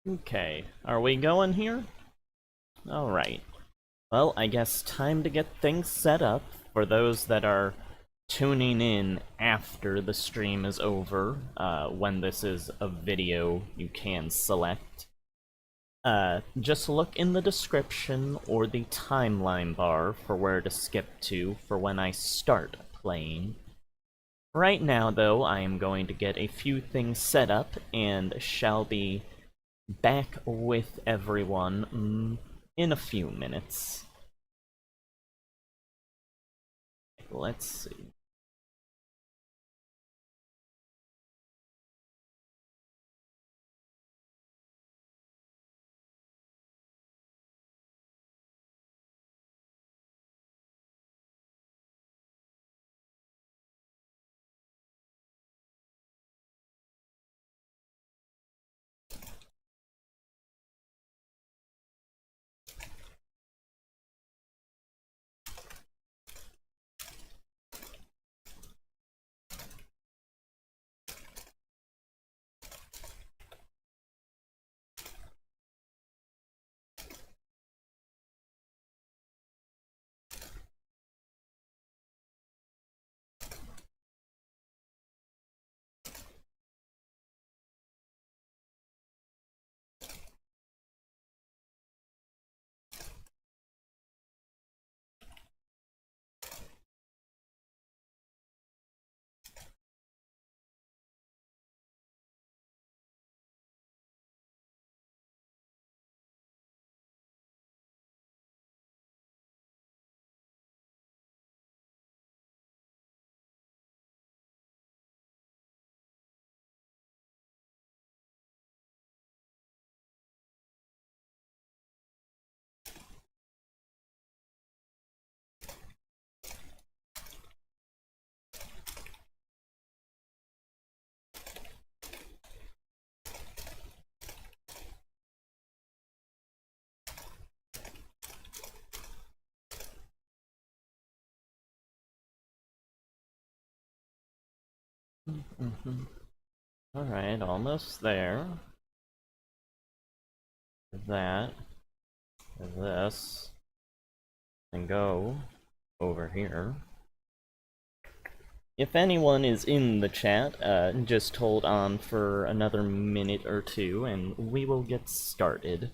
Okay, are we going here? Alright. Well, I guess time to get things set up for those that are tuning in after the stream is over. When this is a video you can select. Just look in the description or the timeline bar for where to skip to for when I start playing. Right now, though, I am going to get a few things set up and shall be back with everyone in a few minutes. Let's see. Alright, almost there. That. This. And go over here. If anyone is in the chat, just hold on for another minute or two and we will get started.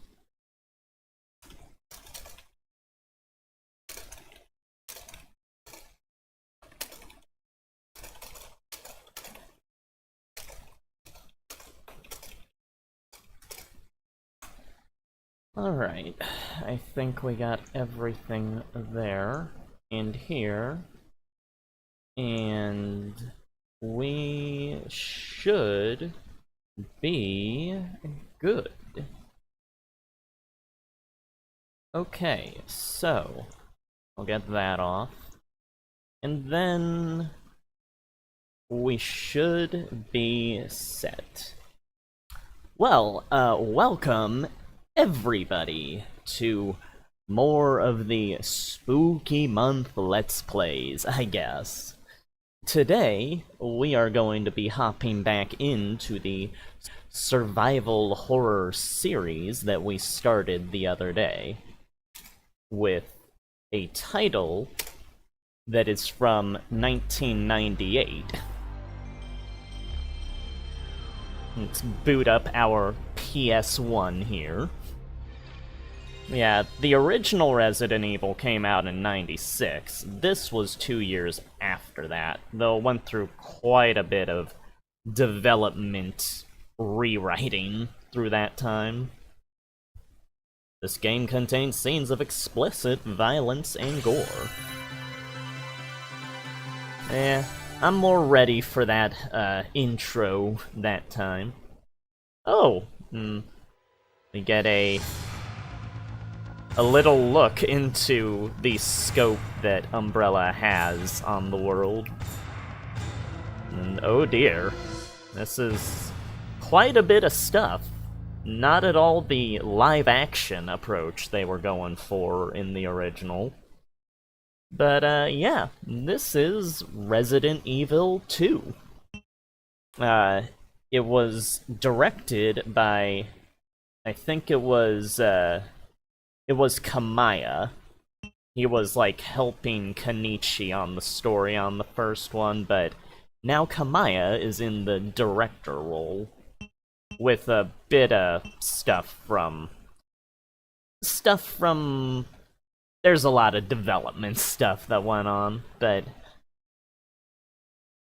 Alright, I think we got everything there and here. And we should be good. Okay, so I'll get that off. And then we should be set. Well, welcome everybody to more of the spooky month Let's Plays, I guess. Today, we are going to be hopping back into the survival horror series that we started the other day, with a title that is from 1998. Let's boot up our PS1 here. Yeah, the original Resident Evil came out in '96. This was 2 years after that, though it went through quite a bit of development rewriting through that time. This game contains scenes of explicit violence and gore. I'm more ready for that intro that time. Oh, we get a little look into the scope that Umbrella has on the world. And oh dear, this is quite a bit of stuff. Not at all the live-action approach they were going for in the original. But yeah, this is Resident Evil 2. It was directed by I think it was Kamaya. He was, like, helping Kenichi on the story on the first one, but now Kamaya is in the director role, with a bit of stuff from... There's a lot of development stuff that went on, but...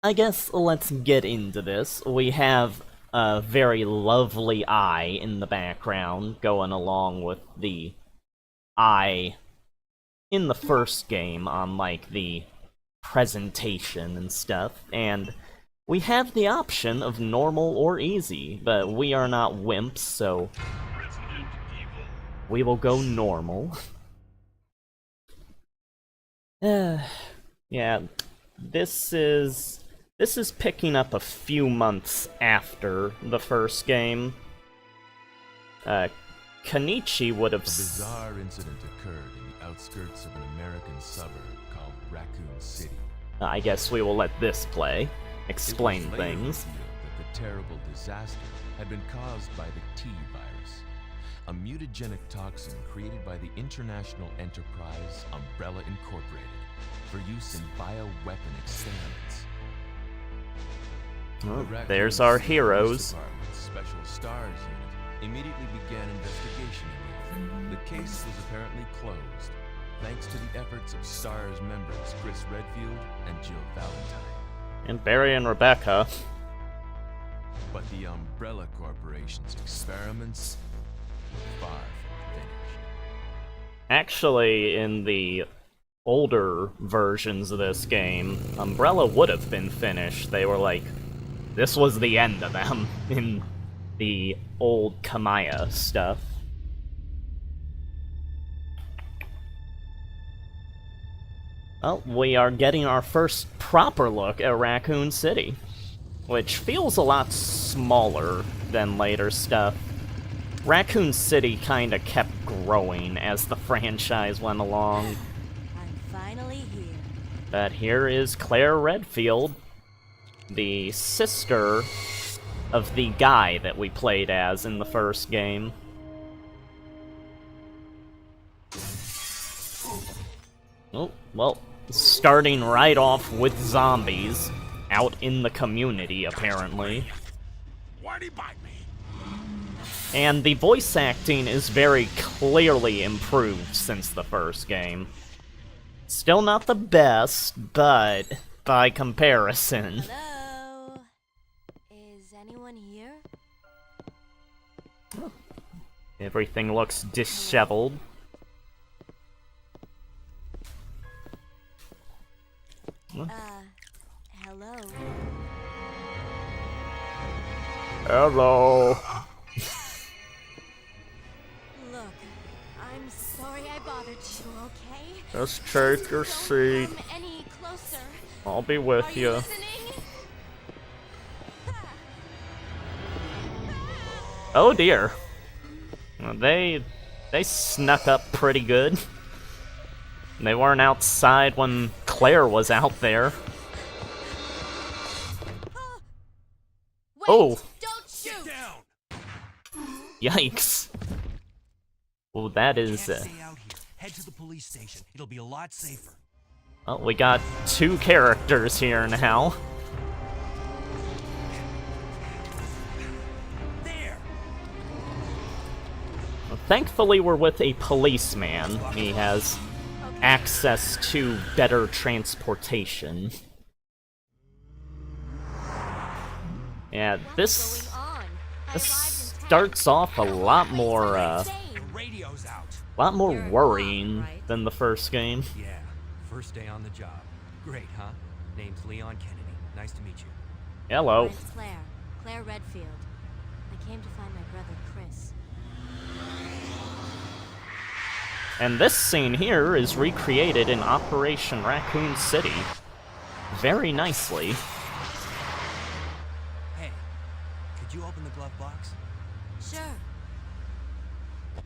I guess let's get into this. We have a very lovely eye in the background, going along with the eye in the first game on, like, the presentation and stuff, and we have the option of normal or easy, but we are not wimps, so we will go normal. Yeah, this is picking up a few months after the first game. Kenichi would have... A bizarre incident occurred in the outskirts of an American suburb called Raccoon City. I guess we will let this play. Explain It was later things. revealed that the terrible disaster had been caused by the T-virus, a mutagenic toxin created by the international enterprise Umbrella Incorporated for use in bioweapon experiments. Well, The Raccoon there's our City Police heroes. Department's Special Stars Unit immediately began investigation into it. The case was apparently closed, thanks to the efforts of STARS members Chris Redfield and Jill Valentine. And Barry and Rebecca. But the Umbrella Corporation's experiments were far from finished. Actually, in the older versions of this game, Umbrella would have been finished. They were like, this was the end of them in the old Kamaya stuff. Well, we are getting our first proper look at Raccoon City, which feels a lot smaller than later stuff. Raccoon City kinda kept growing as the franchise went along. I'm finally here. But here is Claire Redfield, the sister of the guy that we played as in the first game. Oh, well, starting right off with zombies out in the community, apparently. Why'd he bite me? And the voice acting is very clearly improved since the first game. Still not the best, but by comparison. Hello? Is anyone here? Everything looks disheveled. Hello? Hello. Look, I'm sorry I bothered you, okay? Just take your seat. Come any closer. I'll be Are with you you. listening? Oh dear. Well, they snuck up pretty good. They weren't outside when Claire was out there. Wait, Oh. don't shoot! Down! Yikes. Well, that is... Can't stay out here. Head to the police station. It'll be a lot safer. Well, we got two characters here now. There! Well, thankfully, we're with a policeman. He has access to better transportation. Yeah, this Going on. I this arrived in starts town. off a lot more, The radio's out. lot more You're in worrying Guam, right? than the first game. Yeah, first day on the job. Great, huh? Name's Leon Kennedy. Nice to meet you. Hello. Mine's Claire Redfield. I came to find my brother Chris. And this scene here is recreated in Operation Raccoon City very nicely. Hey, could you open the glove box? Sure.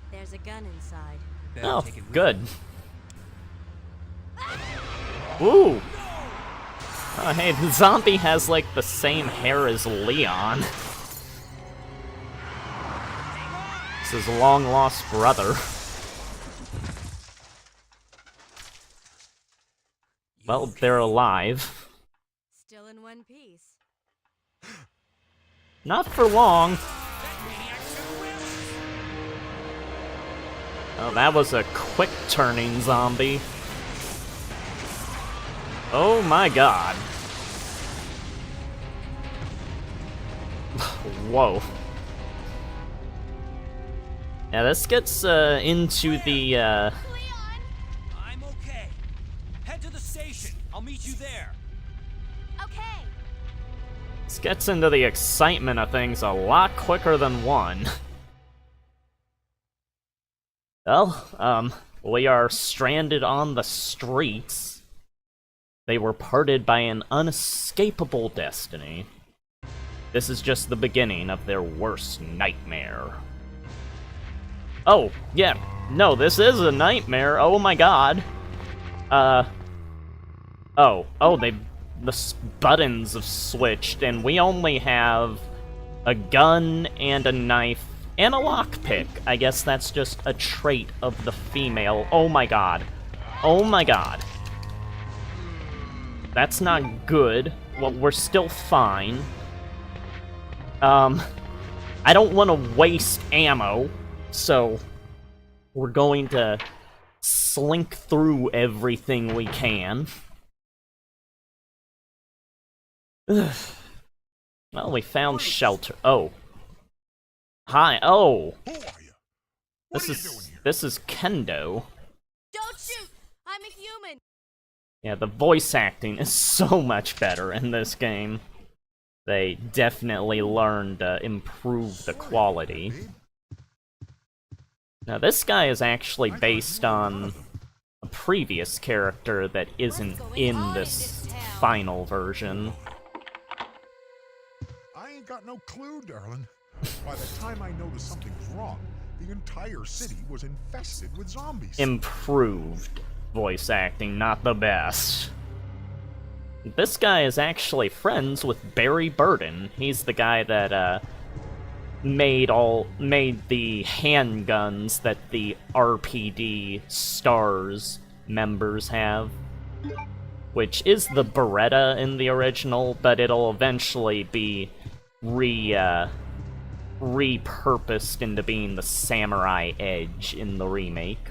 There's a gun inside. Better Oh, take it with good. you. Ooh! Oh, hey, the zombie has, like, the same hair as Leon. It's his long-lost brother. Well, they're alive. Still in one piece. Not for long. Oh, that was a quick-turning zombie. Oh my god. Whoa. Yeah, this gets into the Leon! I'm okay. Head to the station. I'll meet you there. Okay. this gets into the excitement of things a lot quicker than one. Well, we are stranded on the streets. They were parted by an unescapable destiny. This is just the beginning of their worst nightmare. Oh, yeah. No, this is a nightmare. Oh my god. Oh, the buttons have switched, and we only have a gun and a knife and a lockpick. I guess that's just a trait of the female. Oh my god. Oh my god. That's not good. Well, we're still fine. I don't want to waste ammo, so we're going to slink through everything we can. Well, we found shelter. Oh. Hi. Oh. Who are you? What are you doing here? This is Kendo. Don't shoot! I'm a human! Yeah, the voice acting is so much better in this game. They definitely learned to improve the quality. Now, this guy is actually based on a previous character that isn't in this final version. I ain't got no clue, darling. By the time I noticed something's wrong, the entire city was infested with zombies. Improved voice acting, not the best. This guy is actually friends with Barry Burden. He's the guy that made the handguns that the RPD Stars members have, which is the Beretta in the original, but it'll eventually be repurposed into being the Samurai Edge in the remake.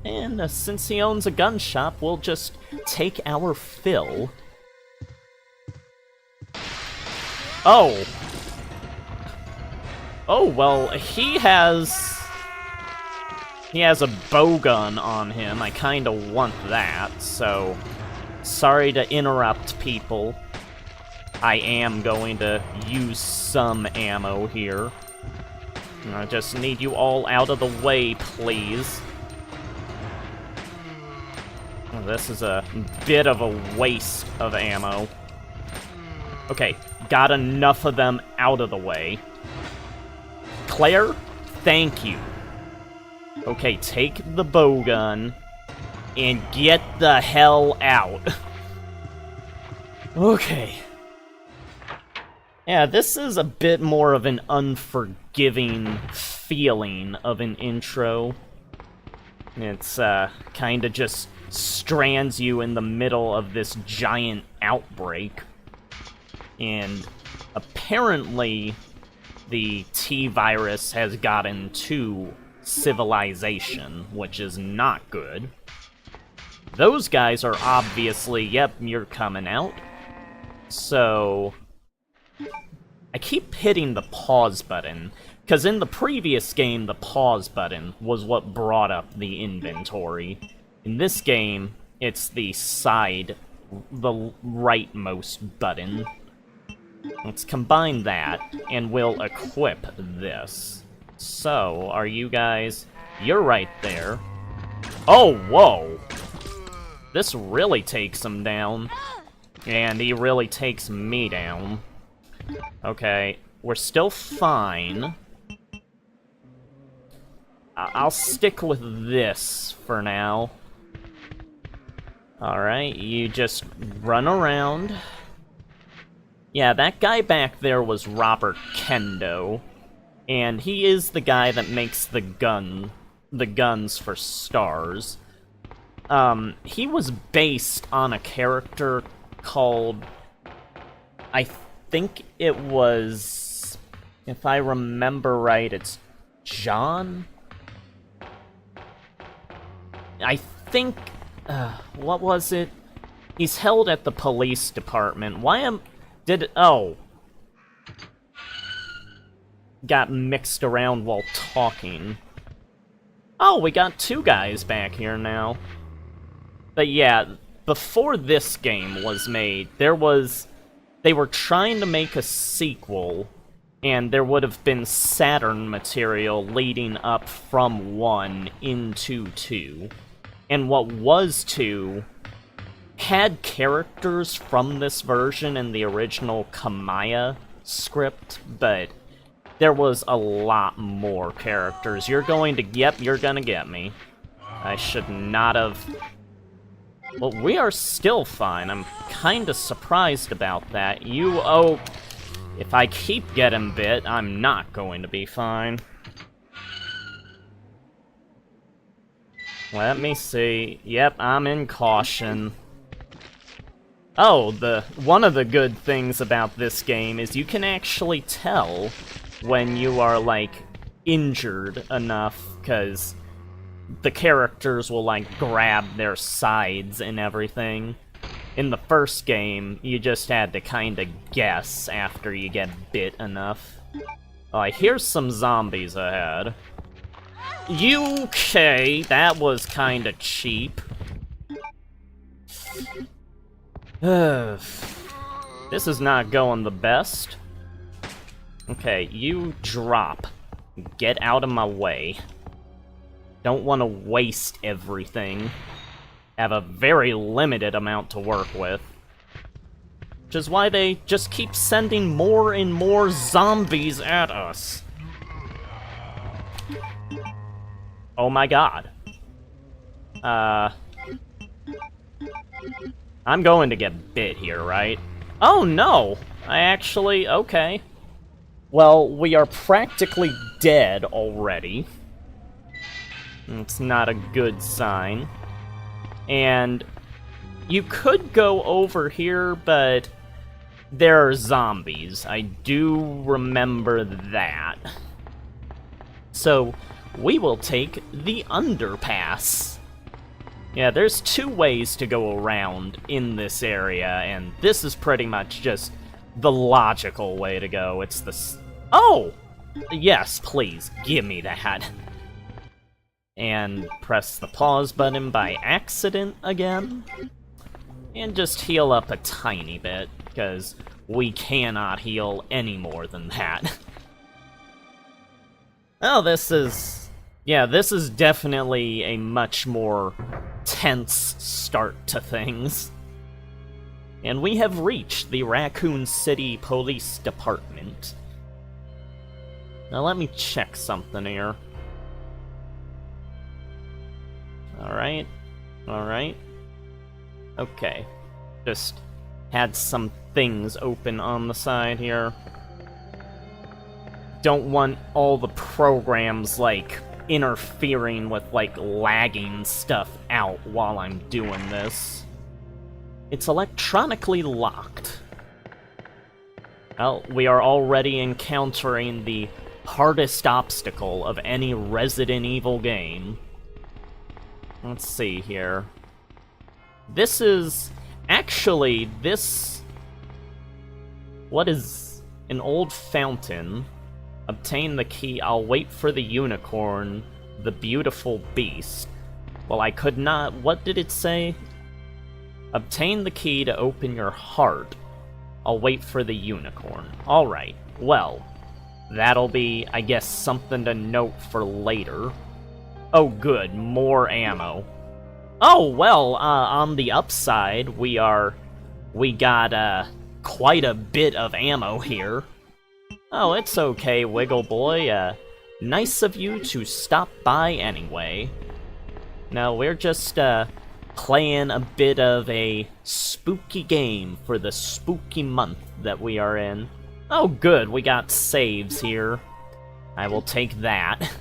And since he owns a gun shop, we'll just take our fill. Oh! Oh, well, he has a bowgun on him. I kinda want that, so sorry to interrupt, people. I am going to use some ammo here. I just need you all out of the way, please. This is a bit of a waste of ammo. Okay, got enough of them out of the way. Claire, thank you. Okay, take the bowgun and get the hell out. Okay. Yeah, this is a bit more of an unforgiving feeling of an intro. It's, kinda just strands you in the middle of this giant outbreak. And apparently the T-virus has gotten to civilization, which is not good. Those guys are obviously, yep, you're coming out. So I keep hitting the pause button, because in the previous game, the pause button was what brought up the inventory. In this game, it's the rightmost button. Let's combine that, and we'll equip this. So, are you guys... You're right there. Oh, whoa! This really takes him down. And he really takes me down. Okay, we're still fine. I'll stick with this for now. Alright, you just run around. Yeah, that guy back there was Robert Kendo. And he is the guy that makes the guns for stars. He was based on a character called, I think it was, if I remember right, it's John? I think, what was it? He's held at the police department. Oh. Got mixed around while talking. Oh, we got two guys back here now. But yeah, before this game was made, they were trying to make a sequel, and there would have been Saturn material leading up from 1 into 2. And what was 2 had characters from this version in the original Kamaya script, but there was a lot more characters. You're gonna get me. I should not have... Well, we are still fine. I'm kinda surprised about that. If I keep getting bit, I'm not going to be fine. Let me see. Yep, I'm in caution. Oh, one of the good things about this game is you can actually tell when you are, like, injured enough, because the characters will, like, grab their sides and everything. In the first game, you just had to kinda guess after you get bit enough. Oh, I hear some zombies ahead. Okay, that was kinda cheap. This is not going the best. Okay, you drop. Get out of my way. Don't want to waste everything. Have a very limited amount to work with. Which is why they just keep sending more and more zombies at us. Oh my god. I'm going to get bit here, right? Oh no! Okay. Well, we are practically dead already. It's not a good sign. And you could go over here, but there are zombies. I do remember that. So, we will take the underpass. Yeah, there's two ways to go around in this area, and this is pretty much just the logical way to go. It's the... Oh! Yes, please, give me that. And press the pause button by accident again. And just heal up a tiny bit, because we cannot heal any more than that. Oh, this is... Yeah, this is definitely a much more tense start to things. And we have reached the Raccoon City Police Department. Now let me check something here. Alright. Alright. Okay. Just had some things open on the side here. Don't want all the programs, like, interfering with, like, lagging stuff out while I'm doing this. It's electronically locked. Well, we are already encountering the hardest obstacle of any Resident Evil game. Let's see here. This is... Actually, this... What is... An old fountain. Obtain the key. I'll wait for the unicorn. The beautiful beast. Well, I could not... What did it say? Obtain the key to open your heart. I'll wait for the unicorn. Alright. Well, that'll be, I guess, something to note for later. Oh, good. More ammo. Oh, well, on the upside, we got, quite a bit of ammo here. Oh, it's okay, Wiggle Boy. Nice of you to stop by anyway. No, we're just, playing a bit of a spooky game for the spooky month that we are in. Oh, good, we got saves here. I will take that.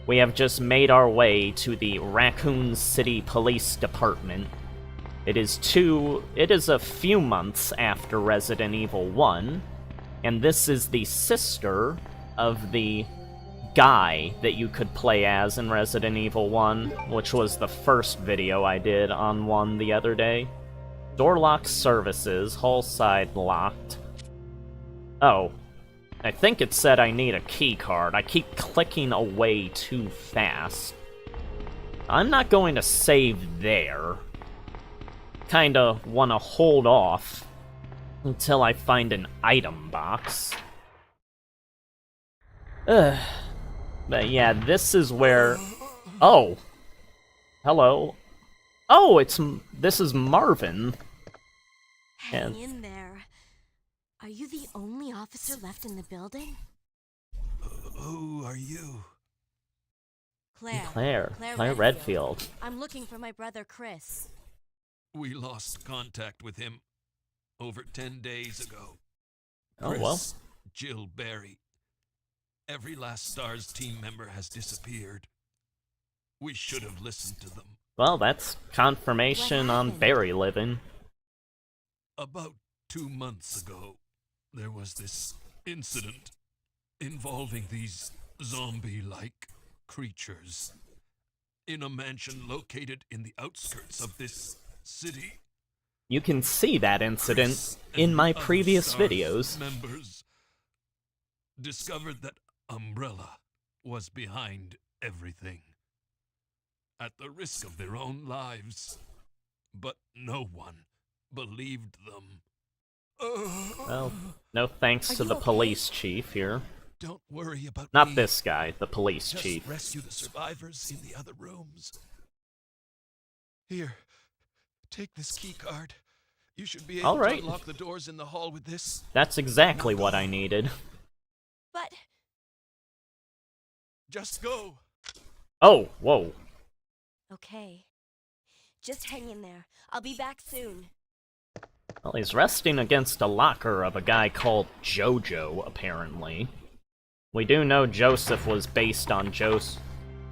We have just made our way to the Raccoon City Police Department. It is a few months after Resident Evil 1, and this is the sister of the guy that you could play as in Resident Evil 1, which was the first video I did on 1 the other day. Door lock services, hall side locked. Oh, I think it said I need a key card. I keep clicking away too fast. I'm not going to save there. Kinda wanna hold off until I find an item box. Ugh. But yeah, this is where... Oh! Hello. Oh, this is Marvin. Hang in there. Are you the only officer left in the building? Who are you? Claire Redfield. I'm looking for my brother Chris. We lost contact with him over 10 days ago. Oh, Chris, well. Jill, Barry. Every last STARS team member has disappeared. We should have listened to them. Well, that's confirmation on Barry living. About 2 months ago, there was this incident involving these zombie-like creatures in a mansion located in the outskirts of this city. You can see that incident Chris in and my other previous STARS videos. Members discovered that Umbrella was behind everything, at the risk of their own lives. But no one believed them. Well, no thanks to the police chief here. Don't worry about Not me. this guy, the police Just chief. rescue the survivors in the other rooms. Here, take this key card. You should be able All right. to unlock the doors in the hall with this. That's exactly what I needed. But Just go. Oh, whoa. okay. Just hang in there. I'll be back soon. Well, he's resting against a locker of a guy called Jojo, apparently. We do know Joseph was based on Joseph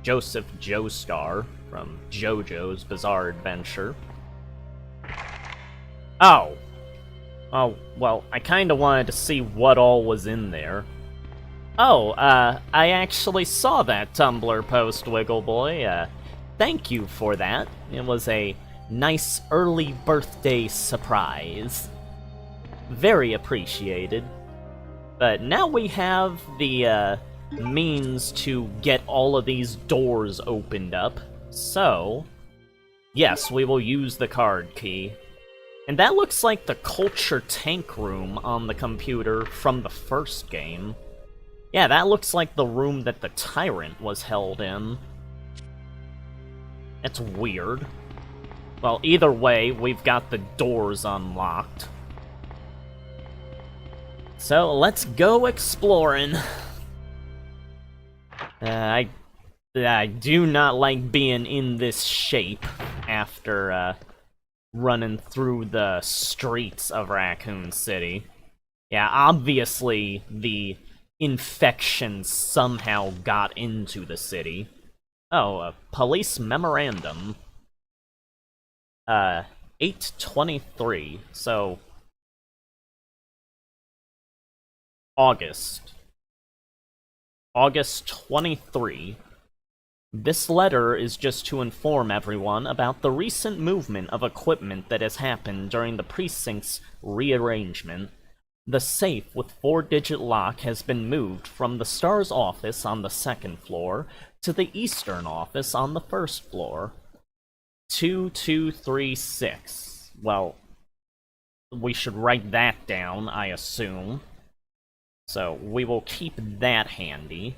Joestar from JoJo's Bizarre Adventure. Oh! Oh, well, I kinda wanted to see what all was in there. Oh, I actually saw that Tumblr post, Wiggle Boy. Thank you for that. It was a nice early birthday surprise. Very appreciated. But now we have the means to get all of these doors opened up. So, yes, we will use the card key. And that looks like the culture tank room on the computer from the first game. Yeah, that looks like the room that the Tyrant was held in. That's weird. Well, either way, we've got the doors unlocked. So, let's go exploring. I do not like being in this shape after, running through the streets of Raccoon City. Yeah, obviously, the infection somehow got into the city. Oh, a police memorandum. 8/23, so... August 23. This letter is just to inform everyone about the recent movement of equipment that has happened during the precinct's rearrangement. The safe with 4-digit lock has been moved from the STARS office on the 2nd floor to the Eastern office on the 1st floor. 2236. Well, we should write that down, I assume. So, we will keep that handy.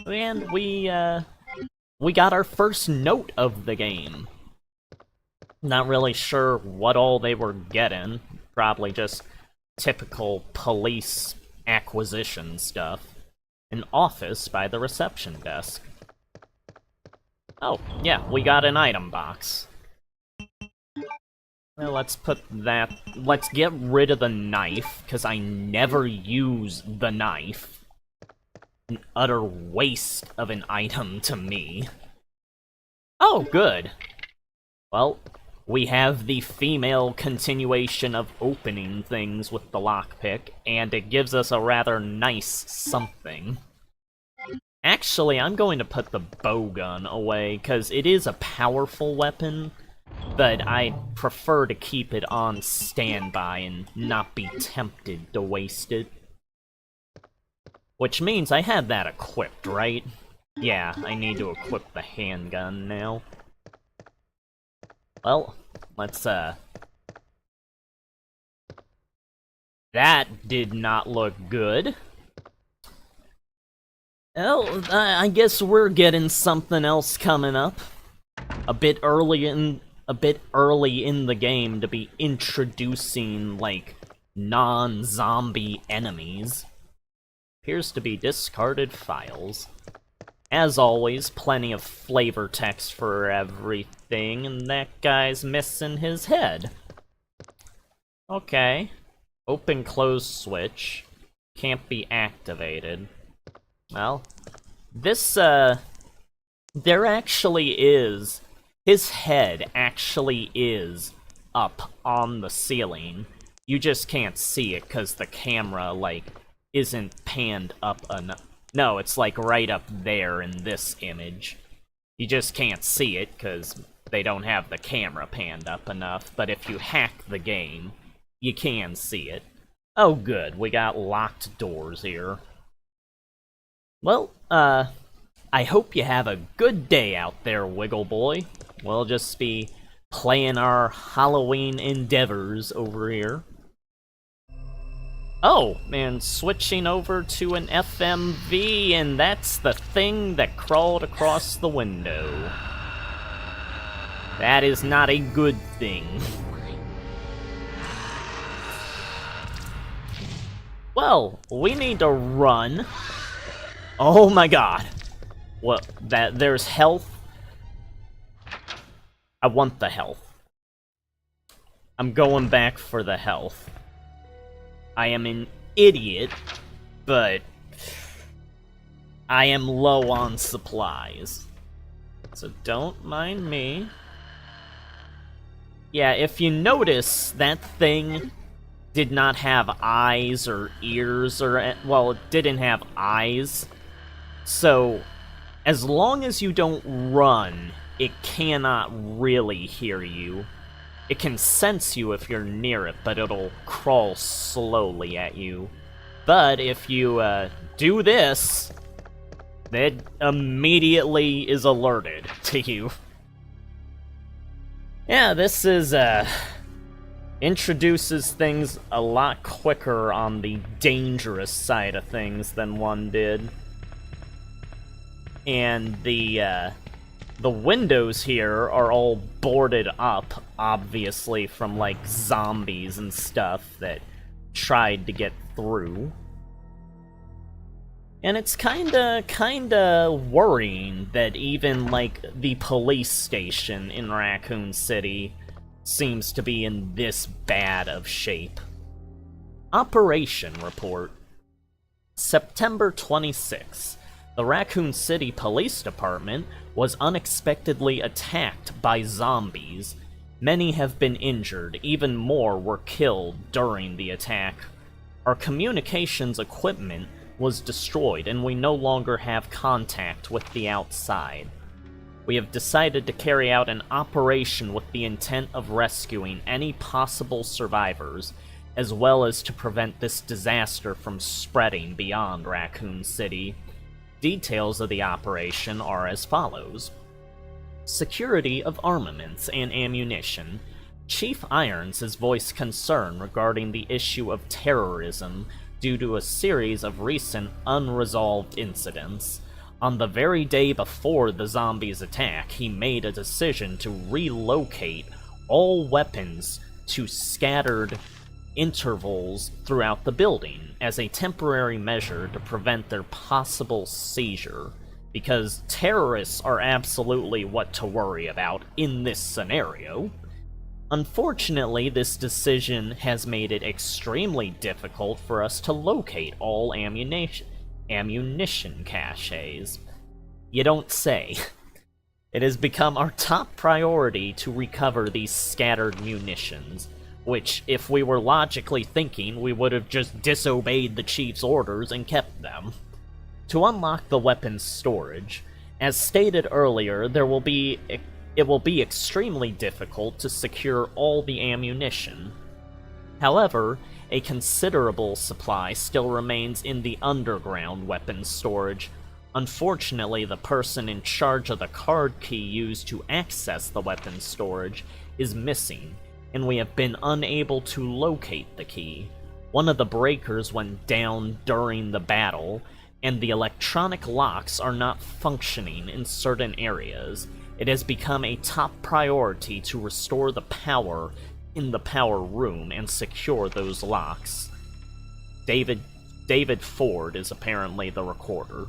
And we got our first note of the game. Not really sure what all they were getting. Probably just typical police acquisition stuff. An office by the reception desk. Oh, yeah, we got an item box. Well, let's put that... Let's get rid of the knife, because I never use the knife. An utter waste of an item to me. Oh, good. Well, we have the female continuation of opening things with the lockpick, and it gives us a rather nice something. Actually, I'm going to put the bowgun away, because it is a powerful weapon, but I prefer to keep it on standby and not be tempted to waste it. Which means I had that equipped, right? Yeah, I need to equip the handgun now. Well, let's, That did not look good. Well, I guess we're getting something else coming up. A bit early in the game to be introducing, like, non-zombie enemies. Appears to be discarded files. As always, plenty of flavor text for everything, and that guy's missing his head. Okay. Open-close switch. Can't be activated. Well, this, there actually is... His head actually is up on the ceiling. You just can't see it because the camera, like, isn't panned up enough. No, it's, like, right up there in this image. You just can't see it because they don't have the camera panned up enough, but if you hack the game, you can see it. Oh good, we got locked doors here. Well, I hope you have a good day out there, Wiggle Boy. We'll just be playing our Halloween endeavors over here. Oh, and switching over to an FMV, and that's the thing that crawled across the window. That is not a good thing. Well, we need to run. Oh my god. Well, there's health. I want the health. I'm going back for the health. I am an idiot, but I am low on supplies. So don't mind me. Yeah, if you notice, that thing did not have eyes or ears or... Well, it didn't have eyes. So, as long as you don't run, it cannot really hear you. It can sense you if you're near it, but it'll crawl slowly at you. But if you do this, it immediately is alerted to you. Yeah, this is, introduces things a lot quicker on the dangerous side of things than one did. And the windows here are all boarded up, obviously, from, like, zombies and stuff that tried to get through. And it's kinda worrying that even, like, the police station in Raccoon City seems to be in this bad of shape. Operation Report. September 26th. The Raccoon City Police Department was unexpectedly attacked by zombies. Many have been injured, even more were killed during the attack. Our communications equipment was destroyed, and we no longer have contact with the outside. We have decided to carry out an operation with the intent of rescuing any possible survivors, as well as to prevent this disaster from spreading beyond Raccoon City. Details of the operation are as follows. Security of armaments and ammunition. Chief Irons has voiced concern regarding the issue of terrorism due to a series of recent unresolved incidents. On the very day before the zombies' attack, he made a decision to relocate all weapons to scattered intervals throughout the building as a temporary measure to prevent their possible seizure, because terrorists are absolutely what to worry about in this scenario. Unfortunately, this decision has made it extremely difficult for us to locate all ammunition caches. You don't say. It has become our top priority to recover these scattered munitions, which, if we were logically thinking, we would have just disobeyed the chief's orders and kept them. To unlock the weapons storage, as stated earlier, it will be extremely difficult to secure all the ammunition. However, a considerable supply still remains in the underground weapons storage. Unfortunately, the person in charge of the card key used to access the weapons storage is missing, and we have been unable to locate the key. One of the breakers went down during the battle, and the electronic locks are not functioning in certain areas. It has become a top priority to restore the power in the power room and secure those locks. David Ford is apparently the recorder.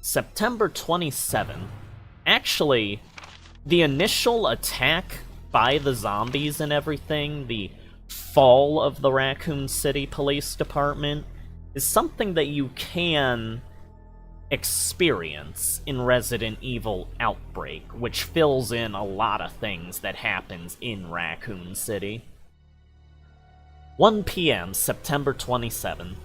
September 27th. Actually, the initial attack by the zombies and everything, the fall of the Raccoon City Police Department, is something that you can experience in Resident Evil Outbreak, which fills in a lot of things that happens in Raccoon City. 1 p.m., September 27th.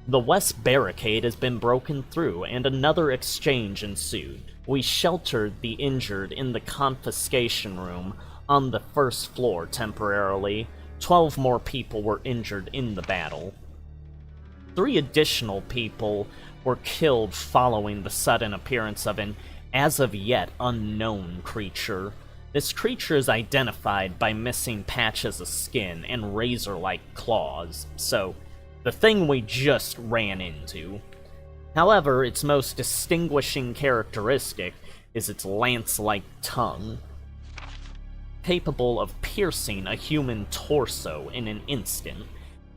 The west barricade has been broken through, and another exchange ensued. We sheltered the injured in the confiscation room on the first floor temporarily. 12 more people were injured in the battle. 3 additional people were killed following the sudden appearance of an as-of-yet unknown creature. This creature is identified by missing patches of skin and razor-like claws, so the thing we just ran into. However, its most distinguishing characteristic is its lance-like tongue, capable of piercing a human torso in an instant.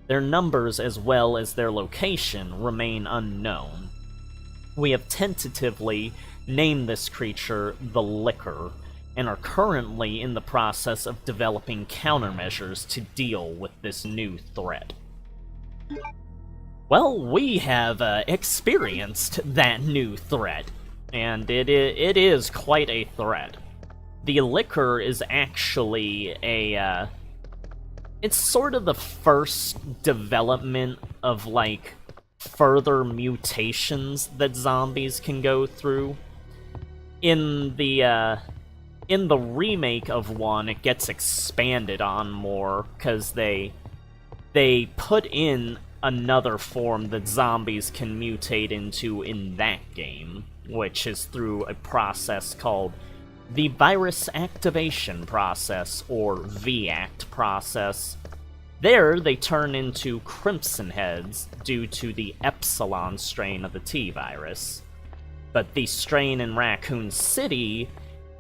Their numbers as well as their location remain unknown. We have tentatively named this creature the Licker, and are currently in the process of developing countermeasures to deal with this new threat. Well, we have experienced that new threat, and it is quite a threat. The Licker is actually a, it's sort of the first development of, like, further mutations that zombies can go through. In the remake of 1, it gets expanded on more, because they put in another form that zombies can mutate into in that game, which is through a process called the Virus Activation Process, or VACT process. There, they turn into Crimson Heads due to the Epsilon strain of the T-Virus. But the strain in Raccoon City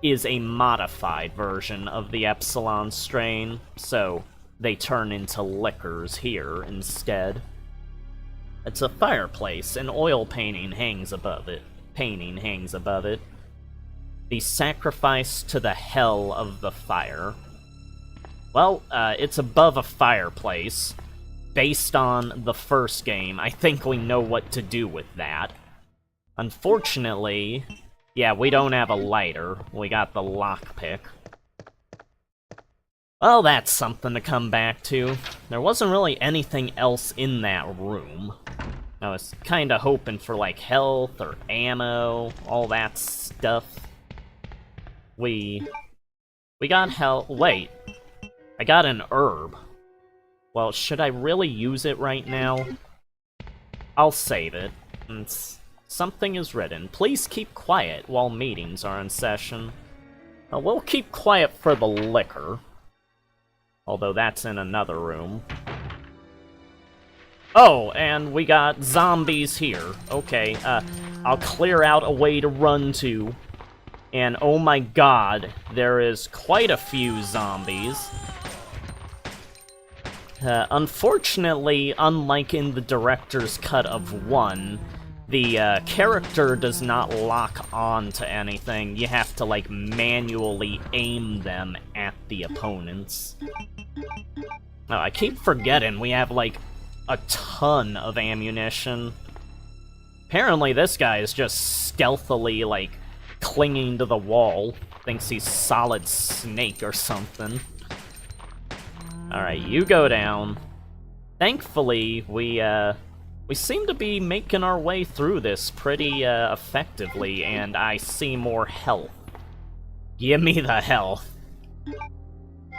is a modified version of the Epsilon strain, so they turn into Lickers here instead. It's a fireplace, and oil painting hangs above it. The sacrifice to the hell of the fire. Well, it's above a fireplace. Based on the first game, I think we know what to do with that. Unfortunately, yeah, we don't have a lighter. We got the lockpick. Well, that's something to come back to. There wasn't really anything else in that room. I was kinda hoping for, like, health or ammo, all that stuff. We got health. Wait. I got an herb. Well, should I really use it right now? I'll save it. Something is written. Please keep quiet while meetings are in session. We'll keep quiet for the liquor. Although that's in another room. Oh, and we got zombies here. Okay, I'll clear out a way to run to. And oh my god, there is quite a few zombies. Unfortunately, unlike in the director's cut of 1, the character does not lock on to anything. You have to, like, manually aim them at the opponents. Oh, I keep forgetting we have, like, a ton of ammunition. Apparently this guy is just stealthily, like, clinging to the wall. Thinks he's Solid Snake or something. Alright, you go down. Thankfully, we seem to be making our way through this pretty effectively, and I see more health. Give me the health.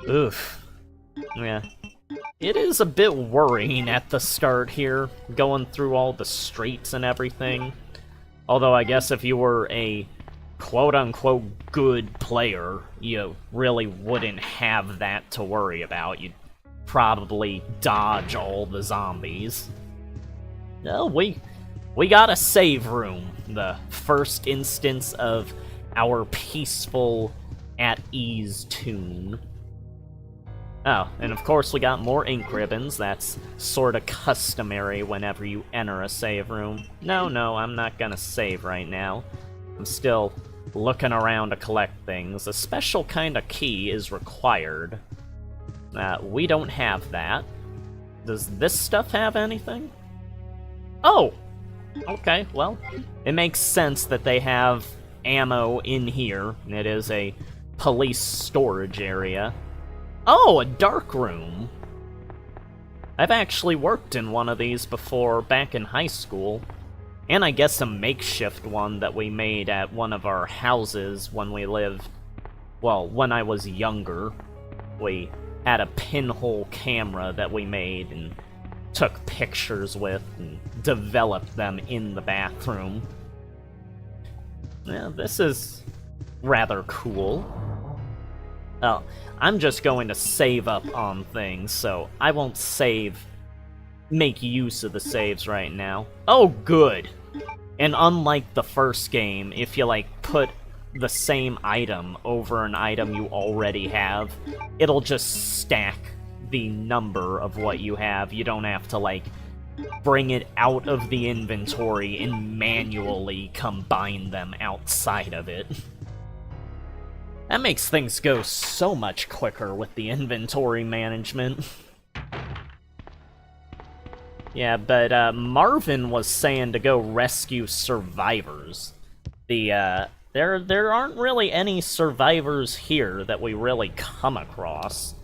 Oof. Yeah. It is a bit worrying at the start here, going through all the streets and everything. Although I guess if you were a quote-unquote good player, you really wouldn't have that to worry about. You'd probably dodge all the zombies. No, we got a save room. The first instance of our peaceful, at ease tune. Oh, and of course we got more ink ribbons. That's sorta customary whenever you enter a save room. No, I'm not gonna save right now. I'm still looking around to collect things. A special kind of key is required. We don't have that. Does this stuff have anything? Oh! Okay, well, it makes sense that they have ammo in here. It is a police storage area. Oh, a dark room! I've actually worked in one of these before, back in high school. And I guess a makeshift one that we made at one of our houses when we lived... Well, when I was younger. We had a pinhole camera that we made and took pictures with and developed them in the bathroom. Yeah, this is rather cool. Oh, I'm just going to save up on things, so I won't make use of the saves right now. Oh, good! And unlike the first game, if you, like, put the same item over an item you already have, it'll just stack the number of what you have. You don't have to, like, bring it out of the inventory and manually combine them outside of it. That makes things go so much quicker with the inventory management. Yeah, but Marvin was saying to go rescue survivors. There aren't really any survivors here that we really come across.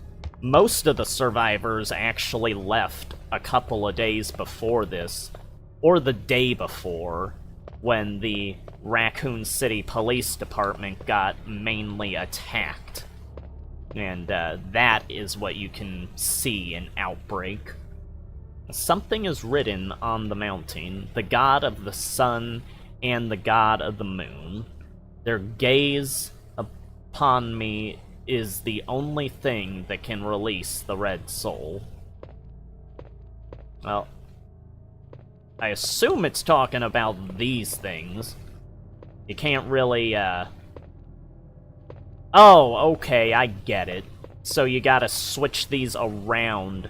Most of the survivors actually left a couple of days before this, or the day before, when the Raccoon City Police Department got mainly attacked. And that is what you can see in Outbreak. Something is written on the mountain, the god of the sun and the god of the moon. Their gaze upon me is the only thing that can release the red soul. Well, I assume it's talking about these things. You can't really, Oh, okay, I get it. So you gotta switch these around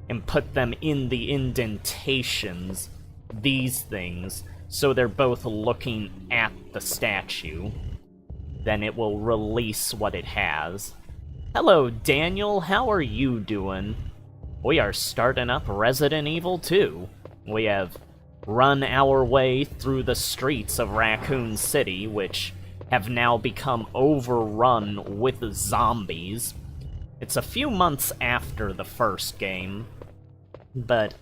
and put them in the indentations, these things, so they're both looking at the statue. Then it will release what it has. Hello, Daniel, how are you doing? We are starting up Resident Evil 2. We have run our way through the streets of Raccoon City, which have now become overrun with zombies. It's a few months after the first game, but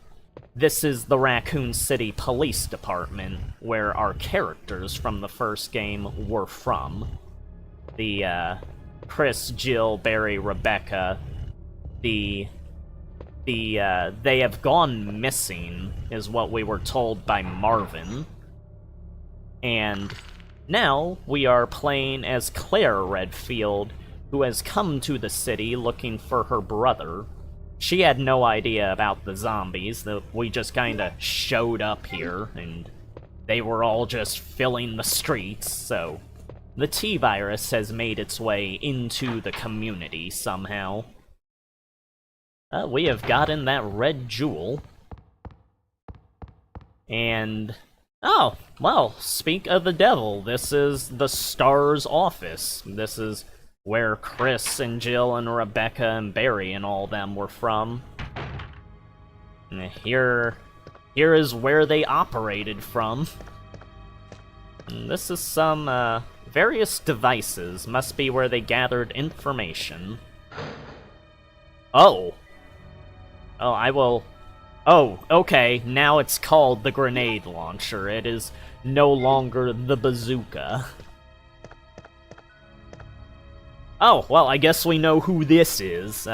this is the Raccoon City Police Department, where our characters from the first game were from. The, Chris, Jill, Barry, Rebecca, they have gone missing, is what we were told by Marvin. And now we are playing as Claire Redfield, who has come to the city looking for her brother. She had no idea about the zombies, we just kinda showed up here, and they were all just filling the streets, so the T-virus has made its way into the community somehow. We have gotten that red jewel. And Oh, well, speak of the devil, this is the Star's office. This is where Chris and Jill and Rebecca and Barry and all them were from. And here is where they operated from. And this is some, various devices. Must be where they gathered information. Oh. Oh, I will... Oh, okay, now it's called the grenade launcher. It is no longer the bazooka. Oh, well, I guess we know who this is.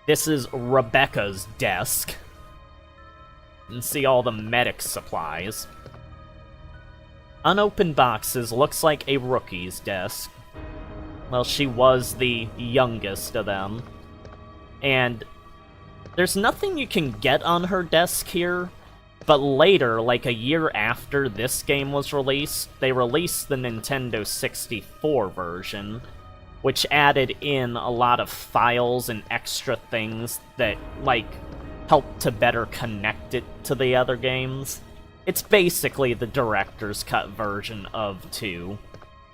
This is Rebecca's desk. And see all the medic supplies. Unopened boxes, looks like a rookie's desk. Well, she was the youngest of them. And there's nothing you can get on her desk here, but later, like a year after this game was released, they released the Nintendo 64 version, which added in a lot of files and extra things that, like, helped to better connect it to the other games. It's basically the director's cut version of 2.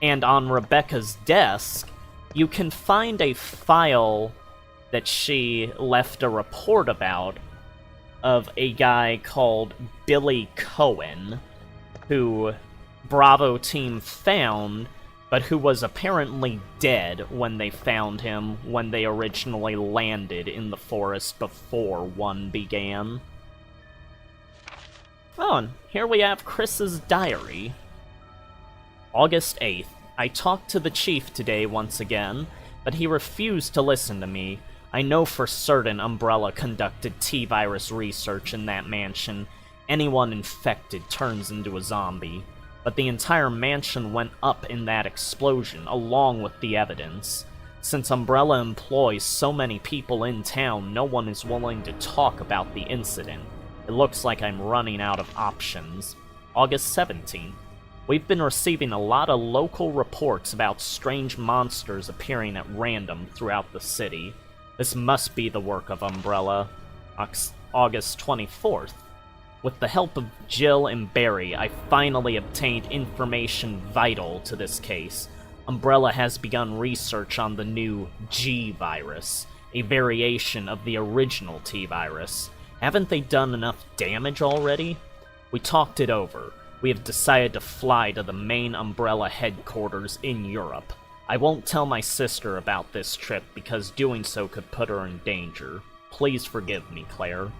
And on Rebecca's desk, you can find a file that she left a report about of a guy called Billy Cohen, who Bravo team found, but who was apparently dead when they found him when they originally landed in the forest before 1 began. Oh, and here we have Chris's diary. August 8th. I talked to the chief today once again, but he refused to listen to me. I know for certain Umbrella conducted T-virus research in that mansion. Anyone infected turns into a zombie. But the entire mansion went up in that explosion, along with the evidence. Since Umbrella employs so many people in town, no one is willing to talk about the incident. It looks like I'm running out of options. August 17th. We've been receiving a lot of local reports about strange monsters appearing at random throughout the city. This must be the work of Umbrella. August 24th. With the help of Jill and Barry, I finally obtained information vital to this case. Umbrella has begun research on the new G-virus, a variation of the original T-virus. Haven't they done enough damage already? We talked it over. We have decided to fly to the main Umbrella headquarters in Europe. I won't tell my sister about this trip because doing so could put her in danger. Please forgive me, Claire.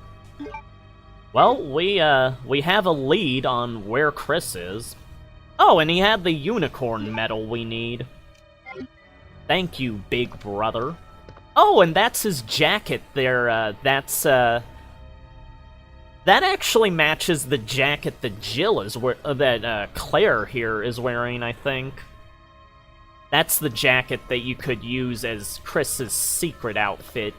Well, we have a lead on where Chris is. Oh, and he had the unicorn medal we need. Thank you, big brother. Oh, and that's his jacket there, that actually matches the jacket that Jill is that Claire here is wearing, I think. That's the jacket that you could use as Chris's secret outfit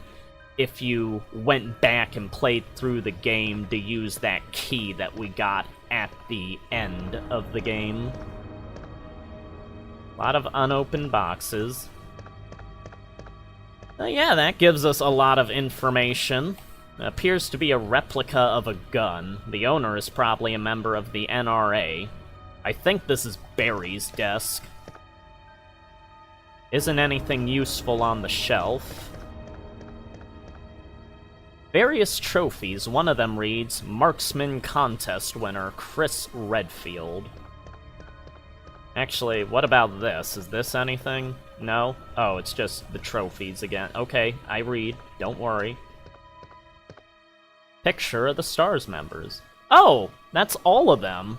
if you went back and played through the game to use that key that we got at the end of the game. A lot of unopened boxes. Yeah, that gives us a lot of information. It appears to be a replica of a gun. The owner is probably a member of the NRA. I think this is Barry's desk. Isn't anything useful on the shelf. Various trophies. One of them reads, Marksman Contest winner, Chris Redfield. Actually, what about this? Is this anything? No? Oh, it's just the trophies again. Okay, I read. Don't worry. Picture of the STARS members. Oh! That's all of them!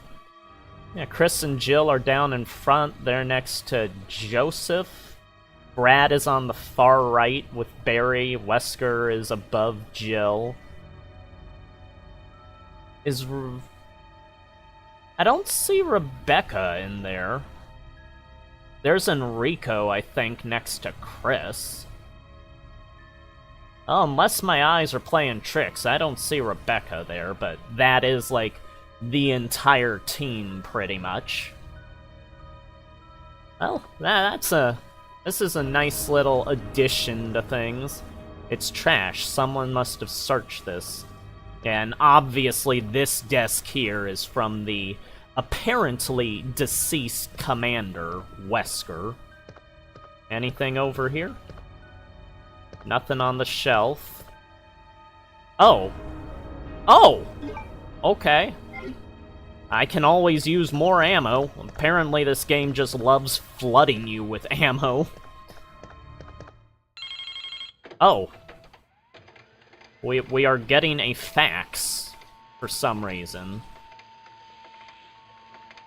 Yeah, Chris and Jill are down in front. They're next to Joseph. Brad is on the far right with Barry. Wesker is above Jill. I don't see Rebecca in there. There's Enrico, I think, next to Chris. Oh, unless my eyes are playing tricks, I don't see Rebecca there, but that is, like, the entire team, pretty much. Well, this is a nice little addition to things. It's trash. Someone must have searched this. And obviously this desk here is from the apparently deceased commander, Wesker. Anything over here? Nothing on the shelf. Oh! Oh! Okay. I can always use more ammo. Apparently this game just loves flooding you with ammo. Oh. We are getting a fax for some reason.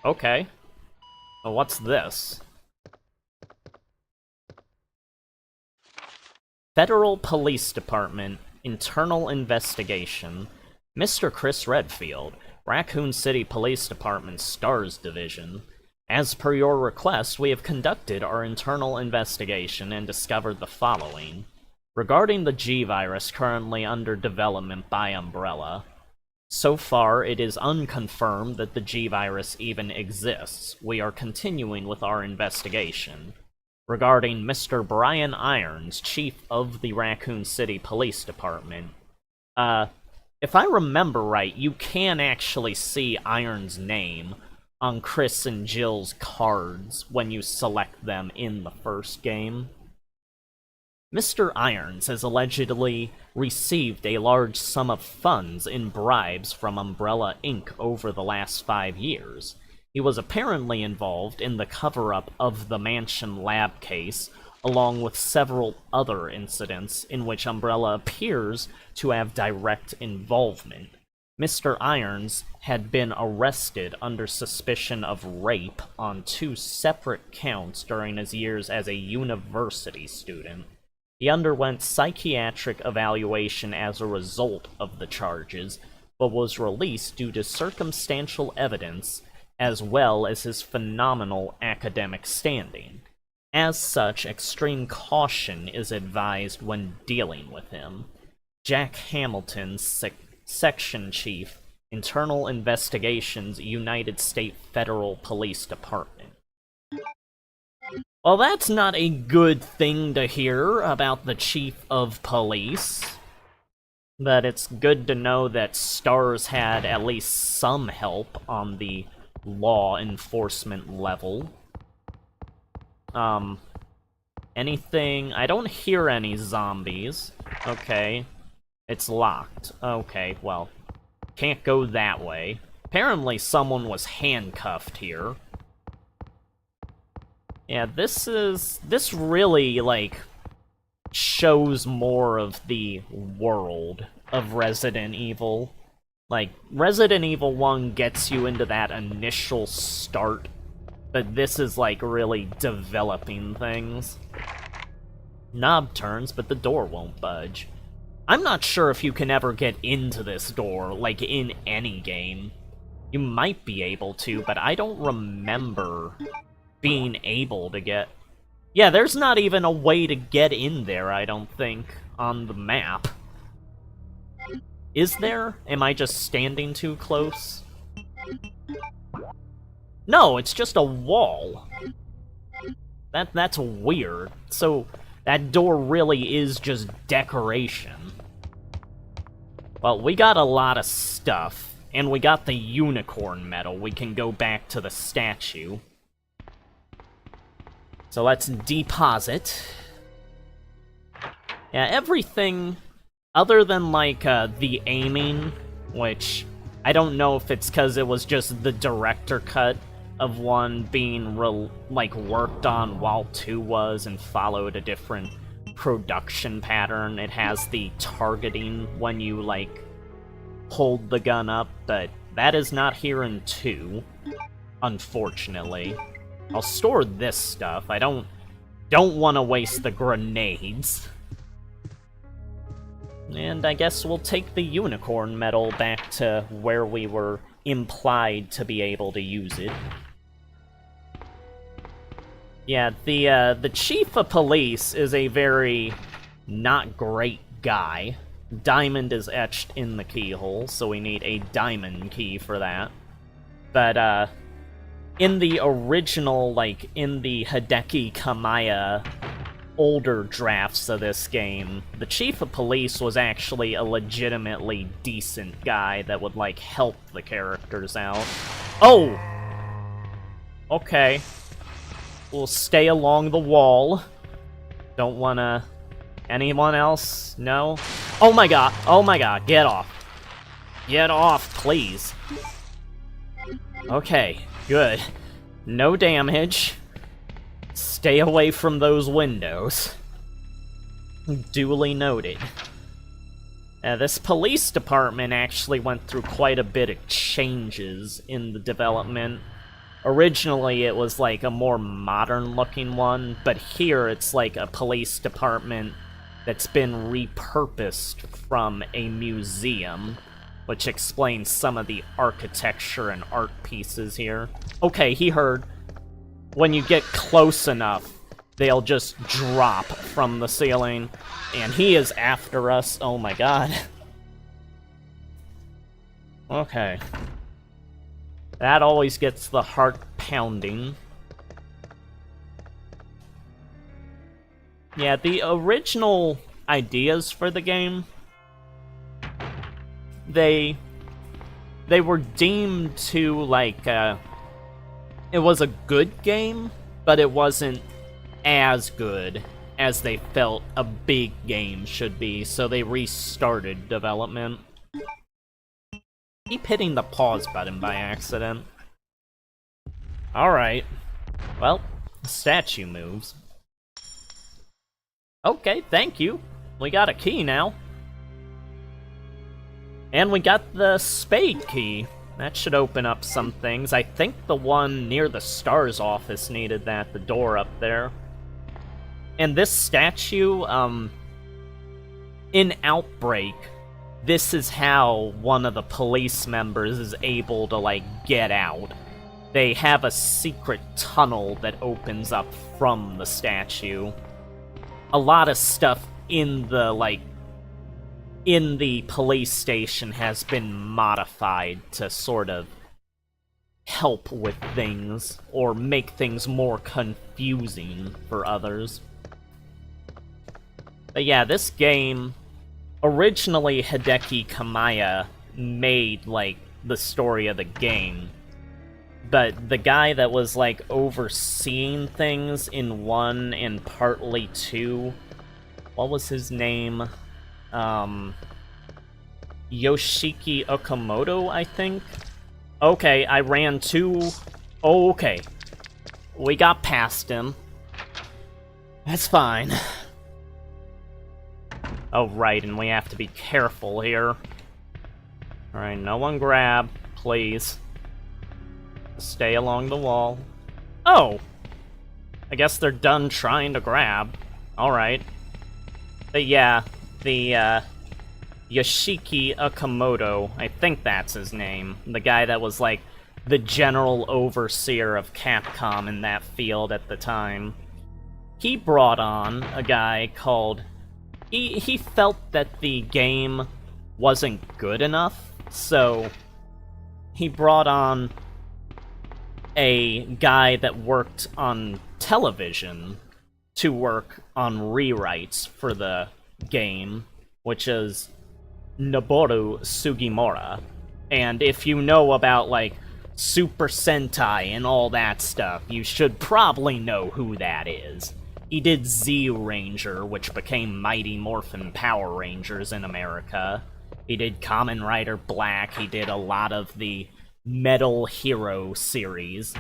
Okay. Well, what's this? Federal Police Department, Internal Investigation. Mr. Chris Redfield, Raccoon City Police Department STARS Division. As per your request, we have conducted our internal investigation and discovered the following. Regarding the G-Virus currently under development by Umbrella, so far it is unconfirmed that the G-Virus even exists. We are continuing with our investigation. Regarding Mr. Brian Irons, Chief of the Raccoon City Police Department, if I remember right, you can actually see Irons' name on Chris and Jill's cards when you select them in the first game. Mr. Irons has allegedly received a large sum of funds in bribes from Umbrella Inc. over the last 5 years. He was apparently involved in the cover-up of the Mansion Lab case, along with several other incidents in which Umbrella appears to have direct involvement. Mr. Irons had been arrested under suspicion of rape on 2 separate counts during his years as a university student. He underwent psychiatric evaluation as a result of the charges, but was released due to circumstantial evidence as well as his phenomenal academic standing. As such, extreme caution is advised when dealing with him. Jack Hamilton, Section Chief, Internal Investigations, United States Federal Police Department. Well, that's not a good thing to hear about the Chief of Police. But it's good to know that STARS had at least some help on the law enforcement level. Anything? I don't hear any zombies. Okay. It's locked. Okay, well, can't go that way. Apparently someone was handcuffed here. Yeah, this really, like, shows more of the world of Resident Evil. Like, Resident Evil 1 gets you into that initial start, but this is, like, really developing things. Knob turns, but the door won't budge. I'm not sure if you can ever get into this door, like, in any game. You might be able to, but I don't remember being able to get... Yeah, there's not even a way to get in there, I don't think, on the map. Is there? Am I just standing too close? No, it's just a wall. That's weird. So, that door really is just decoration. Well, we got a lot of stuff, and we got the unicorn medal. We can go back to the statue. So let's deposit. Yeah, everything other than, like, the aiming, which I don't know if it's because it was just the director cut of 1 being, worked on while 2 was and followed a different production pattern. It has the targeting when you, like, hold the gun up, but that is not here in 2, unfortunately. I'll store this stuff. I don't want to waste the grenades. And I guess we'll take the unicorn medal back to where we were implied to be able to use it. Yeah, the chief of police is a very not great guy. Diamond is etched in the keyhole, so we need a diamond key for that. But, in the original, like, in the Hideki Kamiya older drafts of this game, the chief of police was actually a legitimately decent guy that would, like, help the characters out. Oh! Okay. We'll stay along the wall. Don't wanna... Anyone else? No? Oh my god! Oh my god, get off. Get off, please. Okay, good. No damage. Stay away from those windows. Duly noted. This police department actually went through quite a bit of changes in the development. Originally, it was like a more modern-looking one, but here it's like a police department that's been repurposed from a museum, which explains some of the architecture and art pieces here. Okay, he heard. When you get close enough, they'll just drop from the ceiling, and he is after us. Oh my god. Okay. That always gets the heart pounding. Yeah, the original ideas for the game, they were deemed to, like, it was a good game, but it wasn't as good as they felt a big game should be, so they restarted development. Keep hitting the pause button by accident. Alright. Well, the statue moves. Okay, thank you. We got a key now. And we got the spade key. That should open up some things. I think the one near the STARS office needed that, the door up there. And this statue, in Outbreak, this is how one of the police members is able to, like, get out. They have a secret tunnel that opens up from the statue. A lot of stuff in the, like, in the police station has been modified to sort of help with things, or make things more confusing for others. But yeah, this game, originally Hideki Kamiya made, like, the story of the game, but the guy that was, like, overseeing things in 1 and partly 2, what was his name? Yoshiki Okamoto, I think? Okay, I ran to... Oh, okay. We got past him. That's fine. Oh, right, and we have to be careful here. Alright, no one grab, please. Stay along the wall. Oh! I guess they're done trying to grab. Alright. But yeah, the, Yoshiki Okamoto, I think that's his name. The guy that was, like, the general overseer of Capcom in that field at the time. He brought on a guy called... He felt that the game wasn't good enough, so he brought on a guy that worked on television to work on rewrites for the game, which is Noboru Sugimura. And if you know about, like, Super Sentai and all that stuff, you should probably know who that is. He did Z Ranger, which became Mighty Morphin Power Rangers in America. He did Kamen Rider Black, he did a lot of the Metal Hero series.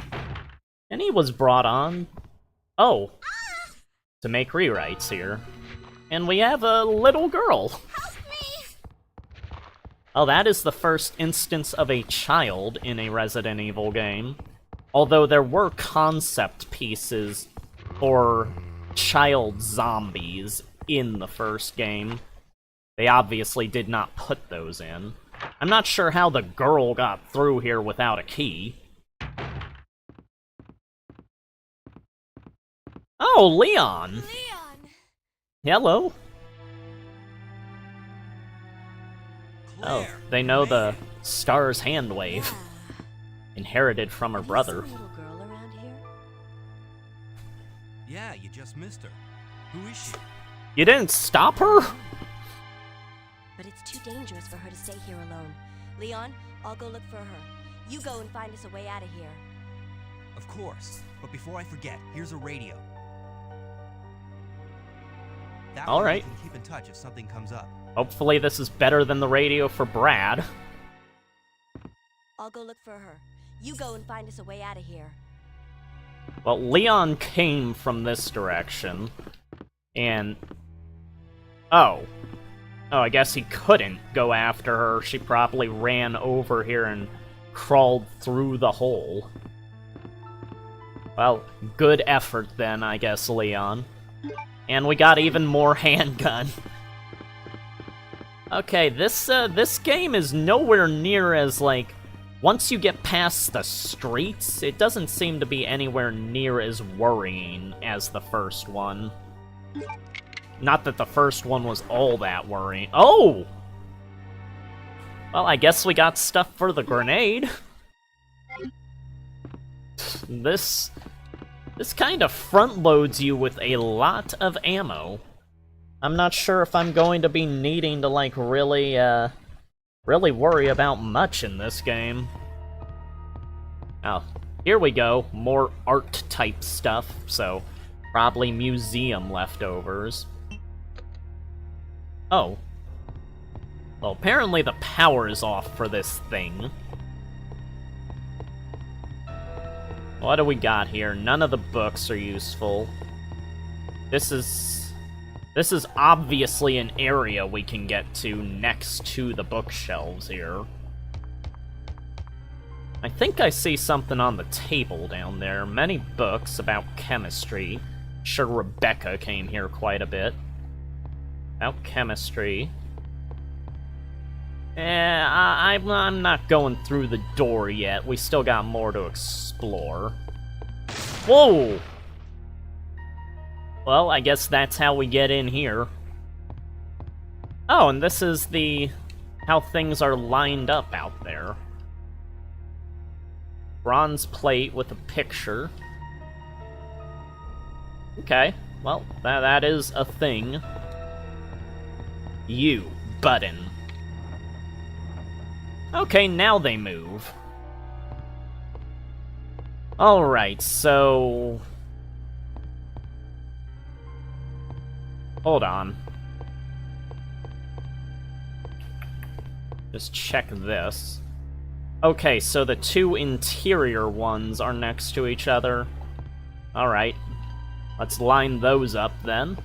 And he was brought on, oh, to make rewrites here. And we have a little girl. Help me! Oh, that is the first instance of a child in a Resident Evil game. Although there were concept pieces for child zombies in the first game. They obviously did not put those in. I'm not sure how the girl got through here without a key. Oh, Leon! Leon! Hello? Oh, Claire, they know the man. Star's hand wave. Yeah. Inherited from her Have you brother. seen a little girl around here? Yeah, you just missed her. Who is she? You didn't stop her? But it's too dangerous for her to stay here alone. Leon, I'll go look for her. You go and find us a way out of here. Of course. But before I forget, here's a radio. That way Alright. we can keep in touch if something comes up. Hopefully this is better than the radio for Brad. I'll go look for her. You go and find us a way out of here. Well, Leon came from this direction, and... Oh, I guess he couldn't go after her. She probably ran over here and crawled through the hole. Well, good effort then, I guess, Leon. And we got even more handgun. Okay, this game is nowhere near as, like... Once you get past the streets, it doesn't seem to be anywhere near as worrying as the first one. Not that the first one was all that worrying. Oh! Well, I guess we got stuff for the grenade. This kind of front-loads you with a lot of ammo. I'm not sure if I'm going to be needing to, like, really worry about much in this game. Oh, here we go. More art-type stuff, so probably museum leftovers. Oh. Well, apparently the power is off for this thing. What do we got here? None of the books are useful. This is obviously an area we can get to next to the bookshelves here. I think I see something on the table down there. Many books about chemistry. Sure, Rebecca came here quite a bit. About chemistry. I'm not going through the door yet. We still got more to explore. Whoa! Well, I guess that's how we get in here. Oh, and this is how things are lined up out there. Bronze plate with a picture. Okay, well, that is a thing. You, button. Okay, now they move. Alright, so... Hold on. Just check this. Okay, so the two interior ones are next to each other. Alright. Let's line those up, then.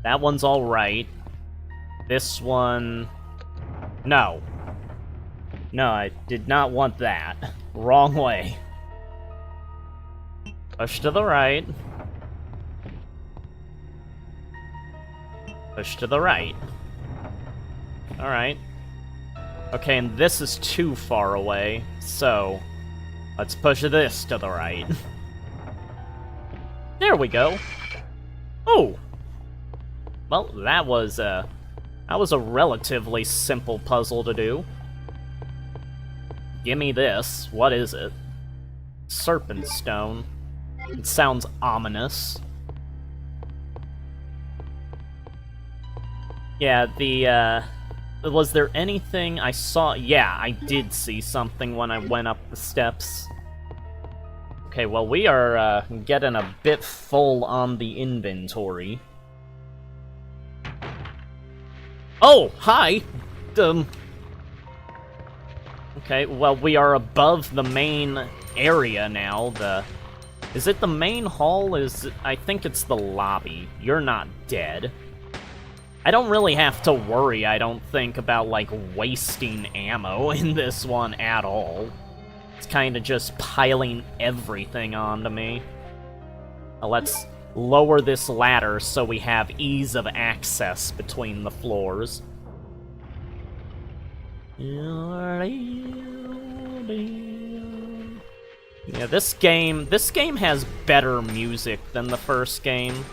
That one's alright. This one... No. No, I did not want that. Wrong way. Push to the right. Push to the right. Alright. Okay, and this is too far away, so... Let's push this to the right. There we go. Oh! Well, that was a relatively simple puzzle to do. Gimme this. What is it? Serpent stone. It sounds ominous. Yeah, was there anything I saw? Yeah, I did see something when I went up the steps. Okay, well, we are getting a bit full on the inventory. Oh, hi! Okay, well, we are above the main area now. Is it the main hall? I think it's the lobby. You're not dead. I don't really have to worry, I don't think, about, like, wasting ammo in this one at all. It's kind of just piling everything onto me. Now let's lower this ladder so we have ease of access between the floors. Yeah, this game has better music than the first game.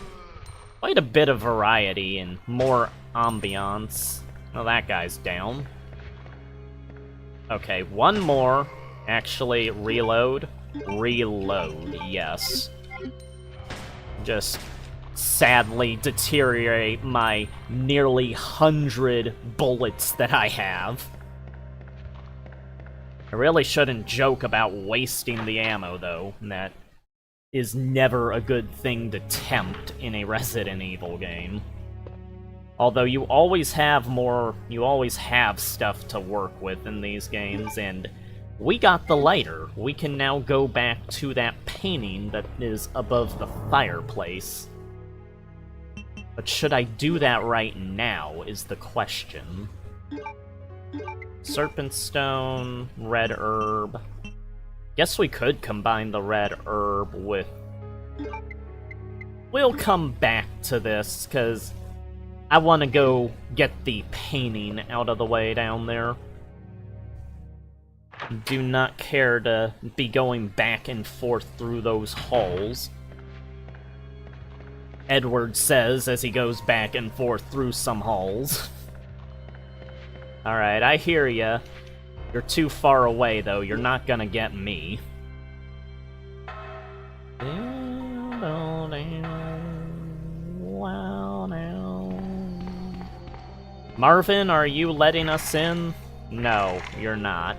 Quite a bit of variety and more ambiance. Oh, that guy's down. Okay, one more. Actually, reload. Reload, yes. Just sadly deteriorate my nearly 100 bullets that I have. I really shouldn't joke about wasting the ammo, though. That is never a good thing to tempt in a Resident Evil game. Although you always have stuff to work with in these games, and we got the lighter. We can now go back to that painting that is above the fireplace. But should I do that right now, is the question. Serpent Stone, red herb. Guess we could combine the red herb with... We'll come back to this, because I want to go get the painting out of the way down there. Do not care to be going back and forth through those halls. Edward says as he goes back and forth through some halls. Alright, I hear ya. You're too far away, though. You're not gonna get me. Marvin, are you letting us in? No, you're not.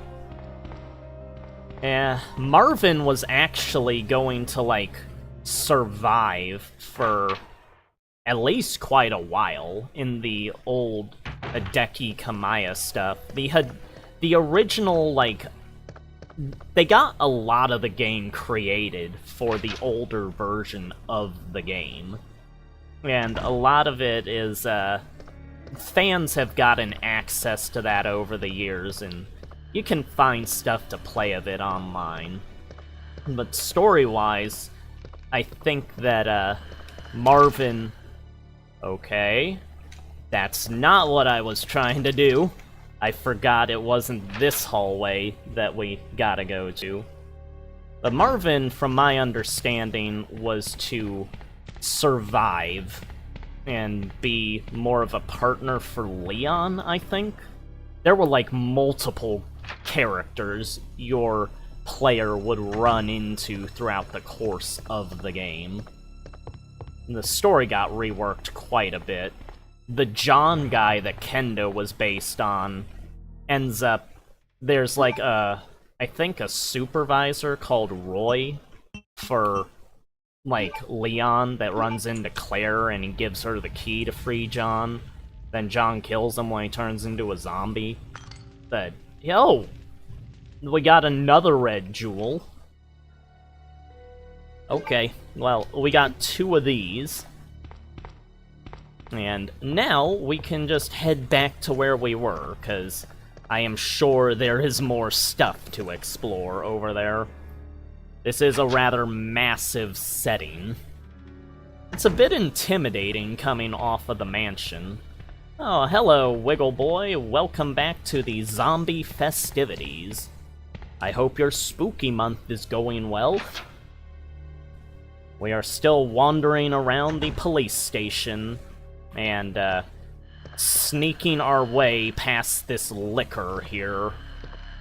Marvin was actually going to, like, survive for at least quite a while in the old Hideki Kamiya stuff. The original, like, they got a lot of the game created for the older version of the game. And a lot of it is, fans have gotten access to that over the years, and you can find stuff to play of it online. But story-wise, I think that, Marvin... Okay. That's not what I was trying to do. I forgot it wasn't this hallway that we gotta go to. But Marvin, from my understanding, was to survive and be more of a partner for Leon, I think. There were, like, multiple characters your player would run into throughout the course of the game. And the story got reworked quite a bit. The John guy that Kendo was based on ends up... There's, like, I think a supervisor called Roy for, like, Leon that runs into Claire and he gives her the key to free John. Then John kills him when he turns into a zombie. But, yo! We got another red jewel. Okay, well, we got 2 of these. And now we can just head back to where we were, because I am sure there is more stuff to explore over there. This is a rather massive setting. It's a bit intimidating coming off of the mansion. Oh, hello, Wiggle Boy. Welcome back to the zombie festivities. I hope your spooky month is going well. We are still wandering around the police station and sneaking our way past this liquor here,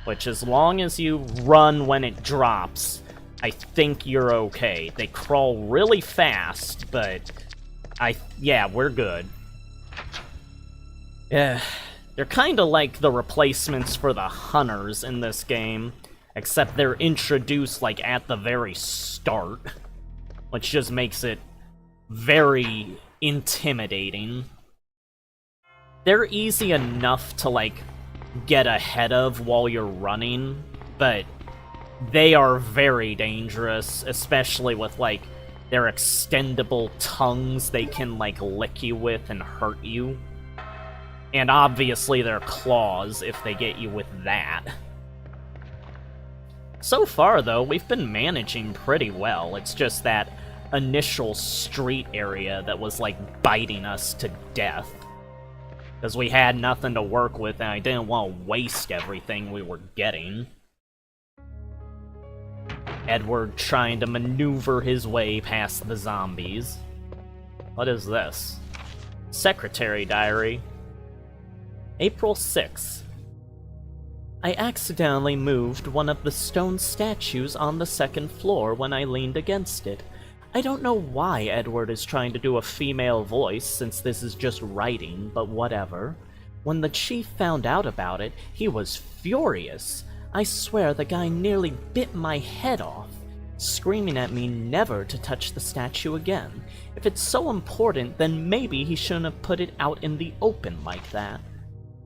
which, as long as you run when it drops, I think you're okay. They crawl really fast, but yeah, we're good. They're kinda like the replacements for the hunters in this game, except they're introduced, like, at the very start, which just makes it very intimidating. They're easy enough to, like, get ahead of while you're running, but they are very dangerous, especially with, like, their extendable tongues they can, like, lick you with and hurt you. And obviously their claws if they get you with that. So far, though, we've been managing pretty well. It's just that initial street area that was, like, biting us to death. Because we had nothing to work with, and I didn't want to waste everything we were getting. Edward trying to maneuver his way past the zombies. What is this? Secretary Diary. April 6th. I accidentally moved one of the stone statues on the second floor when I leaned against it. I don't know why Edward is trying to do a female voice since this is just writing, but whatever. When the chief found out about it, he was furious. I swear the guy nearly bit my head off, screaming at me never to touch the statue again. If it's so important, then maybe he shouldn't have put it out in the open like that.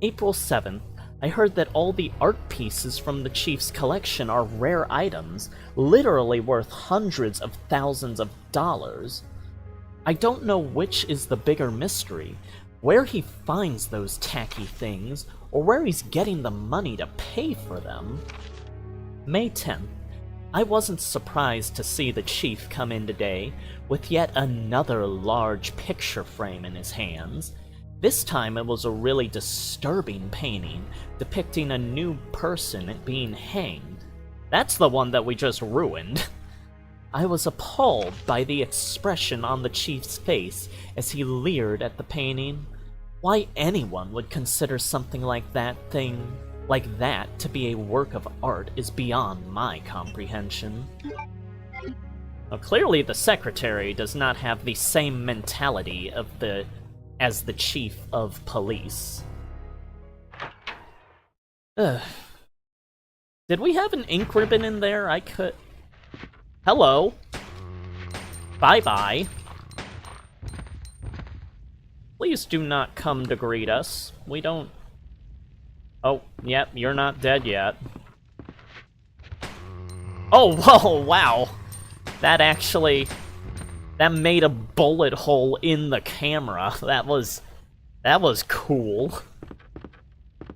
April 7th, I heard that all the art pieces from the chief's collection are rare items, literally worth hundreds of thousands of dollars. I don't know which is the bigger mystery, where he finds those tacky things, or where he's getting the money to pay for them. May 10th, I wasn't surprised to see the chief come in today with yet another large picture frame in his hands. This time it was a really disturbing painting, depicting a new person being hanged. That's the one that we just ruined. I was appalled by the expression on the chief's face as he leered at the painting. Why anyone would consider something like that to be a work of art is beyond my comprehension. Well, clearly the secretary does not have the same mentality as the chief of police. Ugh. Did we have an ink ribbon in there? I could... Hello. Bye-bye. Please do not come to greet us. We don't... Oh, yep, you're not dead yet. Oh, whoa, wow. That made a bullet hole in the camera. That was cool.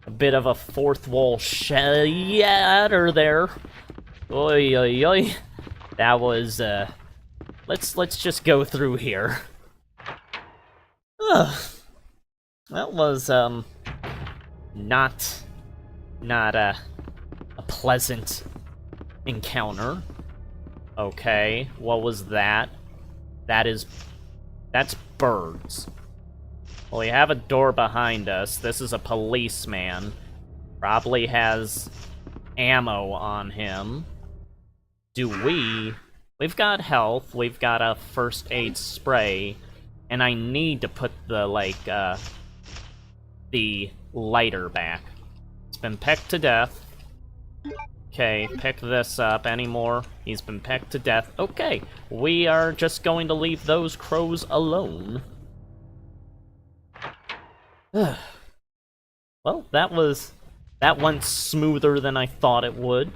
A bit of a fourth wall shatter there. Oi, oi, oi. That was, let's just go through here. Ugh. That was, not a pleasant encounter. Okay, what was that? That's birds. Well, we have a door behind us. This is a policeman. Probably has ammo on him. We've got health, we've got a first aid spray, and I need to put the, the lighter back. It's been pecked to death. Okay, pick this up. Any more? He's been pecked to death. Okay, we are just going to leave those crows alone. Well, that went smoother than I thought it would.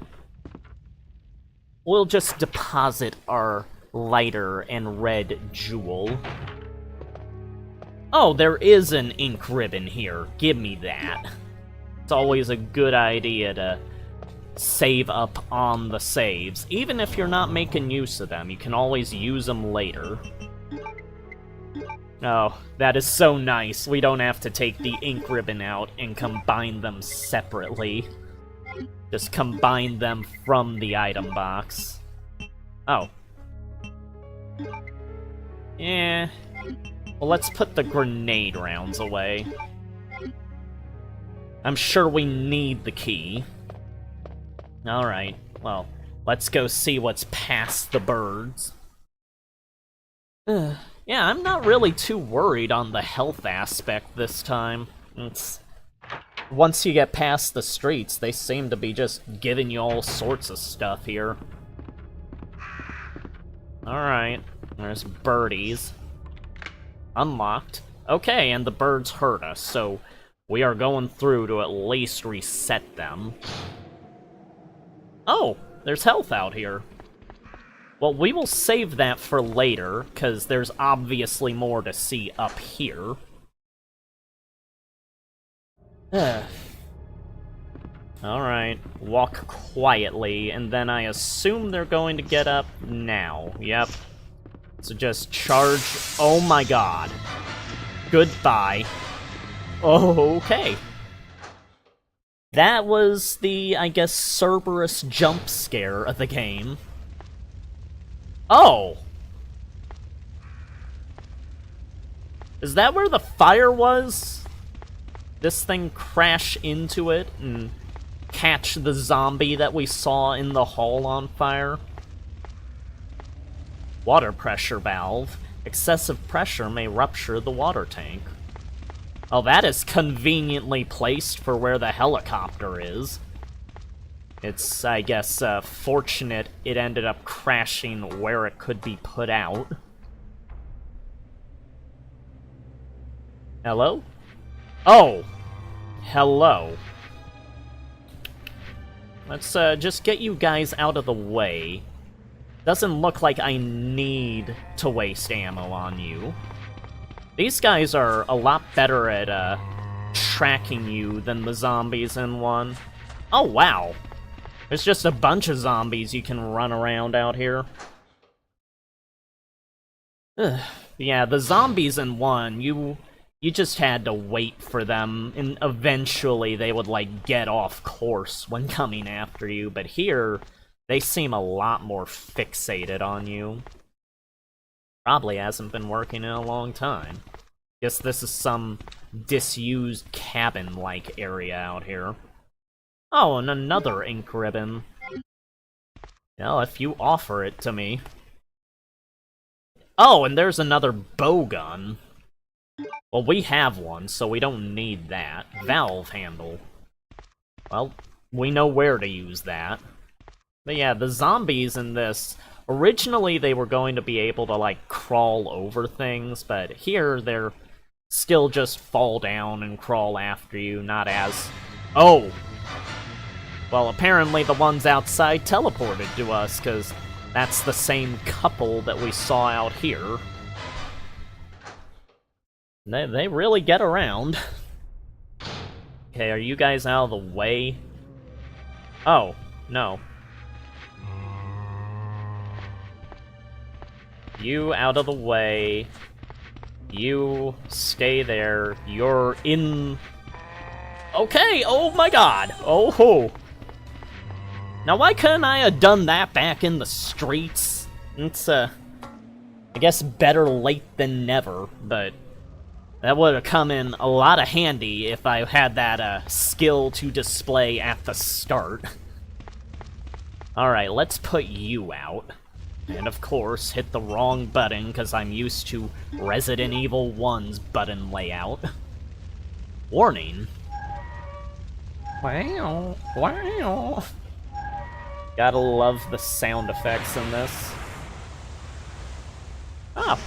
We'll just deposit our lighter and red jewel. Oh, there is an ink ribbon here. Give me that. It's always a good idea to save up on the saves. Even if you're not making use of them, you can always use them later. Oh, that is so nice. We don't have to take the ink ribbon out and combine them separately. Just combine them from the item box. Oh. Yeah. Well, let's put the grenade rounds away. I'm sure we need the key. Alright, well, let's go see what's past the birds. Yeah, I'm not really too worried on the health aspect this time. Once you get past the streets, they seem to be just giving you all sorts of stuff here. Alright, there's birdies. Unlocked. Okay, and the birds hurt us, so we are going through to at least reset them. Oh, there's health out here. Well, we will save that for later, because there's obviously more to see up here. Alright, walk quietly, and then I assume they're going to get up now. Yep. So just charge. Oh my god. Goodbye. Okay. That was the, I guess, Cerberus jump scare of the game. Oh! Is that where the fire was? This thing crash into it and catch the zombie that we saw in the hall on fire? Water pressure valve. Excessive pressure may rupture the water tank. Oh, that is conveniently placed for where the helicopter is. It's, I guess, fortunate it ended up crashing where it could be put out. Hello? Oh! Hello. Let's, just get you guys out of the way. Doesn't look like I need to waste ammo on you. These guys are a lot better at, tracking you than the zombies in 1. Oh, wow. There's just a bunch of zombies you can run around out here. Ugh. Yeah, the zombies in 1, you just had to wait for them, and eventually they would, like, get off course when coming after you, but here, they seem a lot more fixated on you. Probably hasn't been working in a long time. Guess this is some disused cabin-like area out here. Oh, and another ink ribbon. Well, if you offer it to me. Oh, and there's another bow gun. Well, we have one, so we don't need that. Valve handle. Well, we know where to use that. But yeah, the zombies in this, originally they were going to be able to, like, crawl over things, but here they're still just fall down and crawl after you, not as... Oh! Well, apparently the ones outside teleported to us, because that's the same couple that we saw out here. They really get around. Okay, are you guys out of the way? Oh, no. You out of the way. You stay there. You're in... Okay, oh my god! Oh ho! Now why couldn't I have done that back in the streets? It's, I guess better late than never, but... that would have come in a lot of handy if I had that, skill to display at the start. Alright, let's put you out. And of course, hit the wrong button, because I'm used to Resident Evil 1's button layout. Warning. Wow, wow. Gotta love the sound effects in this. Oh.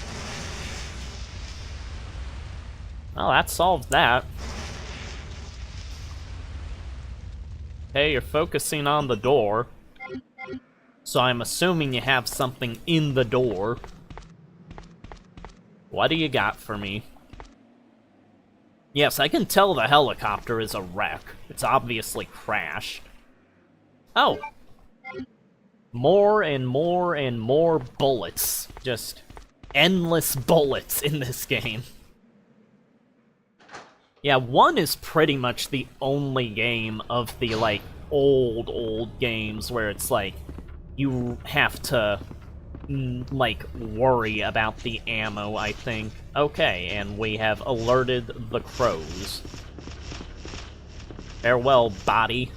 Well, that solved that. Hey, you're focusing on the door. So I'm assuming you have something in the door. What do you got for me? Yes, I can tell the helicopter is a wreck. It's obviously crashed. Oh. More and more and more bullets. Just endless bullets in this game. Yeah, 1 is pretty much the only game of the, like, old games where it's like, you have to, like, worry about the ammo, I think. Okay, and we have alerted the crows. Farewell, body.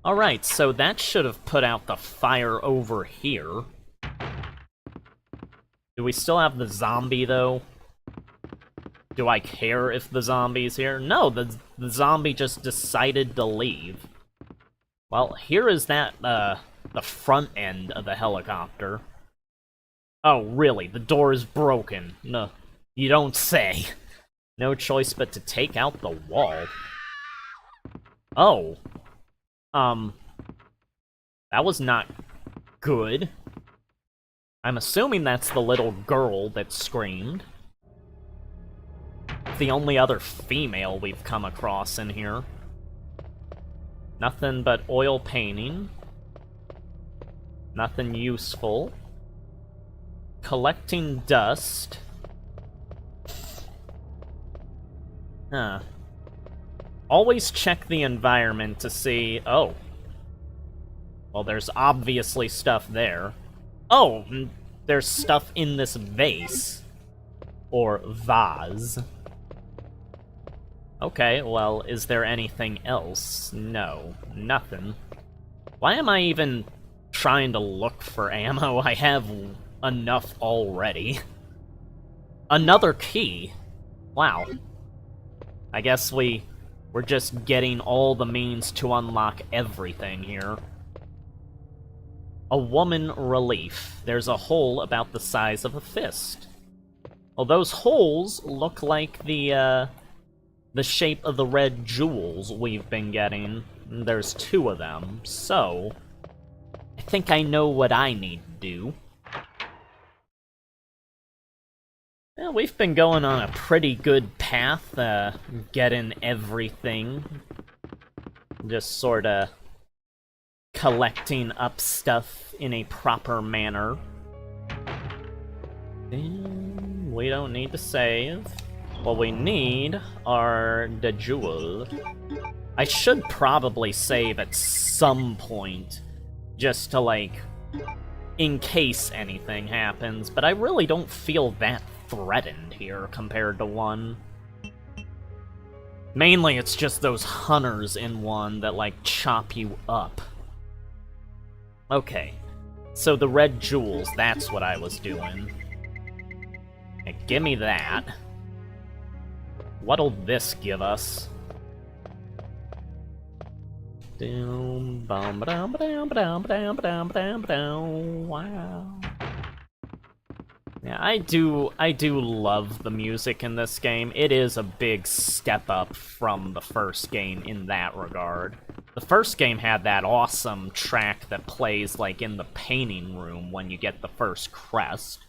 Alright, so that should have put out the fire over here. Do we still have the zombie, though? Do I care if the zombie's here? No, the zombie just decided to leave. Well, here is that, the front end of the helicopter. Oh, really? The door is broken. No, you don't say. No choice but to take out the wall. Oh. That was not good. I'm assuming that's the little girl that screamed. The only other female we've come across in here. Nothing but oil painting. Nothing useful. Collecting dust. Huh. Always check the environment to see... Oh. Well, there's obviously stuff there. Oh, there's stuff in this vase. Or vase. Okay, well, is there anything else? No, nothing. Why am I even trying to look for ammo? I have enough already. Another key. Wow. I guess we We're just getting all the means to unlock everything here. A woman relief. There's a hole about the size of a fist. Well, those holes look like the shape of the red jewels we've been getting. There's 2 of them, so I think I know what I need to do. Yeah, we've been going on a pretty good path, getting everything. Just sorta collecting up stuff in a proper manner. And we don't need to save. What we need are the jewel. I should probably save at some point, just to, like, in case anything happens, but I really don't feel that threatened here compared to 1. Mainly it's just those hunters in 1 that, like, chop you up. Okay, so the red jewels, that's what I was doing. Yeah, give me that. What'll this give us? Wow. Yeah, I do love the music in this game. It is a big step up from the first game in that regard. The first game had that awesome track that plays, like, in the painting room when you get the first crest.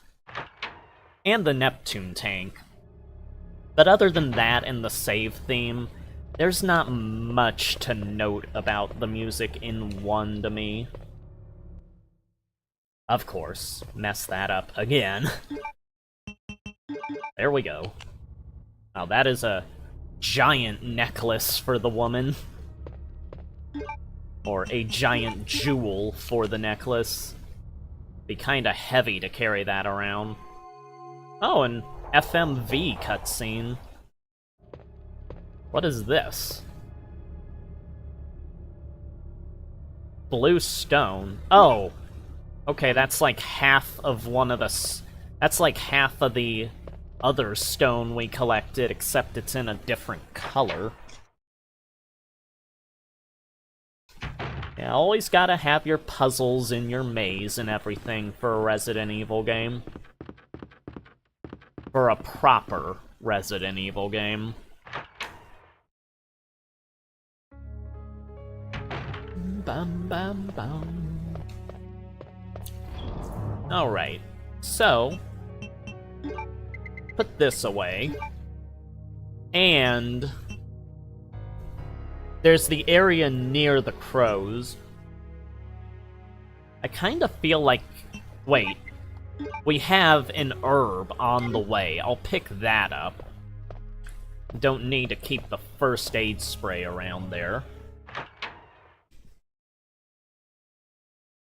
And the Neptune tank. But other than that and the save theme, there's not much to note about the music in 1 to me. Of course, mess that up again. There we go. Now that is a giant necklace for the woman. Or a giant jewel for the necklace. Be kinda heavy to carry that around. Oh, an FMV cutscene. What is this? Blue stone. Oh! Okay, that's like half of one of the... That's like half of the other stone we collected, except it's in a different color. Yeah, always gotta have your puzzles in your maze and everything for a Resident Evil game. For a proper Resident Evil game. Bum bum bum. Alright, so put this away. And there's the area near the crows. I kind of feel like... Wait. We have an herb on the way. I'll pick that up. Don't need to keep the first aid spray around there.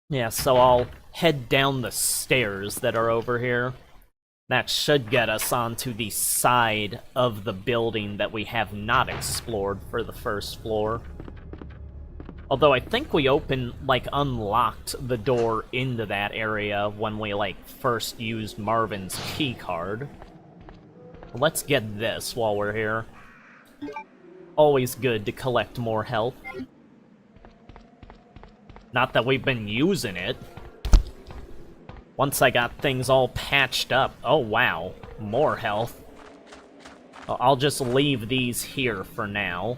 Yeah, so I'll head down the stairs that are over here. That should get us onto the side of the building that we have not explored for the first floor. Although I think we unlocked the door into that area when we, first used Marvin's keycard. Let's get this while we're here. Always good to collect more health. Not that we've been using it. Once I got things all patched up... Oh, wow. More health. I'll just leave these here for now.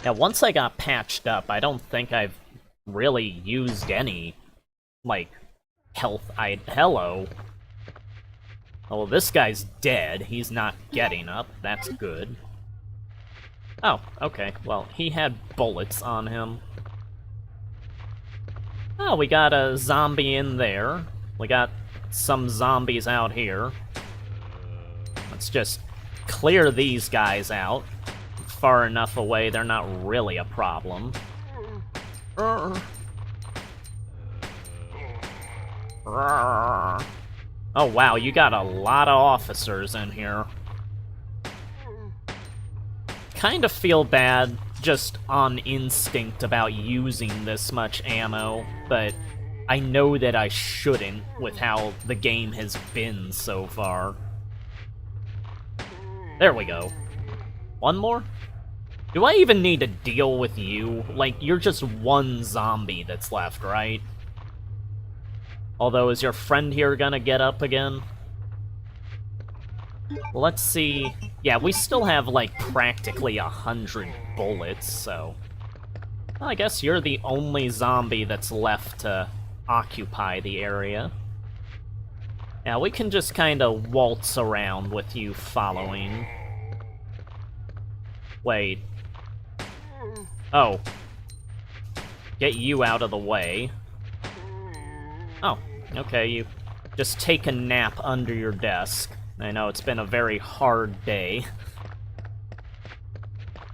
Yeah, once I got patched up, I don't think I've really used any, health Hello. Oh, this guy's dead. He's not getting up. That's good. Oh, okay. Well, he had bullets on him. Oh, we got a zombie in there. We got some zombies out here. Let's just clear these guys out. Far enough away, they're not really a problem. Oh wow, you got a lot of officers in here. Kind of feel bad just on instinct about using this much ammo, but I know that I shouldn't with how the game has been so far. There we go. One more? Do I even need to deal with you? Like, you're just one zombie that's left, right? Although, is your friend here gonna get up again? Well, let's see. Yeah, we still have, like, practically 100 bullets, so... Well, I guess you're the only zombie that's left to occupy the area. Yeah, we can just kind of waltz around with you following. Wait. Oh. Get you out of the way. Oh, okay, you just take a nap under your desk. I know it's been a very hard day.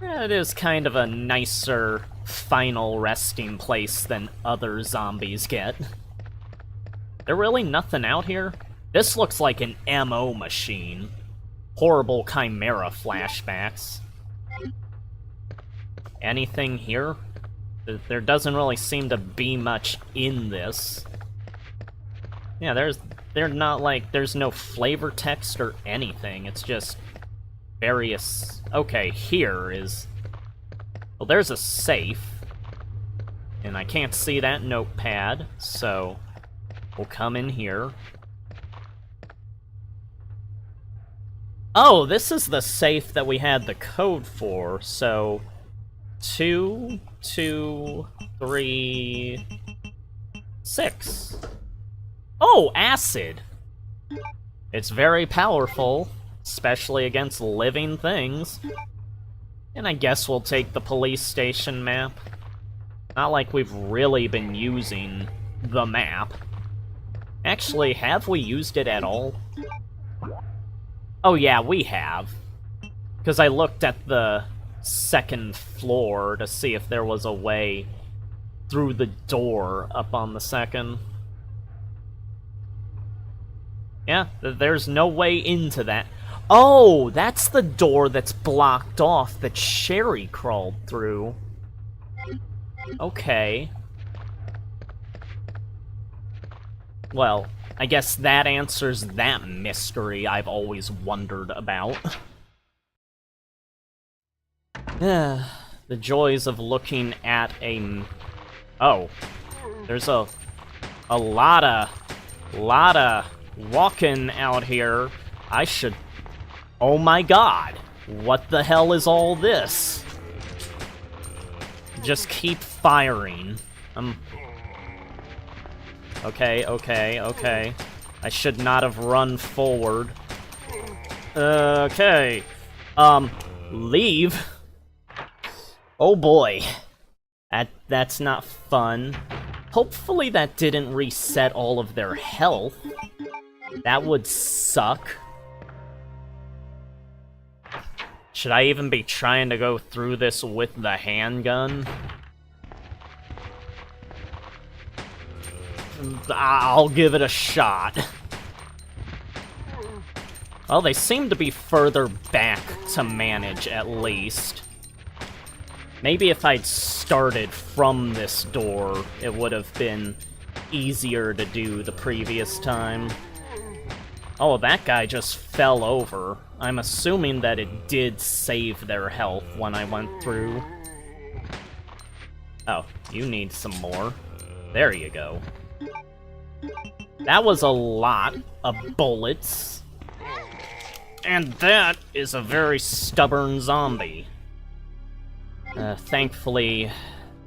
It is kind of a nicer final resting place than other zombies get. There really nothing out here? This looks like an MO machine. Horrible Chimera flashbacks. Anything here? There doesn't really seem to be much in this. Yeah, there's no flavor text or anything. It's just various... Okay, here is... Well, there's a safe. And I can't see that notepad, so we'll come in here. Oh, this is the safe that we had the code for, so... 2, 2, 3, 6. Oh, acid! It's very powerful, especially against living things. And I guess we'll take the police station map. Not like we've really been using the map. Actually, have we used it at all? Oh yeah, we have. Because I looked at the second floor to see if there was a way through the door up on the second. Yeah, there's no way into that. Oh, that's the door that's blocked off that Sherry crawled through. Okay. Well, I guess that answers that mystery I've always wondered about. The joys of looking at a... Oh. There's a lot of walking out here. I should... Oh my god. What the hell is all this? Just keep firing. Okay. I should not have run forward. Okay. Leave? Oh boy. That's not fun. Hopefully that didn't reset all of their health. That would suck. Should I even be trying to go through this with the handgun? I'll give it a shot. Well, they seem to be further back to manage, at least. Maybe if I'd started from this door, it would have been easier to do the previous time. Oh, that guy just fell over. I'm assuming that it did save their health when I went through. Oh, you need some more. There you go. That was a lot of bullets. And that is a very stubborn zombie. Thankfully,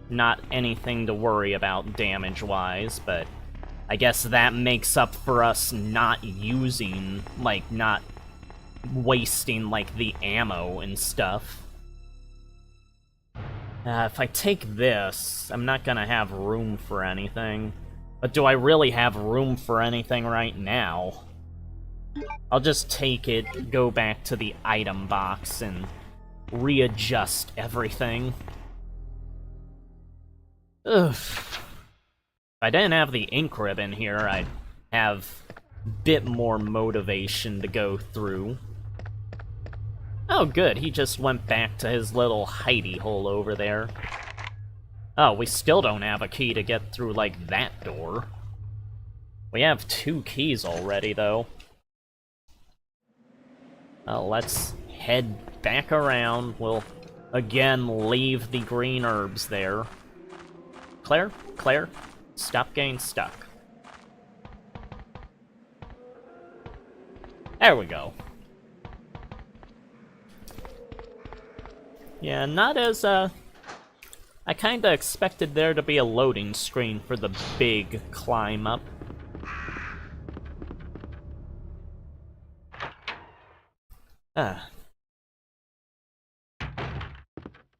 not anything to worry about damage-wise, but I guess that makes up for us not using, like, not wasting, like, the ammo and stuff. If I take this, I'm not gonna have room for anything. But do I really have room for anything right now? I'll just take it, go back to the item box, and readjust everything. Ugh. If I didn't have the ink ribbon here, I'd have a bit more motivation to go through. Oh good, he just went back to his little hidey hole over there. Oh, we still don't have a key to get through, like, that door. We have 2 keys already, though. Well, let's head back around. We'll again leave the green herbs there. Claire? Claire? Stop getting stuck. There we go. Yeah, not as, I kinda expected there to be a loading screen for the big climb up.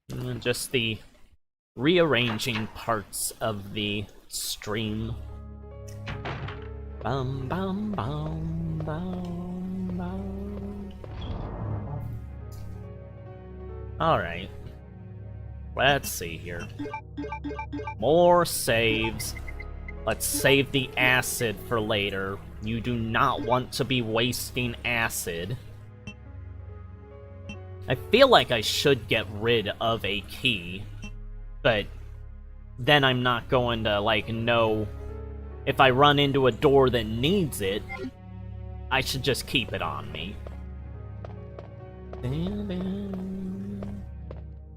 And just the rearranging parts of the stream. Bum bum bum bum bum. Alright. Let's see here. More saves. Let's save the acid for later. You do not want to be wasting acid. I feel like I should get rid of a key, but then I'm not going to, like, know if I run into a door that needs it, I should just keep it on me.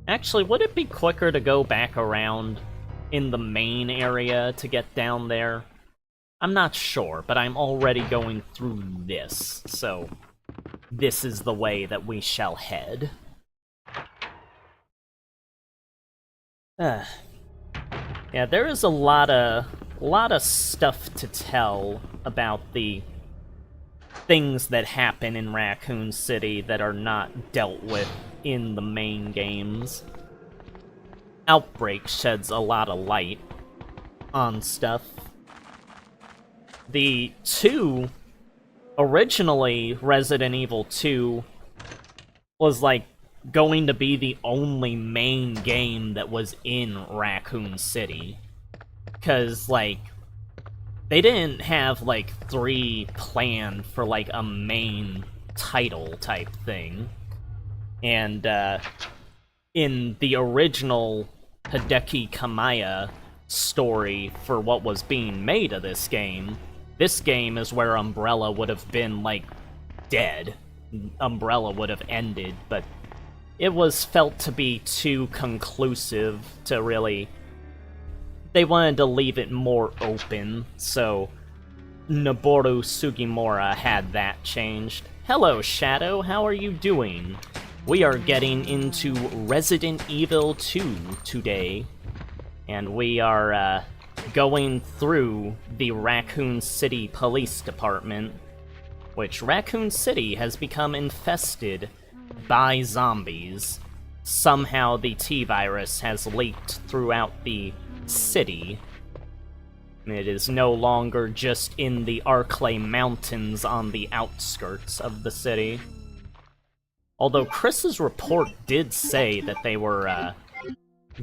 Actually, would it be quicker to go back around in the main area to get down there? I'm not sure, but I'm already going through this, so this is the way that we shall head. Yeah, there is a lot of stuff to tell about the things that happen in Raccoon City that are not dealt with in the main games. Outbreak sheds a lot of light on stuff. The 2, originally Resident Evil 2 was like going to be the only main game that was in Raccoon City. 'Cause, like, they didn't have, like, 3 planned for, like, a main title type thing. And, in the original Hideki Kamiya story for what was being made of this game is where Umbrella would have been, like, dead. Umbrella would have ended, but it was felt to be too conclusive to really... They wanted to leave it more open, so Noboru Sugimura had that changed. Hello, Shadow, how are you doing? We are getting into Resident Evil 2 today, and we are going through the Raccoon City Police Department, which Raccoon City has become infested by zombies. Somehow the T-virus has leaked throughout the city. It is no longer just in the Arklay Mountains on the outskirts of the city. Although Chris's report did say that they were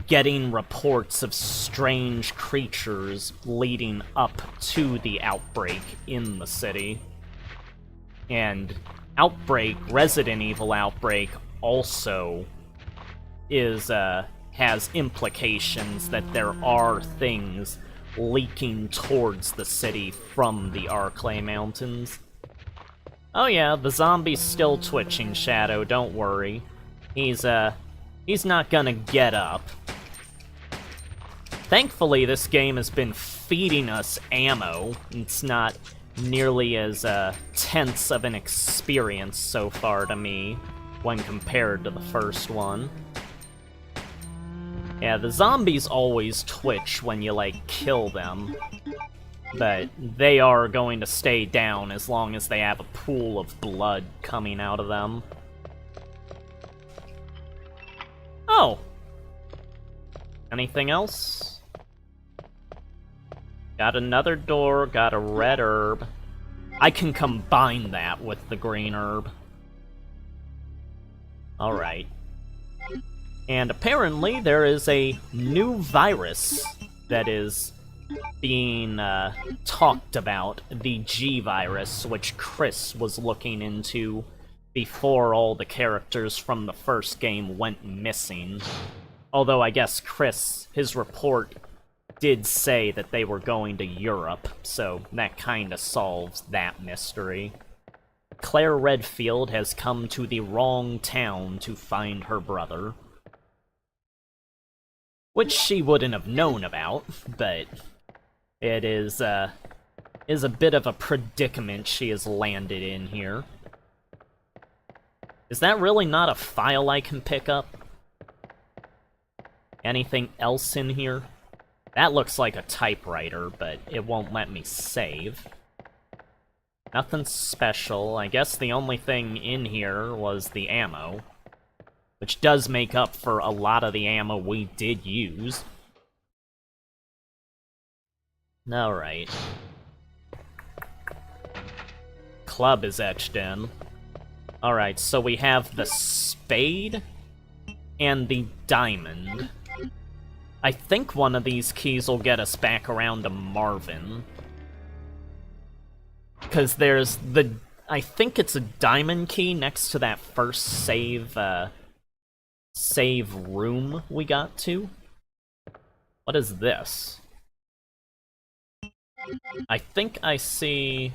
getting reports of strange creatures leading up to the outbreak in the city. And Resident Evil Outbreak also has implications that there are things leaking towards the city from the Arklay Mountains. Oh yeah, the zombie's still twitching, Shadow, don't worry. He's not gonna get up. Thankfully, this game has been feeding us ammo. It's not nearly as tense of an experience so far to me when compared to the first one. Yeah, the zombies always twitch when you, like, kill them, but they are going to stay down as long as they have a pool of blood coming out of them. Oh! Anything else? Got another door, got a red herb. I can combine that with the green herb. Alright. And apparently there is a new virus that is being talked about, the G virus, which Chris was looking into before all the characters from the first game went missing. Although I guess Chris, his report did say that they were going to Europe, so that kinda solves that mystery. Claire Redfield has come to the wrong town to find her brother. Which she wouldn't have known about, but it is a bit of a predicament she has landed in here. Is that really not a file I can pick up? Anything else in here? That looks like a typewriter, but it won't let me save. Nothing special. I guess the only thing in here was the ammo, which does make up for a lot of the ammo we did use. Alright. Club is etched in. Alright, so we have the spade and the diamond. I think one of these keys will get us back around to Marvin. Because there's the... I think it's a diamond key next to that first save room we got to. What is this? I think I see...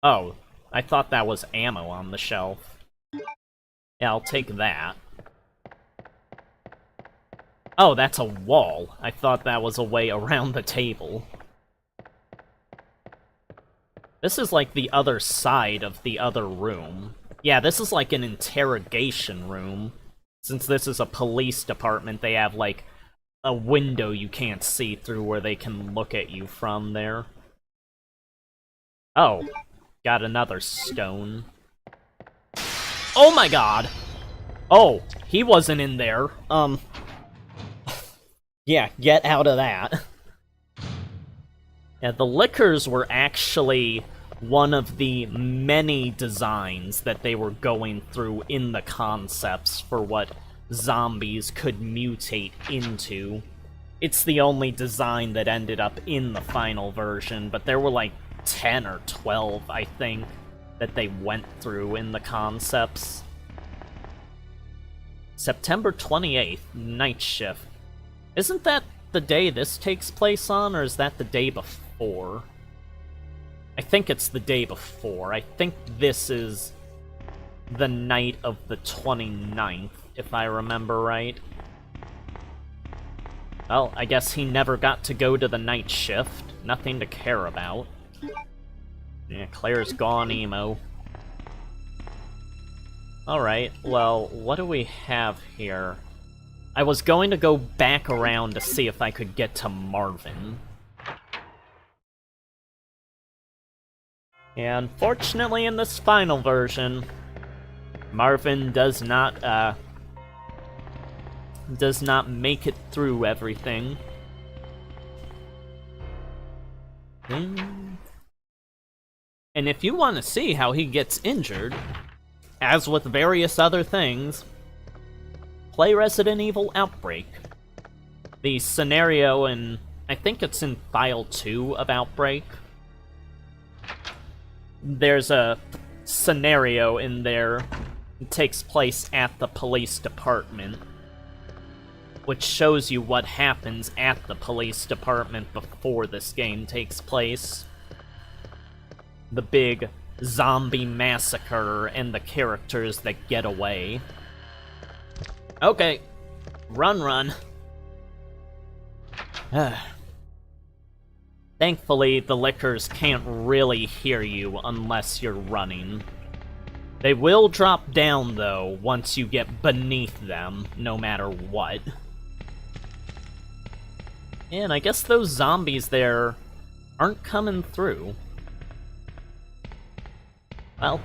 Oh, I thought that was ammo on the shelf. Yeah, I'll take that. Oh, that's a wall. I thought that was a way around the table. This is like the other side of the other room. Yeah, this is like an interrogation room. Since this is a police department, they have like a window you can't see through where they can look at you from there. Oh, got another stone. Oh my god! Oh, he wasn't in there. Yeah, get out of that. Yeah, the liquors were actually one of the many designs that they were going through in the concepts for what zombies could mutate into. It's the only design that ended up in the final version, but there were like 10 or 12, I think, that they went through in the concepts. September 28th, night shift. Isn't that the day this takes place on, or is that the day before? I think it's the day before. I think this is the night of the 29th, if I remember right. Well, I guess he never got to go to the night shift. Nothing to care about. Yeah, Claire's gone emo. Alright, well, what do we have here? I was going to go back around to see if I could get to Marvin. Yeah, unfortunately in this final version, Marvin does not make it through everything. And if you want to see how he gets injured, as with various other things, play Resident Evil Outbreak. The scenario in... I think it's in File 2 of Outbreak. There's a scenario in there that takes place at the police department, which shows you what happens at the police department before this game takes place. The big zombie massacre and the characters that get away. Okay. Run, run. Thankfully, the liquors can't really hear you unless you're running. They will drop down, though, once you get beneath them, no matter what. And I guess those zombies there aren't coming through. Well,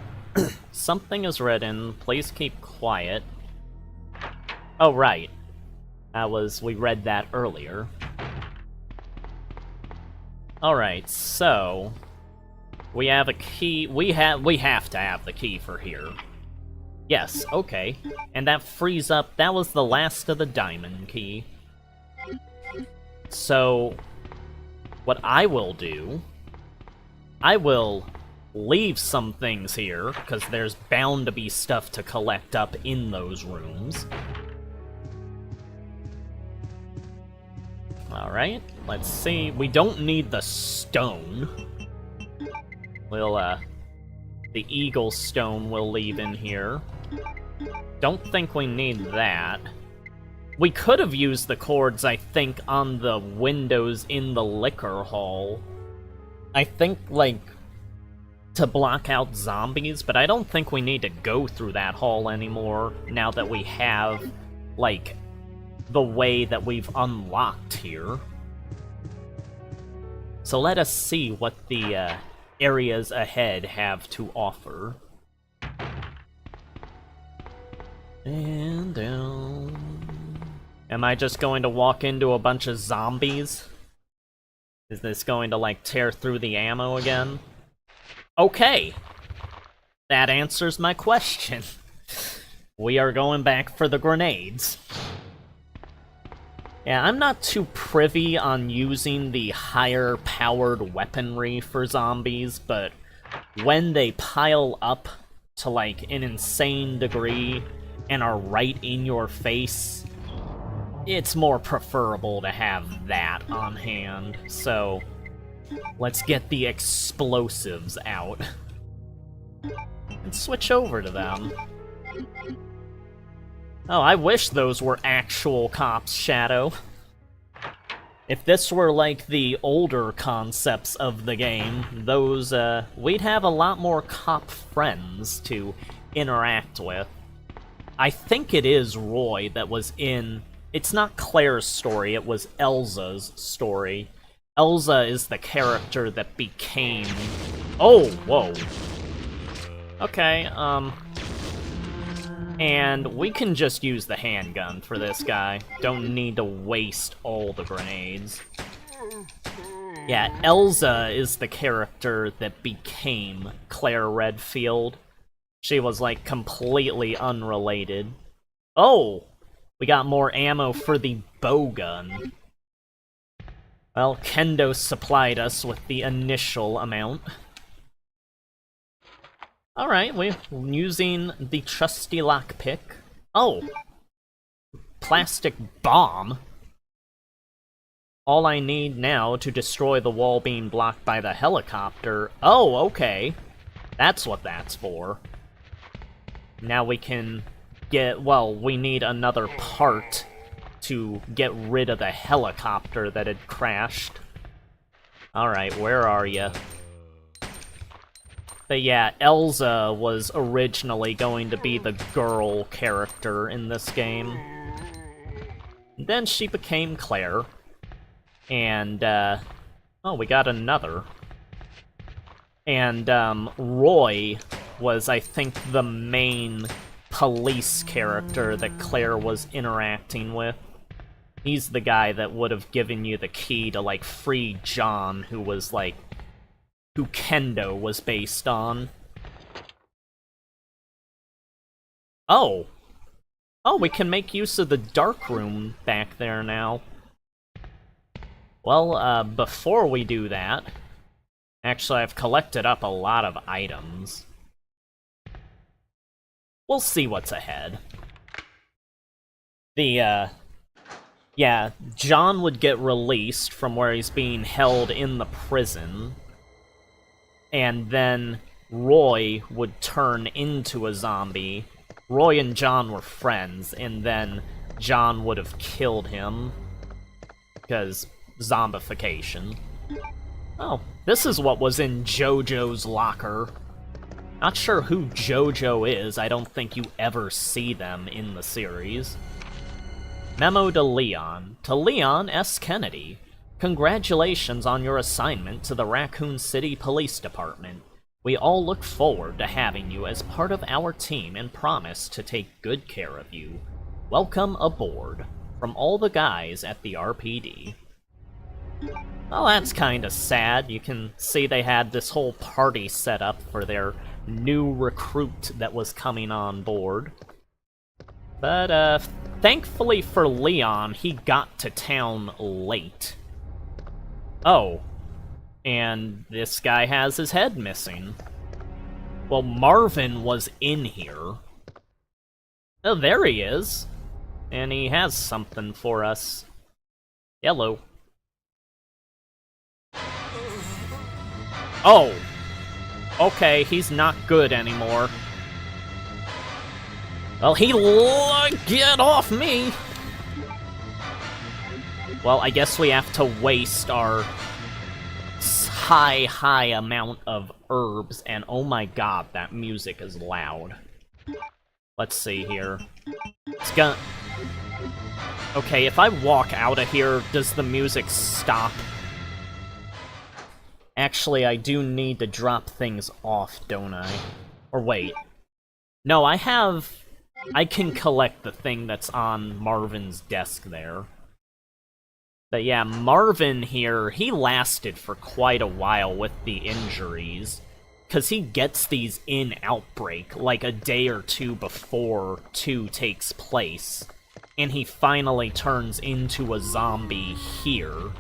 something is written. Please keep quiet. Oh, right. We read that earlier. Alright, so... we have a key. We have to have the key for here. Yes, okay. And that frees up... that was the last of the diamond key. So... what I will do... I will leave some things here, because there's bound to be stuff to collect up in those rooms. Alright, let's see. We don't need the stone. We'll The Eagle Stone we'll leave in here. Don't think we need that. We could have used the cords, I think, on the windows in the liquor hall. I think, like, to block out zombies, but I don't think we need to go through that hall anymore now that we have, like, the way that we've unlocked here. So let us see what the areas ahead have to offer. And down. Am I just going to walk into a bunch of zombies? Is this going to, like, tear through the ammo again? Okay! That answers my question. We are going back for the grenades. Yeah, I'm not too privy on using the higher-powered weaponry for zombies, but when they pile up to, like, an insane degree and are right in your face, it's more preferable to have that on hand, so let's get the explosives out and switch over to them. Oh, I wish those were actual cops, Shadow. If this were like the older concepts of the game, those, we'd have a lot more cop friends to interact with. I think it is Roy that was in... It's not Claire's story, it was Elza's story. Elza is the character that became... Oh, whoa. Okay, and we can just use the handgun for this guy. Don't need to waste all the grenades. Yeah, Elza is the character that became Claire Redfield. She was, like, completely unrelated. Oh! We got more ammo for the bowgun. Well, Kendo supplied us with the initial amount. Alright, we're using the trusty lockpick. Oh! Plastic bomb? All I need now to destroy the wall being blocked by the helicopter. Oh, okay. That's what that's for. Now we can get... Well, we need another part to get rid of the helicopter that had crashed. Alright, where are you? But yeah, Elza was originally going to be the girl character in this game. Then she became Claire. And, oh, we got another. And, Roy was, I think, the main police character that Claire was interacting with. He's the guy that would have given you the key to, like, free John, who was, like, who Kendo was based on. Oh! Oh, we can make use of the dark room back there now. Well, before we do that... Actually, I've collected up a lot of items. We'll see what's ahead. Yeah, John would get released from where he's being held in the prison. And then Roy would turn into a zombie. Roy and John were friends, and then John would have killed him. Because zombification. Oh, this is what was in JoJo's locker. Not sure who JoJo is, I don't think you ever see them in the series. Memo to Leon S. Kennedy. Congratulations on your assignment to the Raccoon City Police Department. We all look forward to having you as part of our team and promise to take good care of you. Welcome aboard. From all the guys at the RPD. Well, that's kinda sad. You can see they had this whole party set up for their new recruit that was coming on board. But, thankfully for Leon, he got to town late. Oh. And this guy has his head missing. Well, Marvin was in here. Oh, there he is. And he has something for us. Hello. Oh! Okay, he's not good anymore. Well, get off me! Well, I guess we have to waste our high amount of herbs, and oh my god, that music is loud. Let's see here. It's gonna... Okay, if I walk out of here, does the music stop? Actually, I do need to drop things off, don't I? Or wait. No, I can collect the thing that's on Marvin's desk there. But yeah, Marvin here, he lasted for quite a while with the injuries. Because he gets these in Outbreak, like a day or two before 2 takes place. And he finally turns into a zombie here.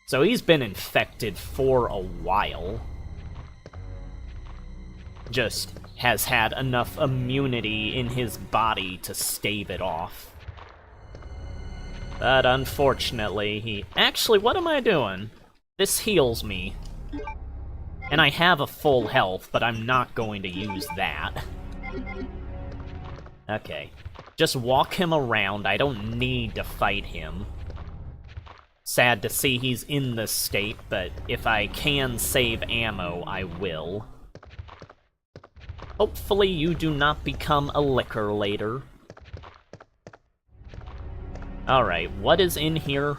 So he's been infected for a while. Just has had enough immunity in his body to stave it off. But unfortunately, he... Actually, what am I doing? This heals me. And I have a full health, but I'm not going to use that. Okay. Just walk him around. I don't need to fight him. Sad to see he's in this state, but if I can save ammo, I will. Hopefully you do not become a licker later. Alright, what is in here?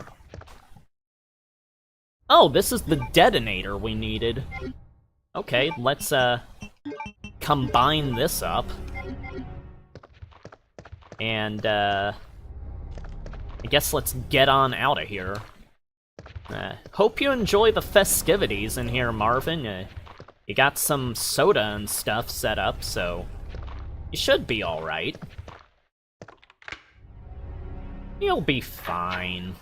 Oh, this is the detonator we needed. Okay, let's, combine this up. And, I guess let's get on out of here. Hope you enjoy the festivities in here, Marvin. You got some soda and stuff set up, so you should be alright. You'll be fine.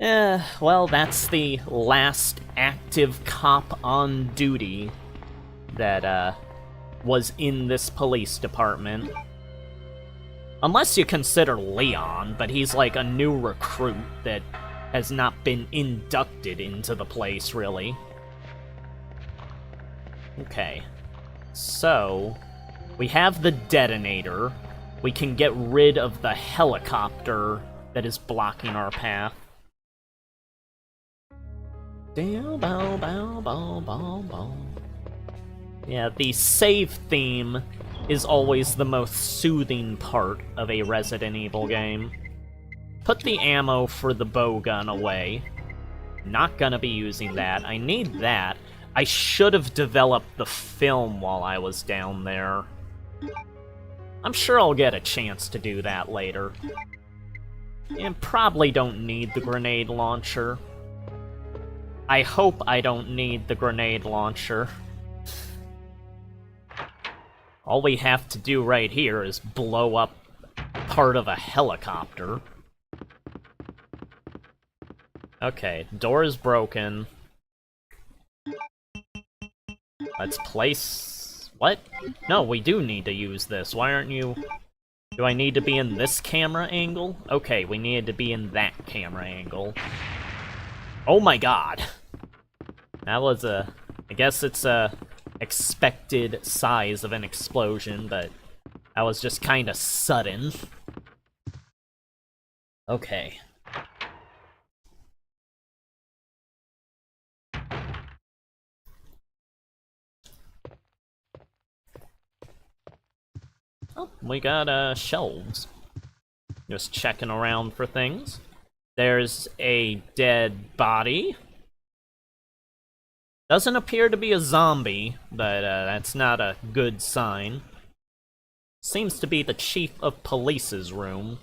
Well, that's the last active cop on duty that, was in this police department. Unless you consider Leon, but he's like a new recruit that has not been inducted into the place, really. Okay. So, we have the detonator. We can get rid of the helicopter that is blocking our path. Yeah, the save theme is always the most soothing part of a Resident Evil game. Put the ammo for the bow gun away. Not gonna be using that. I need that. I should have developed the film while I was down there. I'm sure I'll get a chance to do that later. And probably don't need the grenade launcher. I hope I don't need the grenade launcher. All we have to do right here is blow up part of a helicopter. Okay, door is broken. Let's place... What? No, we do need to use this. Why aren't you... Do I need to be in this camera angle? Okay, we needed to be in that camera angle. Oh my god. That was a... I guess it's a expected size of an explosion, but that was just kinda sudden. Okay. Oh, we got, shelves. Just checking around for things. There's a dead body. Doesn't appear to be a zombie, but, that's not a good sign. Seems to be the chief of police's room.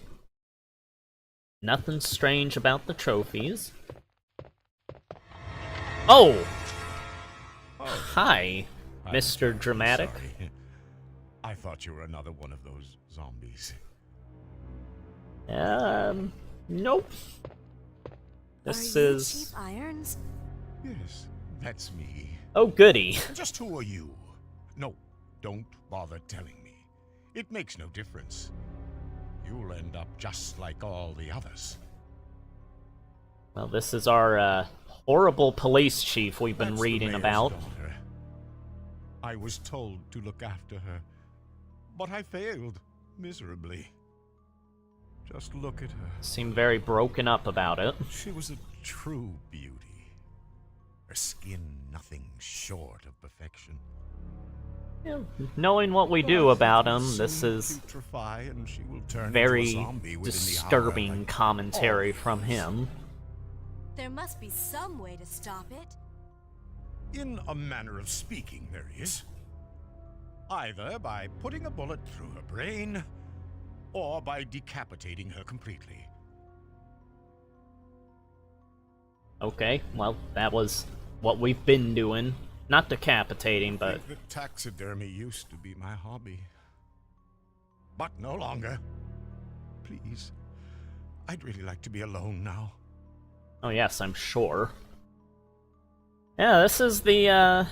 Nothing strange about the trophies. Oh! Hi, Mr. Dramatic. Sorry. I thought you were another one of those zombies. Nope. This Are you is... Chief Irons? Yes, that's me. Oh, goody. Just who are you? No, don't bother telling me. It makes no difference. You'll end up just like all the others. Well, this is our, horrible police chief we've been That's the reading mayor's about. daughter. I was told to look after her, but I failed miserably. Just look at her. Seemed very broken up about it. She was a true beauty. Her skin nothing short of perfection. Yeah, knowing what we do about him, Soon this is putrefy and she will turn into a very zombie within the hour, disturbing like commentary all from of us. him. There must be some way to stop it. In a manner of speaking, there is. Either by putting a bullet through her brain, or by decapitating her completely. Okay, well, that was what we've been doing. Not decapitating, I but think that taxidermy used to be my hobby. But no longer. Please. I'd really like to be alone now. oh yes, I'm sure. Yeah, this is the, yeah,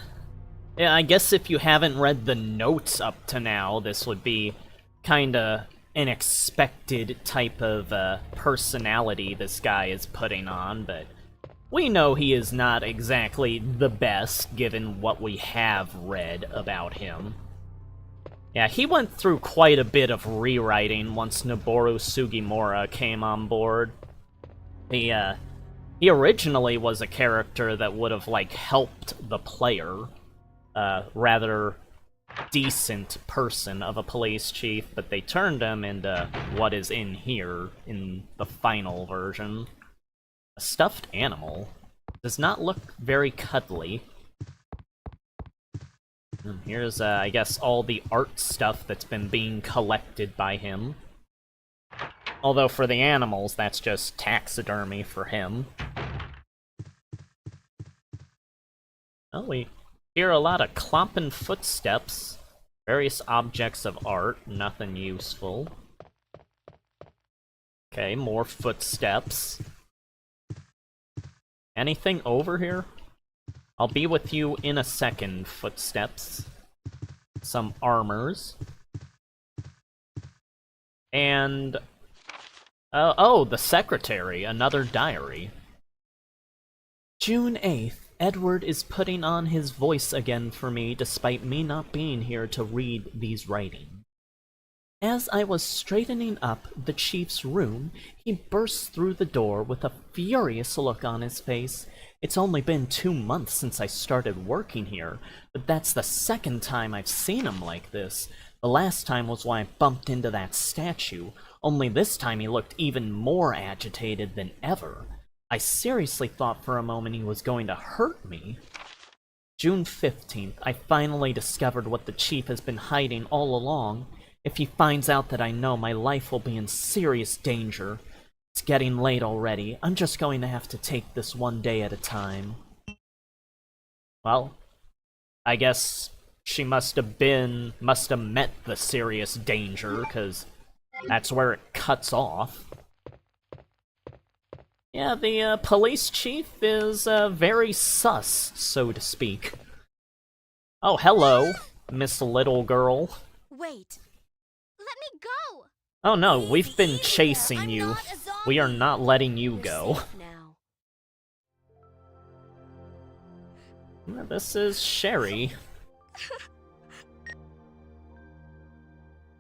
I guess if you haven't read the notes up to now, this would be kinda an expected type of, personality this guy is putting on, but we know he is not exactly the best, given what we have read about him. Yeah, he went through quite a bit of rewriting once Noboru Sugimura came on board. He originally was a character that would have, like, helped the player. Rather decent person of a police chief, but they turned him into what is in here, in the final version. A stuffed animal. Does not look very cuddly. And here's, I guess, all the art stuff that's been being collected by him. Although for the animals, that's just taxidermy for him. Well, we hear a lot of clomping footsteps. Various objects of art, nothing useful. Okay, more footsteps. Anything over here? I'll be with you in a second, footsteps. Some armors. And... oh, the secretary, another diary. June 8th, Edward is putting on his voice again for me despite me not being here to read these writings. As I was straightening up the chief's room, he burst through the door with a furious look on his face. It's only been 2 months since I started working here, but that's the second time I've seen him like this. The last time was when I bumped into that statue, only this time he looked even more agitated than ever. I seriously thought for a moment he was going to hurt me. June 15th, I finally discovered what the chief has been hiding all along. If he finds out that I know, my life will be in serious danger. It's getting late already. I'm just going to have to take this one day at a time. Well, I guess she must have met the serious danger, because that's where it cuts off. Yeah, the police chief is very sus, so to speak. Oh, hello, Miss Little Girl. Wait. Let me go! Oh no, we've Easy been there. chasing I'm you. not a zombie. We are not letting you You're go. safe now. Yeah, this is Sherry.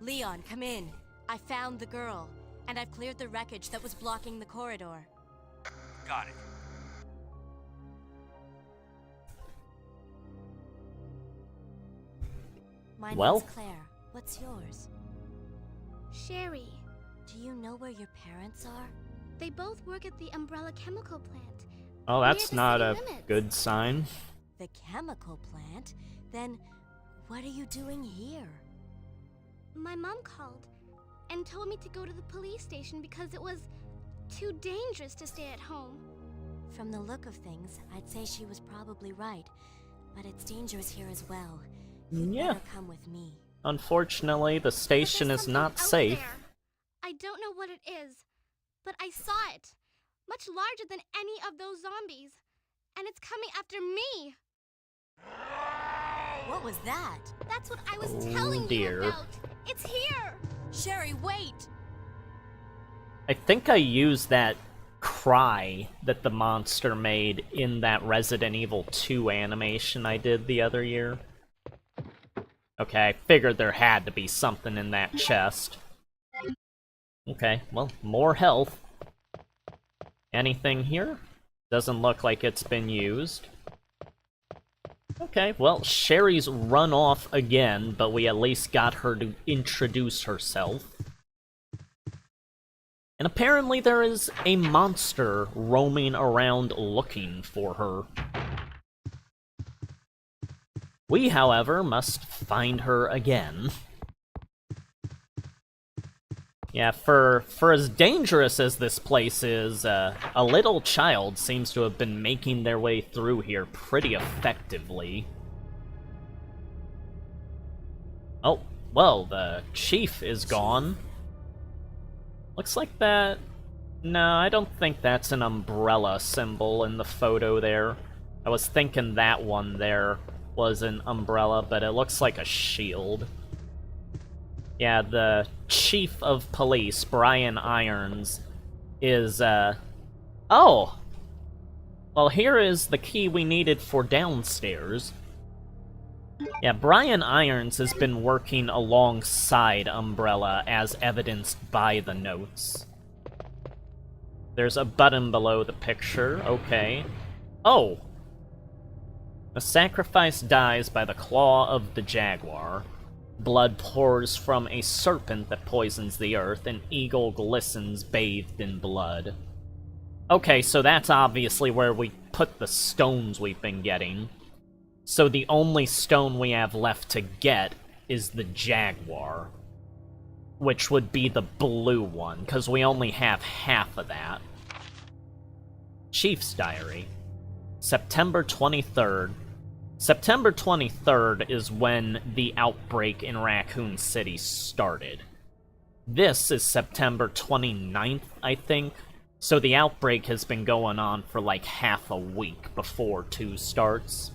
Leon, come in. I found the girl, and I've cleared the wreckage that was blocking the corridor. Got it. My Well. name's Claire. What's yours? Sherry. Do you know where your parents are? They both work at the Umbrella Chemical Plant. Oh, that's the not city a limits. good sign. The chemical plant? Then, what are you doing here? My mom called and told me to go to the police station because it was too dangerous to stay at home. From the look of things, I'd say she was probably right. But it's dangerous here as well. You'd Yeah. better come with me. Unfortunately, the But station there's is something not out safe. there. I don't know what it is, but I saw it. Much larger than any of those zombies. And it's coming after me. What was that? That's what I was Oh, telling dear. you about. It's here. Sherry, wait! I think I used that cry that the monster made in that Resident Evil 2 animation I did the other year. Okay, I figured there had to be something in that chest. Okay, well, more health. Anything here? Doesn't look like it's been used. Okay, well, Sherry's run off again, but we at least got her to introduce herself. And apparently there is a monster roaming around looking for her. We, however, must find her again. Yeah, for as dangerous as this place is, a little child seems to have been making their way through here pretty effectively. Oh, well, the chief is gone. Looks like that... No, I don't think that's an umbrella symbol in the photo there. I was thinking that one there was an umbrella, but it looks like a shield. Yeah, the chief of police, Brian Irons, is, Oh! Well, here is the key we needed for downstairs. Yeah, Brian Irons has been working alongside Umbrella, as evidenced by the notes. There's a button below the picture, okay. Oh! A sacrifice dies by the claw of the jaguar. Blood pours from a serpent that poisons the earth, an eagle glistens bathed in blood. Okay, so that's obviously where we put the stones we've been getting. So the only stone we have left to get is the jaguar. Which would be the blue one, because we only have half of that. Chief's Diary. September 23rd. September 23rd is when the outbreak in Raccoon City started. This is September 29th, I think, so the outbreak has been going on for like half a week before 2 starts.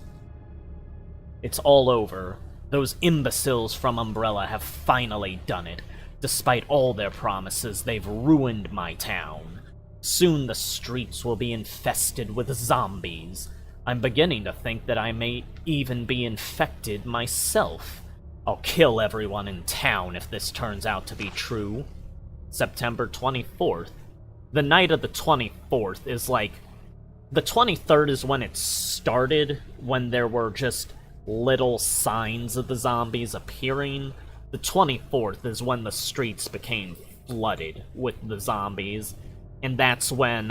It's all over. Those imbeciles from Umbrella have finally done it. Despite all their promises, they've ruined my town. Soon the streets will be infested with zombies. I'm beginning to think that I may even be infected myself. I'll kill everyone in town if this turns out to be true. September 24th. The night of the 24th is like... The 23rd is when it started, when there were just little signs of the zombies appearing. The 24th is when the streets became flooded with the zombies. And that's when,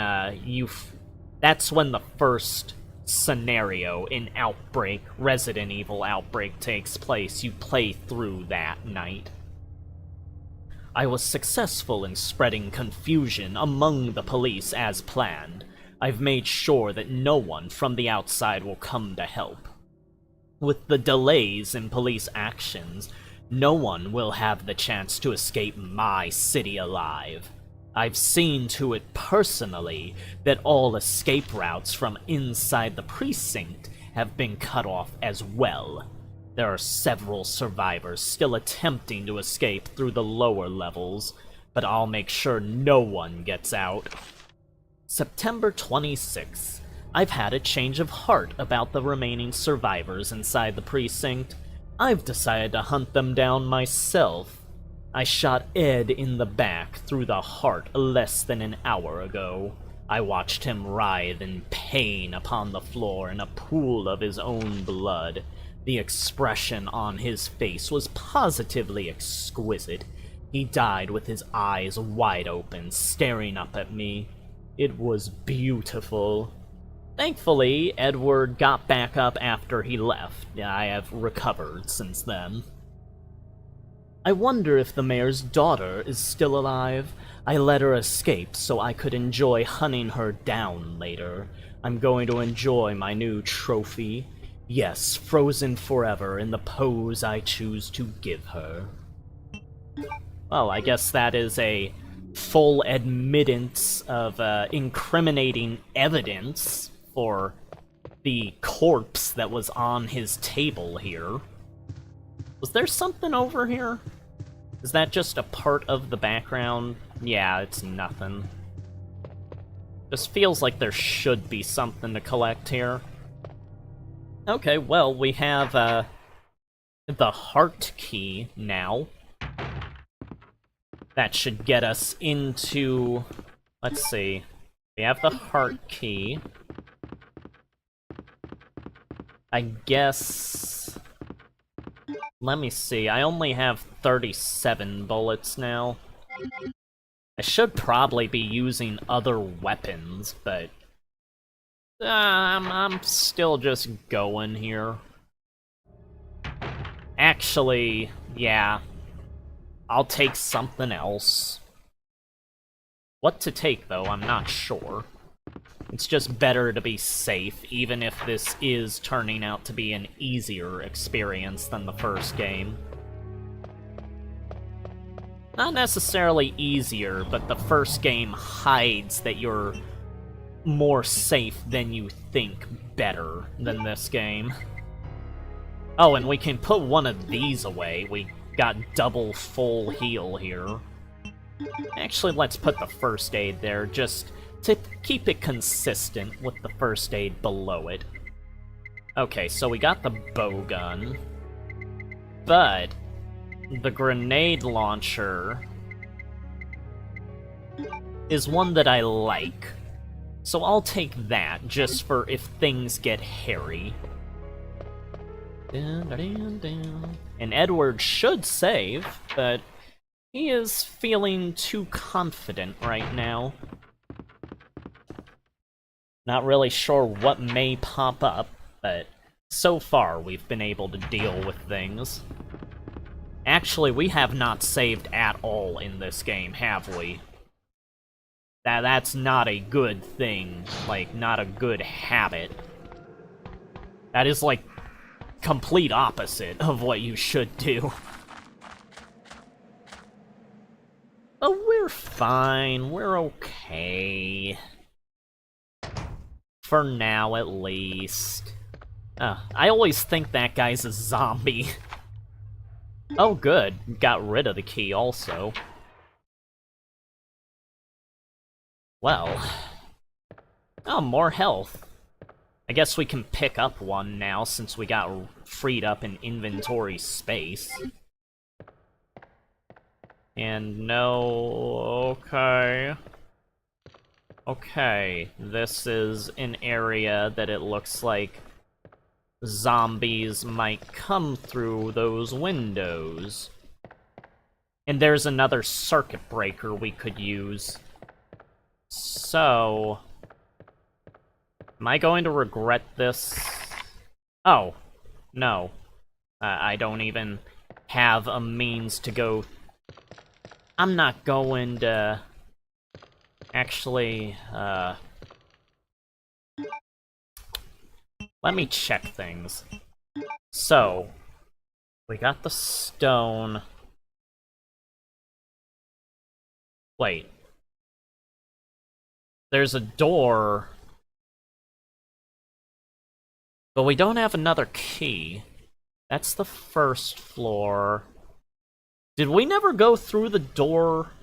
that's when the first scenario in Outbreak, Resident Evil Outbreak, takes place. You play through that night. I was successful in spreading confusion among the police as planned. I've made sure that no one from the outside will come to help. With the delays in police actions, no one will have the chance to escape my city alive. I've seen to it personally that all escape routes from inside the precinct have been cut off as well. There are several survivors still attempting to escape through the lower levels, but I'll make sure no one gets out. September 26th. I've had a change of heart about the remaining survivors inside the precinct. I've decided to hunt them down myself. I shot Ed in the back through the heart less than an hour ago. I watched him writhe in pain upon the floor in a pool of his own blood. The expression on his face was positively exquisite. He died with his eyes wide open, staring up at me. It was beautiful. Thankfully, Edward got back up after he left. I have recovered since then. I wonder if the mayor's daughter is still alive. I let her escape so I could enjoy hunting her down later. I'm going to enjoy my new trophy. Yes, frozen forever in the pose I choose to give her. Well, I guess that is a full admittance of incriminating evidence for the corpse that was on his table here. Was there something over here? Is that just a part of the background? Yeah, it's nothing. Just feels like there should be something to collect here. Okay, well, we have, the heart key now. That should get us into... Let's see. We have the heart key. I guess... Let me see, I only have 37 bullets now. I should probably be using other weapons, but... I'm still just going here. Actually, yeah. I'll take something else. What to take, though, I'm not sure. It's just better to be safe, even if this is turning out to be an easier experience than the first game. Not necessarily easier, but the first game hides that you're more safe than you think better than this game. Oh, and we can put one of these away. We got double full heal here. Actually, let's put the first aid there, just to keep it consistent with the first aid below it. Okay, so we got the bow gun, but the grenade launcher is one that I like. So I'll take that, just for if things get hairy. And Edward should save, but he is feeling too confident right now. Not really sure what may pop up, but so far we've been able to deal with things. Actually, we have not saved at all in this game, have we? That's not a good thing, like, not a good habit. That is, like, complete opposite of what you should do. Oh, we're fine, we're okay. For now, at least. I always think that guy's a zombie. Oh, good. Got rid of the key, also. Well. Oh, more health. I guess we can pick up one now, since we got freed up in inventory space. And no... okay... Okay, this is an area that it looks like zombies might come through those windows. And there's another circuit breaker we could use. So... am I going to regret this? Oh, no. I don't even have a means to go... I'm not going to... Actually, let me check things. So, we got the stone. Wait. There's a door. But we don't have another key. That's the first floor. Did we never go through the door?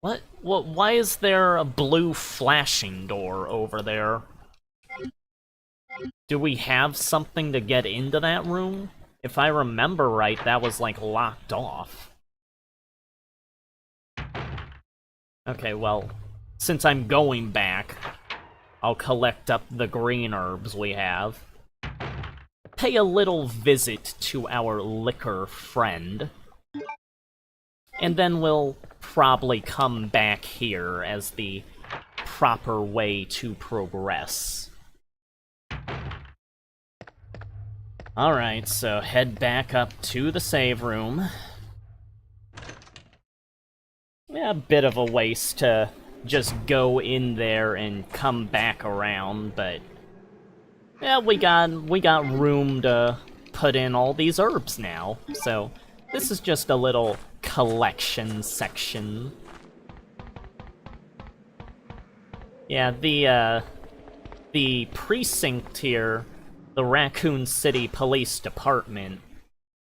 What? Why is there a blue flashing door over there? Do we have something to get into that room? If I remember right, that was, like, locked off. Okay, well, since I'm going back, I'll collect up the green herbs we have. Pay a little visit to our liquor friend. And then we'll probably come back here as the proper way to progress. Alright, so head back up to the save room. Yeah, a bit of a waste to just go in there and come back around, but... yeah, we got room to put in all these herbs now, so... this is just a little collection section. Yeah, the precinct here, the Raccoon City Police Department,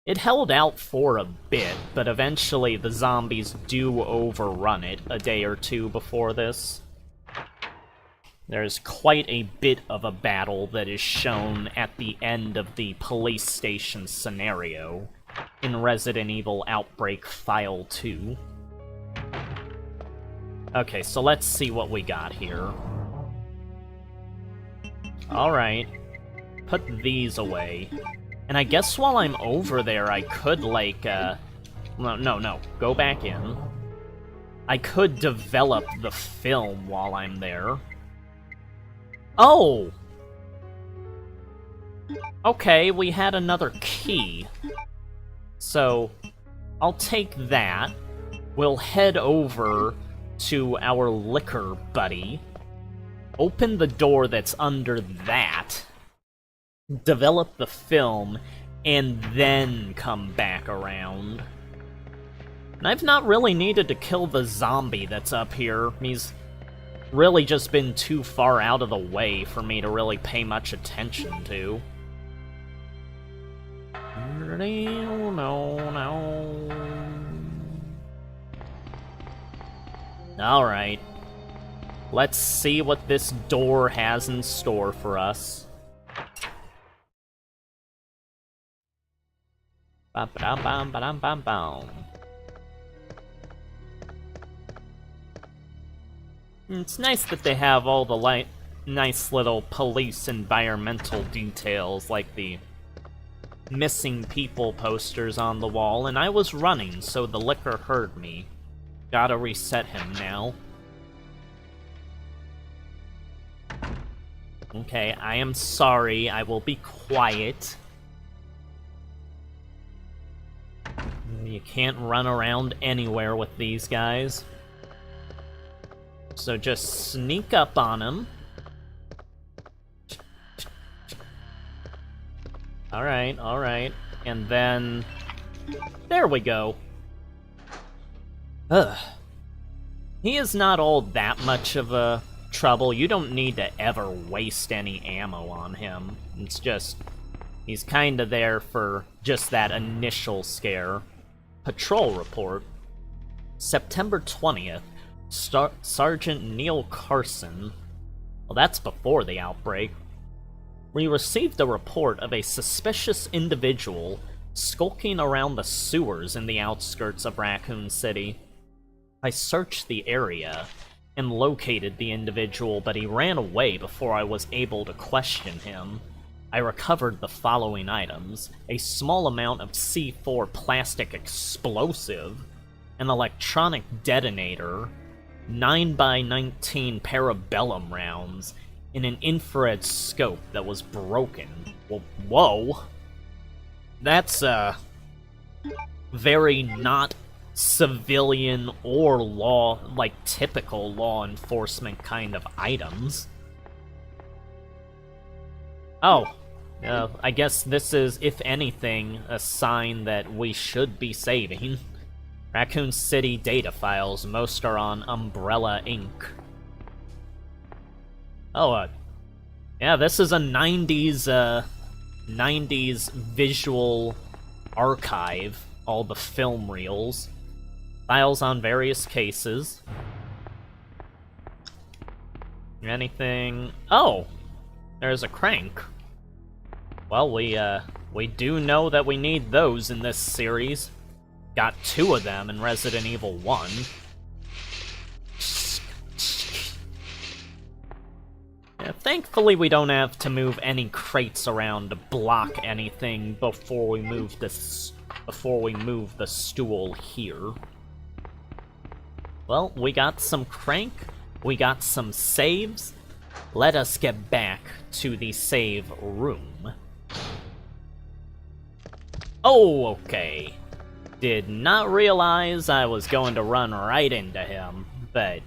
It held out for a bit, but eventually the zombies do overrun it a day or two before this. There's quite a bit of a battle that is shown at the end of the police station scenario in Resident Evil Outbreak File 2. Okay, so let's see what we got here. Alright. Put these away. And I guess while I'm over there, I could, like, No. Go back in. I could develop the film while I'm there. Oh! Okay, we had another key. So, I'll take that. We'll head over to our liquor buddy. Open the door that's under that. Develop the film, and then come back around. And I've not really needed to kill the zombie that's up here. He's really just been too far out of the way for me to really pay much attention to. No. Alright. Let's see what this door has in store for us. Ba-ba-dum-bum. It's nice that they have all the nice little police environmental details, like the missing people posters on the wall, and I was running, so the liquor heard me. Gotta reset him now. Okay, I am sorry, I will be quiet. You can't run around anywhere with these guys. So just sneak up on him. Alright. And then... there we go. Ugh. He is not all that much of a trouble. You don't need to ever waste any ammo on him. It's just... he's kinda there for just that initial scare. Patrol report. September 20th. Sergeant Neil Carson. Well, that's before the outbreak. We received a report of a suspicious individual skulking around the sewers in the outskirts of Raccoon City. I searched the area and located the individual, but he ran away before I was able to question him. I recovered the following items: a small amount of C4 plastic explosive, an electronic detonator, 9x19 parabellum rounds, and an infrared scope that was broken. Well, whoa. That's, very not civilian or typical law enforcement kind of items. Oh. I guess this is, if anything, a sign that we should be saving. Raccoon City data files, most are on Umbrella Inc. Oh, yeah, this is a 90s visual archive, all the film reels. Files on various cases. Anything... oh! There's a crank. Well, we do know that we need those in this series. Got 2 of them in Resident Evil 1. Yeah, thankfully we don't have to move any crates around to block anything before we move the stool here. Well, we got some crank, we got some saves. Let us get back to the save room. Oh, okay. Did not realize I was going to run right into him, but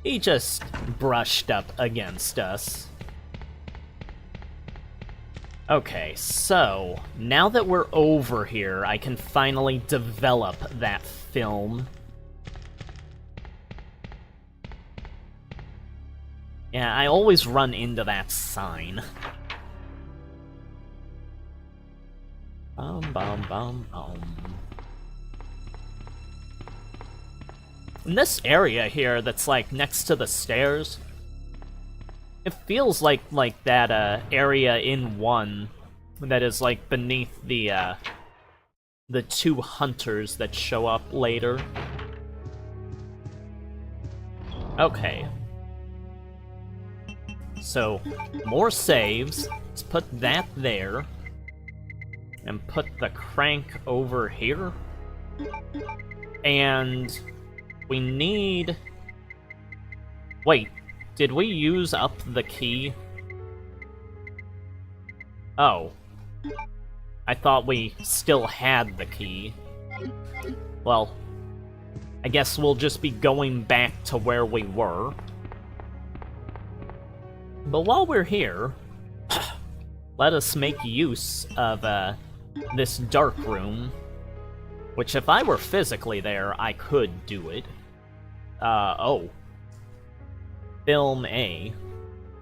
he just brushed up against us. Okay, so now that we're over here, I can finally develop that film. Yeah, I always run into that sign. Bum, bum, bum, bum. In this area here that's, like, next to the stairs, it feels like that, area in 1 that is, like, beneath the 2 hunters that show up later. Okay. So, more saves. Let's put that there. And put the crank over here. And we need... Wait, did we use up the key? Oh. I thought we still had the key. Well, I guess we'll just be going back to where we were. But while we're here, let us make use of this dark room, which if I were physically there, I could do it. Oh. Film A.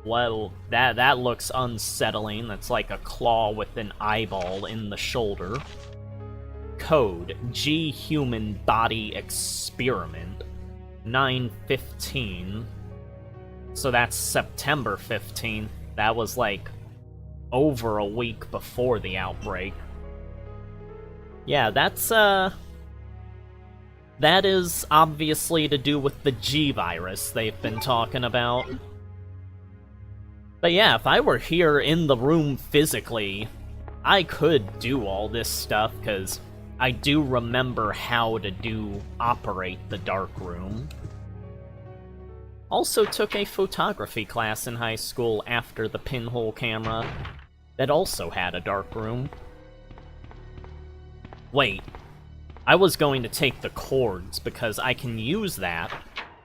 Well, that looks unsettling. That's like a claw with an eyeball in the shoulder. Code, G Human Body Experiment, 9/15. So that's September 15th. That was like over a week before the outbreak. Yeah, that's that is obviously to do with the G virus they've been talking about. But yeah, if I were here in the room physically, I could do all this stuff, because I do remember how to operate the dark room. Also took a photography class in high school after the pinhole camera that also had a dark room. Wait, I was going to take the cords because I can use that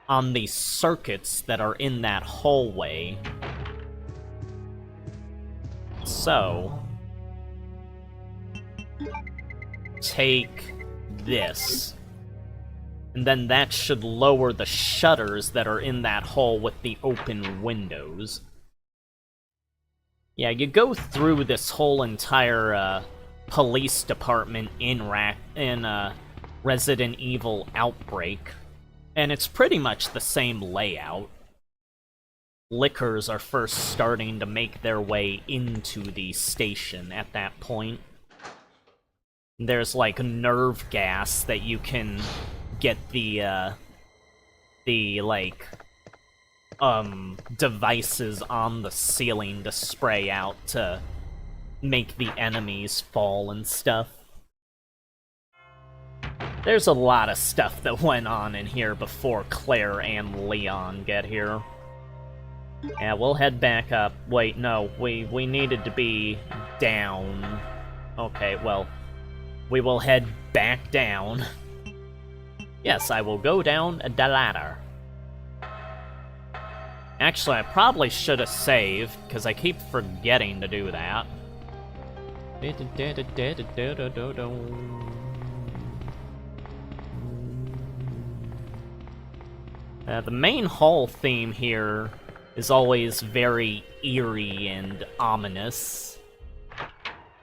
on the circuits that are in that hallway. So, take this. And then that should lower the shutters that are in that hall with the open windows. Yeah, you go through this whole entire police department in Resident Evil Outbreak, and it's pretty much the same layout. Lickers are first starting to make their way into the station at that point. There's like nerve gas that you can get the devices on the ceiling to spray out to make the enemies fall and stuff. There's a lot of stuff that went on in here before Claire and Leon get here. Yeah, we'll head back up. Wait, no, we needed to be down. Okay, well, we will head back down. Yes, I will go down the ladder. Actually, I probably should have saved, because I keep forgetting to do that. The main hall theme here is always very eerie and ominous.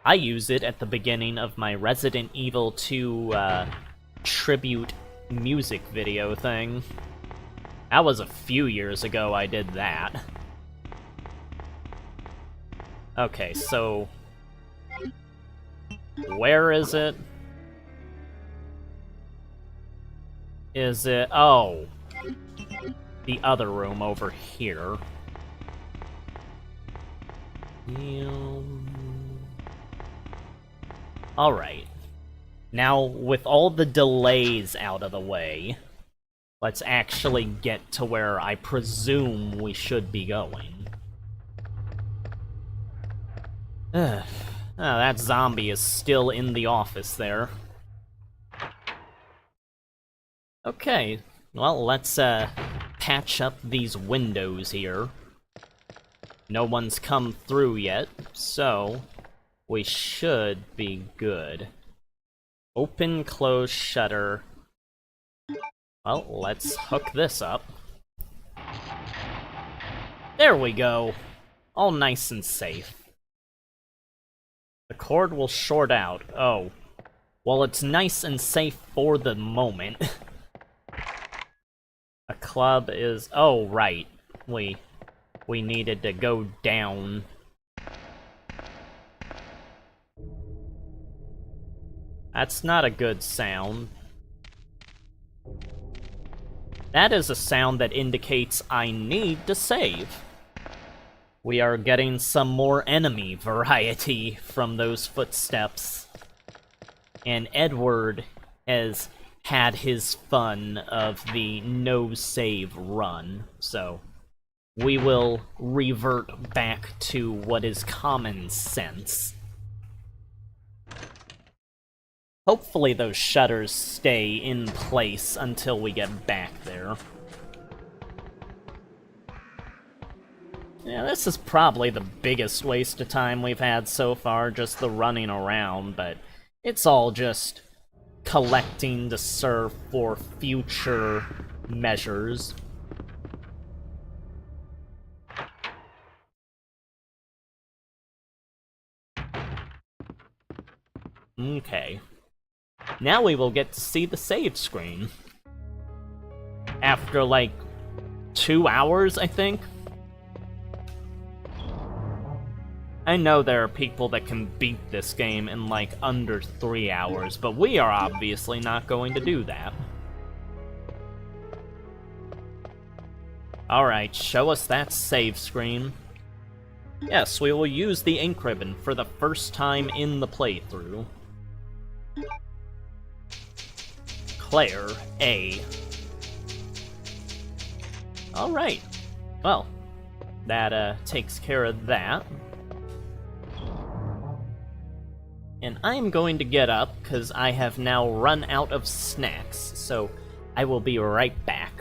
I use it at the beginning of my Resident Evil 2 tribute music video thing. That was a few years ago I did that. Okay, so... where is it? Is it... oh. The other room over here. Alright. Now, with all the delays out of the way, let's actually get to where I presume we should be going. That zombie is still in the office there. Okay, well, let's patch up these windows here. No one's come through yet, so we should be good. Open, close, shutter. Well, let's hook this up. There we go. All nice and safe. The cord will short out. Oh. Well, it's nice and safe for the moment. A club is... Oh, right. We needed to go down. That's not a good sound. That is a sound that indicates I need to save. We are getting some more enemy variety from those footsteps. And Edward has had his fun of the no-save run, so we will revert back to what is common sense. Hopefully those shutters stay in place until we get back there. Yeah, this is probably the biggest waste of time we've had so far, just the running around, but it's all just collecting to serve for future measures. Okay. Now we will get to see the save screen. After, like, 2 hours, I think? I know there are people that can beat this game in, like, under 3 hours, but we are obviously not going to do that. Alright, show us that save screen. Yes, we will use the ink ribbon for the first time in the playthrough. Claire A. Alright. Well, that takes care of that. And I'm going to get up, because I have now run out of snacks, so I will be right back.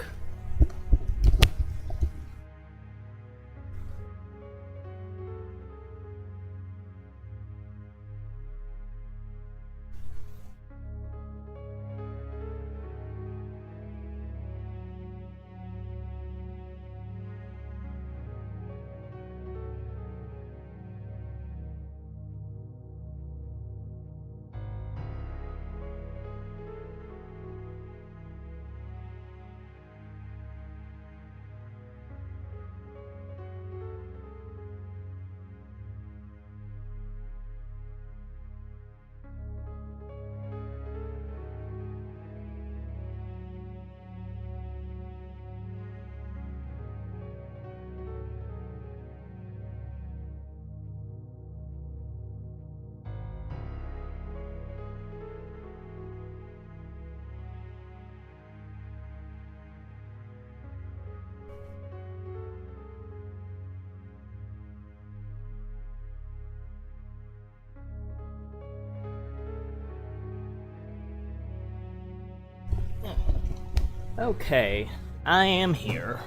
Okay, I am here.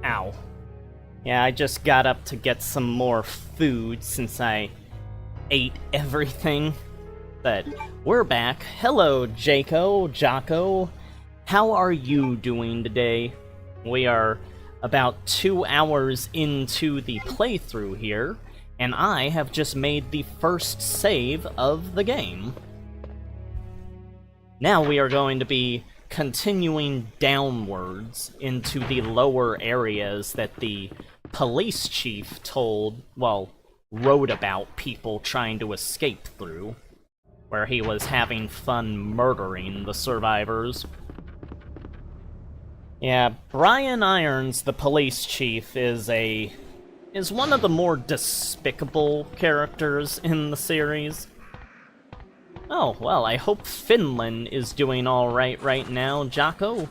Ow. Yeah, I just got up to get some more food since I ate everything. But we're back. Hello, Jocko. How are you doing today? We are about 2 hours into the playthrough here, and I have just made the first save of the game. Now we are going to be continuing downwards into the lower areas that the police chief wrote about people trying to escape through, where he was having fun murdering the survivors. Yeah, Brian Irons, the police chief, is one of the more despicable characters in the series. Oh, well, I hope Finland is doing alright right now, Jocko.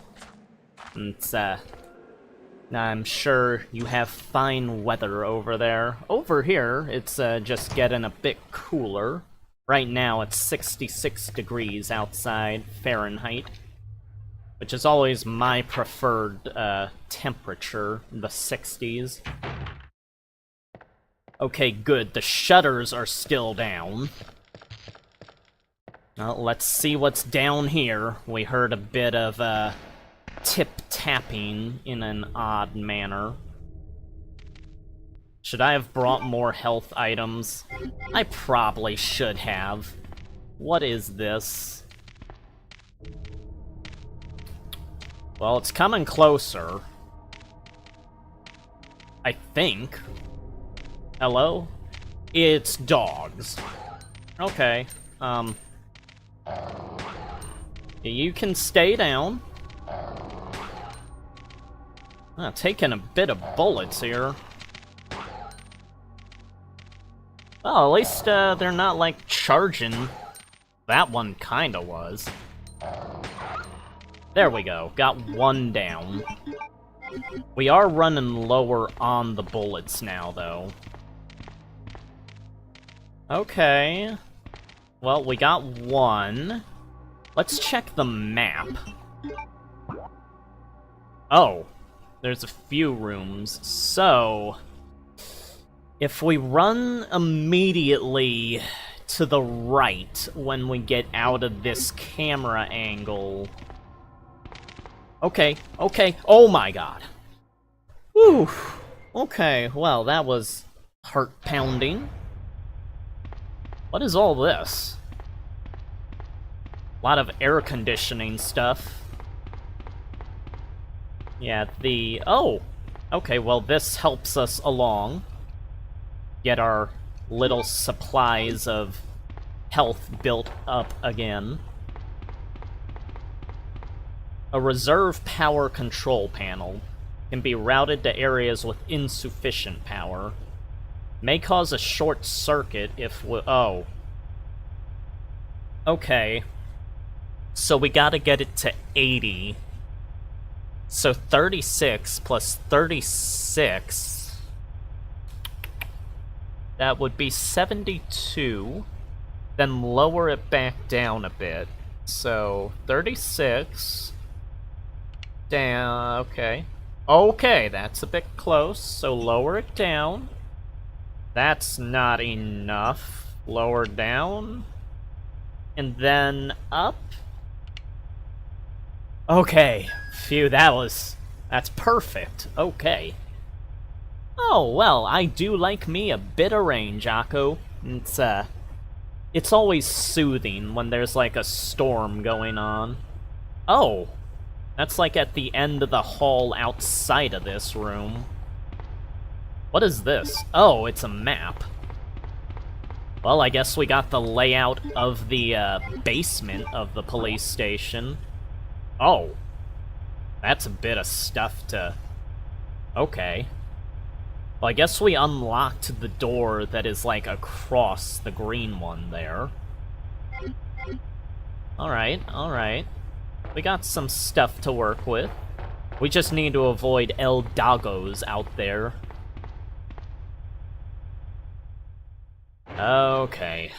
I'm sure you have fine weather over there. Over here, it's just getting a bit cooler. Right now, it's 66 degrees outside Fahrenheit, which is always my preferred temperature, the 60s. Okay, good. The shutters are still down. Well, let's see what's down here. We heard a bit of tip-tapping in an odd manner. Should I have brought more health items? I probably should have. What is this? Well, it's coming closer. I think. Hello? It's dogs. Okay, you can stay down. Taking a bit of bullets here. Well, at least, they're not, like, charging. That one kinda was. There we go, got one down. We are running lower on the bullets now, though. Okay. Well, we got one. Let's check the map. Oh, there's a few rooms. So, if we run immediately to the right when we get out of this camera angle... Okay, oh my god. Whew. Okay, well, that was heart-pounding. What is all this? A lot of air conditioning stuff. Yeah, oh! Okay, well, this helps us along. Get our little supplies of health built up again. A reserve power control panel can be routed to areas with insufficient power. May cause a short circuit if oh. Okay. So we gotta get it to 80. So 36 plus 36... That would be 72. Then lower it back down a bit. So 36... Down, okay. Okay, that's a bit close, so lower it down. That's not enough. Lower down. And then up. Okay. Phew, that's perfect. Okay. Oh, well, I do like me a bit of range, Ooooo. It's always soothing when there's like a storm going on. Oh. That's like at the end of the hall outside of this room. What is this? Oh, it's a map. Well, I guess we got the layout of the basement of the police station. Oh. That's a bit of stuff to... Okay. Well, I guess we unlocked the door that is, like, across the green one there. Alright. We got some stuff to work with. We just need to avoid El Dagos out there. Okay.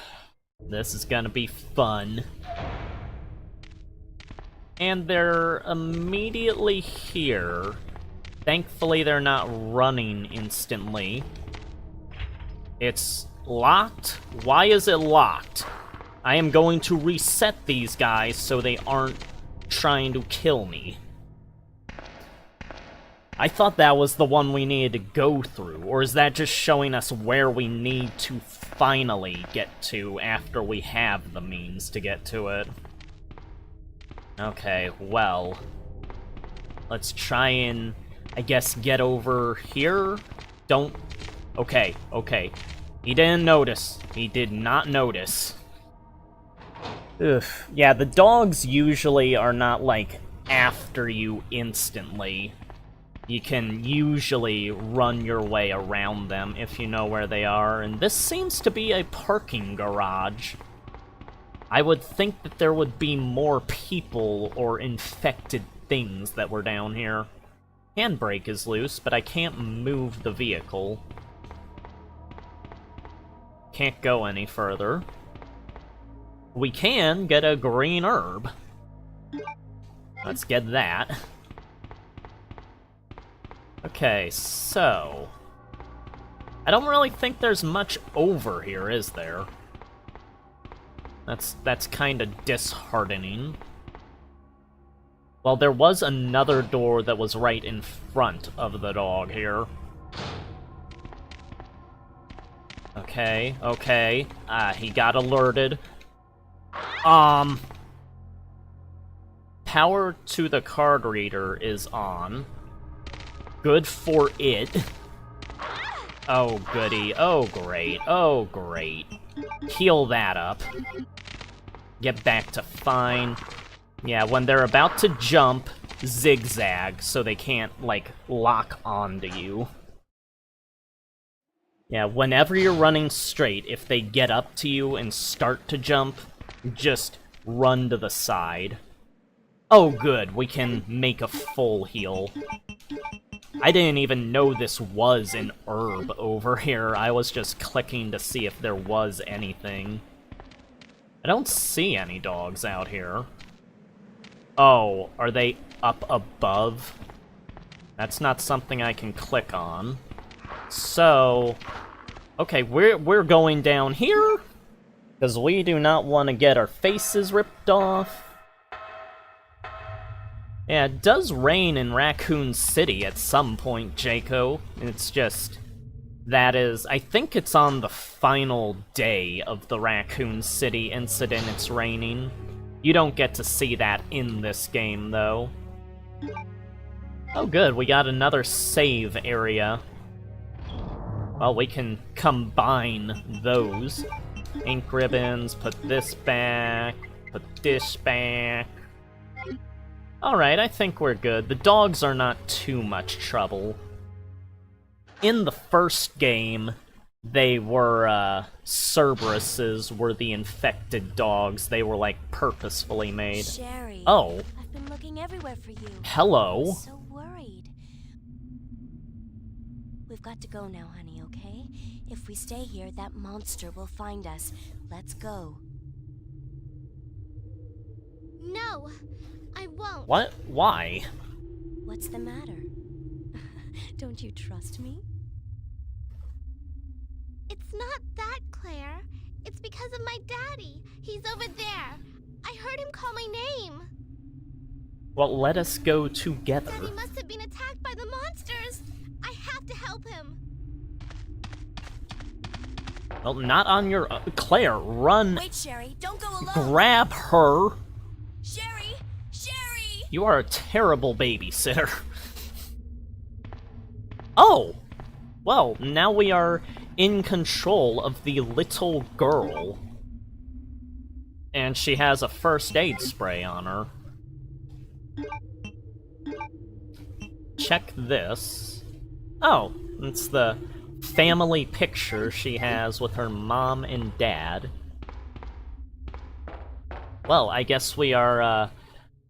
This is gonna be fun. And they're immediately here. Thankfully, they're not running instantly. It's locked? Why is it locked? I am going to reset these guys so they aren't trying to kill me. I thought that was the one we needed to go through, or is that just showing us where we need to finally get to after we have the means to get to it? Okay, well... Let's try and, I guess, get over here? Don't... Okay. He didn't notice. He did not notice. Ugh. Yeah, the dogs usually are not, like, after you instantly. You can usually run your way around them if you know where they are, and this seems to be a parking garage. I would think that there would be more people or infected things that were down here. Handbrake is loose, but I can't move the vehicle. Can't go any further. We can get a green herb. Let's get that. Okay, so... I don't really think there's much over here, is there? That's kinda disheartening. Well, there was another door that was right in front of the dog here. Okay, okay. He got alerted. Power to the card reader is on. Good for it. Oh, goody. Oh, great. Oh, great. Heal that up. Get back to fine. Yeah, when they're about to jump, zigzag so they can't, like, lock onto you. Yeah, whenever you're running straight, if they get up to you and start to jump, just run to the side. Oh good, we can make a full heal. I didn't even know this was an herb over here. I was just clicking to see if there was anything. I don't see any dogs out here. Oh, are they up above? That's not something I can click on. So, okay, we're going down here, because we do not want to get our faces ripped off. Yeah, it does rain in Raccoon City at some point, Jaco. It's just, that is, I think it's on the final day of the Raccoon City incident it's raining. You don't get to see that in this game, though. Oh good, we got another save area. Well, we can combine those. Ink ribbons, put this back, put this back. Alright, I think we're good. The dogs are not too much trouble. In the first game, they were, Cerberuses were the infected dogs. They were, like, purposefully made. Sherry. Oh. I've been looking everywhere for you. Hello. I'm so worried. We've got to go now, honey, okay? If we stay here, that monster will find us. Let's go. No, I won't. What? Why? What's the matter? Don't you trust me? It's not that, Claire. It's because of my daddy. He's over there. I heard him call my name. Well, let us go together. Daddy must have been attacked by the monsters. I have to help him. Well, not on your... Claire, run! Wait, Sherry, don't go alone! Grab her! Sherry! Sherry! You are a terrible babysitter. Oh! Well, now we are in control of the little girl. And she has a first aid spray on her. Check this. Oh, it's the family picture she has with her mom and dad. Well, I guess we are,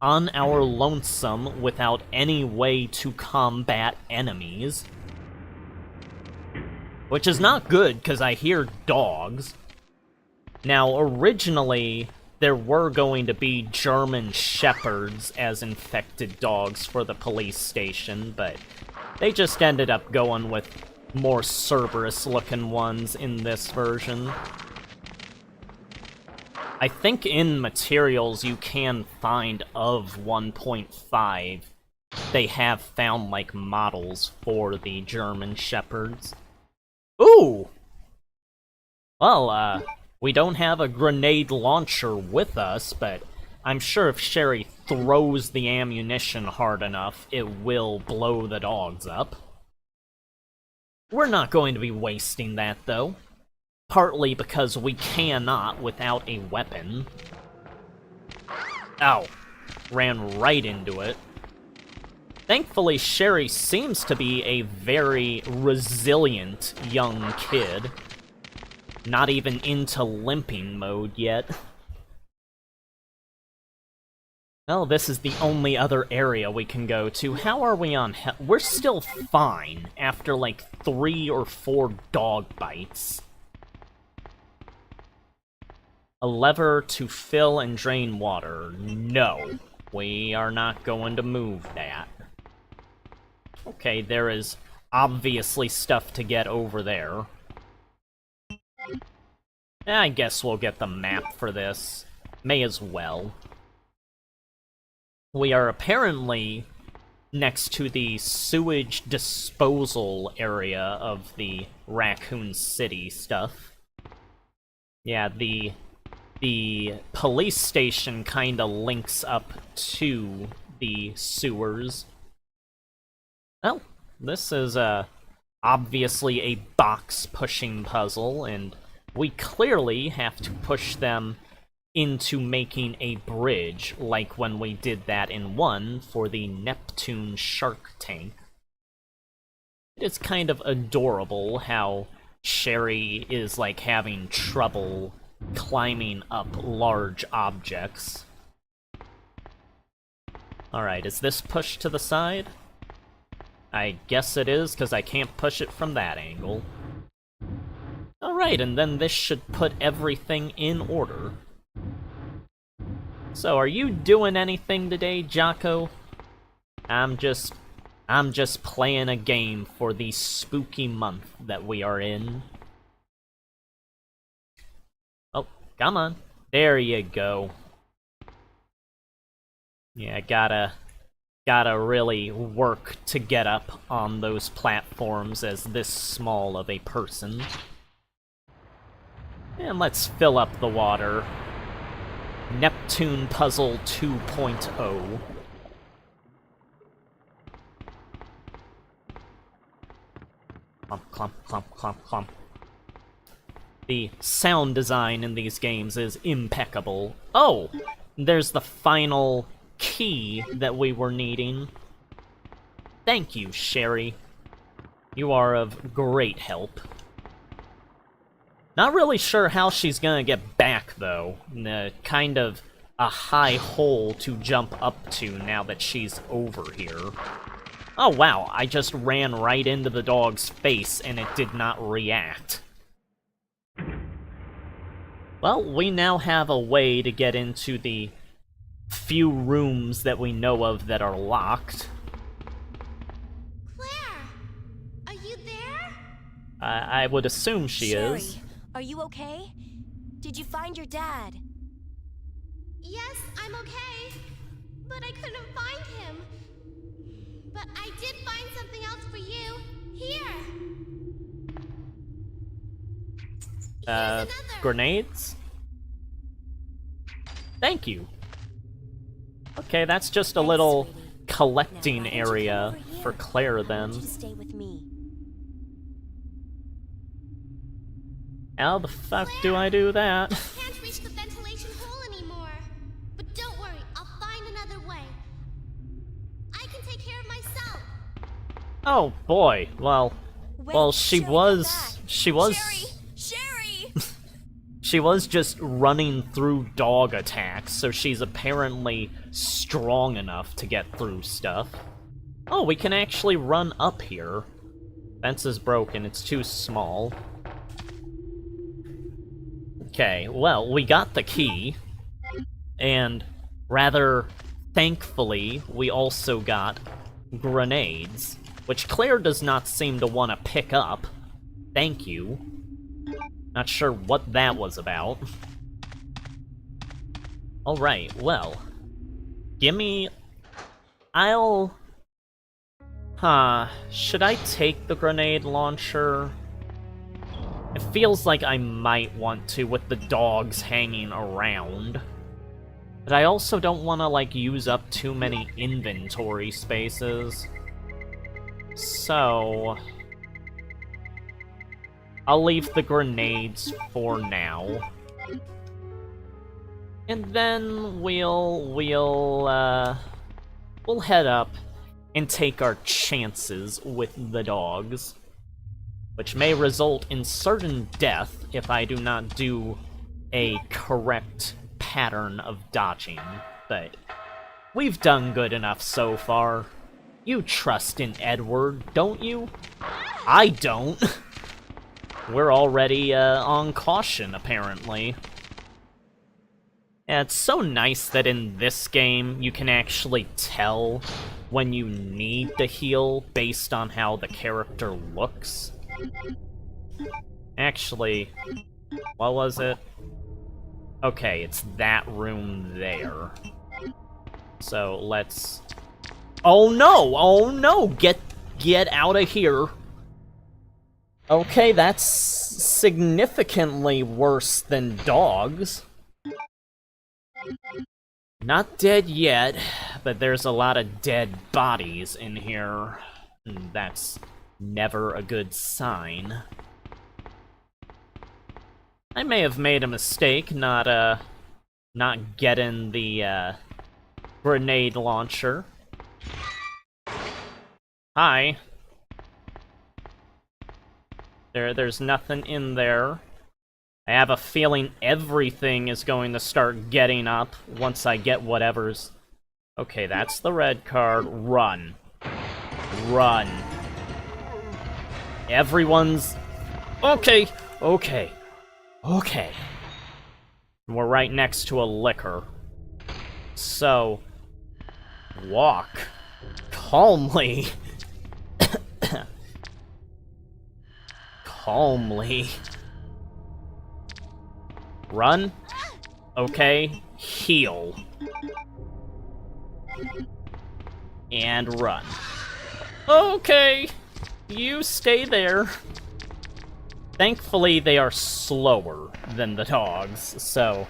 on our lonesome without any way to combat enemies. Which is not good, because I hear dogs. Now, originally, there were going to be German Shepherds as infected dogs for the police station, but they just ended up going with more Cerberus-looking ones in this version. I think in materials you can find of 1.5, they have found, like, models for the German Shepherds. Ooh! Well, we don't have a grenade launcher with us, but I'm sure if Sherry throws the ammunition hard enough, it will blow the dogs up. We're not going to be wasting that, though. Partly because we cannot without a weapon. Ow. Ran right into it. Thankfully, Sherry seems to be a very resilient young kid. Not even into limping mode yet. Well, this is the only other area we can go to. How are we on health? We're still fine after like 3 or 4 dog bites. A lever to fill and drain water. No, we are not going to move that. Okay, there is obviously stuff to get over there. I guess we'll get the map for this. May as well. We are apparently next to the sewage disposal area of the Raccoon City stuff. Yeah, the police station kinda links up to the sewers. Well, this is obviously a box-pushing puzzle, and we clearly have to push them into making a bridge, like when we did that in 1 for the Neptune shark tank. It's kind of adorable how Sherry is, like, having trouble climbing up large objects. Alright, is this pushed to the side? I guess it is, because I can't push it from that angle. Alright, and then this should put everything in order. So, are you doing anything today, Jocko? I'm just playing a game for the spooky month that we are in. Oh, come on. There you go. Yeah, gotta really work to get up on those platforms as this small of a person. And let's fill up the water. Neptune Puzzle 2.0. Clump, clump, clump, clump, clump. The sound design in these games is impeccable. Oh! There's the final key that we were needing. Thank you, Sherry. You are of great help. Not really sure how she's gonna get back, though. Kind of a high hole to jump up to now that she's over here. Oh wow, I just ran right into the dog's face and it did not react. Well, we now have a way to get into the few rooms that we know of that are locked. Claire, are you there? I would assume she is. Sherry, are you okay? Did you find your dad? Yes, I'm okay. But I couldn't find him. But I did find something else for you. Here. Here's another. Grenades? Thank you. Okay, that's just a little collecting area for Claire, I want then. you to stay with me. How the fuck do I do that? Can't reach the ventilation hole anymore. But don't worry, I'll find another way. I can take care of myself. Oh boy, well, Wait, she Sherry, was, come back. she was, Sherry! she was just running through dog attacks, so she's apparently strong enough to get through stuff. Oh, we can actually run up here. Fence is broken, it's too small. Okay, well, we got the key, and rather thankfully, we also got grenades, which Claire does not seem to want to pick up. Thank you. Not sure what that was about. Alright, well. Gimme... should I take the grenade launcher? It feels like I might want to with the dogs hanging around. But I also don't want to, like, use up too many inventory spaces. So... I'll leave the grenades for now. And then we'll head up and take our chances with the dogs, which may result in certain death if I do not do a correct pattern of dodging, but we've done good enough so far. You trust in Edward, don't you? I don't. We're already on caution, apparently. Yeah, it's so nice that in this game you can actually tell when you need to heal based on how the character looks. Actually, what was it? Okay, it's that room there. So let's Oh no! Oh no! Get out of here. Okay, that's significantly worse than dogs. Not dead yet, but there's a lot of dead bodies in here. And that's never a good sign. I may have made a mistake not getting the grenade launcher. Hi. There's nothing in there. I have a feeling everything is going to start getting up once I get whatever's... Okay, that's the red card. Run. Run. Everyone's... Okay, okay, okay. We're right next to a liquor. So... walk. Calmly. Calmly. Run. Okay. Heal. And run. Okay. You stay there. Thankfully, they are slower than the dogs, so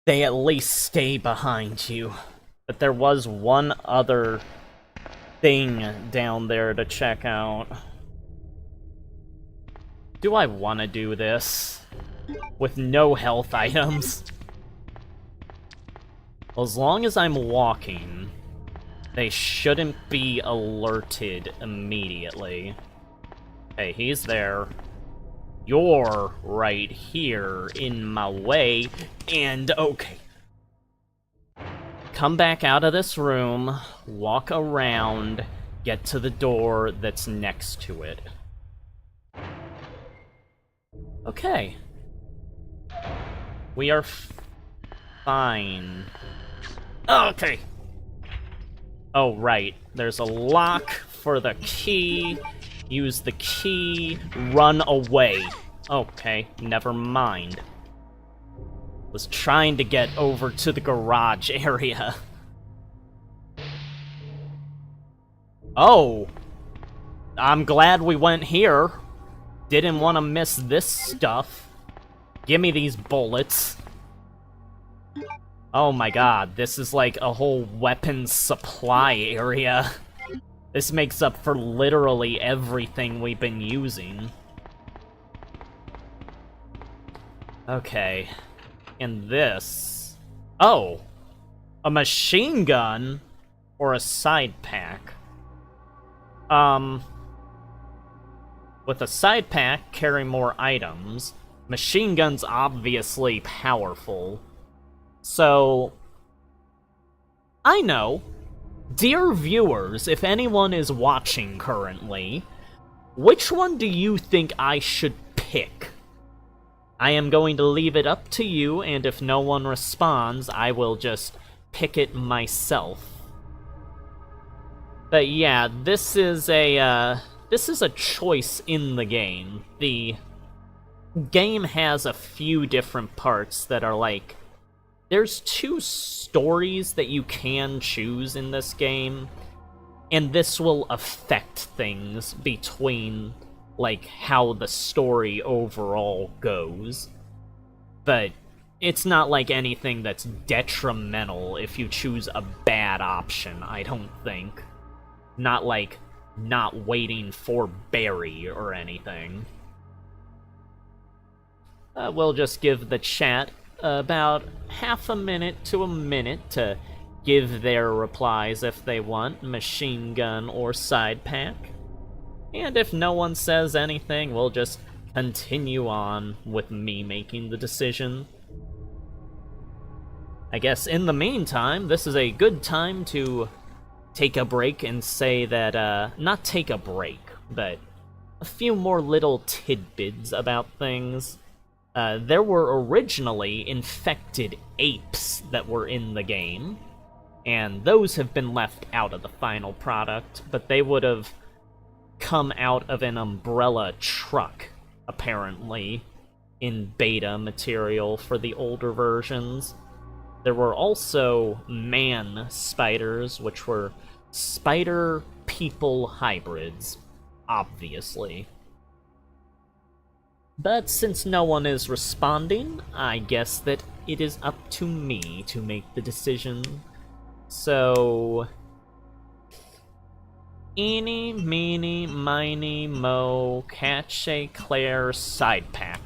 they at least stay behind you. But there was one other thing down there to check out. Do I want to do this? With no health items? Well, as long as I'm walking, they shouldn't be alerted immediately. Hey, he's there. You're right here in my way, and okay. Come back out of this room, walk around, get to the door that's next to it. Okay. We are fine. Okay. Oh, right. There's a lock for the key. Use the key. Run away. Okay, never mind. Was trying to get over to the garage area. Oh. I'm glad we went here. Didn't want to miss this stuff. Give me these bullets. Oh my god, this is like a whole weapons supply area. This makes up for literally everything we've been using. Okay. And this... Oh! A machine gun? Or a side pack? With a side pack, carry more items. Machine gun's obviously powerful. So... I know. Dear viewers, if anyone is watching currently, which one do you think I should pick? I am going to leave it up to you, and if no one responds, I will just pick it myself. But yeah, this is a choice in the game. The game has a few different parts that are like... There's 2 stories that you can choose in this game, and this will affect things between, like, how the story overall goes. But it's not like anything that's detrimental if you choose a bad option, I don't think. Not like not waiting for Barry or anything. We'll just give the chat about half a minute to a minute to give their replies if they want, machine gun or side pack. And if no one says anything, we'll just continue on with me making the decision. I guess in the meantime, this is a good time to take a break and say that, not take a break, but a few more little tidbits about things. There were originally infected apes that were in the game, and those have been left out of the final product, but they would have come out of an umbrella truck, apparently, in beta material for the older versions. There were also man spiders, which were spider-people hybrids, obviously. But since no one is responding, I guess that it is up to me to make the decision. So... eeny, meeny, miny, mo, catch a Claire side pack.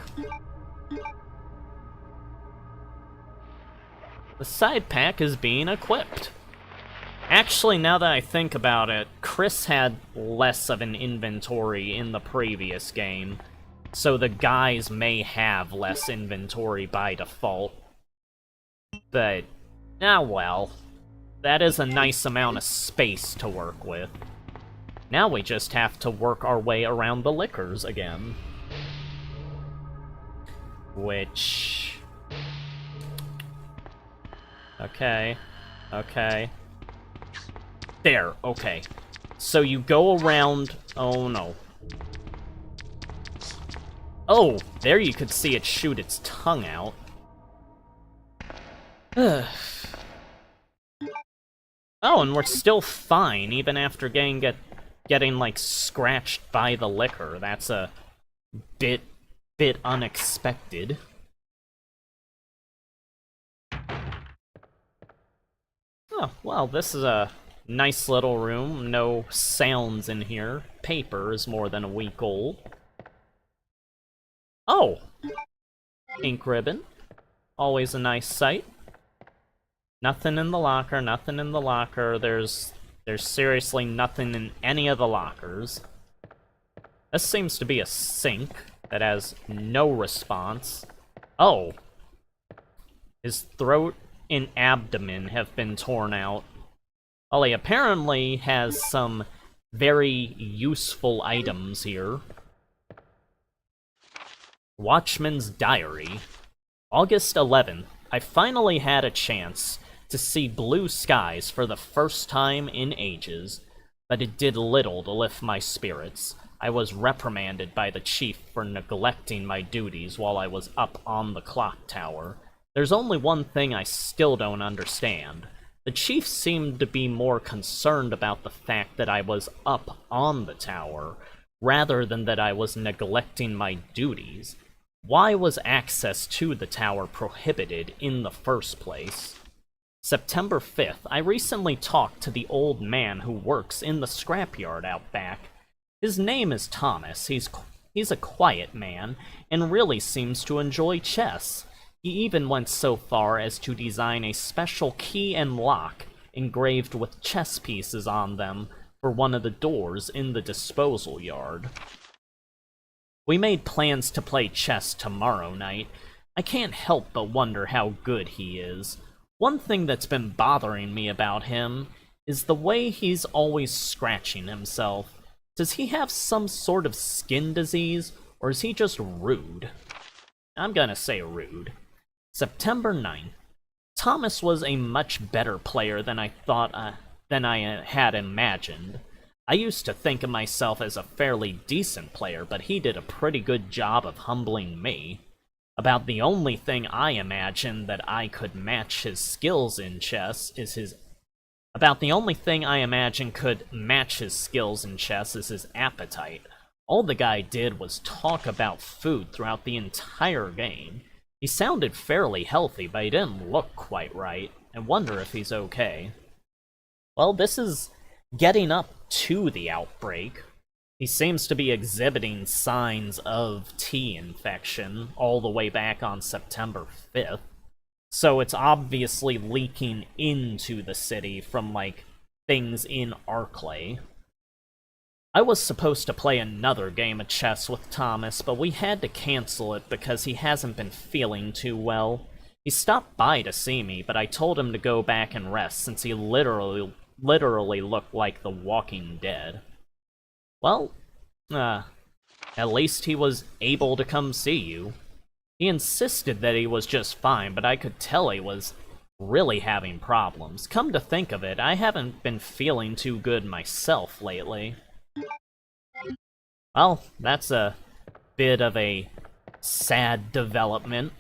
The side pack is being equipped. Actually, now that I think about it, Chris had less of an inventory in the previous game, so the guys may have less inventory by default. But, well. That is a nice amount of space to work with. Now we just have to work our way around the liquors again. Which... okay. There, okay. So you go around... oh no. Oh, there you could see it shoot its tongue out. Oh, and we're still fine, even after getting like, scratched by the liquor. That's a bit unexpected. Oh, well, this is a nice little room. No sounds in here. Paper is more than a week old. Oh! Ink ribbon. Always a nice sight. Nothing in the locker, nothing in the locker. There's seriously nothing in any of the lockers. This seems to be a sink that has no response. Oh. His throat and abdomen have been torn out. Well, he apparently has some very useful items here. Watchman's Diary. August 11th. I finally had a chance to see blue skies for the first time in ages, but it did little to lift my spirits. I was reprimanded by the chief for neglecting my duties while I was up on the clock tower. There's only one thing I still don't understand. The chief seemed to be more concerned about the fact that I was up on the tower, rather than that I was neglecting my duties. Why was access to the tower prohibited in the first place? September 5th, I recently talked to the old man who works in the scrapyard out back. His name is Thomas. He's a quiet man, and really seems to enjoy chess. He even went so far as to design a special key and lock engraved with chess pieces on them for one of the doors in the disposal yard. We made plans to play chess tomorrow night. I can't help but wonder how good he is. One thing that's been bothering me about him is the way he's always scratching himself. Does he have some sort of skin disease, or is he just rude? I'm gonna say rude. September 9th. Thomas was a much better player than I had imagined. I used to think of myself as a fairly decent player, but he did a pretty good job of humbling me. About the only thing I imagine that I could match his skills in chess is his appetite. All the guy did was talk about food throughout the entire game. He sounded fairly healthy, but he didn't look quite right. I wonder if he's okay. Well, this is getting up to the outbreak. He seems to be exhibiting signs of T infection all the way back on September 5th. So it's obviously leaking into the city from, like, things in Arklay. I was supposed to play another game of chess with Thomas, but we had to cancel it because he hasn't been feeling too well. He stopped by to see me, but I told him to go back and rest since he literally looked like the Walking Dead. Well, at least he was able to come see you. He insisted that he was just fine, but I could tell he was really having problems. Come to think of it, I haven't been feeling too good myself lately. Well, that's a bit of a sad development,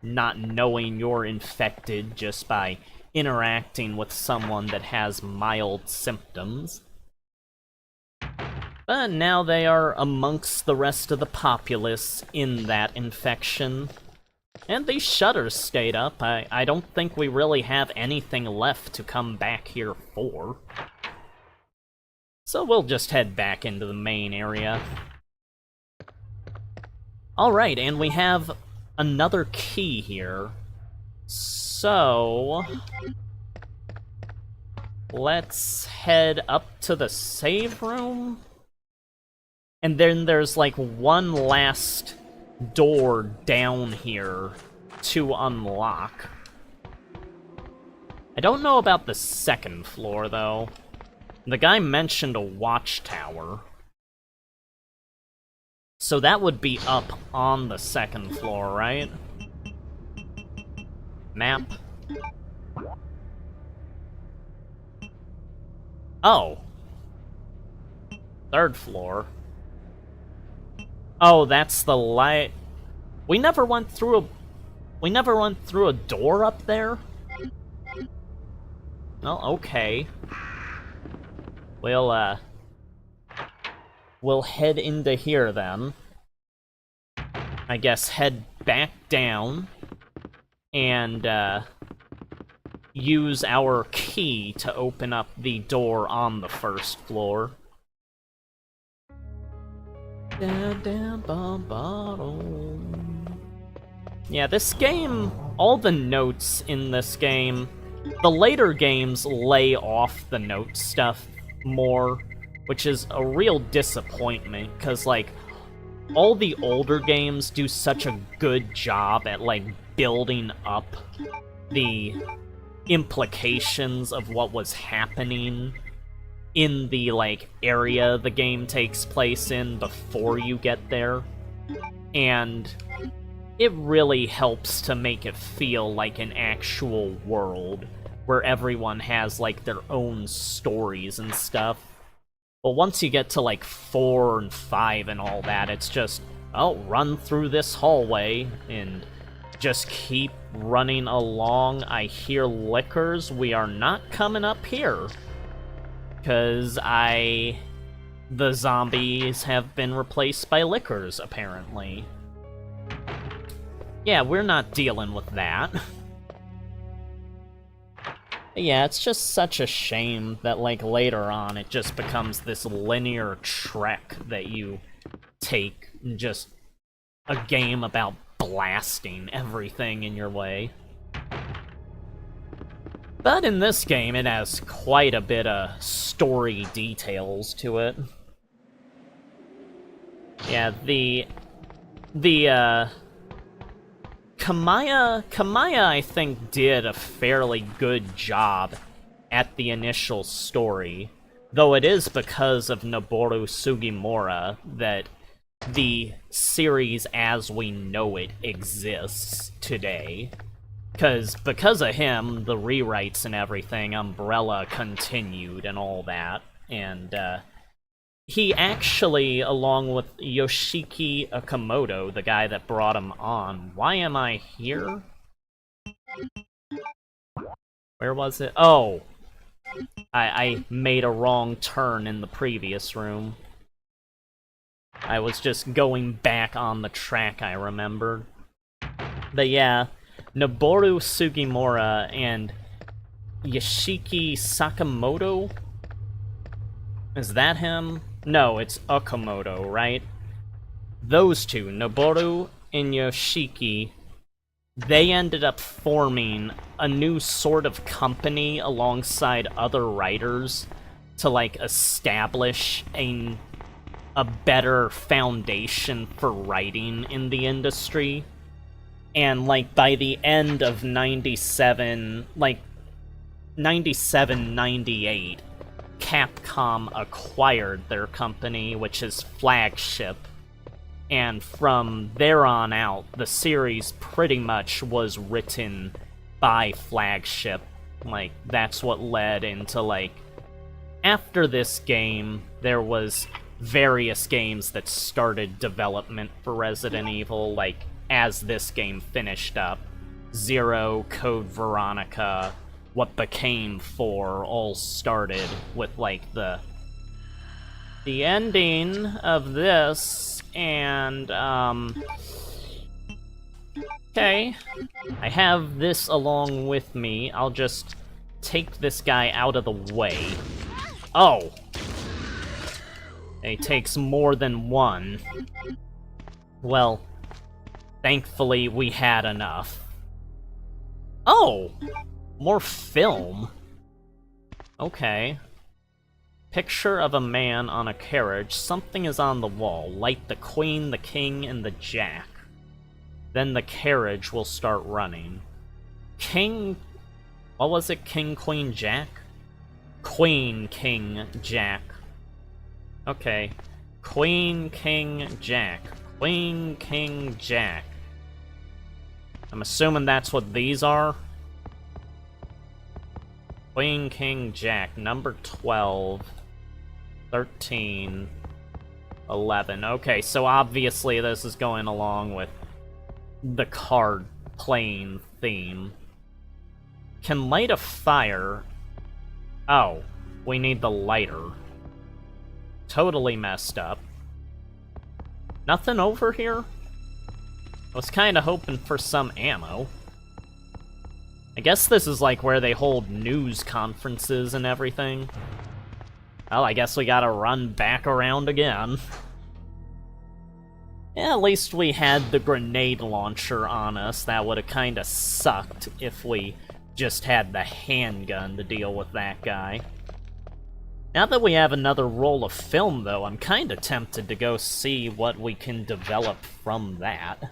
not knowing you're infected just by interacting with someone that has mild symptoms. But now they are amongst the rest of the populace in that infection. And these shutters stayed up. I don't think we really have anything left to come back here for. So we'll just head back into the main area. Alright, and we have another key here. So let's head up to the save room. And then there's like one last door down here to unlock. I don't know about the second floor, though. The guy mentioned a watchtower. So that would be up on the second floor, right? Map. Oh. Third floor. Oh, that's the light. We never went through a door up there? Well, okay. We'll head into here then. I guess head back down and use our key to open up the door on the first floor. Yeah, this game, all the notes in this game, the later games lay off the note stuff more, which is a real disappointment, because, like, all the older games do such a good job at, like, building up the implications of what was happening in the, like, area the game takes place in before you get there. And it really helps to make it feel like an actual world where everyone has, like, their own stories and stuff. But once you get to, like, 4 and 5 and all that, it's just, oh, run through this hallway and just keep running along. I hear liquors. We are not coming up here. Because the zombies have been replaced by liquors, apparently. Yeah, we're not dealing with that. Yeah, it's just such a shame that, like, later on it just becomes this linear trek that you take, just a game about blasting everything in your way. But in this game, it has quite a bit of story details to it. Yeah, Kamaya, I think, did a fairly good job at the initial story, though it is because of Noboru Sugimura that the series as we know it exists today. Because of him, the rewrites and everything, Umbrella continued and all that, and he actually, along with Yoshiki Okamoto, the guy that brought him on... Why am I here? Where was it? Oh! I made a wrong turn in the previous room. I was just going back on the track I remembered. But yeah, Noboru Sugimura and Yoshiki Sakamoto? Is that him? No, it's Okamoto, right? Those two, Noboru and Yoshiki, they ended up forming a new sort of company alongside other writers to, like, establish a better foundation for writing in the industry. And, like, by the end of 97, 98, Capcom acquired their company, which is Flagship. And from there on out, the series pretty much was written by Flagship. Like, that's what led into, like... After this game, there was various games that started development for Resident Evil, like, as this game finished up. Zero, Code Veronica, what became 4 all started with, like, the ending of this, and, okay. I have this along with me. I'll just take this guy out of the way. Oh! It takes more than one. Well, thankfully we had enough. Oh! More film. Okay. Picture of a man on a carriage. Something is on the wall. Light the queen, the king, and the jack. Then the carriage will start running. King... What was it? King, queen, jack? Queen, king, jack. Okay. Queen, king, jack. Queen, king, jack. I'm assuming that's what these are. Queen, king, jack. Number 12. 13. 11. Okay, so obviously this is going along with the card playing theme. Can light a fire. Oh, we need the lighter. Totally messed up. Nothing over here? I was kinda hoping for some ammo. I guess this is like where they hold news conferences and everything. Well, I guess we gotta run back around again. Yeah, at least we had the grenade launcher on us. That would've kinda sucked if we just had the handgun to deal with that guy. Now that we have another roll of film, though, I'm kinda tempted to go see what we can develop from that.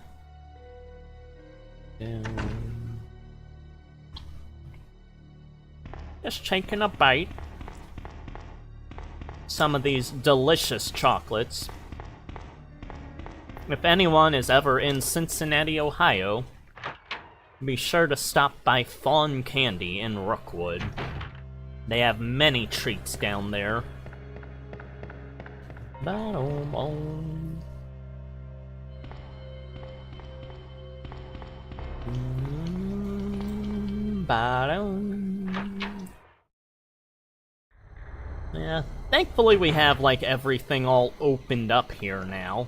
Just taking a bite. Some of these delicious chocolates. If anyone is ever in Cincinnati, Ohio, be sure to stop by Fawn Candy in Rookwood. They have many treats down there. Ba-dum-bum. Ba-dum. Yeah, thankfully we have, like, everything all opened up here now.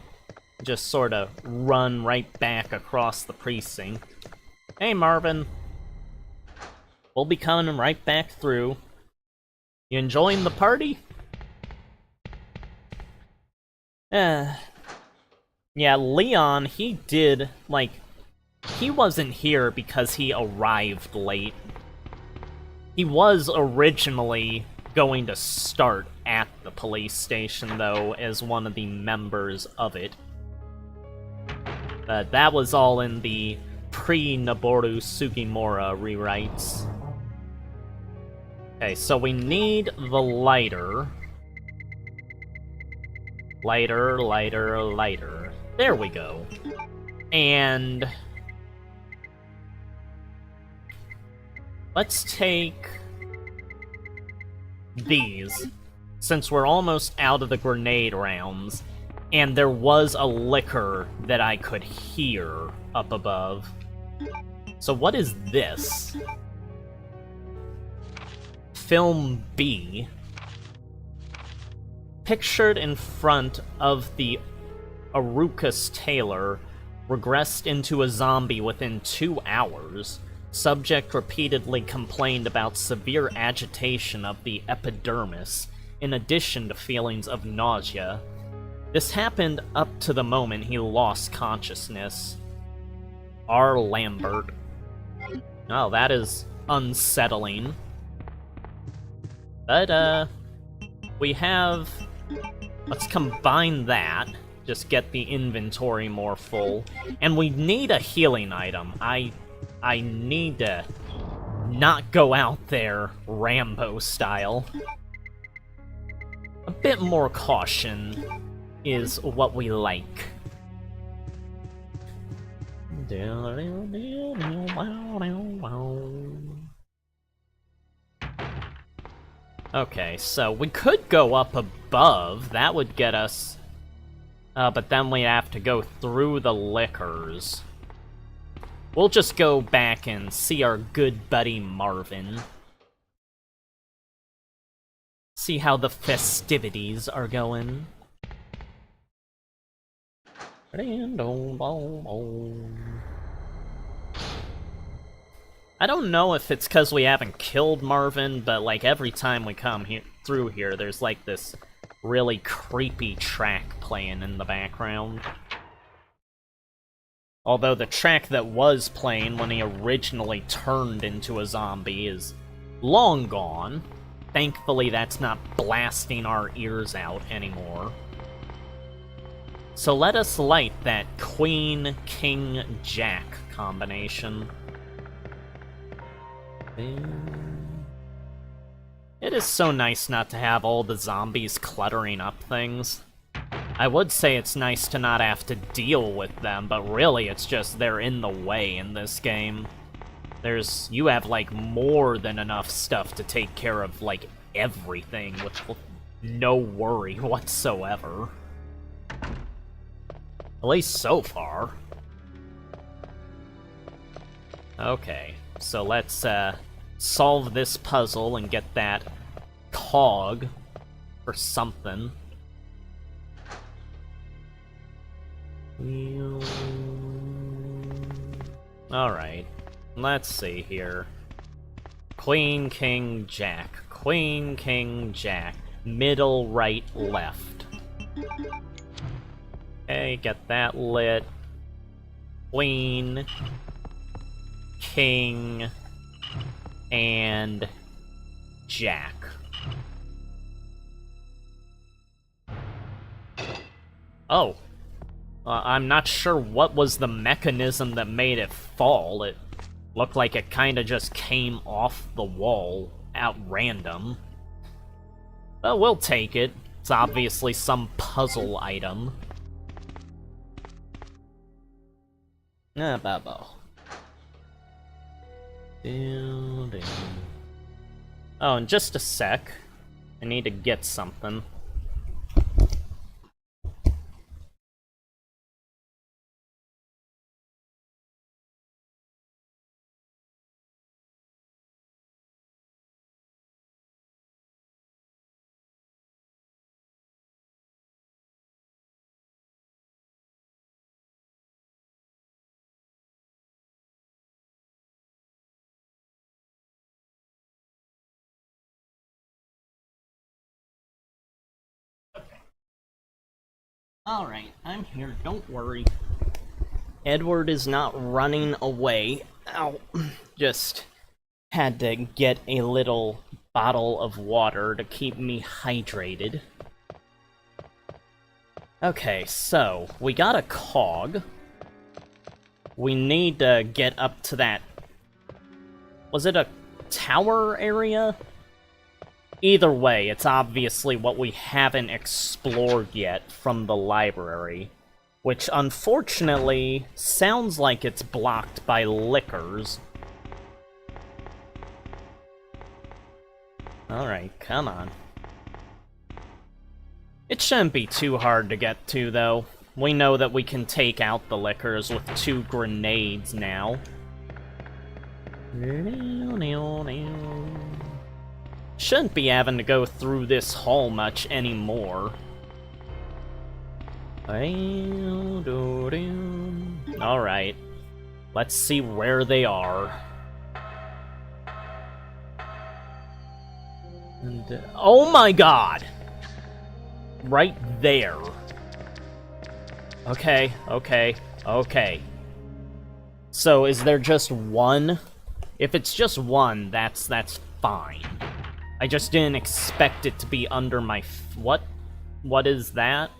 Just sort of run right back across the precinct. Hey, Marvin. We'll be coming right back through. You enjoying the party? Yeah, Leon, he did, like... He wasn't here because he arrived late. He was originally going to start at the police station, though, as one of the members of it. But that was all in the pre-Noboru Sugimura rewrites. Okay, so we need the lighter. Lighter, lighter, lighter. There we go. And... let's take... these. Since we're almost out of the grenade rounds, and there was a liquor that I could hear up above. So what is this? Film B. Pictured in front of the Arucus Taylor, regressed into a zombie within 2 hours. Subject repeatedly complained about severe agitation of the epidermis, in addition to feelings of nausea. This happened up to the moment he lost consciousness. R. Lambert. Oh, that is unsettling. But, we have... let's combine that. Just get the inventory more full. And we need a healing item. I need to not go out there Rambo style. A bit more caution is what we like. Okay, so we could go up above. That would get us... but then we have to go through the liquors. We'll just go back and see our good buddy Marvin. see how the festivities are going. I don't know if it's because we haven't killed Marvin, but like every time we come through here, there's like this really creepy track playing in the background. Although the track that was playing when he originally turned into a zombie is long gone. Thankfully, that's not blasting our ears out anymore. So let us light that Queen, King, Jack combination. It is so nice not to have all the zombies cluttering up things. I would say it's nice to not have to deal with them, but really it's just they're in the way in this game. You have like more than enough stuff to take care of like everything with no worry whatsoever. At least so far. Okay, so let's solve this puzzle and get that cog or something. Alright, let's see here. Queen, King, Jack. Queen, King, Jack. Middle, right, left. Okay, get that lit. Queen, King, and Jack. Oh. I'm not sure what was the mechanism that made it fall. It looked like it kinda just came off the wall at random. But we'll take it. It's obviously some puzzle item. Babo. Oh, in just a sec. I need to get something. Alright, I'm here, don't worry. Edward is not running away. Ow. Just had to get a little bottle of water to keep me hydrated. Okay, so, we got a cog. We need to get up to that... Was it a tower area? Either way, it's obviously what we haven't explored yet from the library, which unfortunately sounds like it's blocked by liquors. Alright, come on. It shouldn't be too hard to get to, though. We know that we can take out the liquors with 2 grenades now. Shouldn't be having to go through this hall much anymore. Alright. Let's see where they are. Oh my god! Right there. Okay, okay, okay. So, is there just one? If it's just one, that's fine. I just didn't expect it to be under my what? What is that?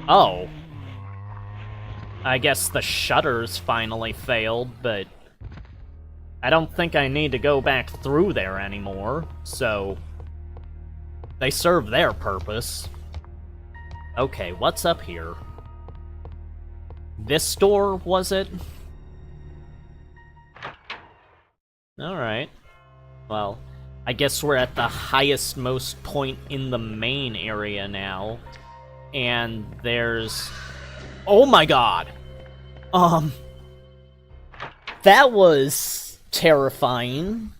Oh. I guess the shutters finally failed, but... I don't think I need to go back through there anymore, so... They serve their purpose. Okay, what's up here? This door, was it? Alright. Well... I guess we're at the highest most point in the main area now. And there's... Oh my god! That was terrifying.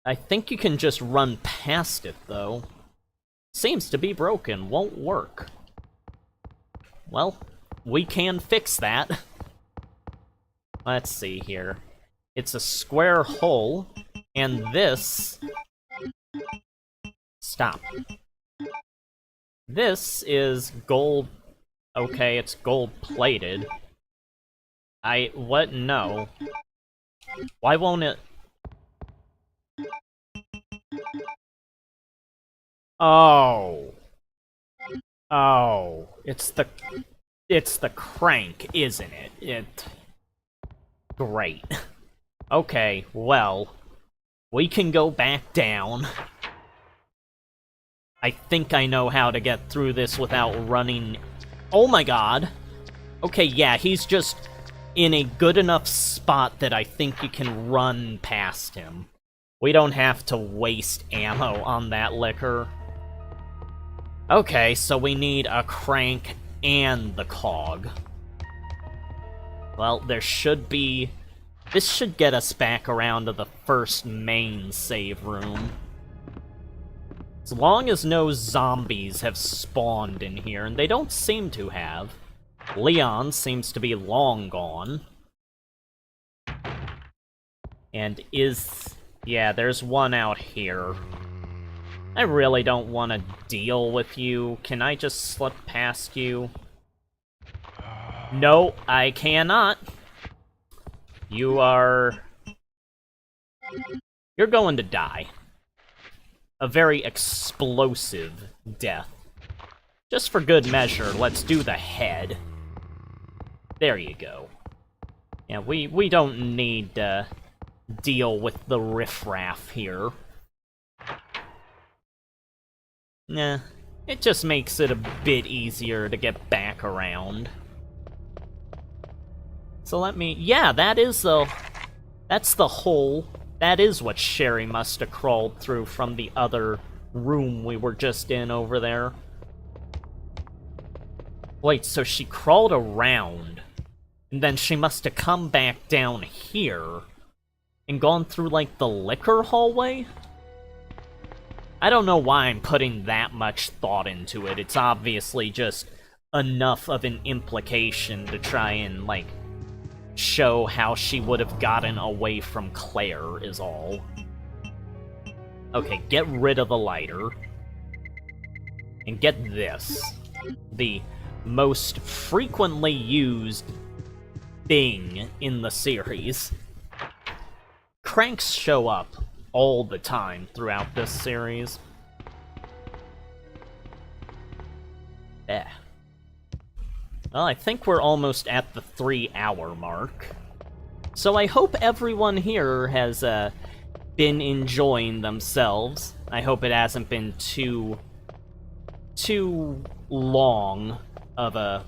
I think you can just run past it, though. Seems to be broken, won't work. Well, we can fix that. Let's see here. It's a square hole, and this... Stop. This is gold... Okay, it's gold-plated. What? No. Why won't it... Oh. Oh. It's the crank, isn't it? Great. Okay, well, we can go back down. I think I know how to get through this without running... Oh my god! Okay, yeah, he's just in a good enough spot that I think you can run past him. We don't have to waste ammo on that liquor. Okay, so we need a crank and the cog. Well, there should be... This should get us back around to the first main save room. As long as no zombies have spawned in here, and they don't seem to have. Leon seems to be long gone. And yeah, there's one out here. I really don't want to deal with you. Can I just slip past you? No, I cannot. You're going to die. A very explosive death. Just for good measure, let's do the head. There you go. Yeah, we don't need to deal with the riffraff here. Nah, it just makes it a bit easier to get back around. So let me... Yeah, that's the hole. That is what Sherry must have crawled through from the other room we were just in over there. Wait, so she crawled around, and then she must have come back down here, and gone through, like, the liquor hallway? I don't know why I'm putting that much thought into it. It's obviously just enough of an implication to try and, like, show how she would have gotten away from Claire, is all. Okay, get rid of the lighter. And get this. The most frequently used thing in the series. Cranks show up all the time throughout this series. Eh. Well, I think we're almost at the 3-hour mark. So I hope everyone here has been enjoying themselves. I hope it hasn't been too long of a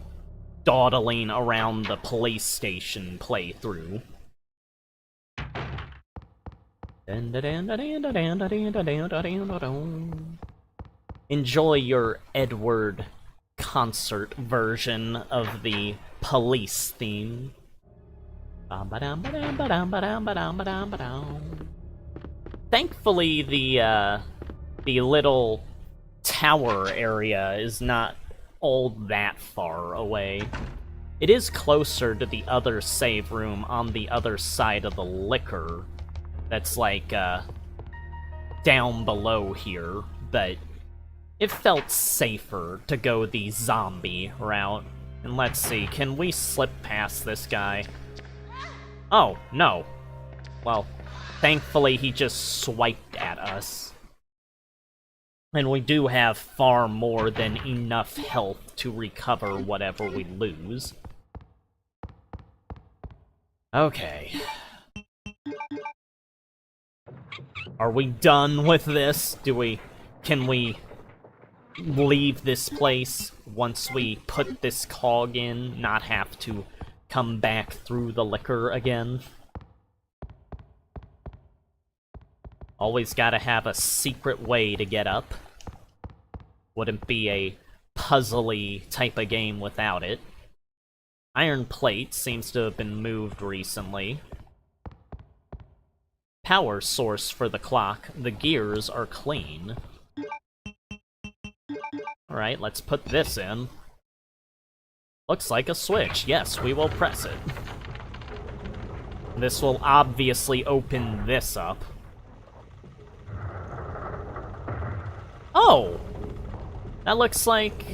dawdling around the police station playthrough. Enjoy your Edward concert version of the police theme. Thankfully, the little tower area is not all that far away. It is closer to the other save room on the other side of the liquor. That's like, down below here, but it felt safer to go the zombie route. And let's see, can we slip past this guy? Oh, no. Well, thankfully he just swiped at us. And we do have far more than enough health to recover whatever we lose. Okay. Are we done with this? Can we leave this place once we put this cog in, not have to come back through the liquor again? Always gotta have a secret way to get up. Wouldn't be a puzzly type of game without it. Iron plate seems to have been moved recently. power source for the clock. The gears are clean. Alright, let's put this in. Looks like a switch. Yes, we will press it. This will obviously open this up. Oh! That looks like...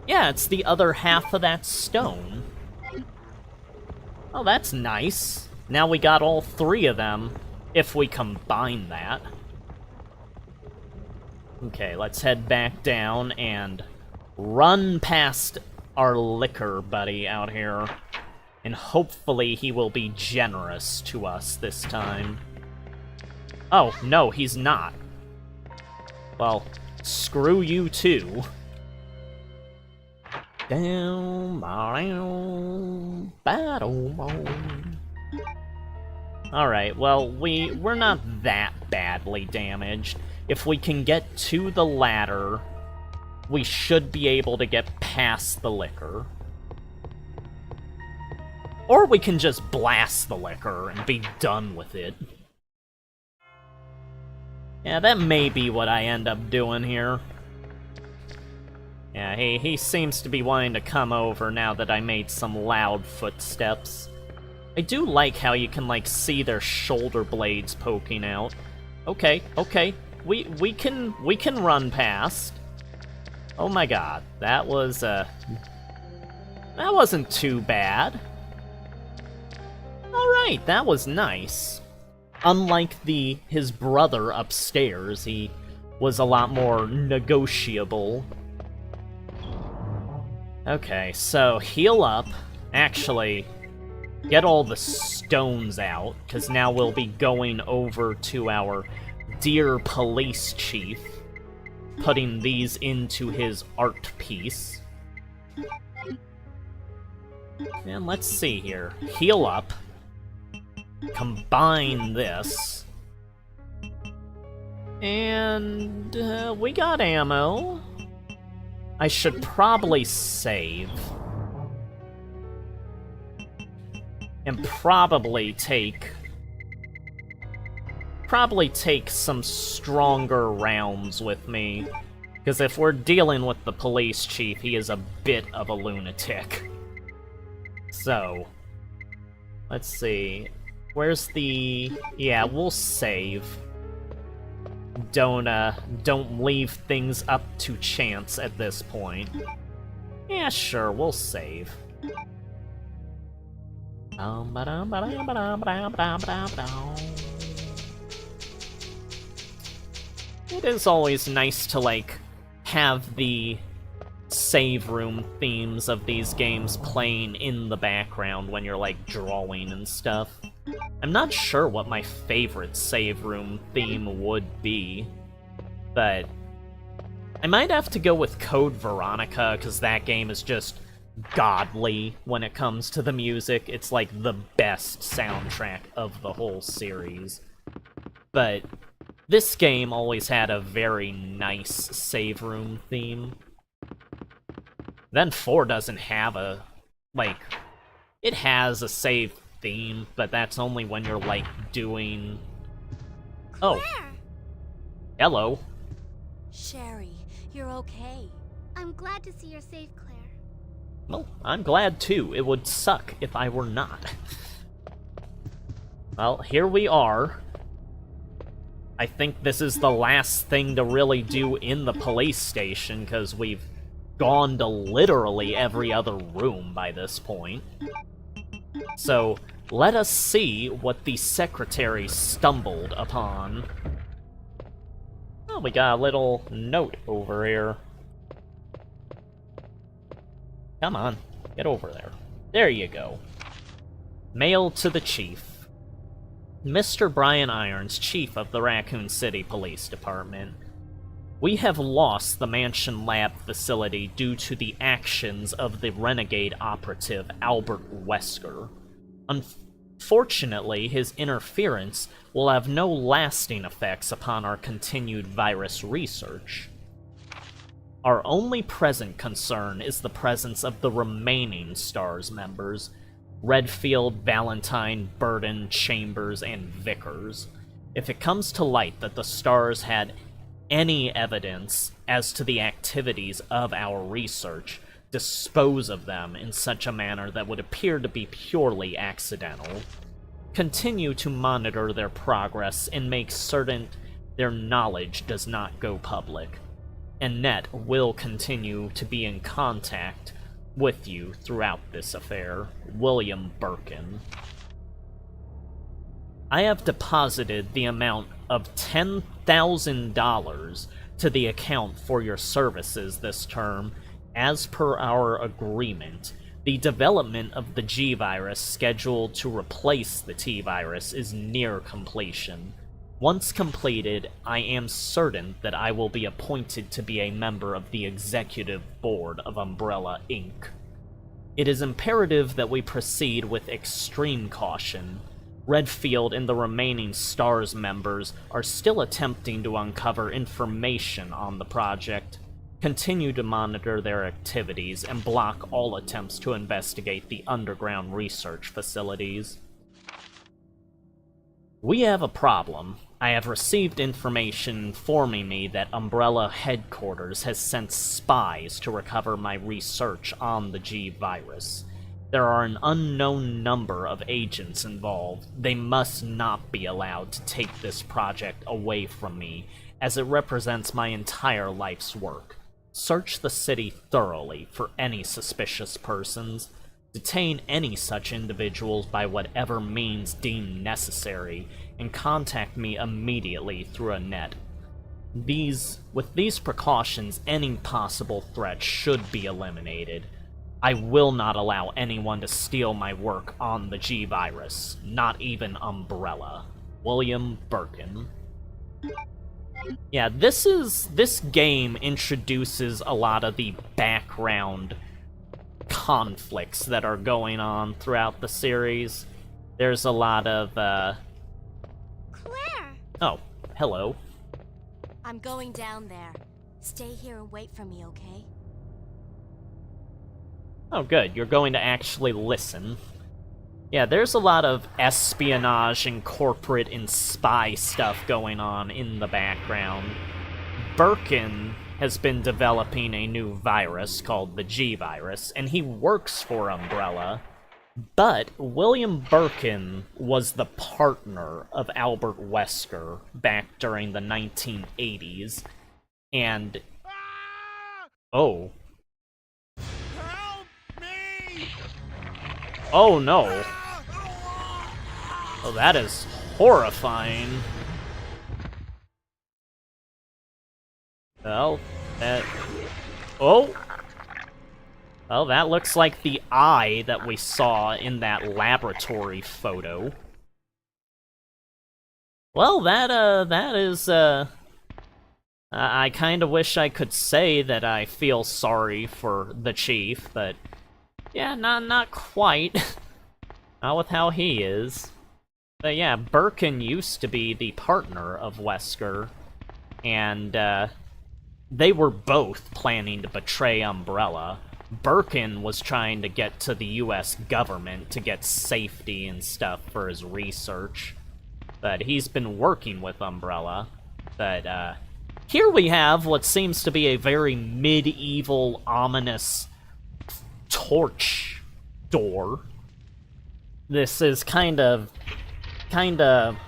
yeah, it's the other half of that stone. Oh, that's nice. Now we got all three of them, if we combine that. Okay, let's head back down and run past our liquor buddy out here. And hopefully he will be generous to us this time. Oh, no, he's not. Well, screw you too. Alright, well, we're not that badly damaged. If we can get to the ladder, we should be able to get past the liquor. Or we can just blast the liquor and be done with it. Yeah, that may be what I end up doing here. Yeah, he seems to be wanting to come over now that I made some loud footsteps. I do like how you can, like, see their shoulder blades poking out. Okay, okay, we can run past. Oh my god, that wasn't too bad. Alright, that was nice. Unlike his brother upstairs, he was a lot more negotiable. Okay, so heal up. Actually, get all the stones out, because now we'll be going over to our dear police chief, putting these into his art piece. And let's see here. Heal up. Combine this. And we got ammo. I should probably save. And probably take some stronger rounds with me. Because if we're dealing with the police chief, he is a bit of a lunatic. So, let's see. Where's the... yeah, we'll save. Don't leave things up to chance at this point. Yeah, sure, we'll save. It is always nice to, like, have the save room themes of these games playing in the background when you're, like, drawing and stuff. I'm not sure what my favorite save room theme would be, but I might have to go with Code Veronica, because that game is just godly when it comes to the music. It's like the best soundtrack of the whole series. But this game always had a very nice save room theme. Then 4 doesn't have a, like, it has a save theme, but that's only when you're, like, doing... oh. Claire! Hello. Sherry, you're okay. I'm glad to see you're safe, Claire. Well, I'm glad too. It would suck if I were not. Well, here we are. I think this is the last thing to really do in the police station, because we've gone to literally every other room by this point. So, let us see what the secretary stumbled upon. Oh, we got a little note over here. Come on, get over there. There you go. Mail to the chief. Mr. Brian Irons, chief of the Raccoon City Police Department. We have lost the Mansion Lab facility due to the actions of the renegade operative Albert Wesker. Unfortunately, his interference will have no lasting effects upon our continued virus research. Our only present concern is the presence of the remaining STARS members, Redfield, Valentine, Burden, Chambers, and Vickers. If it comes to light that the stars had any evidence as to the activities of our research, dispose of them in such a manner that would appear to be purely accidental. Continue to monitor their progress and make certain their knowledge does not go public. Annette will continue to be in contact with you throughout this affair. William Birkin. I have deposited the amount of $10,000 to the account for your services this term. As per our agreement, the development of the G-Virus scheduled to replace the T-Virus is near completion. Once completed, I am certain that I will be appointed to be a member of the Executive Board of Umbrella, Inc. It is imperative that we proceed with extreme caution. Redfield and the remaining STARS members are still attempting to uncover information on the project. Continue to monitor their activities and block all attempts to investigate the underground research facilities. We have a problem. I have received information informing me that Umbrella headquarters has sent spies to recover my research on the G-Virus. There are an unknown number of agents involved. They must not be allowed to take this project away from me, as it represents my entire life's work. Search the city thoroughly for any suspicious persons. Detain any such individuals by whatever means deemed necessary, and contact me immediately through Annette. With these precautions, any possible threat should be eliminated. I will not allow anyone to steal my work on the G-Virus, not even Umbrella. William Birkin. Yeah, this game introduces a lot of the background conflicts that are going on throughout the series. There's a lot of, Claire! Oh, hello. I'm going down there. Stay here and wait for me, okay? Oh, good. You're going to actually listen. Yeah, there's a lot of espionage and corporate and spy stuff going on in the background. Birkin has been developing a new virus called the G-Virus, and he works for Umbrella. But William Birkin was the partner of Albert Wesker back during the 1980s, and... Oh. Help me! Oh no. Oh, that is horrifying. Well, that... Oh! Well, that looks like the eye that we saw in that laboratory photo. Well, that is, I kinda wish I could say that I feel sorry for the Chief, but... Yeah, not quite. Not with how he is. But yeah, Birkin used to be the partner of Wesker, and, they were both planning to betray Umbrella. Birkin was trying to get to the US government to get safety and stuff for his research. But he's been working with Umbrella. But, here we have what seems to be a very medieval, ominous torch door. This is kinda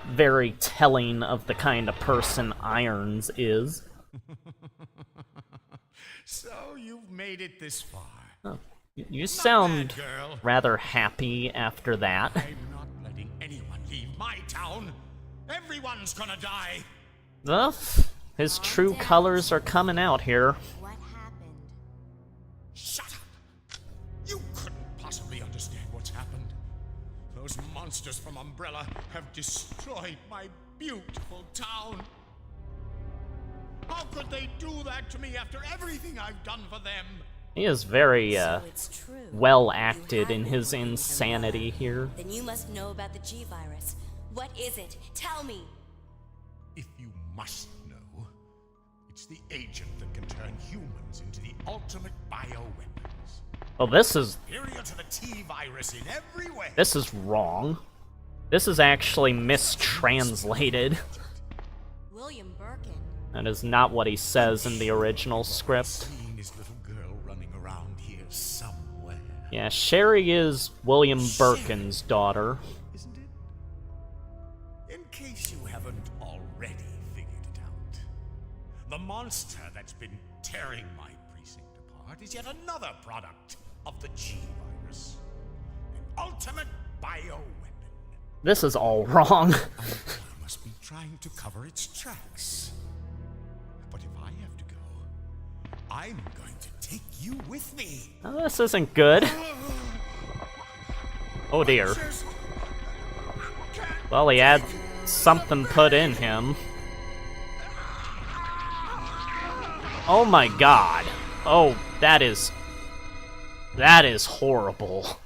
very telling of the kind of person Irons is. So you've made it this far. Oh, you sound bad, girl. rather happy after that. I'm not letting anyone leave my town. Everyone's gonna die. Well, his true colors are coming out here. What happened? Shut up! You couldn't possibly understand what's happened. Those monsters from Umbrella have destroyed my beautiful town. How could they do that to me after everything I've done for them? He is very, So it's true. well You acted had in been his working for insanity Umbrella. here. Then you must know about the G-Virus. What is it? Tell me! If you must know, it's the agent that can turn humans into the ultimate bioweapons. Well, this is Superior to the T-Virus in every way. this is wrong. This is actually mistranslated. William Birkin. That is not what he says in the original script. Seeing his little girl running around here somewhere. Yeah, Sherry is William Birkin's daughter. Isn't it? In case you haven't already figured it out, the monster that's been tearing my precinct apart is yet another product of the G virus. An ultimate bioweapon. This is all wrong. I must be trying to cover its tracks. But if I have to go, I'm going to take you with me. Oh, this isn't good. Oh dear. Well, he had something put in him. Oh my god. Oh, that is horrible.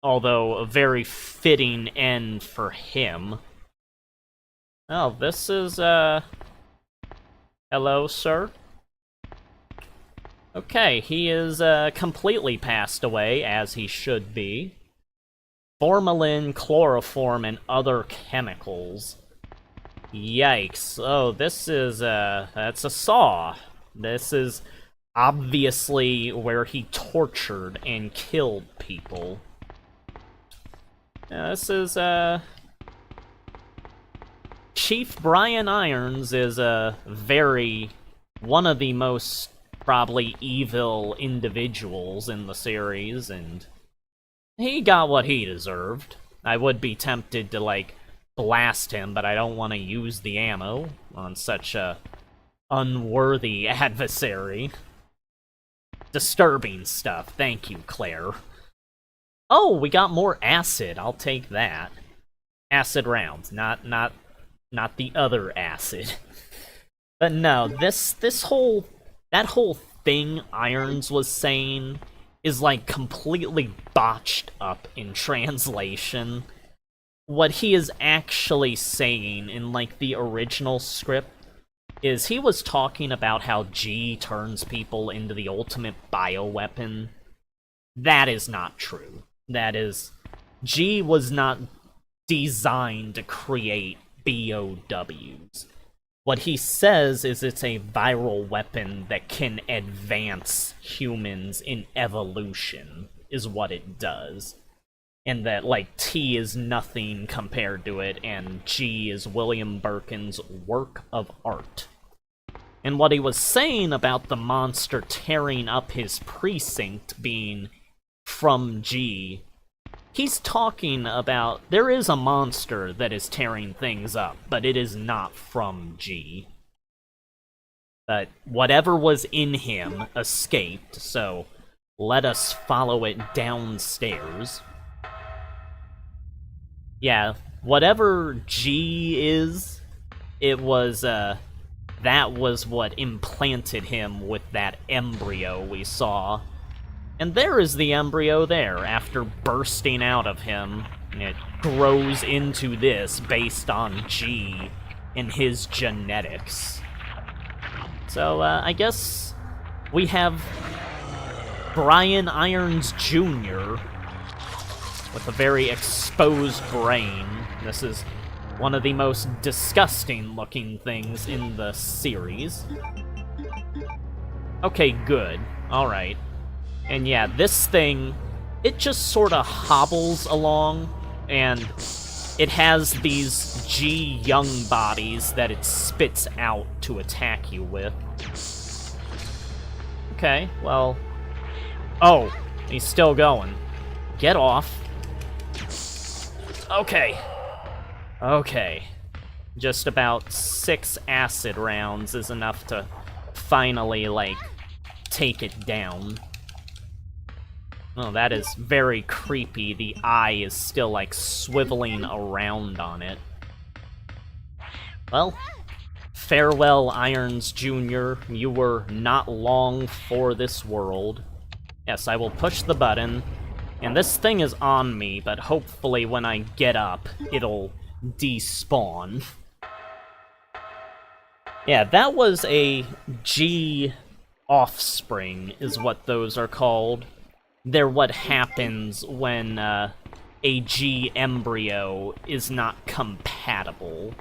Although, a very fitting end for him. Oh, this is, hello, sir? Okay, he is, completely passed away, as he should be. Formalin, chloroform, and other chemicals. Yikes. Oh, this is, that's a saw. This is obviously where he tortured and killed people. Yeah, this is, Chief Brian Irons is, one of the most, probably, evil individuals in the series, and he got what he deserved. I would be tempted to, like, blast him, but I don't want to use the ammo on such a unworthy adversary. Disturbing stuff. Thank you, Claire. Oh, we got more acid. I'll take that. Acid rounds, not the other acid. But no, that whole thing Irons was saying is like completely botched up in translation. What he is actually saying in like the original script is he was talking about how G turns people into the ultimate bioweapon. That is not true. That is, G was not designed to create BOWs. What he says is it's a viral weapon that can advance humans in evolution, is what it does. And that, like, T is nothing compared to it, and G is William Birkin's work of art. And what he was saying about the monster tearing up his precinct being from G, he's talking about there is a monster that is tearing things up, but it is not from G. But whatever was in him escaped, so let us follow it downstairs. Yeah, whatever G is, it was, that was what implanted him with that embryo we saw. And there is the embryo there, after bursting out of him. It grows into this based on G and his genetics. So, I guess we have Brian Irons Jr. with a very exposed brain. This is one of the most disgusting-looking things in the series. Okay, good. Alright. And yeah, this thing, it just sort of hobbles along, and it has these G young bodies that it spits out to attack you with. Okay, well... Oh, he's still going. Get off. Okay. Okay. Just about 6 acid rounds is enough to finally, like, take it down. Oh, that is very creepy. The eye is still, like, swiveling around on it. Well, farewell, Irons Jr. You were not long for this world. Yes, I will push the button. And this thing is on me, but hopefully when I get up, it'll despawn. Yeah, that was a G offspring, is what those are called. They're what happens when a G embryo is not compatible,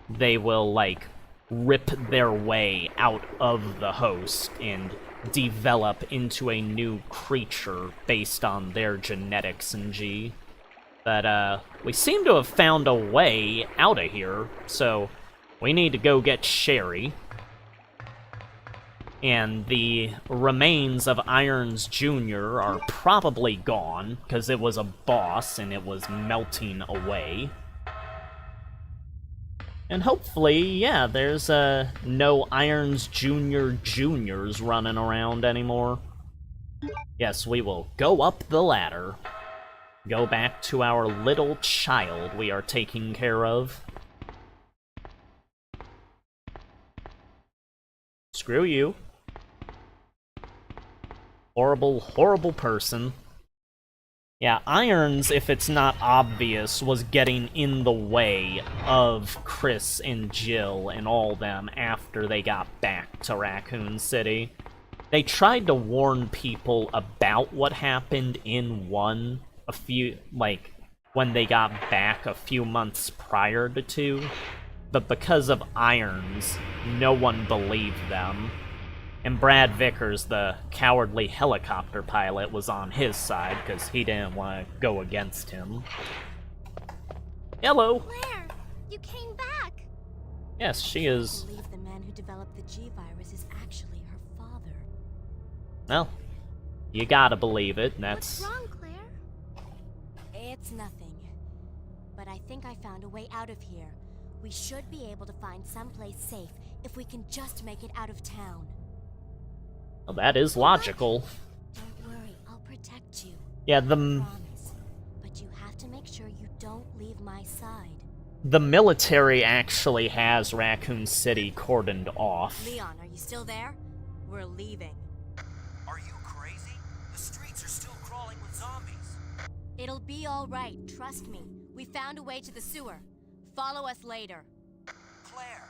they will, like, rip their way out of the host and develop into a new creature based on their genetics and G. But, we seem to have found a way out of here, so we need to go get Sherry. And the remains of Irons Jr. are probably gone, because it was a boss and it was melting away. And hopefully, yeah, there's no Irons Juniors running around anymore. Yes, we will go up the ladder. Go back to our little child we are taking care of. Screw you. Horrible, horrible person. Yeah, Irons, if it's not obvious, was getting in the way of Chris and Jill and all them after they got back to Raccoon City. They tried to warn people about what happened in 1 when they got back a few months prior to 2, but because of Irons, no one believed them. And Brad Vickers, the cowardly helicopter pilot, was on his side because he didn't want to go against him. Hello! Claire, you came back! Yes, she is. I believe the man who developed the G virus is actually her father. Well, you gotta believe it, and that's... What's wrong, Claire? It's nothing. But I think I found a way out of here. We should be able to find someplace safe if we can just make it out of town. Well, that is logical. Don't worry, I'll protect you. Yeah, Promise. But you have to make sure you don't leave my side. the military actually has Raccoon City cordoned off. Leon, are you still there? We're leaving. Are you crazy? The streets are still crawling with zombies. It'll be all right, trust me. We found a way to the sewer. Follow us later. Claire!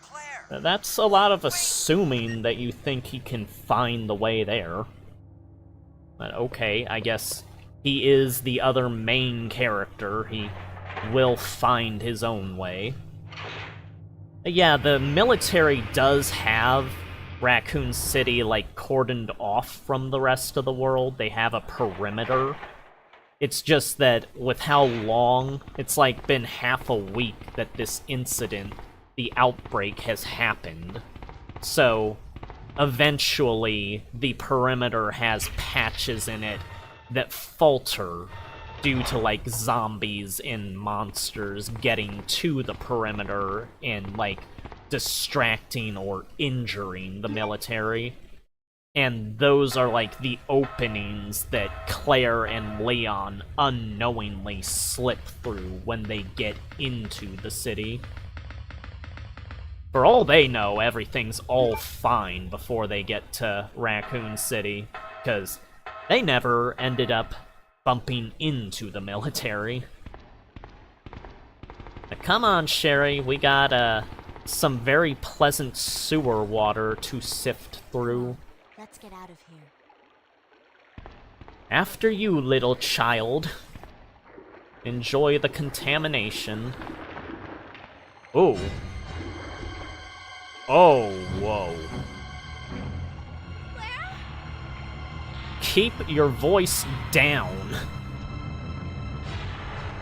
Claire! That's a lot of assuming that you think he can find the way there. But okay, I guess he is the other main character. He will find his own way. Yeah, the military does have Raccoon City, like, cordoned off from the rest of the world. They have a perimeter. It's just that with how long, it's like been half a week that this incident, the outbreak, has happened. So, eventually, the perimeter has patches in it that falter due to, like, zombies and monsters getting to the perimeter and, like, distracting or injuring the military. And those are, like, the openings that Claire and Leon unknowingly slip through when they get into the city. For all they know, everything's all fine before they get to Raccoon City, because they never ended up bumping into the military. Now, come on, Sherry, we got some very pleasant sewer water to sift through. Let's get out of here. After you, little child. Enjoy the contamination. Oh. Oh, whoa. Claire? Keep your voice down.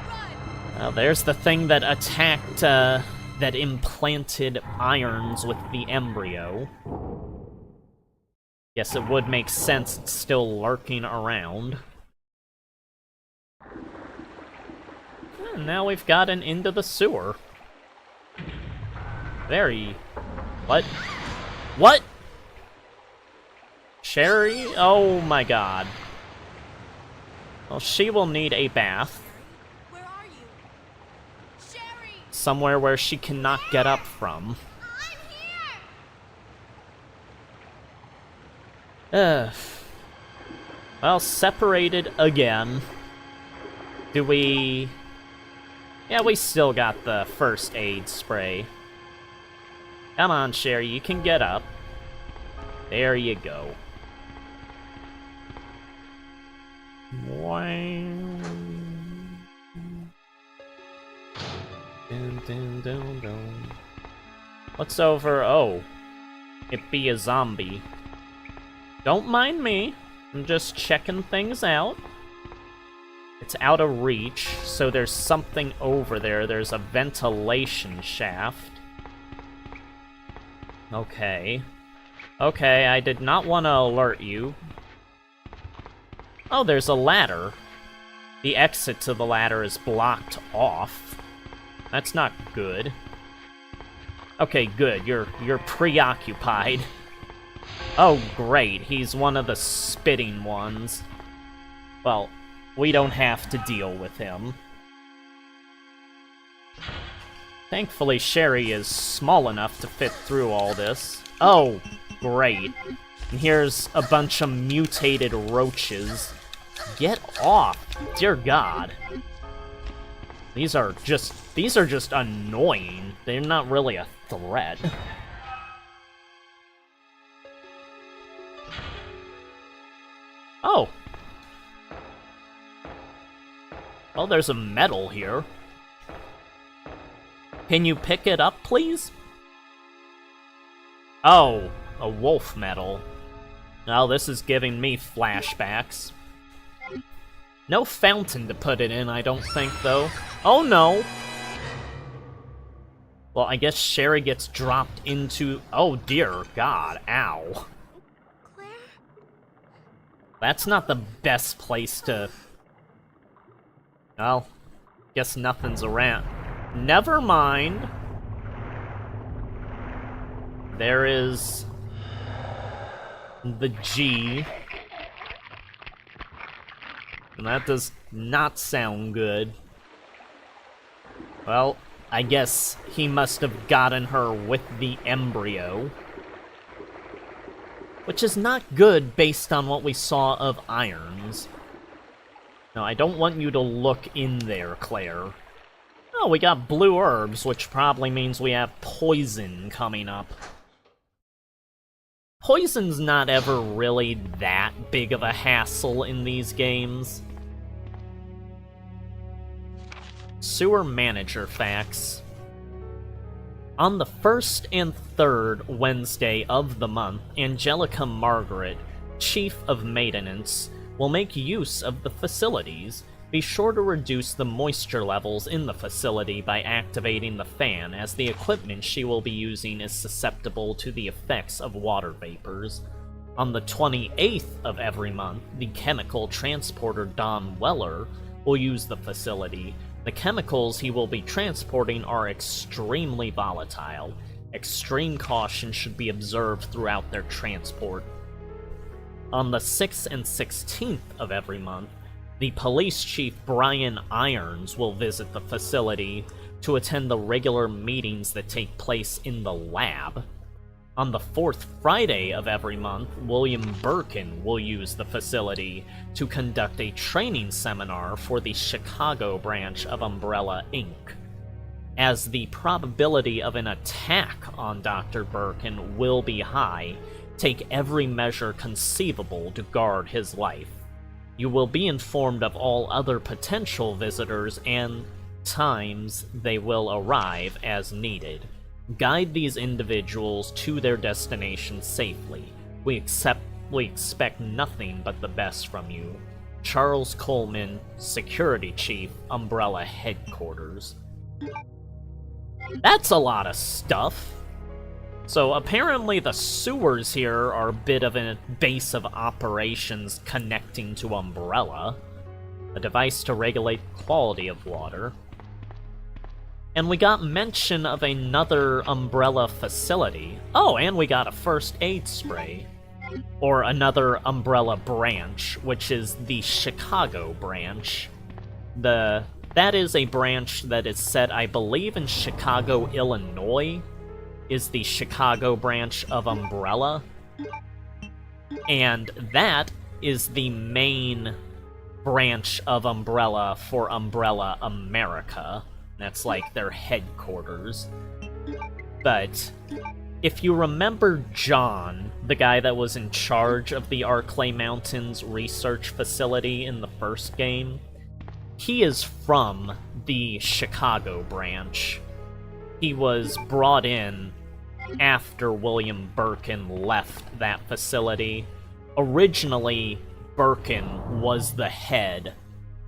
Run! Well, there's the thing that attacked, that implanted Irons with the embryo. Guess it would make sense it's still lurking around. And now we've gotten into the sewer. Very... What? What? Sherry? Oh my god. Well, she will need a bath. Where are you? Sherry! Somewhere where she cannot get up from. I'm here! Well, separated again. Do we... Yeah, we still got the first aid spray. Come on, Sherry, you can get up. There you go. What's over? Oh, it be a zombie. Don't mind me. I'm just checking things out. It's out of reach, so there's something over there. There's a ventilation shaft. Okay. Okay, I did not want to alert you. Oh, there's a ladder. The exit to the ladder is blocked off. That's not good. Okay, good. You're preoccupied. Oh, great. He's one of the spitting ones. Well, we don't have to deal with him. Thankfully, Sherry is small enough to fit through all this. Oh, great. And here's a bunch of mutated roaches. Get off! Dear God. These are just annoying. They're not really a threat. Oh. Well, there's a medal here. Can you pick it up, please? Oh, a wolf medal. Now this is giving me flashbacks. No fountain to put it in, I don't think, though. Oh, no! Well, I guess Sherry gets dropped into... Oh, dear God. Ow. Claire? That's not the best place to... Well, guess nothing's around. Never mind. There is... the G. And that does not sound good. Well, I guess he must have gotten her with the embryo. Which is not good based on what we saw of Irons. No, I don't want you to look in there, Claire. Oh, we got blue herbs, which probably means we have poison coming up. Poison's not ever really that big of a hassle in these games. Sewer manager facts. On the first and third Wednesday of the month, Angelica Margaret, Chief of Maintenance, will make use of the facilities. Be sure to reduce the moisture levels in the facility by activating the fan, as the equipment she will be using is susceptible to the effects of water vapors. On the 28th of every month, the chemical transporter Don Weller will use the facility. The chemicals he will be transporting are extremely volatile. Extreme caution should be observed throughout their transport. On the 6th and 16th of every month, the police chief Brian Irons will visit the facility to attend the regular meetings that take place in the lab. On the 4th Friday of every month, William Birkin will use the facility to conduct a training seminar for the Chicago branch of Umbrella Inc. As the probability of an attack on Dr. Birkin will be high, take every measure conceivable to guard his life. You will be informed of all other potential visitors and times they will arrive as needed. Guide these individuals to their destination safely. We expect nothing but the best from you. Charles Coleman, Security Chief, Umbrella Headquarters. That's a lot of stuff. So apparently the sewers here are a bit of a base of operations connecting to Umbrella. A device to regulate quality of water. And we got mention of another Umbrella facility. Oh, and we got a first aid spray. Or another Umbrella branch, which is the Chicago branch. That is a branch that is set, I believe, in Chicago, Illinois, is the Chicago branch of Umbrella. And that is the main branch of Umbrella for Umbrella America. That's like their headquarters. But if you remember John, the guy that was in charge of the Arklay Mountains research facility in the first game, he is from the Chicago branch. he was brought in after William Birkin left that facility. Originally, Birkin was the head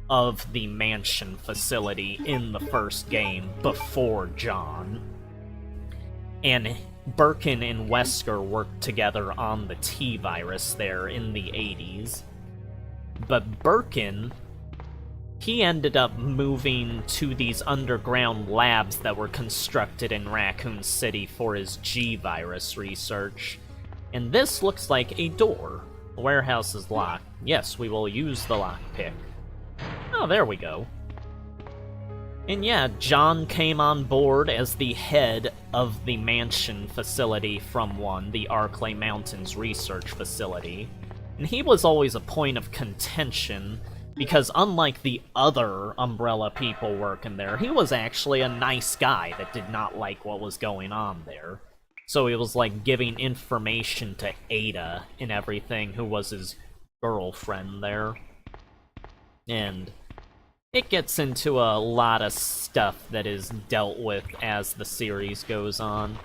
of the mansion facility in the first game before John. And Birkin and Wesker worked together on the T-virus there in the 80s. But Birkin, he ended up moving to these underground labs that were constructed in Raccoon City for his G-virus research. And this looks like a door. The warehouse is locked. Yes, we will use the lockpick. Oh, there we go. And yeah, John came on board as the head of the mansion facility from the Arklay Mountains research facility. And he was always a point of contention, because unlike the other Umbrella people working there, he was actually a nice guy that did not like what was going on there. So he was like giving information to Ada and everything, who was his girlfriend there. And it gets into a lot of stuff that is dealt with as the series goes on.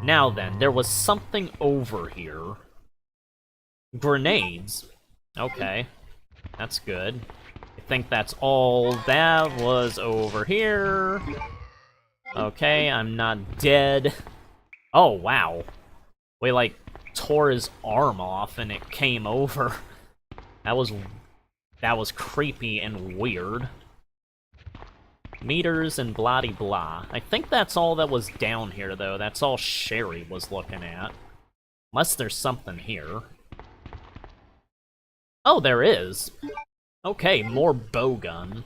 Now then, there was something over here. Grenades. Okay. That's good. I think that's all that was over here. Okay, I'm not dead. Oh, wow. We, like, tore his arm off and it came over. That was creepy and weird. Meters and blah-de-blah. I think that's all that was down here, though. That's all Sherry was looking at. Unless there's something here. Oh, there is. Okay, more bowgun.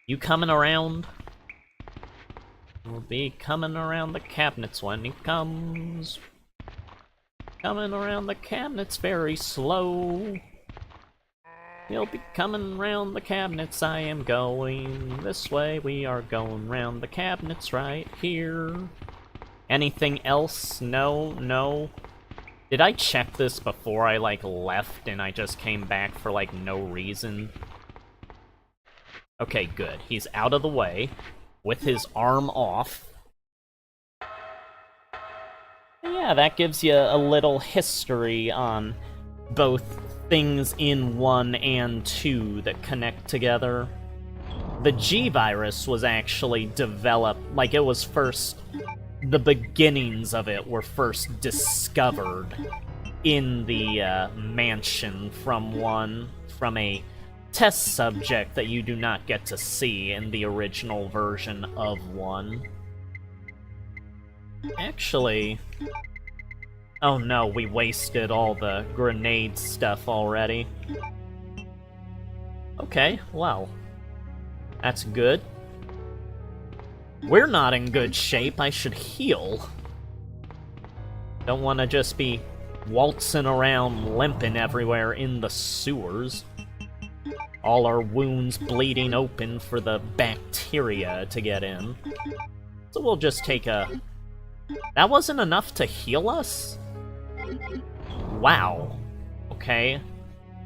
You coming around? We'll be coming around the cabinets when he comes. Coming around the cabinets very slow. He'll be coming round the cabinets, I am going this way. We are going round the cabinets right here. Anything else? No, no. Did I check this before I, like, left and I just came back for, like, no reason? Okay, good. He's out of the way, with his arm off. Yeah, that gives you a little history on both things in 1 and 2 that connect together. The G-virus was actually developed, like, it was first... The beginnings of it were first discovered in the mansion from a test subject that you do not get to see in the original version of 1. Actually... Oh no, we wasted all the grenade stuff already. Okay, well. That's good. We're not in good shape, I should heal. Don't want to just be waltzing around limping everywhere in the sewers. All our wounds bleeding open for the bacteria to get in. So we'll just take a... That wasn't enough to heal us? Wow. Okay.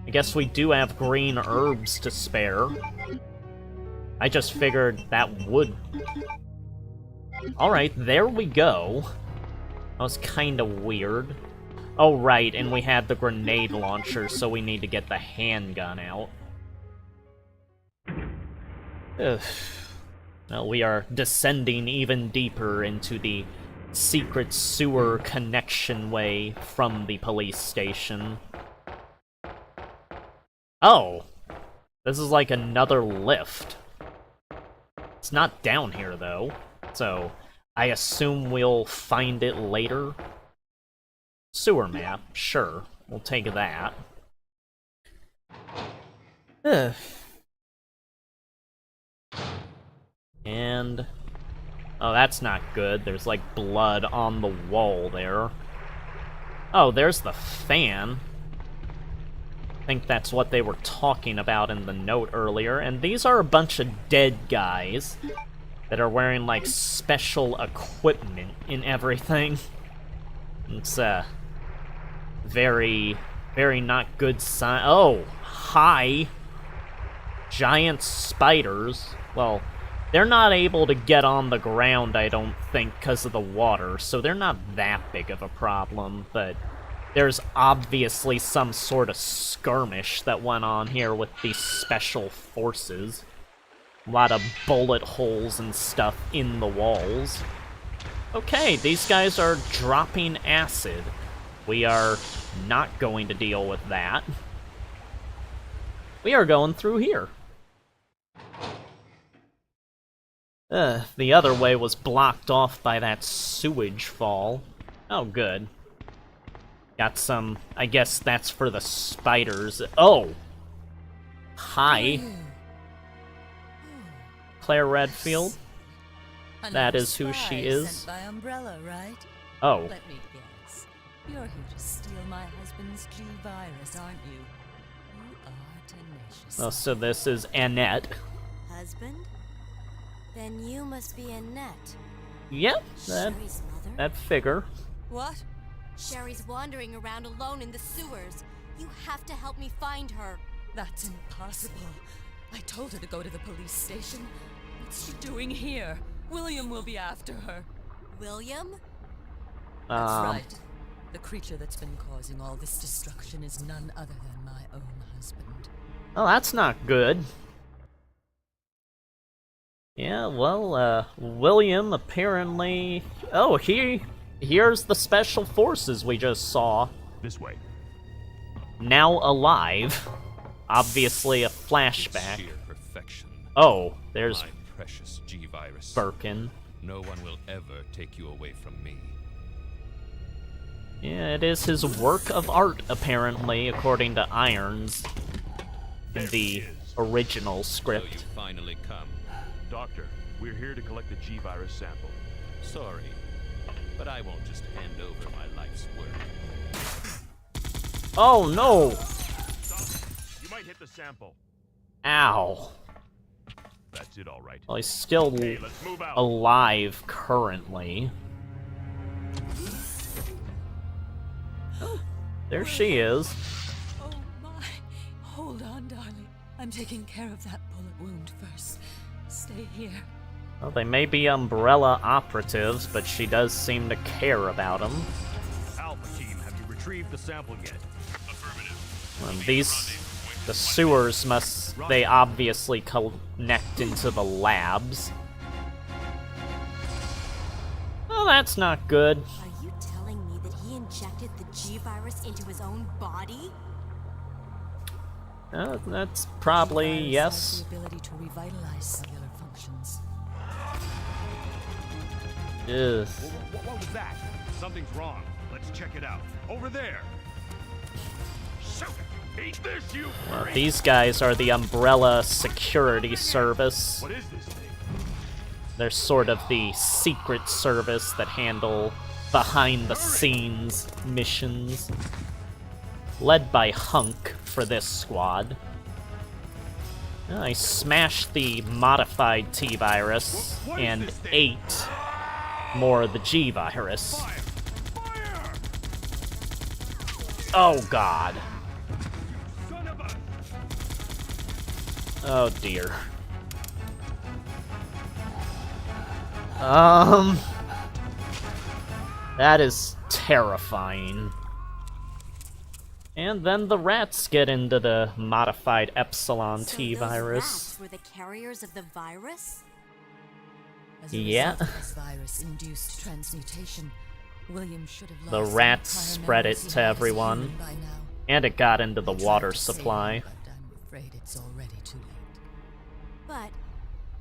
I guess we do have green herbs to spare. I just figured that would... Alright, there we go. That was kinda weird. Oh, right, and we had the grenade launcher, so we need to get the handgun out. Ugh. Well, we are descending even deeper into the secret sewer connection way from the police station. Oh! This is like another lift. It's not down here, though. So, I assume we'll find it later. Sewer map, sure. We'll take that. Ugh. And... Oh, that's not good. There's, like, blood on the wall there. Oh, there's the fan. I think that's what they were talking about in the note earlier. And these are a bunch of dead guys that are wearing, like, special equipment and everything. It's, very, very not good sign. Oh, hi! Giant spiders. Well, They're not able to get on the ground, I don't think, because of the water, so they're not that big of a problem, but there's obviously some sort of skirmish that went on here with these special forces. A lot of bullet holes and stuff in the walls. Okay, these guys are dropping acid. We are not going to deal with that. We are going through here. The other way was blocked off by that sewage fall. Oh, good. Got some... I guess that's for the spiders. Oh! Hi. Claire Redfield. That is who she is. Sent by Umbrella, right? Oh. Let me guess. You're here to steal my husband's G-Virus, aren't you? You are tenacious. Oh, so this is Annette. Husband? Then you must be Annette. Yep, Sherry's mother? that figure. What? Sherry's wandering around alone in the sewers. You have to help me find her. That's impossible. I told her to go to the police station. What's she doing here? William will be after her. William? That's right. The creature that's been causing all this destruction is none other than my own husband. Oh, that's not good. Yeah, well, William apparently... Oh, here's the special forces we just saw. This way. Now alive. Obviously a flashback. Sheer perfection. Oh, there's My precious G-Virus. Birkin. No one will ever take you away from me. Yeah, it is his work of art, apparently, according to Irons. In the original So script. you finally come. Doctor, we're here to collect the G-Virus sample. Sorry, but I won't just hand over my life's work. Oh, no! Stop. You might hit the sample. Ow. That's it, all right. Well, he's still Hey, let's move out. alive currently. There she is. Oh my. Hold on, darling. I'm taking care of that bullet wound first. Stay here. Well, they may be Umbrella operatives, but she does seem to care about them. Alpha team, have you retrieved the sample yet? Affirmative. The sewers they obviously connect into the labs. Well, that's not good. Are you telling me that he injected the G-Virus into his own body? That's probably G-Virus yes. has the ability to revitalize cellular functions. Ugh. What was that? Something's wrong. Let's check it out. Over there. Shoot! Eat this, you furry! These guys are the Umbrella Security Service. What is this thing? They're sort of the secret service that handle behind-the-scenes missions. Led by Hunk for this squad. I smashed the modified T-Virus and ate more of the G-Virus. Fire! Oh god. Son of a... Oh dear. That is terrifying. And then the rats get into the modified Epsilon So T-Virus. those rats were the carriers of the virus? As a Yeah. result of this virus-induced transmutation, William should have The lost rats entire spread it memories he to had as a everyone. human by now. And it got into the I tried water to save supply. him, but I'm afraid it's already too late. But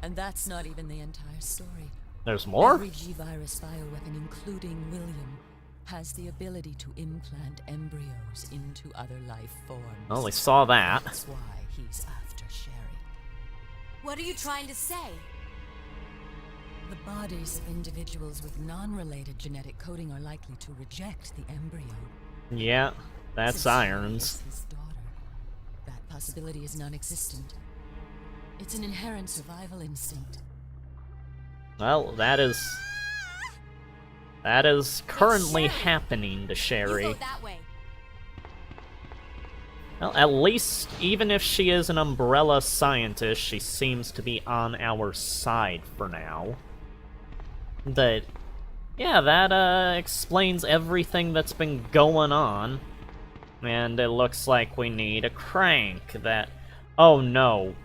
And that's not even the entire story. There's more? Every G-Virus bioweapon, including William, has the ability to implant embryos into other life forms. Well, we saw that. That's why he's after Sherry. what are you trying to say? The bodies of individuals with non-related genetic coding are likely to reject the embryo. Yeah, that's Since Sherry Irons. is his daughter, that possibility is non-existent. It's an inherent survival instinct. Well, that is currently happening to You Sherry. go that way. Well, at least, even if she is an Umbrella scientist, she seems to be on our side for now. But, yeah, that explains everything that's been going on. And it looks like we need a crank that... Oh no.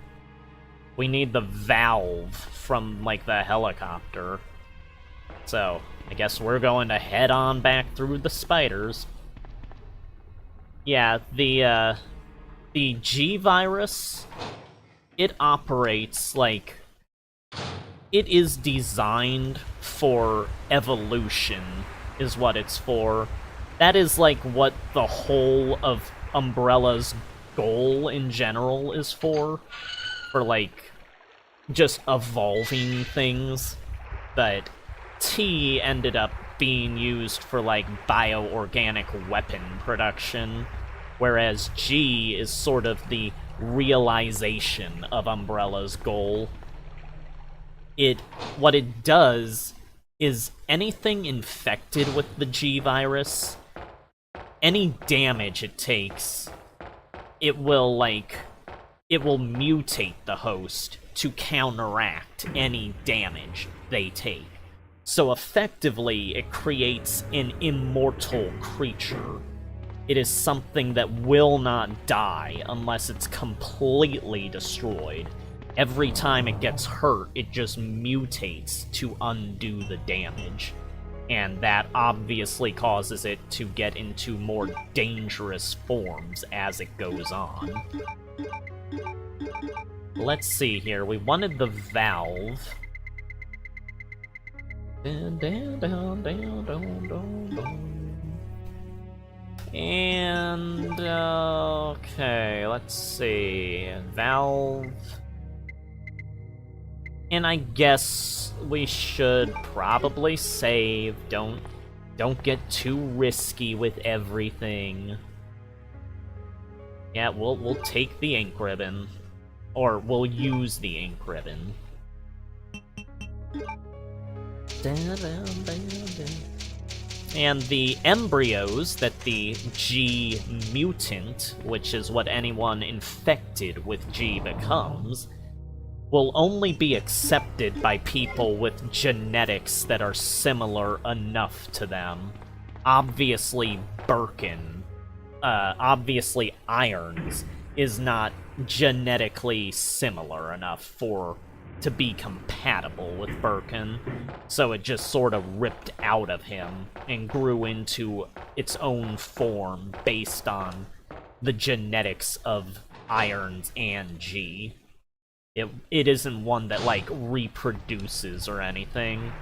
We need the valve from, like, the helicopter. So, I guess we're going to head on back through the spiders. Yeah, the G virus, it operates like... It is designed for evolution, is what it's for. That is, like, what the whole of Umbrella's goal in general is for, like, just evolving things. But T ended up being used for, like, bioorganic weapon production, whereas G is sort of the realization of Umbrella's goal. What it does is anything infected with the G virus, any damage it takes, it will mutate the host to counteract any damage they take. So effectively, it creates an immortal creature. It is something that will not die unless it's completely destroyed. Every time it gets hurt, it just mutates to undo the damage. And that obviously causes it to get into more dangerous forms as it goes on. Let's see here. We wanted the valve. And, okay, let's see. Valve. And I guess we should probably save. Don't get too risky with everything. Yeah, we'll take the ink ribbon. Or we'll use the ink ribbon. And the embryos that the G mutant, which is what anyone infected with G becomes, will only be accepted by people with genetics that are similar enough to them. Obviously, obviously Irons is not genetically similar enough to be compatible with Birkin, so it just sort of ripped out of him and grew into its own form based on the genetics of Irons and G. It isn't one that, like, reproduces or anything.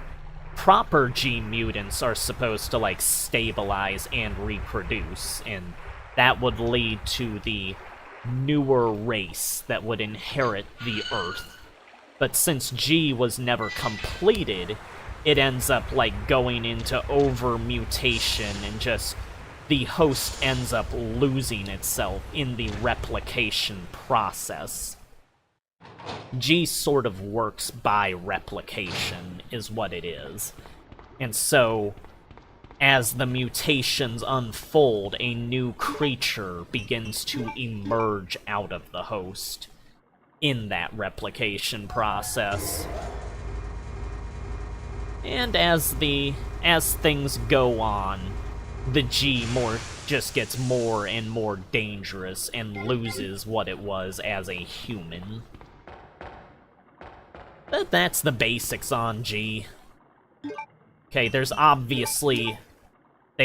Proper G mutants are supposed to, like, stabilize and reproduce, and that would lead to the newer race that would inherit the Earth. But since G was never completed, it ends up, like, going into over-mutation, and just the host ends up losing itself in the replication process. G sort of works by replication, is what it is. And so, as the mutations unfold, a new creature begins to emerge out of the host in that replication process. And as things go on, the G just gets more and more dangerous and loses what it was as a human. But that's the basics on G. Okay, they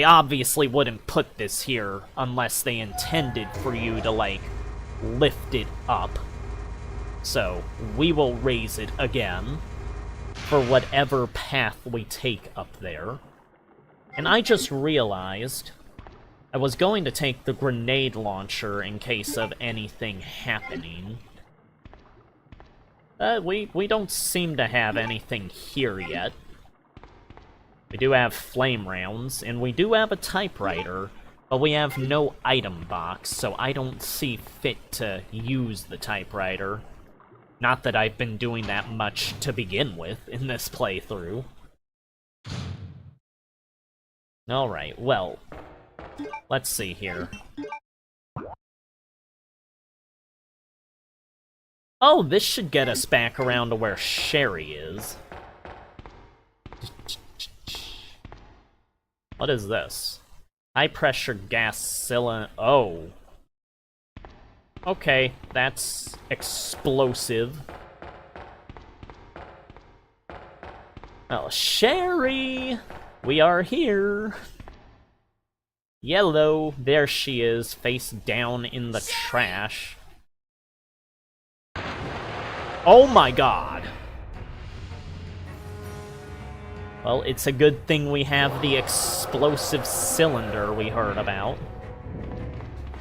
obviously wouldn't put this here unless they intended for you to, like, lift it up. So, we will raise it again for whatever path we take up there. And I just realized I was going to take the grenade launcher in case of anything happening. We don't seem to have anything here yet. We do have flame rounds, and we do have a typewriter, but we have no item box, so I don't see fit to use the typewriter. Not that I've been doing that much to begin with in this playthrough. Alright, well, let's see here. Oh, this should get us back around to where Sherry is. What is this? High pressure gas cylinder. Oh. Okay, that's explosive. Oh, Sherry! We are here! Yellow, there she is, face down in the trash. Oh my god! Well, it's a good thing we have the explosive cylinder we heard about.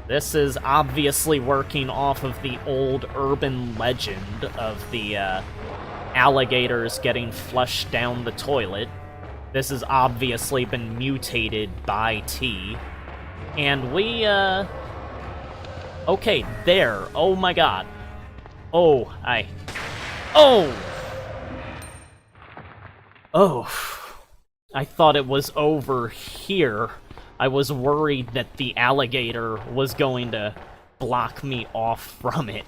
This is obviously working off of the old urban legend of the alligators getting flushed down the toilet. This has obviously been mutated by T. And we, okay, there. Oh my god. Oh, Oh! Oh. I thought it was over here. I was worried that the alligator was going to block me off from it.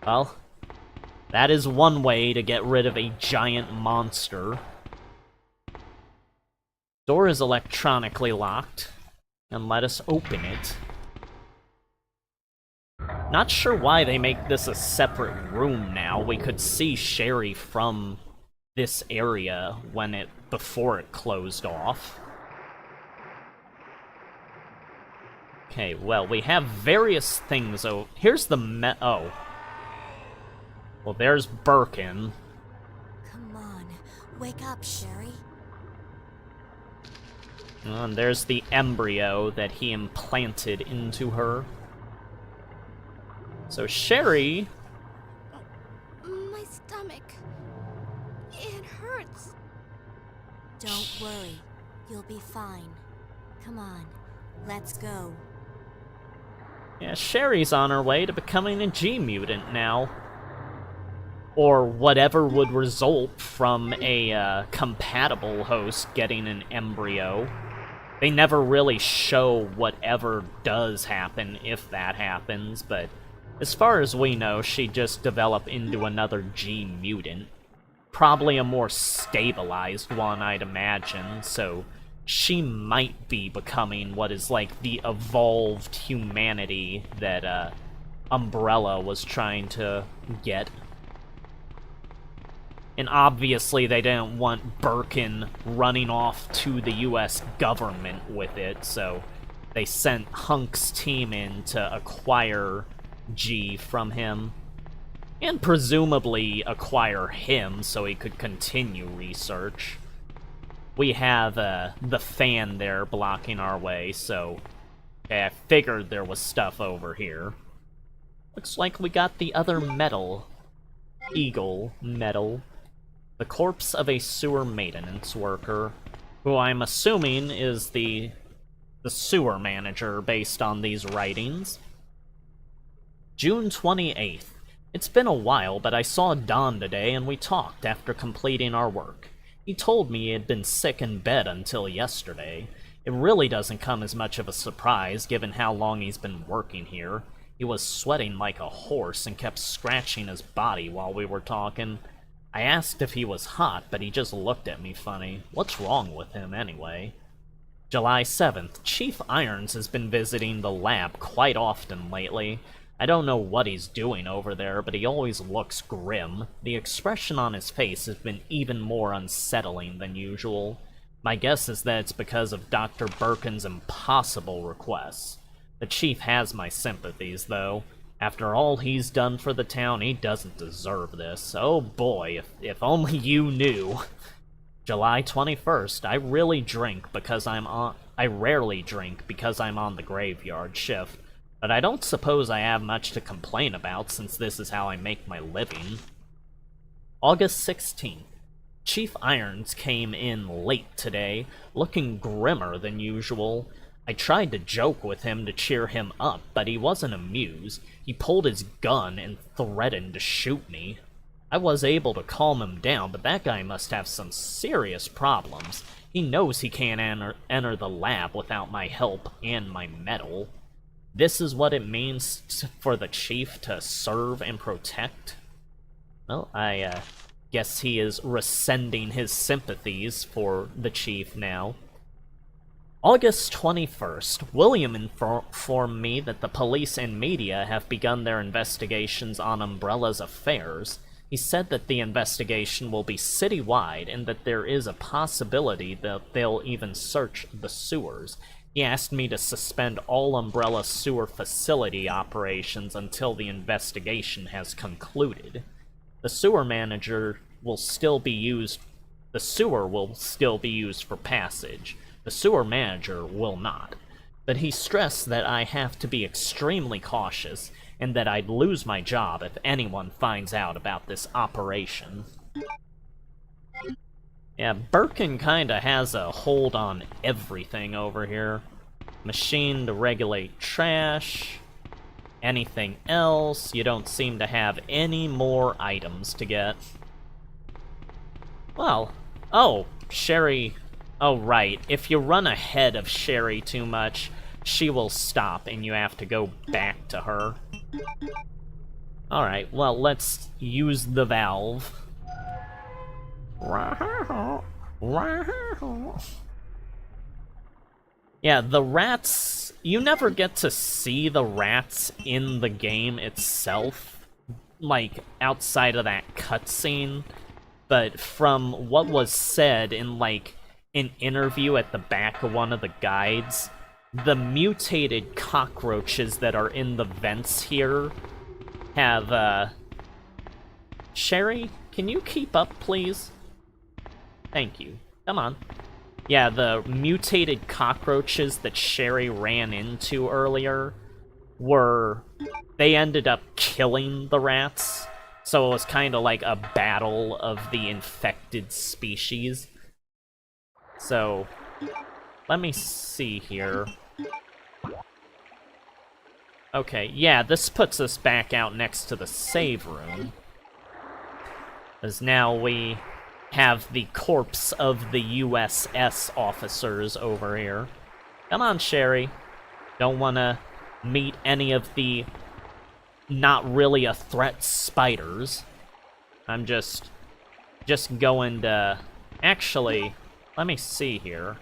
Well, that is one way to get rid of a giant monster. Door is electronically locked, and let us open it. Not sure why they make this a separate room now. We could see Sherry from this area before it closed off. Okay, well, we have various things. Oh, here's the oh. Well, there's Birkin. Come on, wake up, Sherry. And there's the embryo that he implanted into her. So Sherry... My stomach. It hurts. Don't worry. You'll be fine. Come on, let's go. Yeah, Sherry's on her way to becoming a G-mutant now. Or whatever would result from a compatible host getting an embryo. They never really show whatever does happen if that happens, but as far as we know, she'd just develop into another G-mutant. Probably a more stabilized one, I'd imagine, so she might be becoming what is like the evolved humanity that Umbrella was trying to get. And obviously they didn't want Birkin running off to the US government with it, so they sent Hunk's team in to acquire G from him. And presumably acquire him so he could continue research. We have the fan there blocking our way, so okay, I figured there was stuff over here. Looks like we got the other medal. Eagle medal. The corpse of a sewer maintenance worker, who I'm assuming is the sewer manager based on these writings. June 28th. It's been a while, but I saw Don today and we talked after completing our work. He told me he had been sick in bed until yesterday. It really doesn't come as much of a surprise given how long he's been working here. He was sweating like a horse and kept scratching his body while we were talking. I asked if he was hot, but he just looked at me funny. What's wrong with him, anyway? July 7th. Chief Irons has been visiting the lab quite often lately. I don't know what he's doing over there, but he always looks grim. The expression on his face has been even more unsettling than usual. My guess is that it's because of Dr. Birkin's impossible requests. The chief has my sympathies, though. After all he's done for the town, he doesn't deserve this. Oh boy, if only you knew. July 21st. I rarely drink because I'm on the graveyard shift, but I don't suppose I have much to complain about since this is how I make my living. August 16th. Chief Irons came in late today, looking grimmer than usual. I tried to joke with him to cheer him up, but he wasn't amused. He pulled his gun and threatened to shoot me. I was able to calm him down, but that guy must have some serious problems. He knows he can't enter the lab without my help and my medal. This is what it means for the chief to serve and protect? Well, I guess he is rescinding his sympathies for the chief now. August 21st, William informed me that the police and media have begun their investigations on Umbrella's affairs. He said that the investigation will be citywide and that there is a possibility that they'll even search the sewers. He asked me to suspend all Umbrella sewer facility operations until the investigation has concluded. The sewer manager will still be used... The sewer will still be used for passage. The sewer manager will not. But he stressed that I have to be extremely cautious, and that I'd lose my job if anyone finds out about this operation. Yeah, Birkin kinda has a hold on everything over here. Machine to regulate trash. Anything else? You don't seem to have any more items to get. Well, oh, Sherry... Oh, right. If you run ahead of Sherry too much, she will stop and you have to go back to her. Alright, well, let's use the valve. Yeah, the rats... You never get to see the rats in the game itself, like, outside of that cutscene. But from what was said in, like, an interview at the back of one of the guides, the mutated cockroaches that are in the vents here have, Sherry, can you keep up, please? Thank you. Come on. Yeah, the mutated cockroaches that Sherry ran into earlier they ended up killing the rats, so it was kind of like a battle of the infected species. So, let me see here. Okay, yeah, this puts us back out next to the save room. As now we have the corpse of the USS officers over here. Come on, Sherry. Don't want to meet any of the not really a threat spiders. I'm just going to... Actually, let me see here.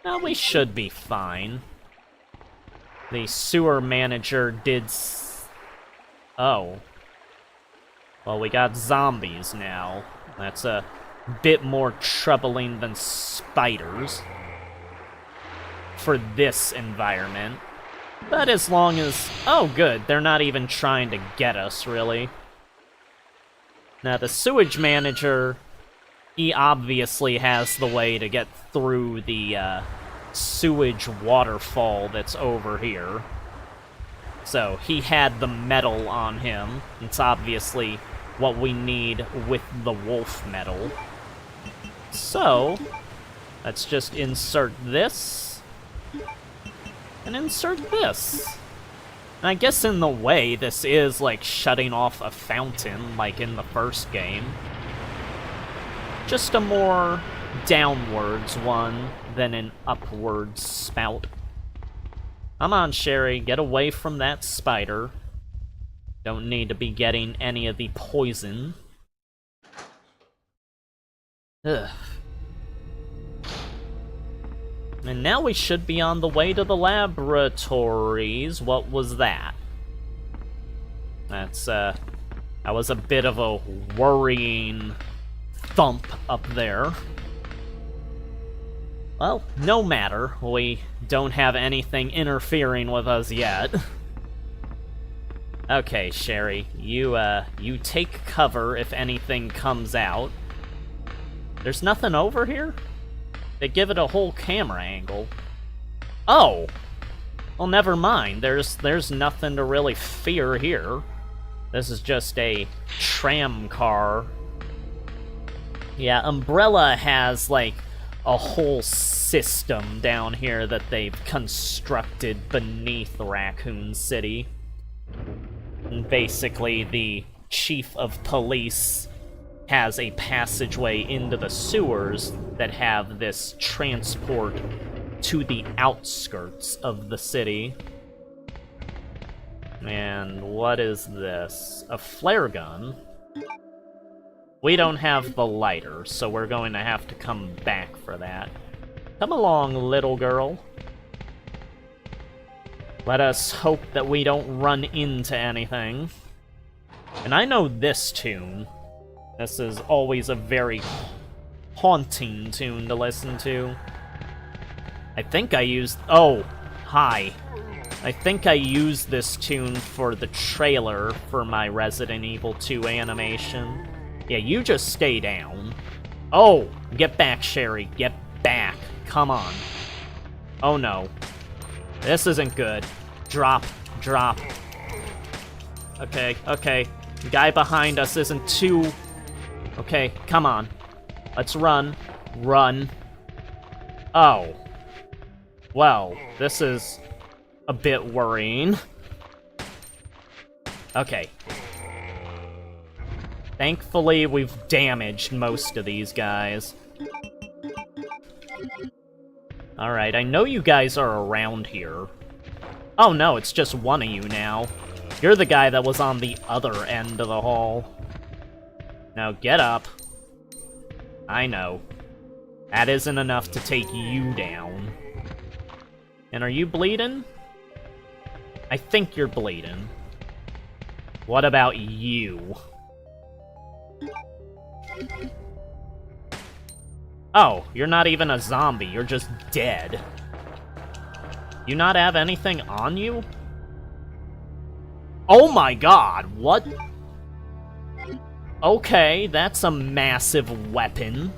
No, we should be fine. The sewer manager did... Oh. Well, we got zombies now. That's a bit more troubling than spiders for this environment. But as long as... Oh, good. They're not even trying to get us, really. Now, the sewage manager, he obviously has the way to get through the sewage waterfall that's over here. So, he had the metal on him. It's obviously what we need with the wolf metal. So, let's just insert this. And insert this. And I guess in the way, this is like shutting off a fountain, like in the first game. Just a more downwards one than an upwards spout. Come on, Sherry, get away from that spider. Don't need to be getting any of the poison. Ugh. And now we should be on the way to the laboratories. What was that? That was a bit of a worrying thump up there. Well, no matter. We don't have anything interfering with us yet. Okay, Sherry, you take cover if anything comes out. There's nothing over here? They give it a whole camera angle. Oh! Well, never mind. There's nothing to really fear here. This is just a tram car. Yeah, Umbrella has, like, a whole system down here that they've constructed beneath Raccoon City. And basically, the chief of police has a passageway into the sewers that have this transport to the outskirts of the city. And what is this? A flare gun? We don't have the lighter, so we're going to have to come back for that. Come along, little girl. Let us hope that we don't run into anything. And I know this tune. This is always a very haunting tune to listen to. I think I used... Oh, hi. I think I used this tune for the trailer for my Resident Evil 2 animation. Yeah, you just stay down. Oh, get back, Sherry. Get back. Come on. Oh no. This isn't good. Drop. Drop. Okay, okay. The guy behind us isn't too... Okay, come on. Let's run. Run. Oh. Well, this is a bit worrying. Okay. Thankfully, we've damaged most of these guys. Alright, I know you guys are around here. Oh no, it's just one of you now. You're the guy that was on the other end of the hall. Now get up. I know. That isn't enough to take you down. And are you bleeding? I think you're bleeding. What about you? Oh, you're not even a zombie, you're just dead. You not have anything on you? Oh my god, what? Okay, that's a massive weapon.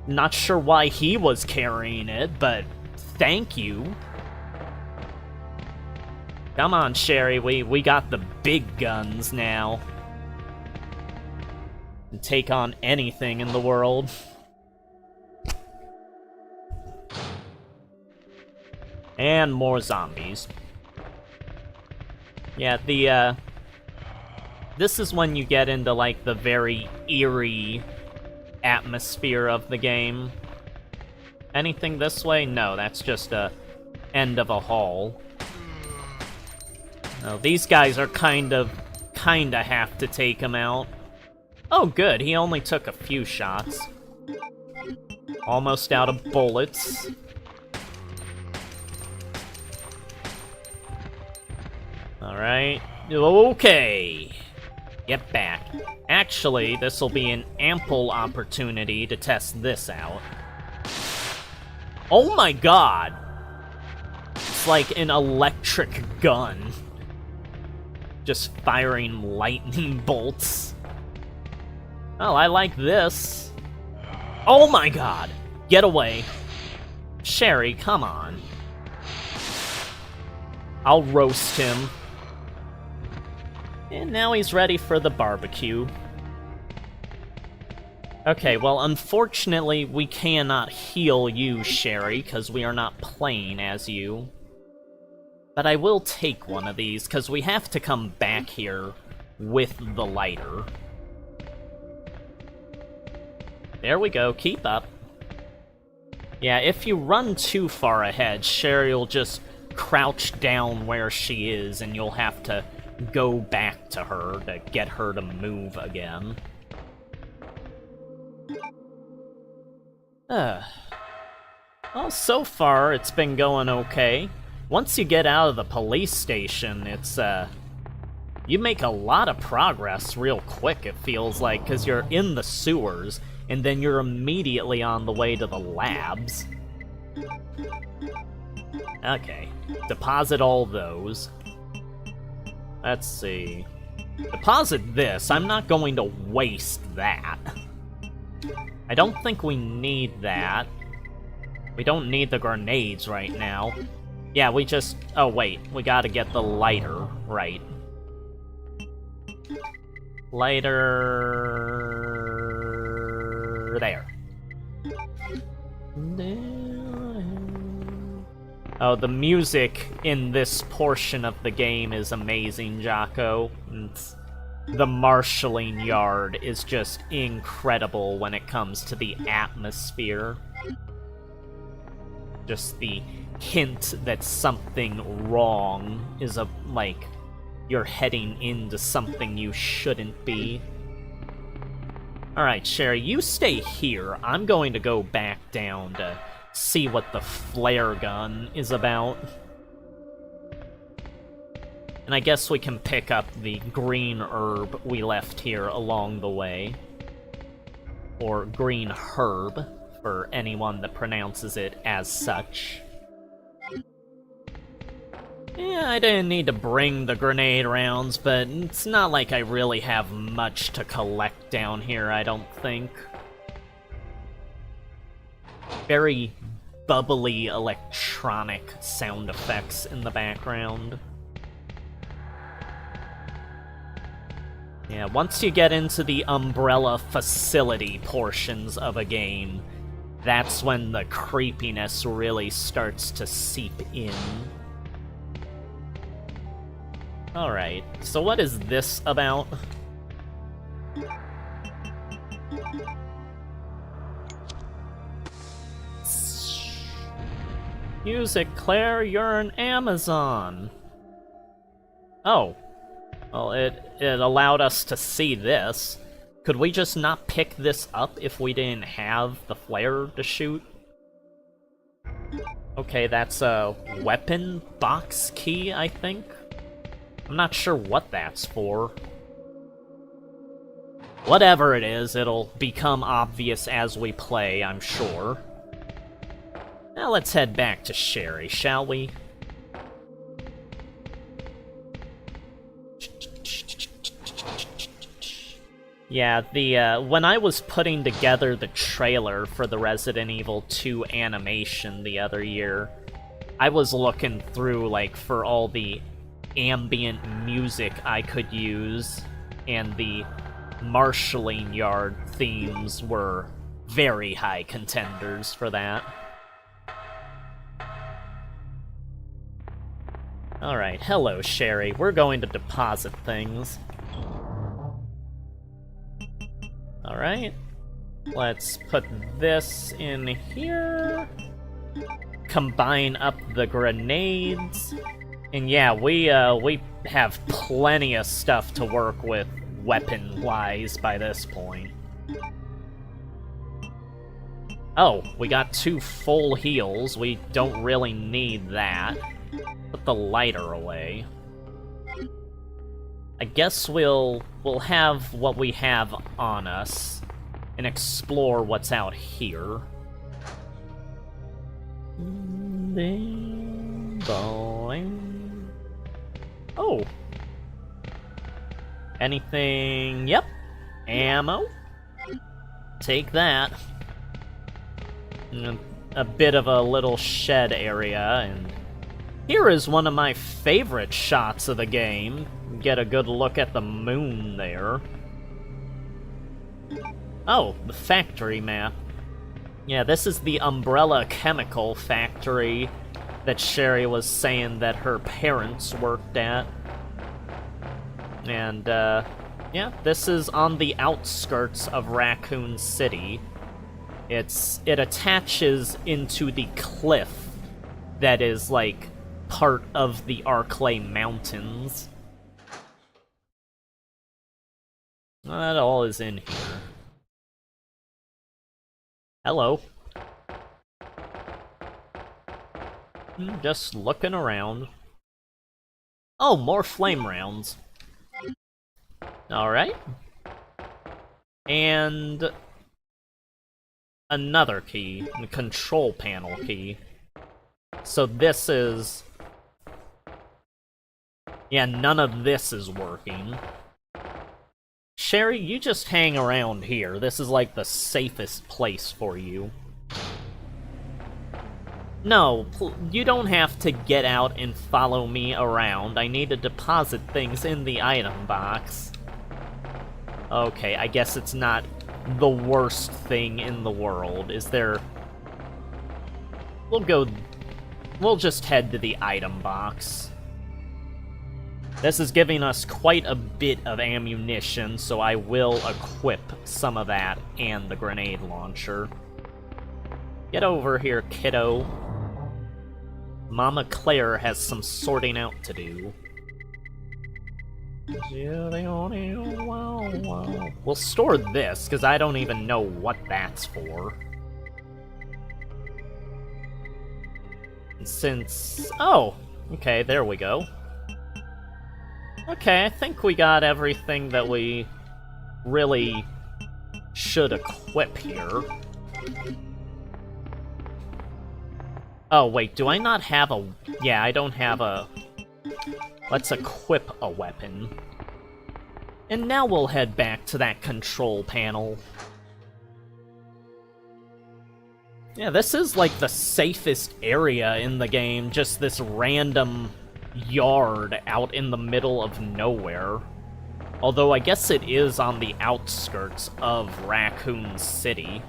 Not sure why he was carrying it, but thank you. Come on, Sherry, we got the big guns now. And take on anything in the world. And more zombies. Yeah, this is when you get into, like, the very eerie atmosphere of the game. Anything this way? No, that's just a end of a hall. No, these guys are kinda have to take him out. Oh, good, he only took a few shots. Almost out of bullets. Alright. Okay. Get back. Actually, this will be an ample opportunity to test this out. Oh my god! It's like an electric gun. Just firing lightning bolts. Oh, I like this. Oh my god! Get away. Sherry, come on. I'll roast him. And now he's ready for the barbecue. Okay, well, unfortunately, we cannot heal you, Sherry, because we are not playing as you. But I will take one of these, because we have to come back here with the lighter. There we go, keep up. Yeah, if you run too far ahead, Sherry will just crouch down where she is, and you'll have to go back to her to get her to move again. Well, so far, it's been going okay. Once you get out of the police station, it's, you make a lot of progress real quick, it feels like, because you're in the sewers, and then you're immediately on the way to the labs. Okay. Deposit all those. Let's see. Deposit this. I'm not going to waste that. I don't think we need that. We don't need the grenades right now. Yeah, we just... Oh, wait. We gotta get the lighter. Right. Lighter... There. Oh, the music in this portion of the game is amazing, Jocko. The marshalling yard is just incredible when it comes to the atmosphere. just the hint that something wrong is like you're heading into something you shouldn't be. Alright, Sherry, you stay here. I'm going to go back down to see what the flare gun is about. And I guess we can pick up the green herb we left here along the way. Or green herb, for anyone that pronounces it as such. Yeah, I didn't need to bring the grenade rounds, but it's not like I really have much to collect down here, I don't think. Very bubbly electronic sound effects in the background. Yeah, once you get into the Umbrella facility portions of a game, that's when the creepiness really starts to seep in. Alright, so what is this about? Music, Claire, you're an Amazon. Oh. Well, it allowed us to see this. Could we just not pick this up if we didn't have the flare to shoot? Okay, that's a weapon box key, I think? I'm not sure what that's for. Whatever it is, it'll become obvious as we play, I'm sure. Now let's head back to Sherry, shall we? Yeah, when I was putting together the trailer for the Resident Evil 2 animation the other year, I was looking through, like, for all the ambient music I could use, and the marshalling yard themes were very high contenders for that. Alright, hello, Sherry. We're going to deposit things. Alright. Let's put this in here. Combine up the grenades. And yeah, we have plenty of stuff to work with weapon-wise by this point. Oh, we got 2 full heals. We don't really need that. Put the lighter away. I guess we'll have what we have on us and explore what's out here. Ding dong. Oh. Anything? Yep. Ammo. Take that. A bit of a little shed area, and here is one of my favorite shots of the game. Get a good look at the moon there. Oh, the factory map. Yeah, this is the Umbrella Chemical Factory that Sherry was saying that her parents worked at. And, yeah, this is on the outskirts of Raccoon City. It attaches into the cliff that is, like, part of the Arklay Mountains. Well, that all is in here. Hello. Just looking around. Oh, more flame rounds. Alright. And another key, the control panel key. So this is... yeah, none of this is working. Sherry, you just hang around here. This is like the safest place for you. No, you don't have to get out and follow me around. I need to deposit things in the item box. Okay, I guess it's not the worst thing in the world. Is there... We'll just head to the item box. This is giving us quite a bit of ammunition, so I will equip some of that and the grenade launcher. Get over here, kiddo. Mama Claire has some sorting out to do. We'll store this, because I don't even know what that's for. Since... oh! Okay, there we go. Okay, I think we got everything that we really should equip here. Oh, wait, do I not have a... yeah, I don't have a... let's equip a weapon. And now we'll head back to that control panel. Yeah, this is like the safest area in the game, just this random yard out in the middle of nowhere. Although I guess it is on the outskirts of Raccoon City.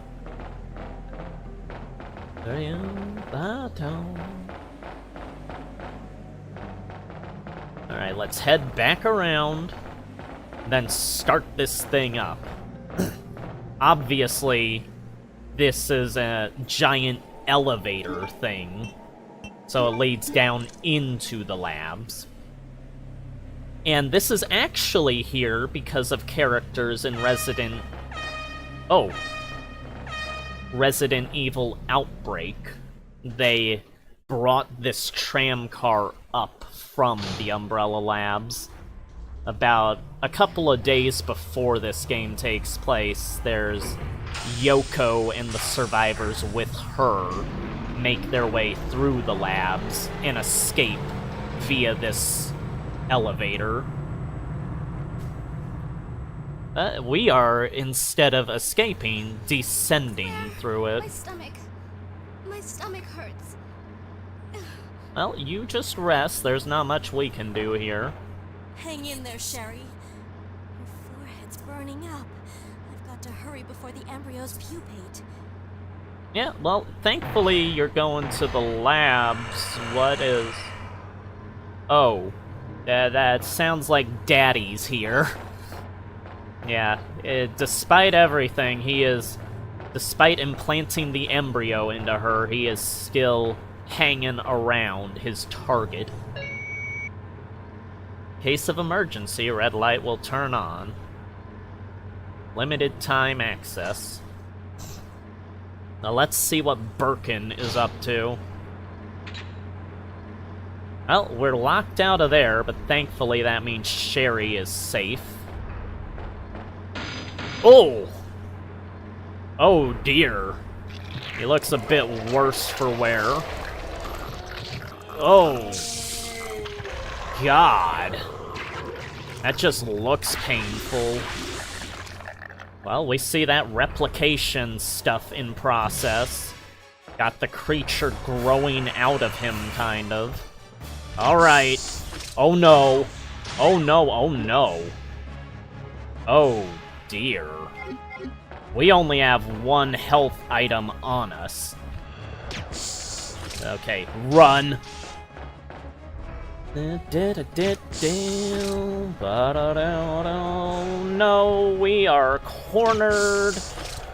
Alright, let's head back around, then start this thing up. Obviously, this is a giant elevator thing, so it leads down into the labs. And this is actually here because of characters in Resident Evil Outbreak. They brought this tram car up from the Umbrella Labs. About a couple of days before this game takes place, there's Yoko and the survivors with her make their way through the labs and escape via this elevator. We are, instead of escaping, descending through it. My stomach hurts. Well, you just rest. There's not much we can do here. Hang in there, Sherry. Your forehead's burning up. I've got to hurry before the embryos pupate. Yeah, well, thankfully you're going to the labs. What is... oh. That sounds like Daddy's here. Yeah, despite everything, despite implanting the embryo into her, he is still hanging around his target. Case of emergency, red light will turn on. Limited time access. Now let's see what Birkin is up to. Well, we're locked out of there, but thankfully that means Sherry is safe. Oh! Oh dear. He looks a bit worse for wear. Oh. God. That just looks painful. Well, we see that replication stuff in process. Got the creature growing out of him, kind of. Alright. Oh no. Oh no, oh no. Oh dear. We only have one health item on us. Okay, run. No, we are cornered.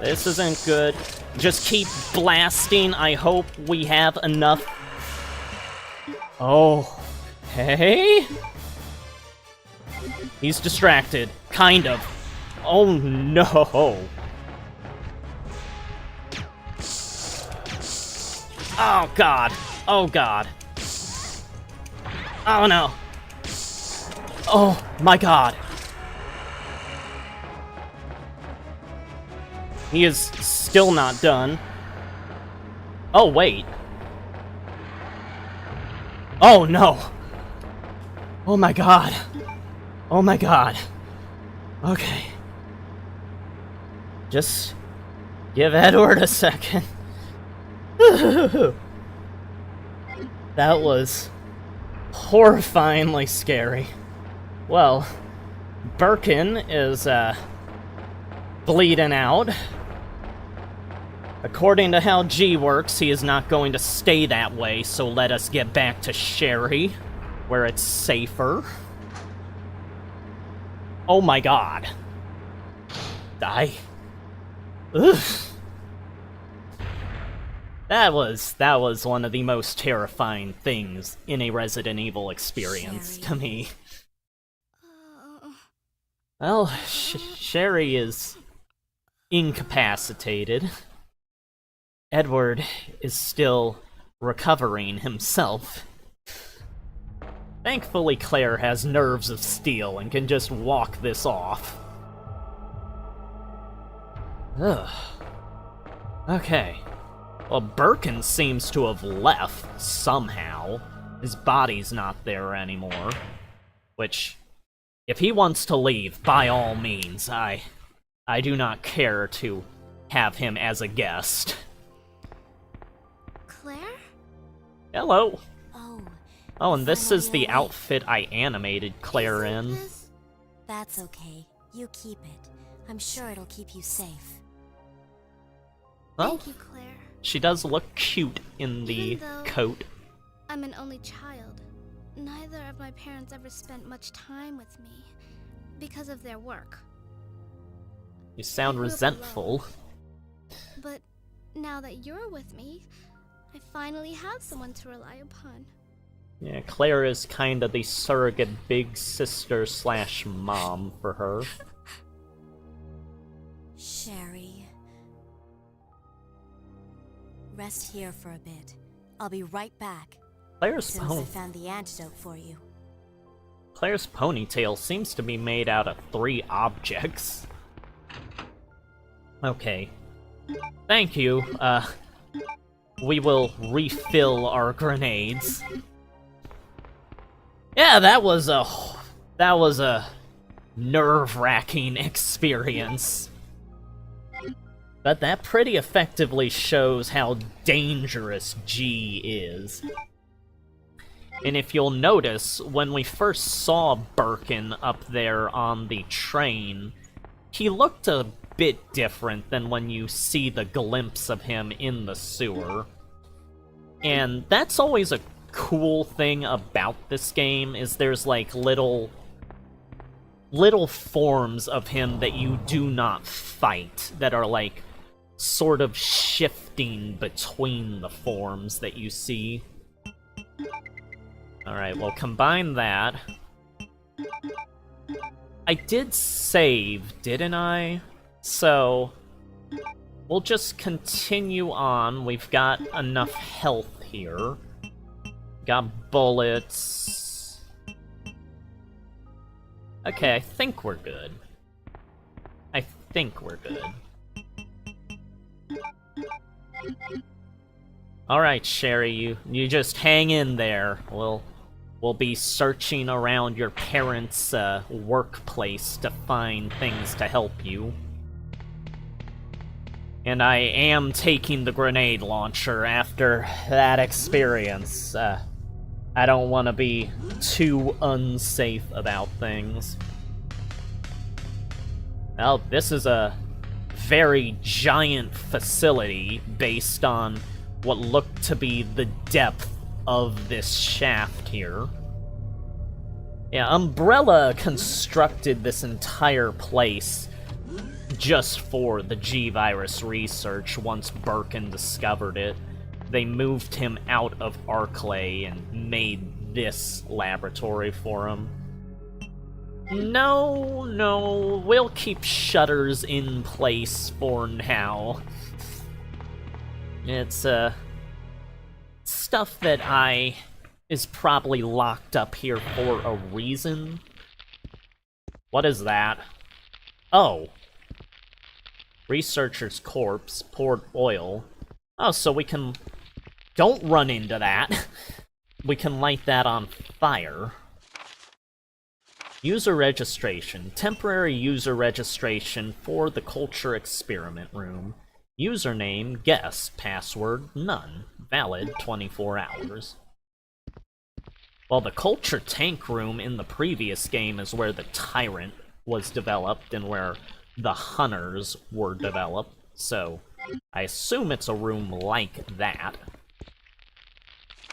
This isn't good. Just keep blasting. I hope we have enough. Oh, hey? He's distracted. Kind of. Oh no. Oh god. Oh god. Oh no. Oh my god. He is still not done. Oh wait. Oh no. Oh my god. Oh my god. Okay. Just give Edward a second. That was horrifyingly scary. Well, Birkin is, bleeding out. According to how G works, he is not going to stay that way, so let us get back to Sherry, where it's safer. Oh my god. Die. Ugh. That was one of the most terrifying things in a Resident Evil experience to me. Well, Sherry is incapacitated. Edward is still recovering himself. Thankfully, Claire has nerves of steel and can just walk this off. Ugh. Okay. Well, Birkin seems to have left, somehow. His body's not there anymore. Which, if he wants to leave, by all means, I do not care to have him as a guest. Claire? Hello! Oh, and this is the finally outfit I animated Claire in. this? That's okay. You keep it. I'm sure it'll keep you safe. Well, Thank you, Claire. she does look cute in the Even though- coat. I'm an only child. Neither of my parents ever spent much time with me because of their work. You sound I grew up resentful. But now that you're with me, I finally have someone to rely upon. Yeah, Claire is kind of the surrogate big sister / mom for her. Sherry. Rest here for a bit. I'll be right back. Claire's, As soon as I found the antidote for you. Claire's ponytail seems to be made out of 3 objects. Okay. Thank you. We will refill our grenades. Yeah, that was a nerve-wracking experience. But that pretty effectively shows how dangerous G is. And if you'll notice, when we first saw Birkin up there on the train, he looked a bit different than when you see the glimpse of him in the sewer. And that's always a cool thing about this game, is there's like little forms of him that you do not fight, that are like sort of shifting between the forms that you see. Alright, well, combine that. I did save, didn't I? So, we'll just continue on. We've got enough health here. Got bullets. Okay, I think we're good. I think we're good. Alright, Sherry, you just hang in there. We'll be searching around your parents' workplace to find things to help you. And I am taking the grenade launcher after that experience. I don't want to be too unsafe about things. Well, this is a very giant facility based on what looked to be the depth of this shaft here. Yeah, Umbrella constructed this entire place just for the G-Virus research once Birkin discovered it. They moved him out of Arklay and made this laboratory for him. No, we'll keep shutters in place for now. It's, stuff that is probably locked up here for a reason. What is that? Oh. Researcher's corpse, poured oil. Oh, so we can... Don't run into that. We can light that on fire. User registration. Temporary user registration for the culture experiment room. Username, guess. Password, none. Valid, 24 hours. Well, the culture tank room in the previous game is where the Tyrant was developed and where the Hunters were developed, so I assume it's a room like that.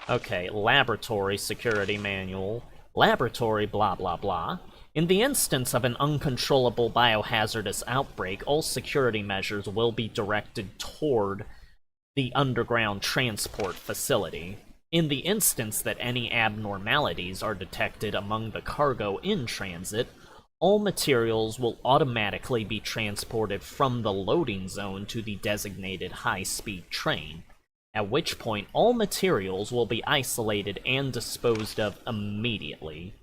Okay, laboratory security manual. Laboratory blah blah blah. In the instance of an uncontrollable biohazardous outbreak, all security measures will be directed toward the underground transport facility. In the instance that any abnormalities are detected among the cargo in transit, all materials will automatically be transported from the loading zone to the designated high-speed train, at which point all materials will be isolated and disposed of immediately.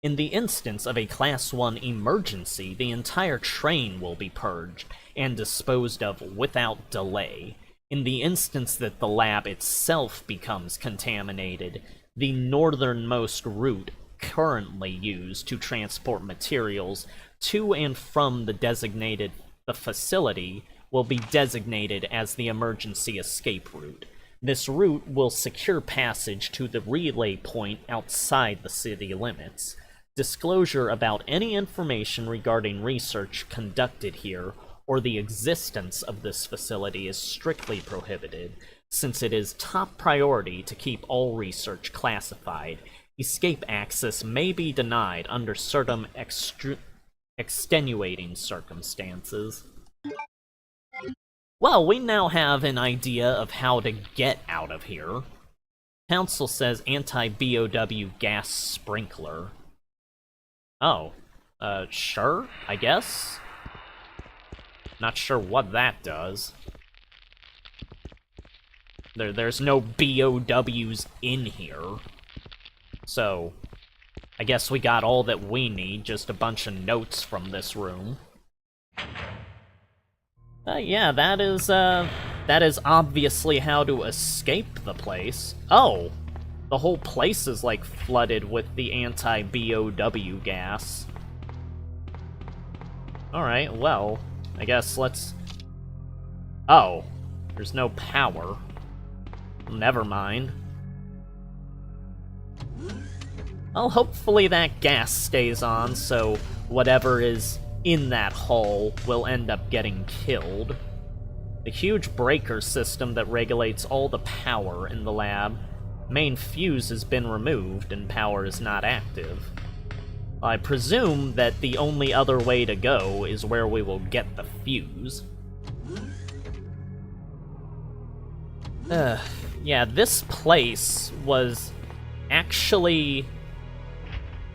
In the instance of a Class 1 emergency, the entire train will be purged and disposed of without delay. In the instance that the lab itself becomes contaminated, the northernmost route currently used to transport materials to and from the facility will be designated as the emergency escape route. This route will secure passage to the relay point outside the city limits. Disclosure about any information regarding research conducted here or the existence of this facility is strictly prohibited, since it is top priority to keep all research classified. Escape access may be denied under certain extenuating circumstances. Well, we now have an idea of how to get out of here. Council says anti-BOW gas sprinkler. Oh, sure, I guess? Not sure what that does. There's no BOWs in here. So, I guess we got all that we need, just a bunch of notes from this room. Yeah, that is obviously how to escape the place. Oh! The whole place is, like, flooded with the anti-BOW gas. Alright, well, I guess let's... Oh, there's no power. Never mind. Well, hopefully that gas stays on, so whatever is in that hull will end up getting killed. The huge breaker system that regulates all the power in the lab. Main fuse has been removed and power is not active. I presume that the only other way to go is where we will get the fuse. Yeah, this place was actually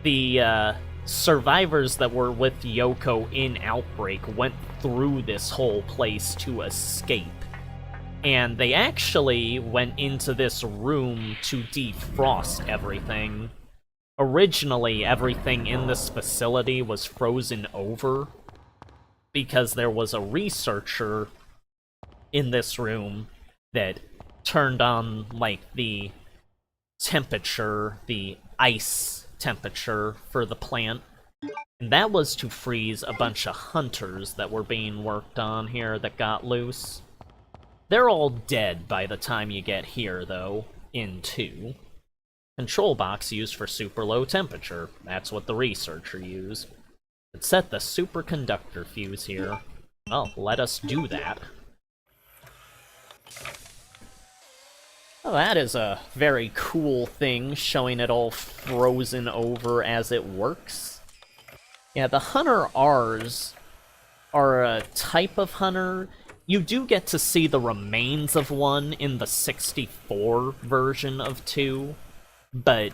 the survivors that were with Yoko in Outbreak went through this whole place to escape. And they actually went into this room to defrost everything. Originally, everything in this facility was frozen over because there was a researcher in this room that turned on, like, the temperature, the ice temperature for the plant. And that was to freeze a bunch of hunters that were being worked on here that got loose. They're all dead by the time you get here, though, in 2. Control box used for super low temperature. That's what the researcher used. Let's set the superconductor fuse here. Well, let us do that. Well, that is a very cool thing, showing it all frozen over as it works. Yeah, the Hunter Rs are a type of hunter. You do get to see the remains of one in the 64 version of 2, but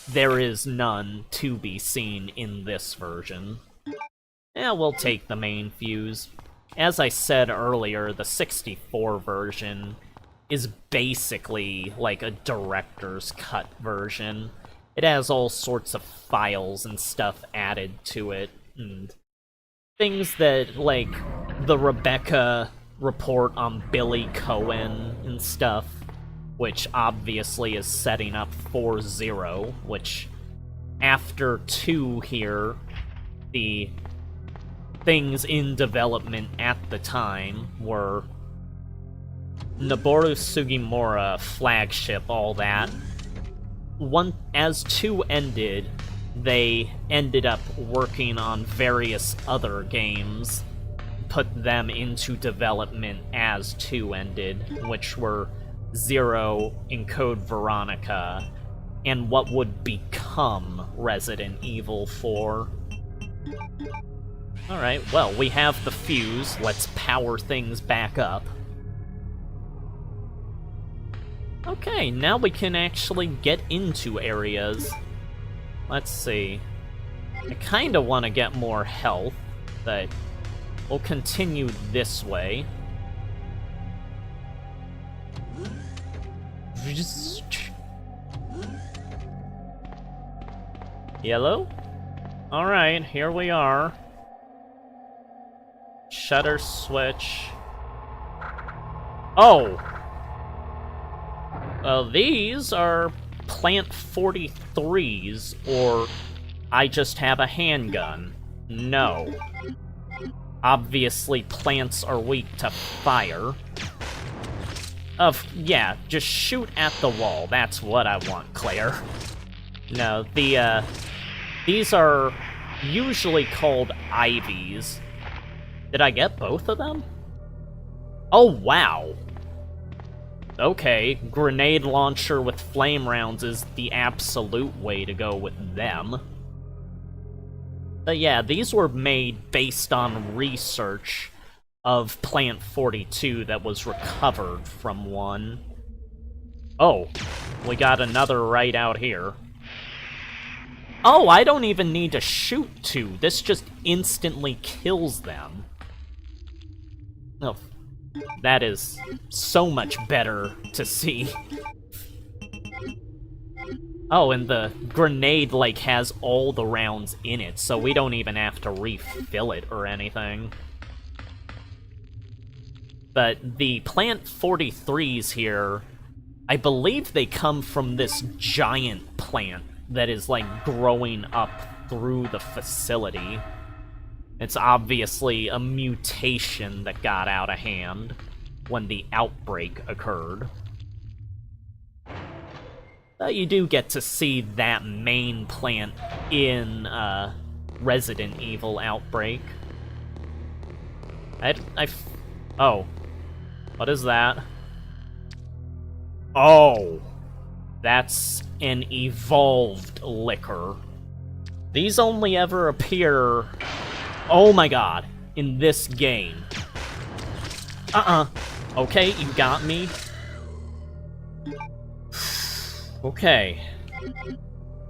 there is none to be seen in this version. Yeah, we'll take the main fuse. As I said earlier, the 64 version is basically like a director's cut version. It has all sorts of files and stuff added to it, and things that, like, the Rebecca report on Billy Cohen and stuff, which obviously is setting up 4-0, which after 2 here, the things in development at the time were Noboru Sugimura, Flagship, all that. As 2 ended, they ended up working on various other games, put them into development as 2 ended, which were 0 in Code Veronica, and what would become Resident Evil 4. Alright, well, we have the fuse. Let's power things back up. Okay, now we can actually get into areas. Let's see. I kinda want to get more health, but we'll continue this way. Yellow? Alright, here we are. Shutter switch. Oh! Well, these are Plant 43s, or I just have a handgun. No. Obviously, plants are weak to fire. Yeah, just shoot at the wall. That's what I want, Claire. No, these are usually called ivies. Did I get both of them? Oh, wow. Okay, grenade launcher with flame rounds is the absolute way to go with them. But yeah, these were made based on research of Plant 42 that was recovered from one. Oh, we got another right out here. Oh, I don't even need to shoot two. This just instantly kills them. Oh, that is so much better to see. Oh, and the grenade, like, has all the rounds in it, so we don't even have to refill it or anything. But the Plant 43s here, I believe they come from this giant plant that is, like, growing up through the facility. It's obviously a mutation that got out of hand when the outbreak occurred. But you do get to see that main plant in Resident Evil Outbreak. Oh. What is that? Oh. That's an evolved liquor. These only ever appear... Oh my god, in this game. Okay, you got me. Okay.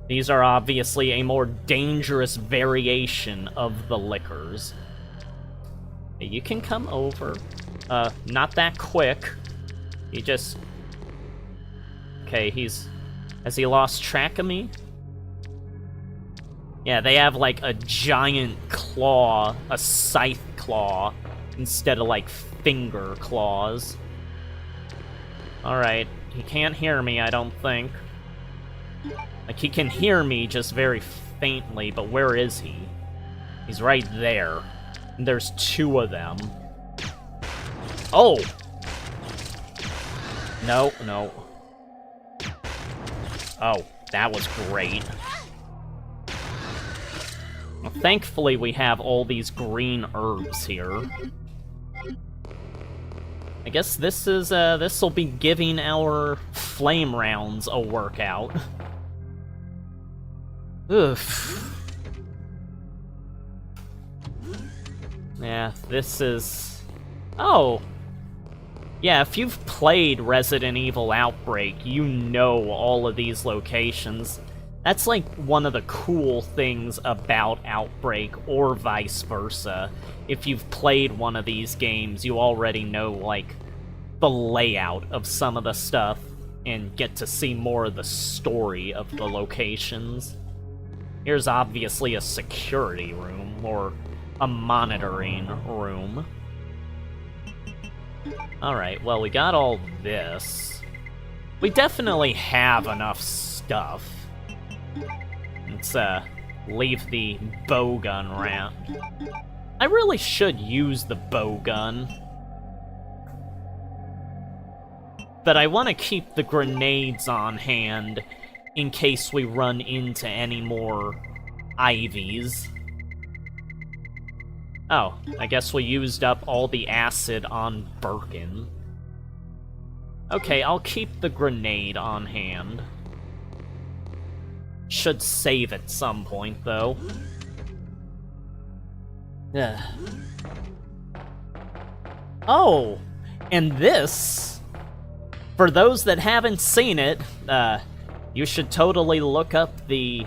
These are obviously a more dangerous variation of the liquors. You can come over. Not that quick. He just... Okay, has he lost track of me? Yeah, they have, like, a giant claw, a scythe claw, instead of, like, finger claws. Alright, he can't hear me, I don't think. Like, he can hear me just very faintly, but where is he? He's right there. And there's two of them. Oh! No, no. Oh, that was great. Well, thankfully, we have all these green herbs here. I guess this'll be giving our flame rounds a workout. Oof. Yeah, this is... Oh! Yeah, if you've played Resident Evil Outbreak, you know all of these locations. That's, like, one of the cool things about Outbreak, or vice versa. If you've played one of these games, you already know, like, the layout of some of the stuff, and get to see more of the story of the locations. Here's obviously a security room, or a monitoring room. Alright, well, we got all this. We definitely have enough stuff. Let's, leave the bow gun around. I really should use the bow gun. But I want to keep the grenades on hand in case we run into any more ivies. Oh, I guess we used up all the acid on Birkin. Okay, I'll keep the grenade on hand. Should save at some point, though. Ugh. Oh! And this for those that haven't seen it, you should totally look up the,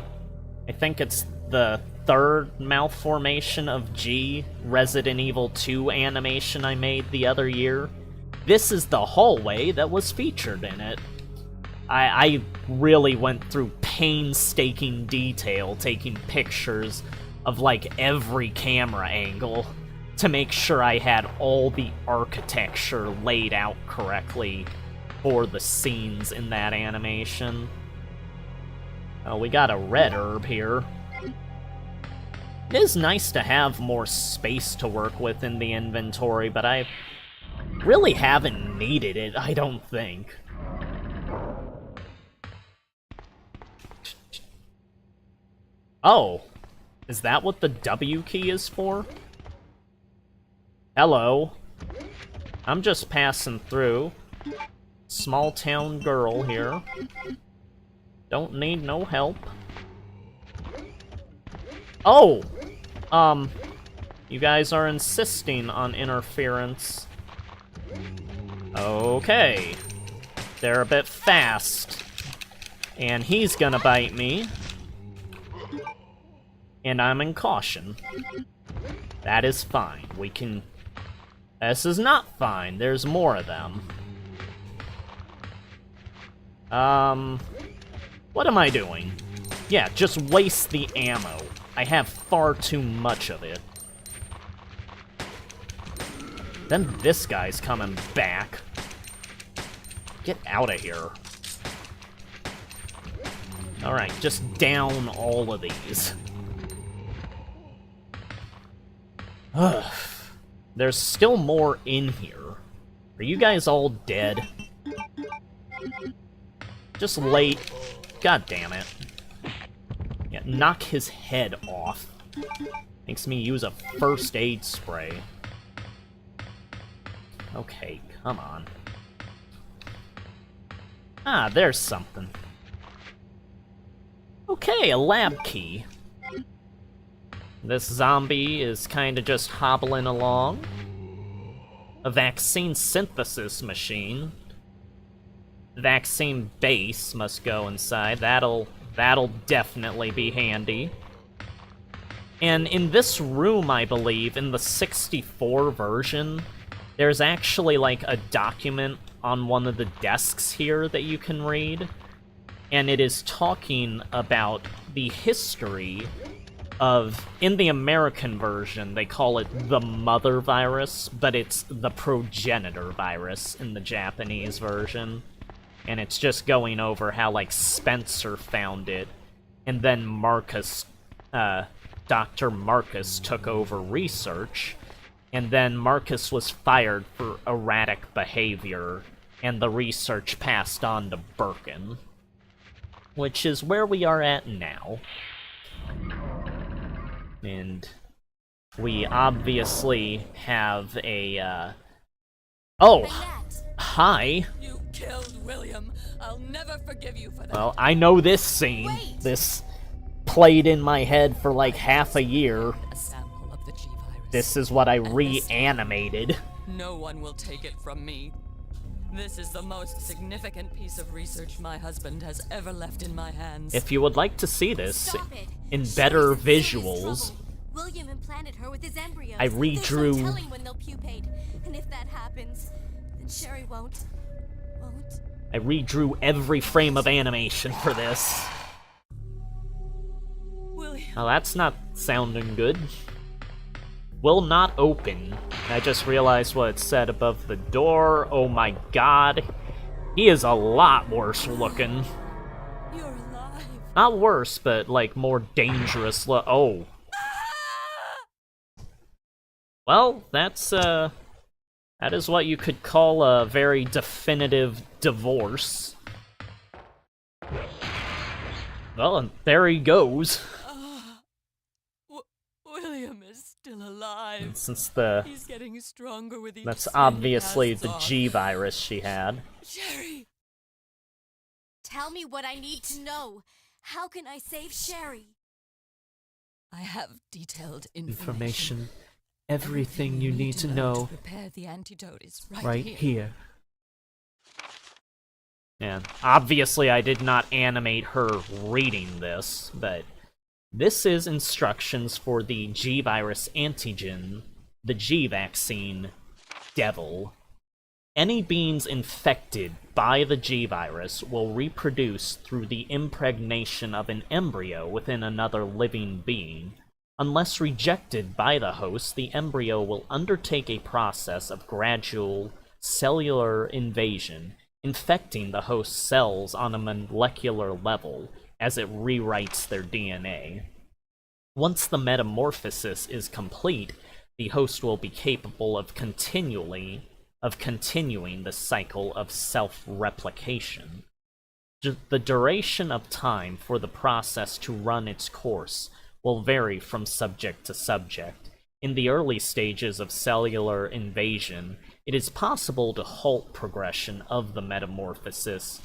I think it's the third malformation of G Resident Evil 2 animation I made the other year. This is the hallway that was featured in it. I really went through painstaking detail taking pictures of like every camera angle to make sure I had all the architecture laid out correctly for the scenes in that animation. Oh, we got a red herb here. It is nice to have more space to work with in the inventory, but I really haven't needed it, I don't think. Oh, is that what the W key is for? Hello. I'm just passing through. Small town girl here. Don't need no help. Oh! You guys are insisting on interference. Okay. They're a bit fast. And he's gonna bite me. And I'm in caution. That is fine. We can... This is not fine. There's more of them. What am I doing? Yeah, just waste the ammo. I have far too much of it. Then this guy's coming back. Get out of here. Alright, just down all of these. Ugh. There's still more in here. Are you guys all dead? Just late. God damn it. Yeah, knock his head off. Makes me use a first aid spray. Okay, come on. Ah, there's something. Okay, a lab key. This zombie is kinda just hobbling along. A vaccine synthesis machine. Vaccine base must go inside. That'll definitely be handy. And in this room, I believe, in the 64 version, there's actually like a document on one of the desks here that you can read. And it is talking about the history of, in the American version, they call it the mother virus, but it's the progenitor virus in the Japanese version. And it's just going over how, like, Spencer found it, and then Marcus, Dr. Marcus took over research, and then Marcus was fired for erratic behavior, and the research passed on to Birkin. Which is where we are at now. And we obviously have a, Oh! Hi! You killed William. I'll never forgive you for that. Well, I know this scene. Wait. This played in my head for like half a year. A sample of the G virus. This is what I reanimated. No one will take it from me. This is the most significant piece of research my husband has ever left in my hands. If you would like to see this Stop it. in Sherry's better in serious visuals, trouble. William implanted her with his embryos. I There's redrew- no telling when they'll pupate. And if that happens, then Sherry won't. I redrew every frame of animation for this. William. Now that's not sounding good. Will not open. I just realized what it said above the door. Oh my god. He is a lot worse looking. You're alive. Not worse, but like more dangerous oh. Well, that's that is what you could call a very definitive divorce. Well, and there he goes. William is still alive. And since the He's getting stronger with each that's skin he obviously casts the off. G virus she had. Sherry! Tell me what I need to know. How can I save Sherry? I have detailed Information. Everything you need to know prepare the antidote is right here. And obviously I did not animate her reading this, but this is instructions for the G-Virus antigen, the G-Vaccine, Devil. Any beings infected by the G-Virus will reproduce through the impregnation of an embryo within another living being. Unless rejected by the host, the embryo will undertake a process of gradual cellular invasion, infecting the host cells on a molecular level as it rewrites their DNA. Once the metamorphosis is complete, the host will be capable of continuing the cycle of self-replication. The duration of time for the process to run its course will vary from subject to subject. In the early stages of cellular invasion, it is possible to halt progression of the metamorphosis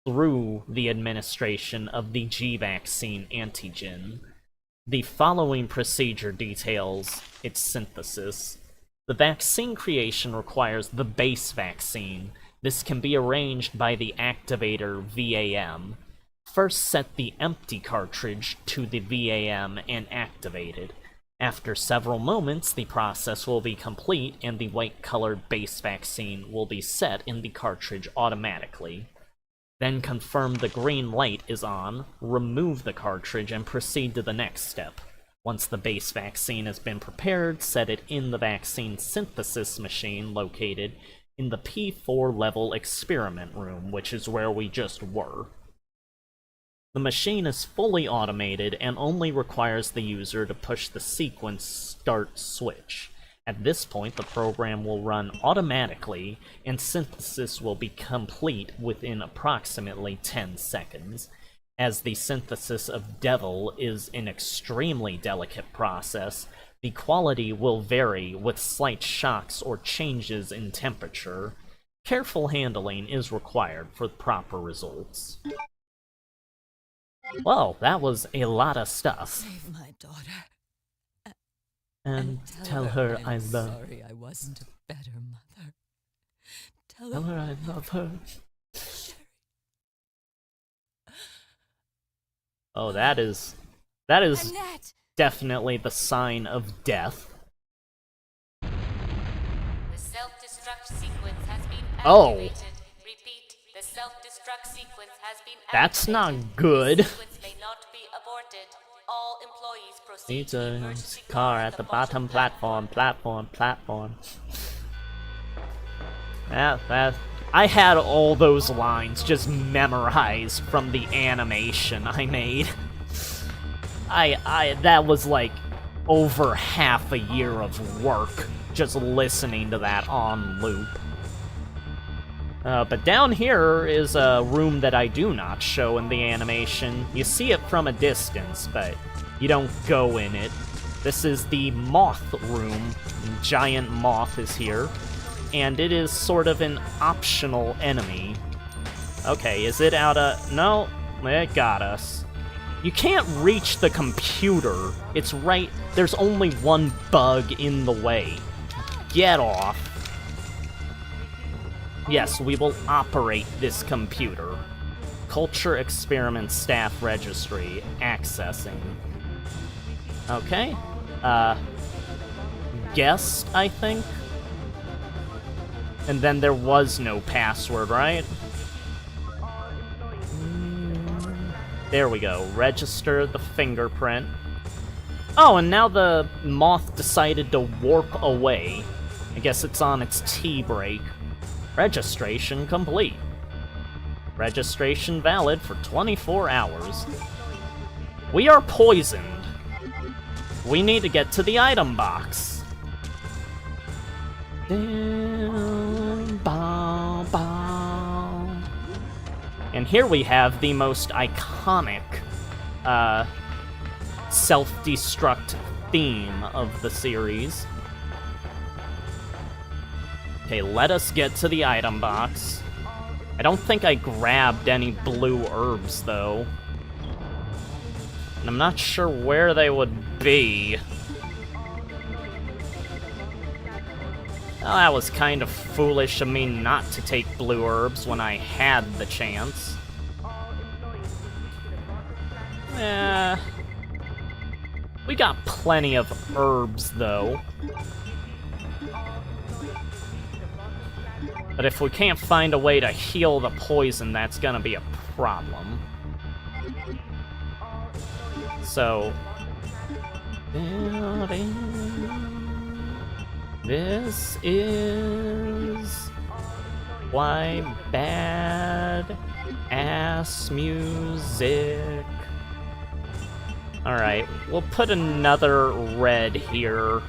through the administration of the G-Vaccine antigen. The following procedure details its synthesis. The vaccine creation requires the base vaccine. This can be arranged by the activator VAM. First set the empty cartridge to the VAM and activate it. After several moments, the process will be complete and the white-colored base vaccine will be set in the cartridge automatically. Then confirm the green light is on, remove the cartridge, and proceed to the next step. Once the base vaccine has been prepared, set it in the vaccine synthesis machine located in the P4 level experiment room, which is where we just were. The machine is fully automated and only requires the user to push the sequence start switch. At this point, the program will run automatically, and synthesis will be complete within approximately 10 seconds. As the synthesis of Devil is an extremely delicate process, the quality will vary with slight shocks or changes in temperature. Careful handling is required for proper results. Well, that was a lot of stuff. Save my daughter. And tell her I I'm love. sorry I wasn't a better mother. Tell her I love her. Oh, that is Annette! definitely the sign of death. The self-destruct sequence has been Oh. activated. Repeat, the self-destruct sequence has been activated. That's not good. The sequence may not be aborted. All employees proceed Needs to the a emergency car at the bottom platform. I had all those lines just memorized from the animation I made. That was like over half a year of work just listening to that on loop. But down here is a room that I do not show in the animation. You see it from a distance, but you don't go in it. This is the moth room. Giant moth is here. And it is sort of an optional enemy. Okay, is it out of... No, it got us. You can't reach the computer. It's right... There's only one bug in the way. Get off. Yes, we will operate this computer. Culture Experiment Staff Registry. Accessing. Okay. Guest, I think? And then there was no password, right? There we go. Register the fingerprint. Oh, and now the moth decided to warp away. I guess it's on its tea break. Registration complete. Registration valid for 24 hours. We are poisoned. We need to get to the item box. And here we have the most iconic self-destruct theme of the series. Okay, let us get to the item box. I don't think I grabbed any blue herbs, though. And I'm not sure where they would be. Well, that was kind of foolish of me not to take blue herbs when I had the chance. We got plenty of herbs, though. But if we can't find a way to heal the poison, that's gonna be a problem. So... This is... why bad ass music. Alright, we'll put another red here.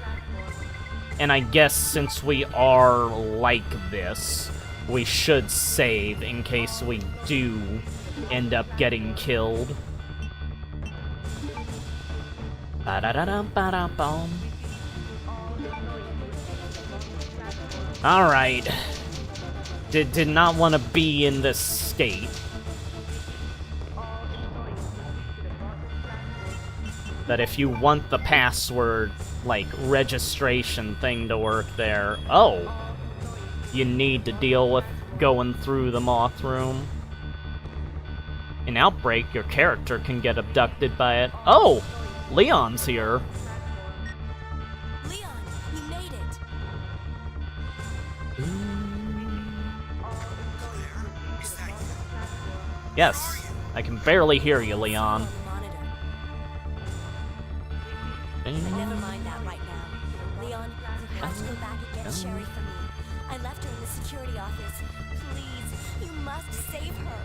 And I guess since we are like this, we should save in case we do end up getting killed. Ba-da-da-dum-ba-da-bum. Alright. Did not want to be in this state. That if you want the password, like, registration thing to work there, oh! You need to deal with going through the moth room. In Outbreak, your character can get abducted by it. Oh! Leon's here. Leon, we made it. Yes, I can barely hear you, Leon. But never mind that right now. Leon, you have to go back and get Sherry for me. I left her in the security office. Please, you must save her.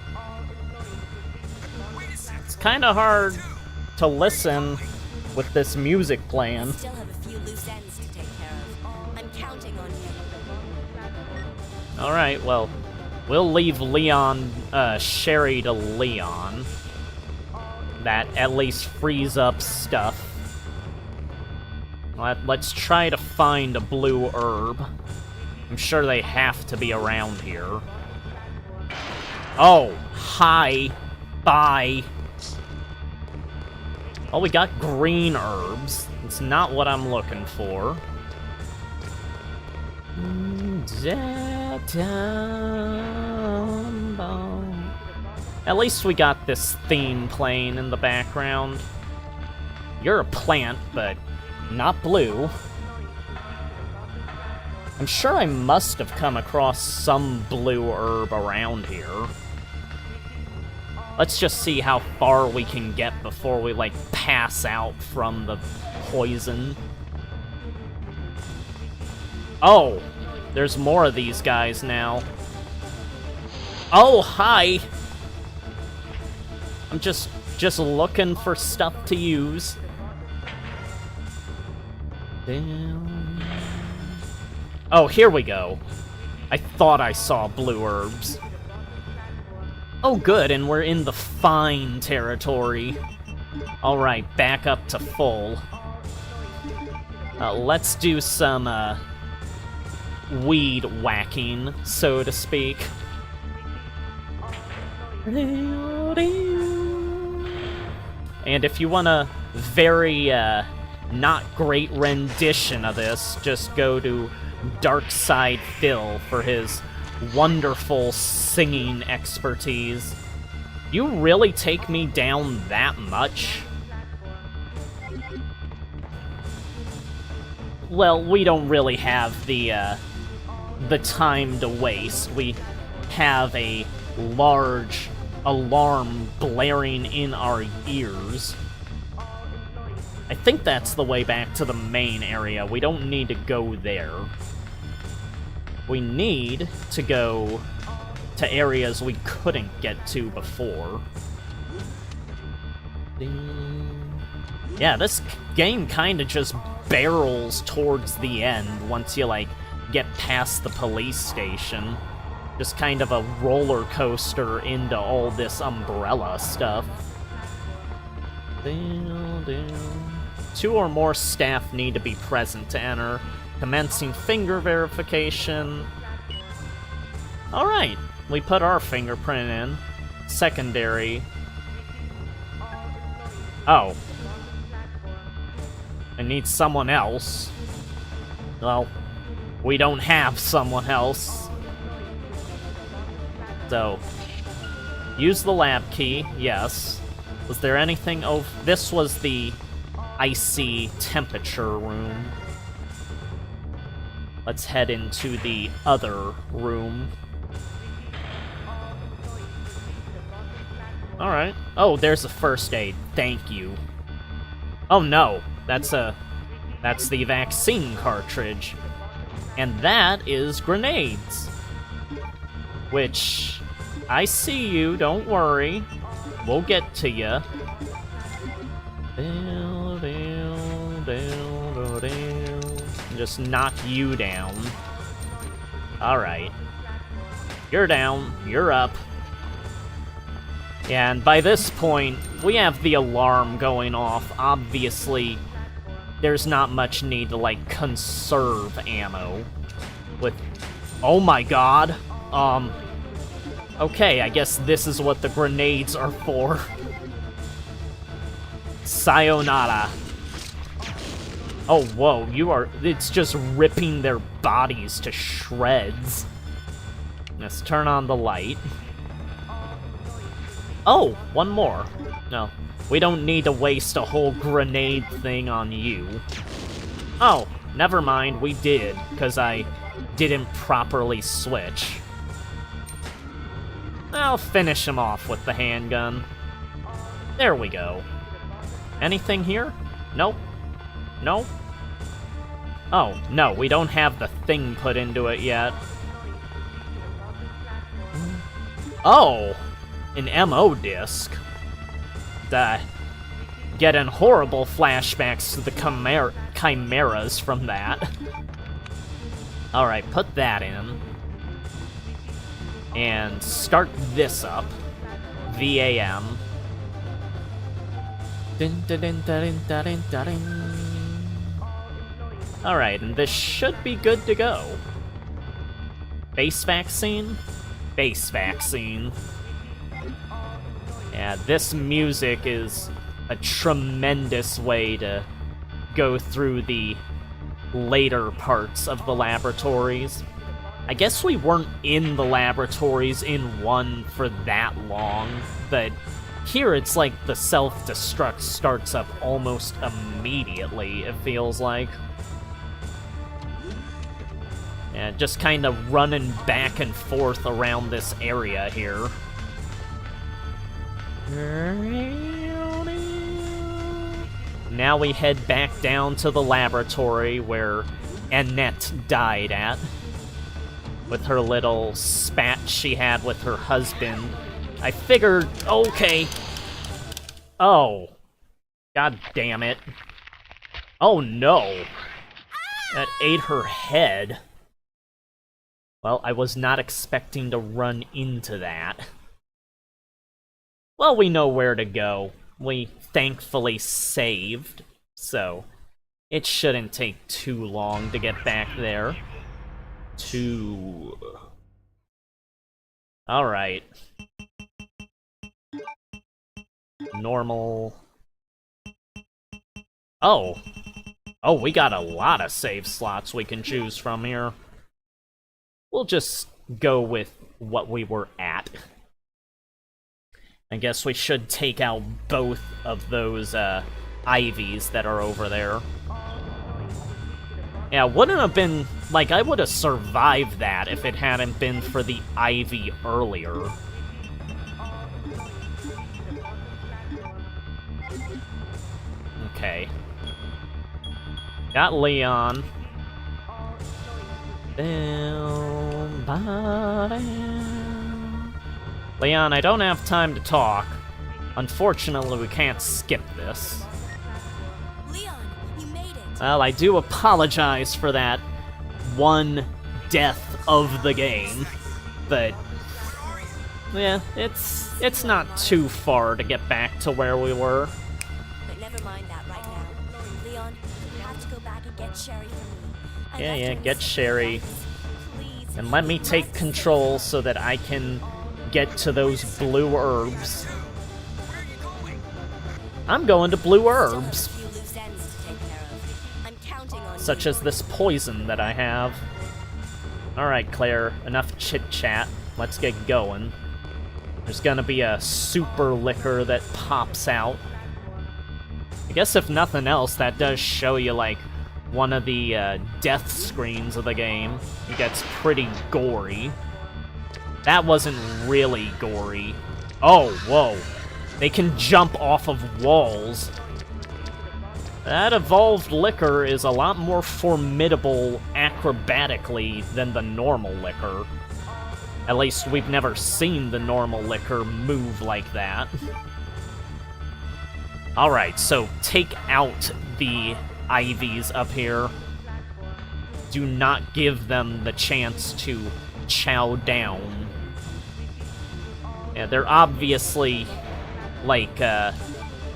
It's kind of hard to listen with this music playing. Still have a few loose ends to take care of. I'm counting on you. Alright, well, we'll leave Sherry to Leon. That at least frees up stuff. Let's try to find a blue herb. I'm sure they have to be around here. Oh, hi. Bye. Oh, we got green herbs. It's not what I'm looking for. At least we got this theme playing in the background. You're a plant, but not blue. I'm sure I must have come across some blue herb around here. Let's just see how far we can get before we, like, pass out from the poison. Oh! There's more of these guys now. Oh, hi! I'm just looking for stuff to use. Damn. Oh, here we go. I thought I saw blue herbs. Oh, good, and we're in the fine territory. Alright, back up to full. Let's do some, weed whacking, so to speak. And if you want a very, not great rendition of this, just go to Darkside Phil for his wonderful singing expertise. You really take me down that much? Well, we don't really have the time to waste. We have a large alarm blaring in our ears. I think that's the way back to the main area. We don't need to go there. We need to go to areas we couldn't get to before. Yeah, this game kind of just barrels towards the end once you, like, get past the police station. Just kind of a roller coaster into all this umbrella stuff. 2 or more staff need to be present to enter. Commencing finger verification. Alright, we put our fingerprint in. Secondary. Oh. I need someone else. Well, we don't have someone else. So, use the lab key, yes. Was there anything over... This was the icy temperature room. Let's head into the other room. Alright. Oh, there's a first aid. Thank you. Oh no, that's the vaccine cartridge. And that is grenades. Which, I see you, don't worry. We'll get to ya. Just knock you down. Alright. You're down, you're up. And by this point, we have the alarm going off. Obviously, there's not much need to, like, conserve ammo with... Oh my god! Okay, I guess this is what the grenades are for. Sayonara. Oh, whoa, you are... It's just ripping their bodies to shreds. Let's turn on the light. Oh, one more. No, we don't need to waste a whole grenade thing on you. Oh, never mind, we did, because I didn't properly switch. I'll finish him off with the handgun. There we go. Anything here? Nope. No? Oh, no, we don't have the thing put into it yet. Oh! An MO disc. Getting horrible flashbacks to the chimeras from that. Alright, put that in. And start this up. VAM. Alright, and this should be good to go. Base vaccine? Base vaccine. Yeah, this music is a tremendous way to go through the later parts of the laboratories. I guess we weren't in the laboratories in one for that long, but here it's like the self-destruct starts up almost immediately, it feels like. Yeah, just kind of running back and forth around this area here. Now we head back down to the laboratory where Annette died at. With her little spat she had with her husband. I figured, okay. Oh. God damn it. Oh no. That ate her head. Well, I was not expecting to run into that. Well, we know where to go. We thankfully saved, so it shouldn't take too long to get back there. Alright. Normal. Oh. Oh, we got a lot of save slots we can choose from here. We'll just go with what we were at. I guess we should take out both of those ivies that are over there. Yeah, wouldn't have been... Like, I would have survived that if it hadn't been for the ivy earlier. Okay. Got Leon. Leon, I don't have time to talk. Unfortunately, we can't skip this. Leon, you made it. Well, I do apologize for that one death of the game, but yeah, it's not too far to get back to where we were. But never mind that right now. Leon, you have to go back and get Sherry for me. Yeah, get Sherry. And let me take control so that I can get to those blue herbs. I'm going to blue herbs. I'm counting on Such as this poison that I have. Alright, Claire, enough chit-chat. Let's get going. There's gonna be a super liquor that pops out. I guess if nothing else, that does show you, like, one of the death screens of the game. It gets pretty gory. That wasn't really gory. Oh, whoa. They can jump off of walls. That evolved liquor is a lot more formidable acrobatically than the normal liquor. At least we've never seen the normal liquor move like that. Alright, so take out the Ivies up here. Do not give them the chance to chow down. Yeah, they're obviously like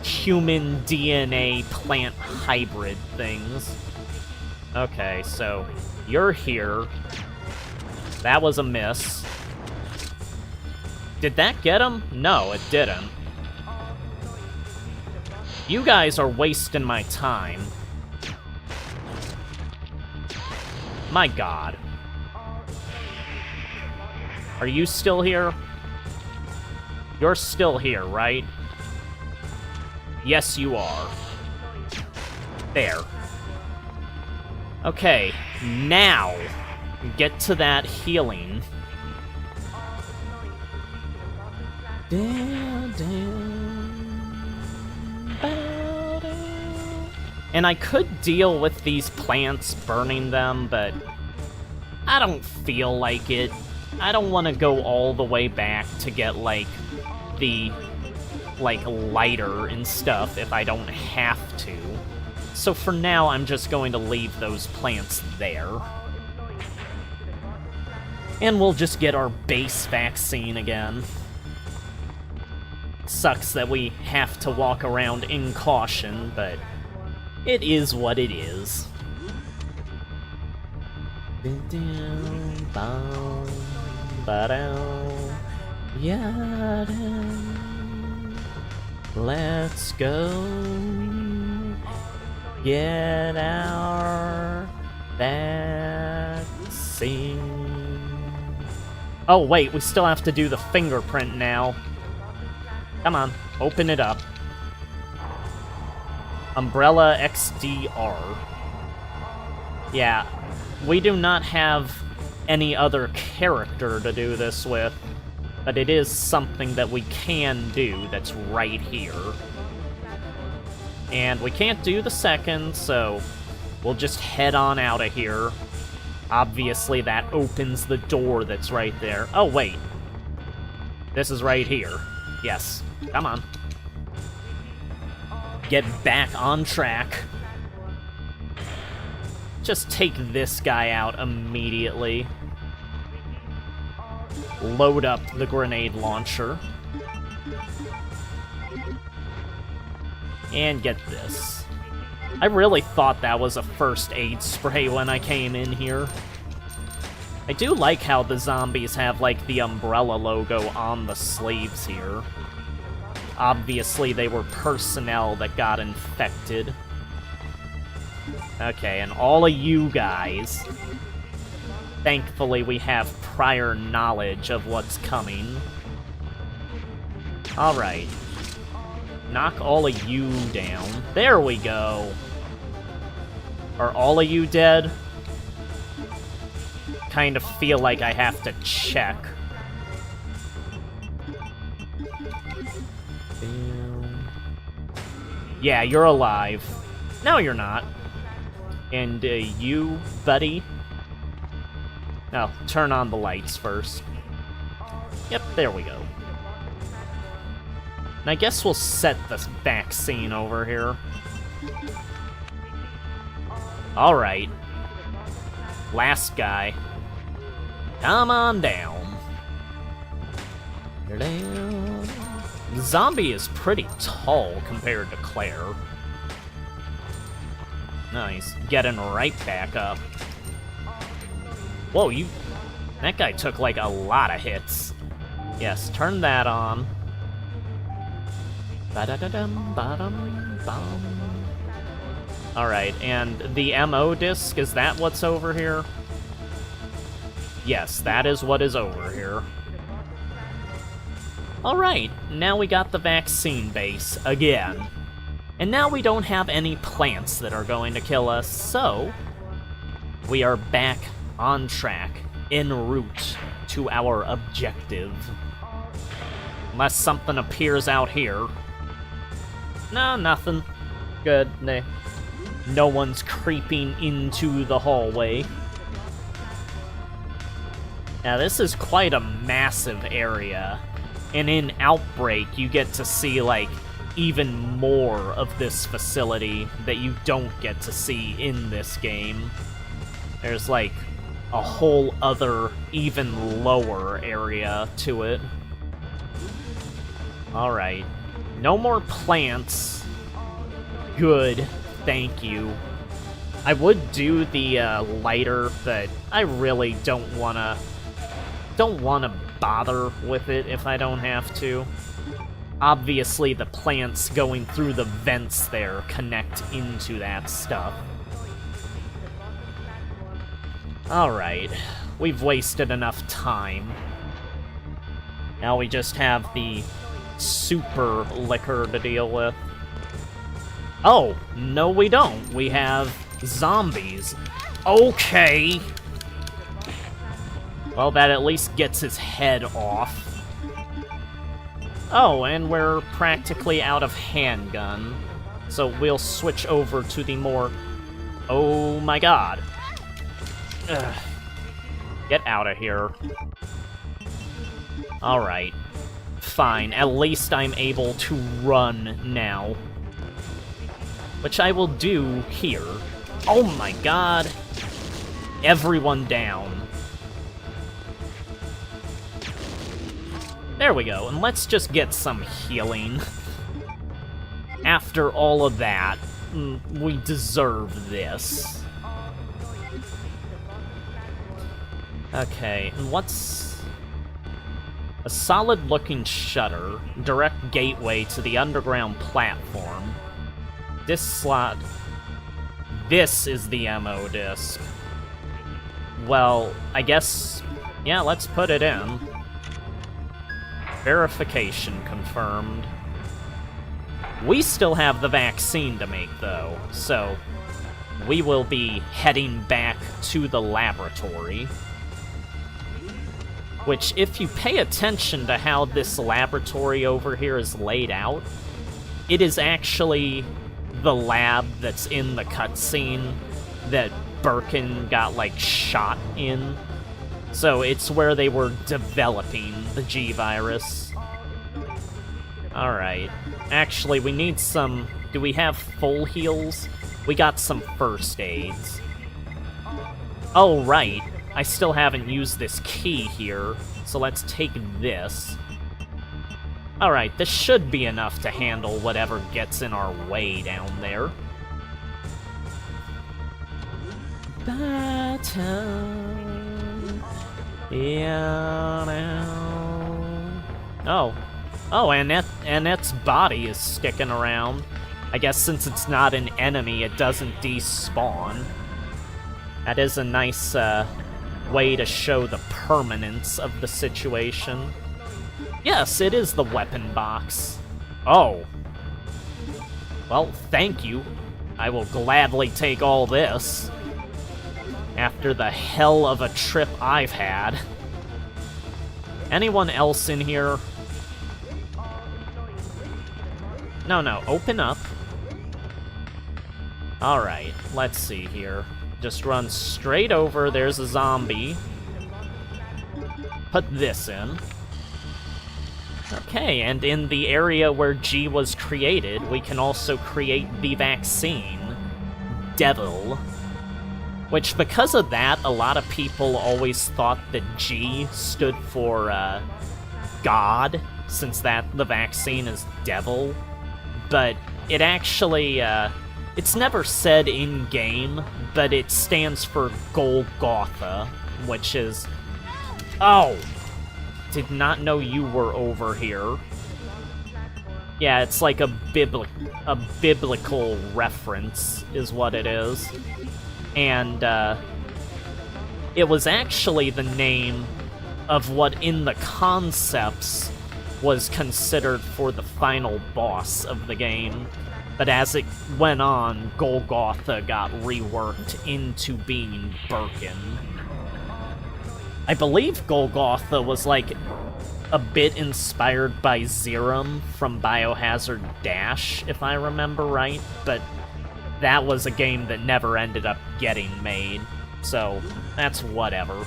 human DNA plant hybrid things. Okay, so you're here. That was a miss. Did that get him? No, it didn't. You guys are wasting my time. My god. Are you still here? You're still here, right? Yes, you are. There. Okay, now, get to that healing. And I could deal with these plants, burning them, but I don't feel like it. I don't want to go all the way back to get, like, the, like, lighter and stuff if I don't have to. So for now, I'm just going to leave those plants there. And we'll just get our base vaccine again. Sucks that we have to walk around in caution, but it is what it is. Let's go get our vaccine. Oh wait, we still have to do the fingerprint now. Come on, open it up. Umbrella XDR. Yeah, we do not have any other character to do this with, but it is something that we can do that's right here. And we can't do the second, so we'll just head on out of here. Obviously, that opens the door that's right there. Oh, wait. This is right here. Yes. Come on. Get back on track. Just take this guy out immediately. Load up the grenade launcher. And get this. I really thought that was a first aid spray when I came in here. I do like how the zombies have, like, the umbrella logo on the sleeves here. Obviously, they were personnel that got infected. Okay, and all of you guys... Thankfully, we have prior knowledge of what's coming. Alright. Knock all of you down. There we go. Are all of you dead? Kind of feel like I have to check. Yeah, you're alive. No, you're not. And you, buddy? No, turn on the lights first. Yep, there we go. And I guess we'll set the vaccine over here. Alright. Last guy. Come on down. The zombie is pretty tall compared to Claire. Nice. Getting right back up. Whoa, that guy took, like, a lot of hits. Yes, turn that on. Alright, and the MO disc, is that what's over here? Yes, that is what is over here. Alright, now we got the vaccine base again. And now we don't have any plants that are going to kill us, so we are back on track, en route to our objective. Unless something appears out here. No, nothing. Good. No one's creeping into the hallway. Now, this is quite a massive area. And in Outbreak, you get to see, like, even more of this facility that you don't get to see in this game. There's, like, a whole other, even lower area to it. Alright. No more plants. Good. Thank you. I would do the lighter, but I really don't wanna bother with it if I don't have to. Obviously, the plants going through the vents there connect into that stuff. Alright, we've wasted enough time. Now we just have the super liquor to deal with. Oh, no we don't. We have zombies. Okay. Well, that at least gets his head off. Oh, and we're practically out of handgun. So we'll switch over to the more... Oh my god. Ugh. Get out of here. Alright. Fine, at least I'm able to run now. Which I will do here. Oh my god! Everyone down. There we go, and let's just get some healing. After all of that, we deserve this. Okay, and what's... A solid-looking shutter, direct gateway to the underground platform. This slot... This is the ammo disc. Well, I guess... Yeah, let's put it in. Verification confirmed. We still have the vaccine to make, though, so we will be heading back to the laboratory. Which, if you pay attention to how this laboratory over here is laid out, it is actually the lab that's in the cutscene that Birkin got, like, shot in. So it's where they were developing the G-Virus. Alright. Actually, we need some... Do we have full heals? We got some first aids. Oh, right. I still haven't used this key here, so let's take this. Alright, this should be enough to handle whatever gets in our way down there. Battle... Yeah, now... Oh, Annette's body is sticking around. I guess since it's not an enemy, it doesn't despawn. That is a nice, way to show the permanence of the situation. Yes, it is the weapon box. Oh. Well, thank you. I will gladly take all this. After the hell of a trip I've had. Anyone else in here? No, open up. Alright, let's see here. Just run straight over, there's a zombie. Put this in. Okay, and in the area where G was created, we can also create the vaccine. Devil. Which, because of that, a lot of people always thought that G stood for, God, since the vaccine is devil. But it actually, it's never said in-game, but it stands for Golgotha, which is... Oh! Did not know you were over here. Yeah, it's like a biblical reference, is what it is. And, it was actually the name of what in the concepts was considered for the final boss of the game. But as it went on, Golgotha got reworked into being Birkin. I believe Golgotha was like a bit inspired by Zerum from Biohazard Dash, if I remember right, but that was a game that never ended up getting made, so that's whatever.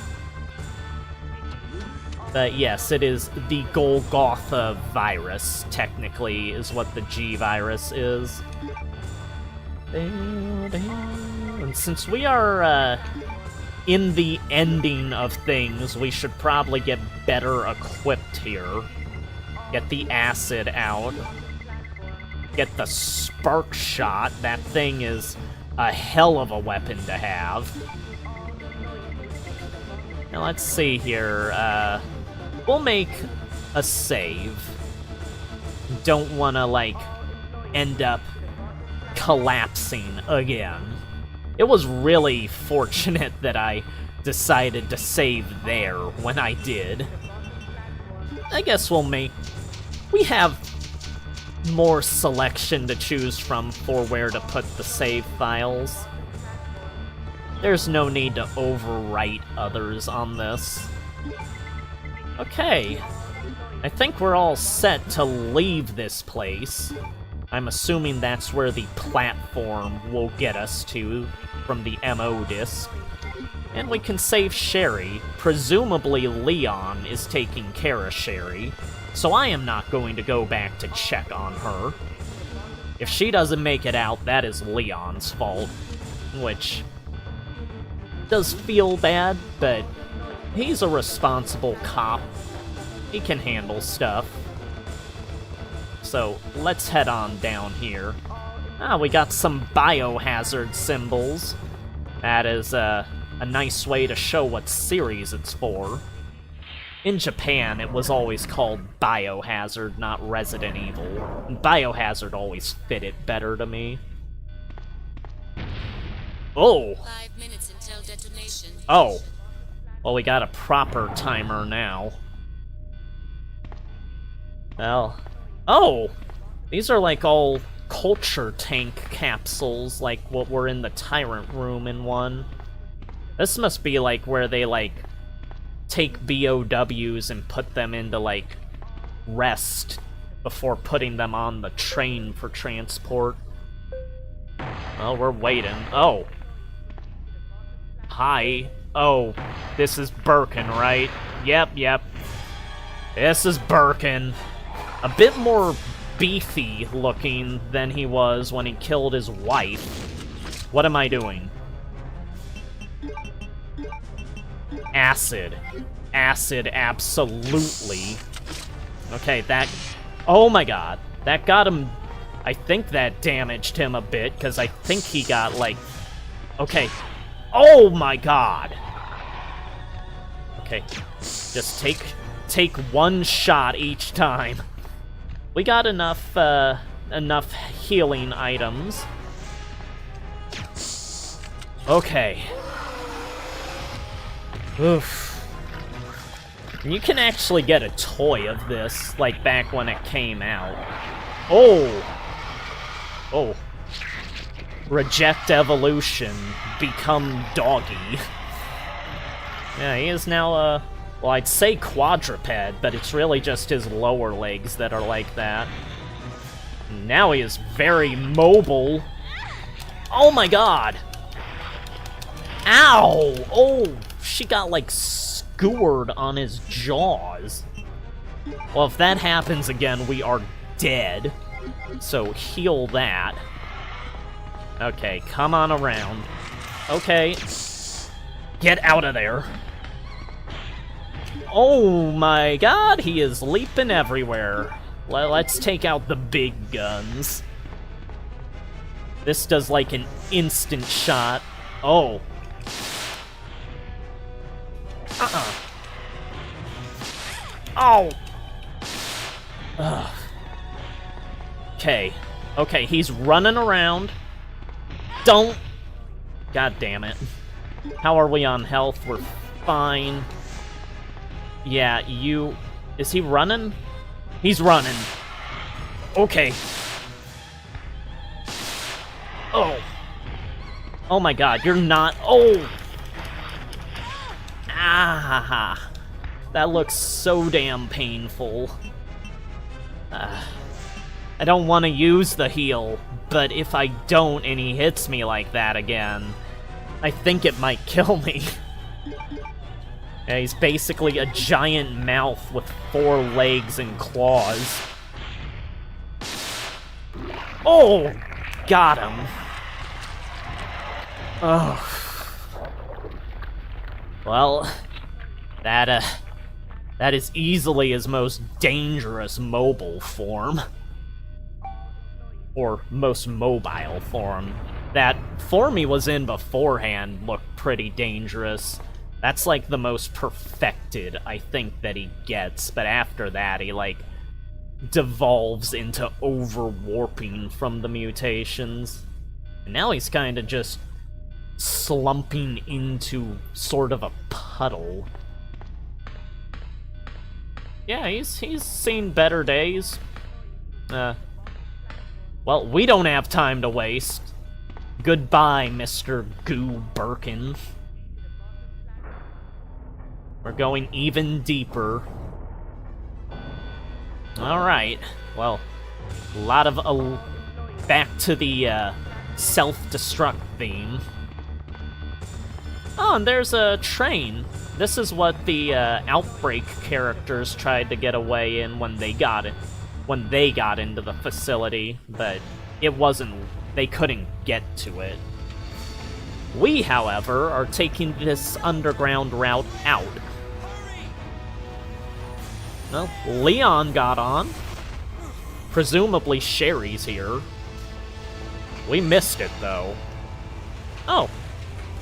But yes, it is the Golgotha virus, technically, is what the G virus is. And since we are in the ending of things, we should probably get better equipped here. Get the acid out. Get the spark shot. That thing is a hell of a weapon to have. Now let's see here. We'll make a save. Don't want to, like, end up collapsing again. It was really fortunate that I decided to save there when I did. I guess we have more selection to choose from for where to put the save files. There's no need to overwrite others on this. Okay, I think we're all set to leave this place. I'm assuming that's where the platform will get us to from the MO disc. And we can save Sherry. Presumably Leon is taking care of Sherry, so I am not going to go back to check on her. If she doesn't make it out, that is Leon's fault, which does feel bad, but he's a responsible cop. He can handle stuff. So, let's head on down here. Ah, we got some biohazard symbols. That is a nice way to show what series it's for. In Japan, it was always called Biohazard, not Resident Evil. And Biohazard always fitted better to me. Oh! 5 minutes until detonation. Oh. Well, we got a proper timer now. Well... Oh! These are like all culture tank capsules, like what were in the Tyrant room in one. This must be like where they like take BOWs and put them into like rest before putting them on the train for transport. Well, we're waiting. Oh. Hi. Oh, this is Birkin, right? Yep. This is Birkin. A bit more beefy looking than he was when he killed his wife. What am I doing? Acid. Acid, absolutely. Okay, that... Oh my god. That got him... I think that damaged him a bit, because I think he got, like... Okay. Oh my god! Okay. Just take one shot each time. We got enough healing items. Okay. Oof. You can actually get a toy of this, like back when it came out. Oh! Oh. Reject evolution. Become doggy. Yeah, he is now, well, I'd say quadruped, but it's really just his lower legs that are like that. Now he is very mobile. Oh my god! Ow! Oh, she got, like, skewered on his jaws. Well, if that happens again, we are dead. So heal that. Okay, come on around. Okay. Get out of there. Oh my god, he is leaping everywhere. Let's take out the big guns. This does like an instant shot. Oh. Oh. Ugh. Okay. Okay, he's running around. Don't. God damn it. How are we on health? We're fine. Yeah, you... Is he running? He's running. Okay. Oh. Oh my god, you're not... Oh! Ah! That looks so damn painful. I don't want to use the heal, but if I don't and he hits me like that again, I think it might kill me. Yeah, he's basically a giant mouth with 4 legs and claws. Oh! Got him. Oh. Well, that is easily his most dangerous mobile form. Or most mobile form. That form he was in beforehand looked pretty dangerous. That's like the most perfected, I think, that he gets, but after that he, like, devolves into over-warping from the mutations. And now he's kinda just slumping into sort of a puddle. Yeah, he's seen better days. Well, we don't have time to waste. Goodbye, Mr. Goo Birkin. We're going even deeper. Alright, well, a lot of back to the self-destruct theme. Oh, and there's a train. This is what the Outbreak characters tried to get away in when they got into the facility, but it wasn't, they couldn't get to it. We, however, are taking this underground route out. Well, Leon got on. Presumably Sherry's here. We missed it, though. Oh.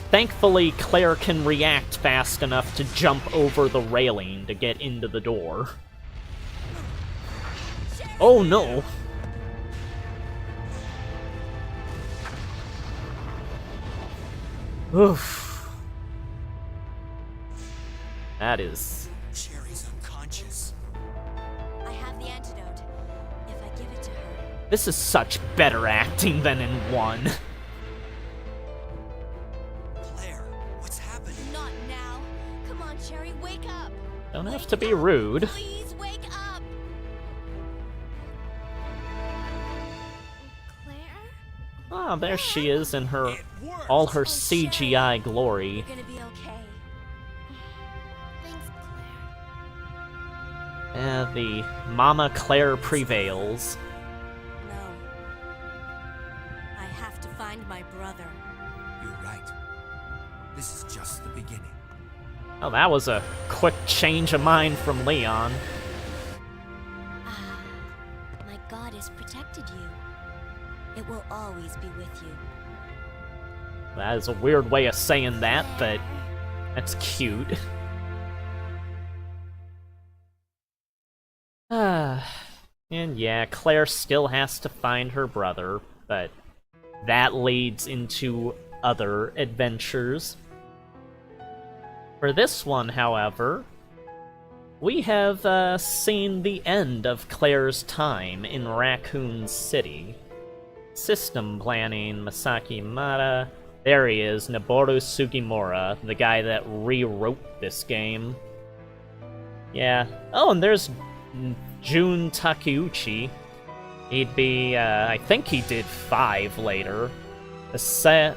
Thankfully, Claire can react fast enough to jump over the railing to get into the door. Oh no! Oof. That is... Sherry's unconscious. I have the antidote. If I give it to her. This is such better acting than in 1. Claire, what's happening? Not now. Come on, Sherry, wake up. Don't have to be rude. Please wake up. Claire? Ah, there she is in her... all her CGI glory. You're gonna be okay. Thanks, Claire. The Mama Claire prevails. No. I have to find my brother. You're right. This is just the beginning. Oh, that was a quick change of mind from Leon. Ah, my goddess protected you. It will always be with you. That is a weird way of saying that, but that's cute. And yeah, Claire still has to find her brother, but that leads into other adventures. For this one, however, we have seen the end of Claire's time in Raccoon City. System planning, Masaki Mata. There he is, Noboru Sugimura, the guy that rewrote this game. Yeah. Oh, and there's Jun Takeuchi. He'd be, I think he did 5 later. Isao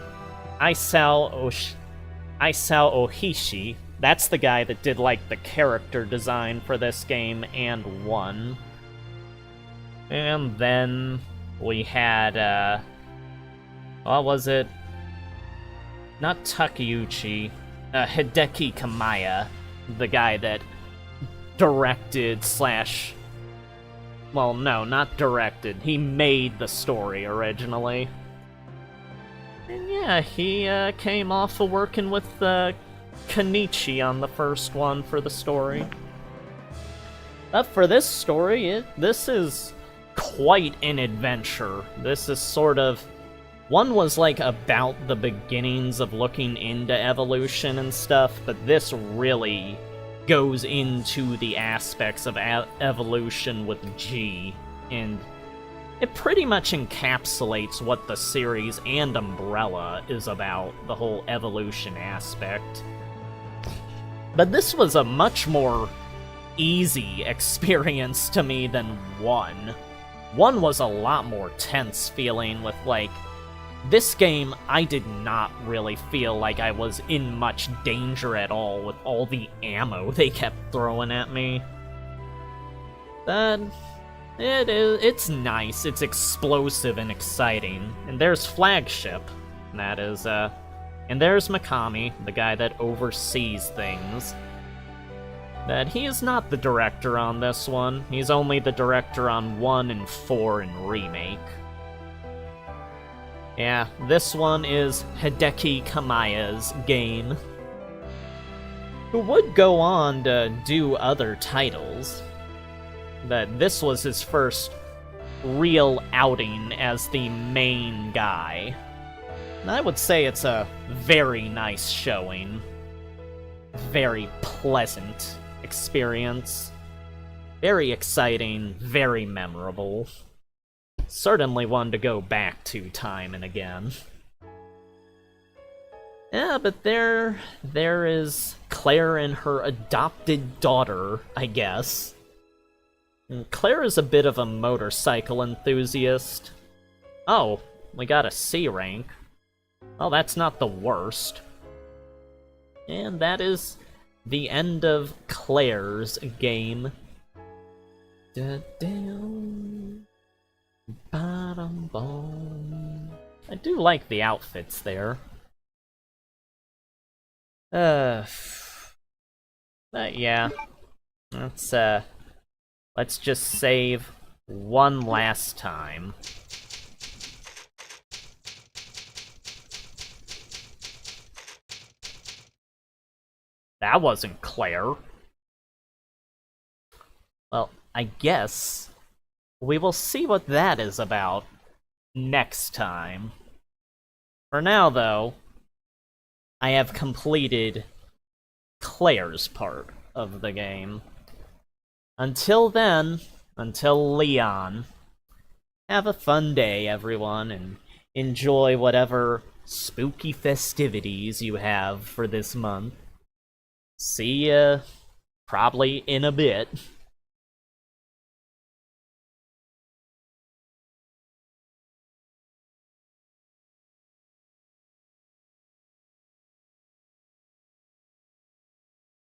Ohishi. That's the guy that did, like, the character design for this game and 1. And then we had, what was it? Not Takeuchi, Hideki Kamiya, the guy that directed slash... Well, no, not directed. He made the story originally. And yeah, he came off of working with Kenichi on the first one for the story. But for this story, this is quite an adventure. This is sort of One was like about the beginnings of looking into evolution and stuff, but this really goes into the aspects of evolution with G, and it pretty much encapsulates what the series and Umbrella is about, the whole evolution aspect. But this was a much more easy experience to me than 1. 1 was a lot more tense feeling with, like, this game, I did not really feel like I was in much danger at all with all the ammo they kept throwing at me. But it's nice, it's explosive and exciting. And there's Flagship, and that is, and there's Mikami, the guy that oversees things. But he is not the director on this one, he's only the director on 1 and 4 and Remake. Yeah, this one is Hideki Kamiya's game, who would go on to do other titles, but this was his first real outing as the main guy. And I would say it's a very nice showing. Very pleasant experience. Very exciting, very memorable. Certainly one to go back to time and again. Yeah, but there is Claire and her adopted daughter, I guess. And Claire is a bit of a motorcycle enthusiast. Oh, we got a C rank. Oh, that's not the worst. And that is the end of Claire's game. I do like the outfits there. But yeah. Let's just save one last time. That wasn't Claire. Well, I guess we will see what that is about next time. For now, though, I have completed Claire's part of the game. Until then, until Leon, have a fun day, everyone, and enjoy whatever spooky festivities you have for this month. See ya probably in a bit.